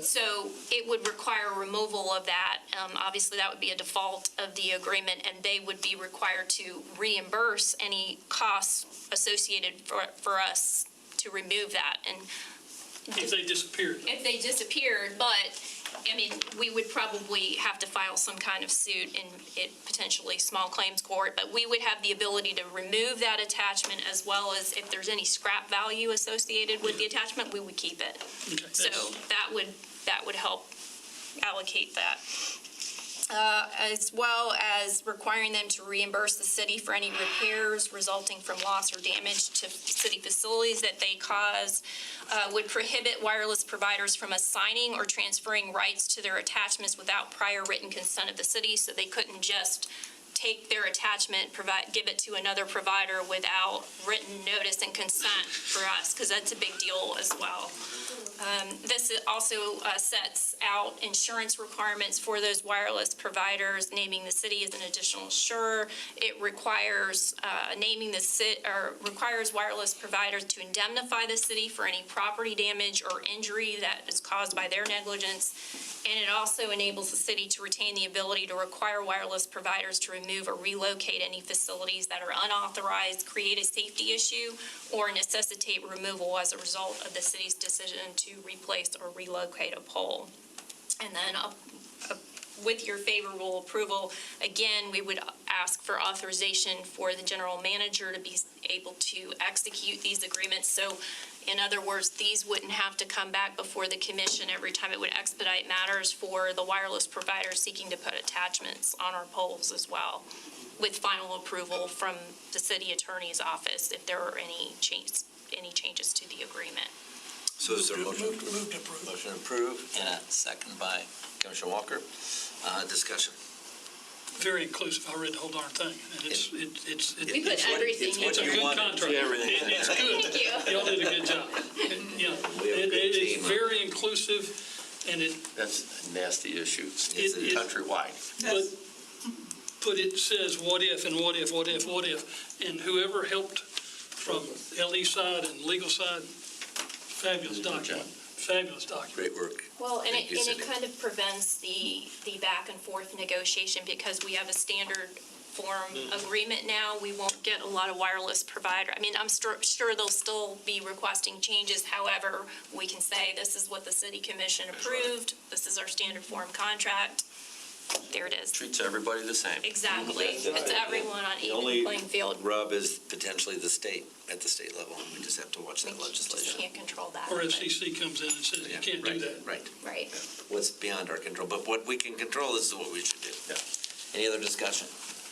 [SPEAKER 4] So it would require removal of that. Obviously, that would be a default of the agreement, and they would be required to reimburse any costs associated for us to remove that. And
[SPEAKER 17] if they disappeared.
[SPEAKER 4] If they disappeared, but, we would probably have to file some kind of suit in potentially small claims court, but we would have the ability to remove that attachment, as well as if there's any scrap value associated with the attachment, we would keep it.
[SPEAKER 17] Okay,
[SPEAKER 4] so that would help allocate that. As well as requiring them to reimburse the city for any repairs resulting from loss or damage to city facilities that they cause, would prohibit wireless providers from assigning or transferring rights to their attachments without prior written consent of the city, so they couldn't just take their attachment, give it to another provider without written notice and consent for us, because that's a big deal as well. This also sets out insurance requirements for those wireless providers, naming the city as an additional insurer. It requires requires wireless providers to indemnify the city for any property damage or injury that is caused by their negligence. And it also enables the city to retain the ability to require wireless providers to remove or relocate any facilities that are unauthorized, create a safety issue, or necessitate removal as a result of the city's decision to replace or relocate a pole. And then with your favorable approval, again, we would ask for authorization for the general manager to be able to execute these agreements. So in other words, these wouldn't have to come back before the commission every time. It would expedite matters for the wireless providers seeking to put attachments on our poles as well, with final approval from the city attorney's office if there are any changes to the agreement.
[SPEAKER 12] So is there a motion?
[SPEAKER 19] Move to approve.
[SPEAKER 12] Motion approved, and a second by Commissioner Walker. Discussion.
[SPEAKER 17] Very inclusive. I read the whole darn thing. And it's
[SPEAKER 4] We put everything in.
[SPEAKER 17] It's a good contract. It's good.
[SPEAKER 4] Thank you.
[SPEAKER 17] Y'all did a good job. It is very inclusive. And it,
[SPEAKER 6] That's a nasty issue. It's
[SPEAKER 17] It-
[SPEAKER 6] countrywide.
[SPEAKER 17] but it says what if and what if, what if, what if. And whoever helped from LE side and legal side, fabulous document, fabulous document.
[SPEAKER 12] Great work.
[SPEAKER 4] Well, and
[SPEAKER 12] Thank you,
[SPEAKER 4] it
[SPEAKER 12] Cindy.
[SPEAKER 4] kind of prevents the back and forth negotiation because we have a standard form agreement now. We won't get a lot of wireless provider. I mean, I'm sure they'll still be requesting changes. However, we can say this is what the city commission approved. This is our standard form contract. There it is.
[SPEAKER 6] Treats everybody the same.
[SPEAKER 4] Exactly. It's everyone on even
[SPEAKER 12] only
[SPEAKER 4] playing field.
[SPEAKER 12] Rub is potentially the state, at the state level. We just have to watch that
[SPEAKER 4] We just
[SPEAKER 12] legislation.
[SPEAKER 4] can't control that.
[SPEAKER 17] Or FCC comes in and says you can't do that.
[SPEAKER 12] Right.
[SPEAKER 4] Right.
[SPEAKER 12] What's beyond our control, but what we can control is what we should do.
[SPEAKER 6] Yeah.
[SPEAKER 12] Any other discussion?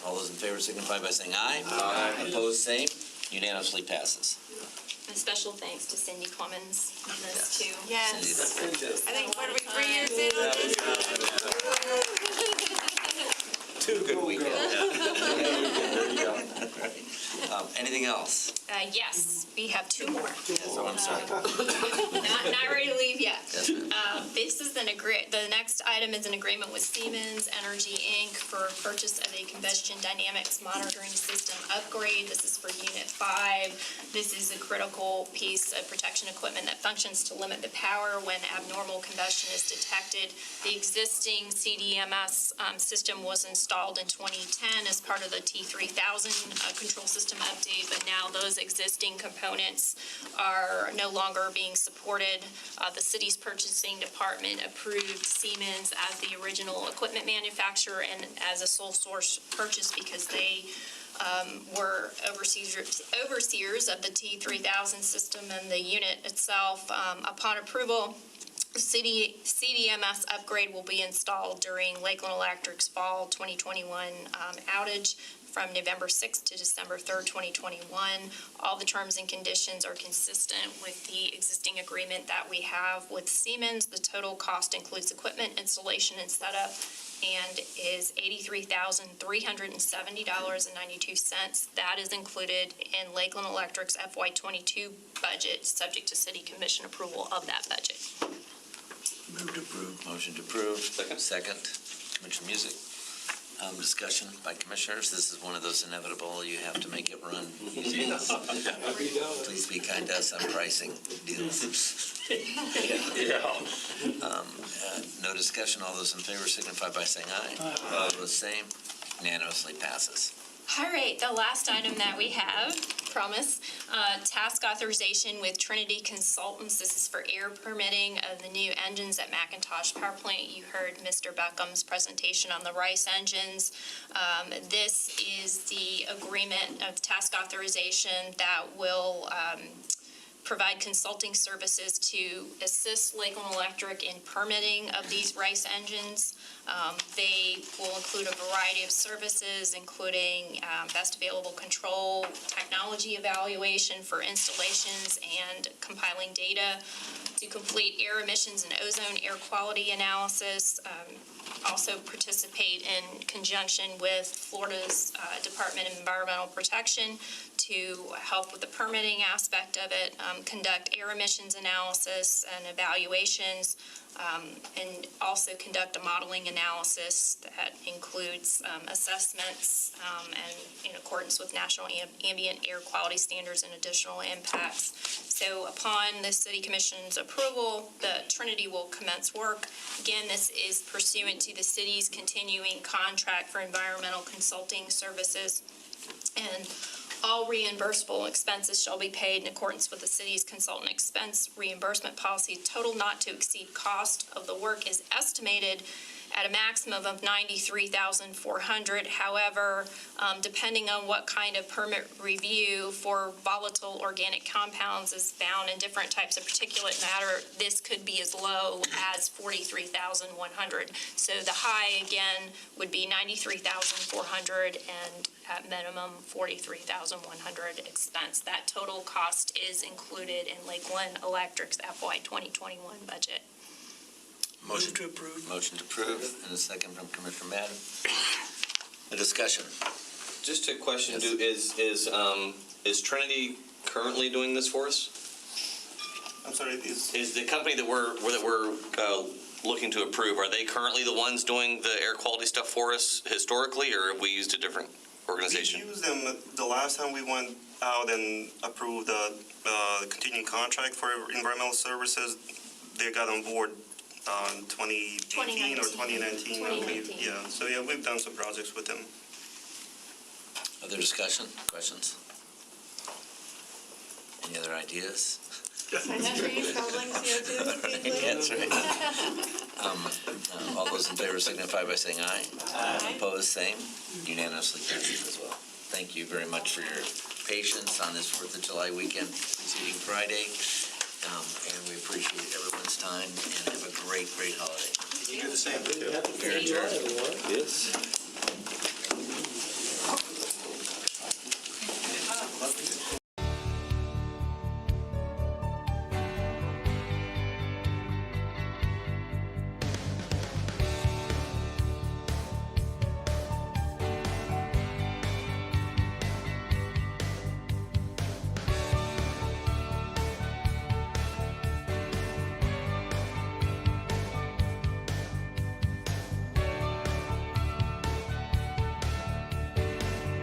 [SPEAKER 12] All those in favor signify by saying aye. Aye. Opposed, same. Unanimously passes.
[SPEAKER 4] And special thanks to Cindy Clemens on this too.
[SPEAKER 13] Yes.
[SPEAKER 12] Cindy, that's fantastic.
[SPEAKER 13] I think, what are we, 3 years in on this?
[SPEAKER 12] 2 good weekends. There you go. Anything else?
[SPEAKER 4] Yes, we have 2 more.
[SPEAKER 12] Oh, I'm sorry.
[SPEAKER 4] Not ready to leave yet.
[SPEAKER 12] Yes, ma'am.
[SPEAKER 4] This is the next item is an agreement with Siemens Energy, Inc. for purchase of a combustion dynamics monitoring system upgrade. This is for Unit 5. This is a critical piece of protection equipment that functions to limit the power when abnormal combustion is detected. The existing CDMS system was installed in 2010 as part of the T3000 control system update, but now those existing components are no longer being supported. The city's purchasing department approved Siemens as the original equipment manufacturer and as a sole source purchase because they were overseers of the T3000 system and the unit itself. Upon approval, CDMS upgrade will be installed during Lakeland Electric's fall 2021 outage from November 6th to December 3rd, 2021. All the terms and conditions are consistent with the existing agreement that we have with Siemens. The total cost includes equipment, installation, and setup, and is $83,370.92. That is included in Lakeland Electric's FY22 budget, subject to city commission approval of that budget.
[SPEAKER 12] Move to approve. Motion to approve. Second. Commissioner Music. Discussion by commissioners. This is one of those inevitable, you have to make it run. Please be kind to us on pricing deals. No discussion. All those in favor signify by saying aye. Opposed, same. Unanimously passes.
[SPEAKER 4] All right, the last item that we have, promise, task authorization with Trinity Consultants. This is for air permitting of the new engines at McIntosh Power Plant. You heard Mr. Beckham's presentation on the Rice engines. This is the agreement of task authorization that will provide consulting services to assist Lakeland Electric in permitting of these Rice engines. They will include a variety of services, including best available control, technology evaluation for installations, and compiling data to complete air emissions and ozone air quality analysis. Also participate in conjunction with Florida's Department of Environmental Protection to help with the permitting aspect of it, conduct air emissions analysis and evaluations, and also conduct a modeling analysis that includes assessments and in accordance with national ambient air quality standards and additional impacts. So upon the City Commission's approval, the Trinity will commence work. Again, this is pursuant to the city's continuing contract for environmental consulting services. And all reimbursable expenses shall be paid in accordance with the city's consultant expense reimbursement policy. Total not to exceed cost of the work is estimated at a maximum of $93,400. However, depending on what kind of permit review for volatile organic compounds is found in different types of particulate matter, this could be as low as $43,100. So the high, again, would be $93,400 and at minimum $43,100 expense. That total cost is included in Lakeland Electric's FY 2021 budget.
[SPEAKER 12] Motion to approve. Motion to approve, and a second from Commissioner Madden. A discussion.
[SPEAKER 11] Just a question, is Trinity currently doing this for us?
[SPEAKER 10] I'm sorry, is
[SPEAKER 21] Is the company that we're looking to approve, are they currently the ones doing the air quality stuff for us historically, or have we used a different organization?
[SPEAKER 10] we used them the last time we went out and approved the continuing contract for environmental services. They got on board in 2018 or 2019, I believe.
[SPEAKER 4] 2019.
[SPEAKER 10] Yeah, so yeah, we've done some projects with them.
[SPEAKER 12] Other discussion, questions? Any other ideas?
[SPEAKER 16] Trees, buildings, CO2.
[SPEAKER 12] That's right. All those in favor signify by saying aye.
[SPEAKER 16] Aye.
[SPEAKER 12] Opposed, same. Unanimously carried as well. Thank you very much for your patience on this 4th of July weekend preceding Friday. And we appreciate everyone's time and have a great, great holiday.
[SPEAKER 22] You do the same.
[SPEAKER 12] We're adjourned.
[SPEAKER 3] Yes.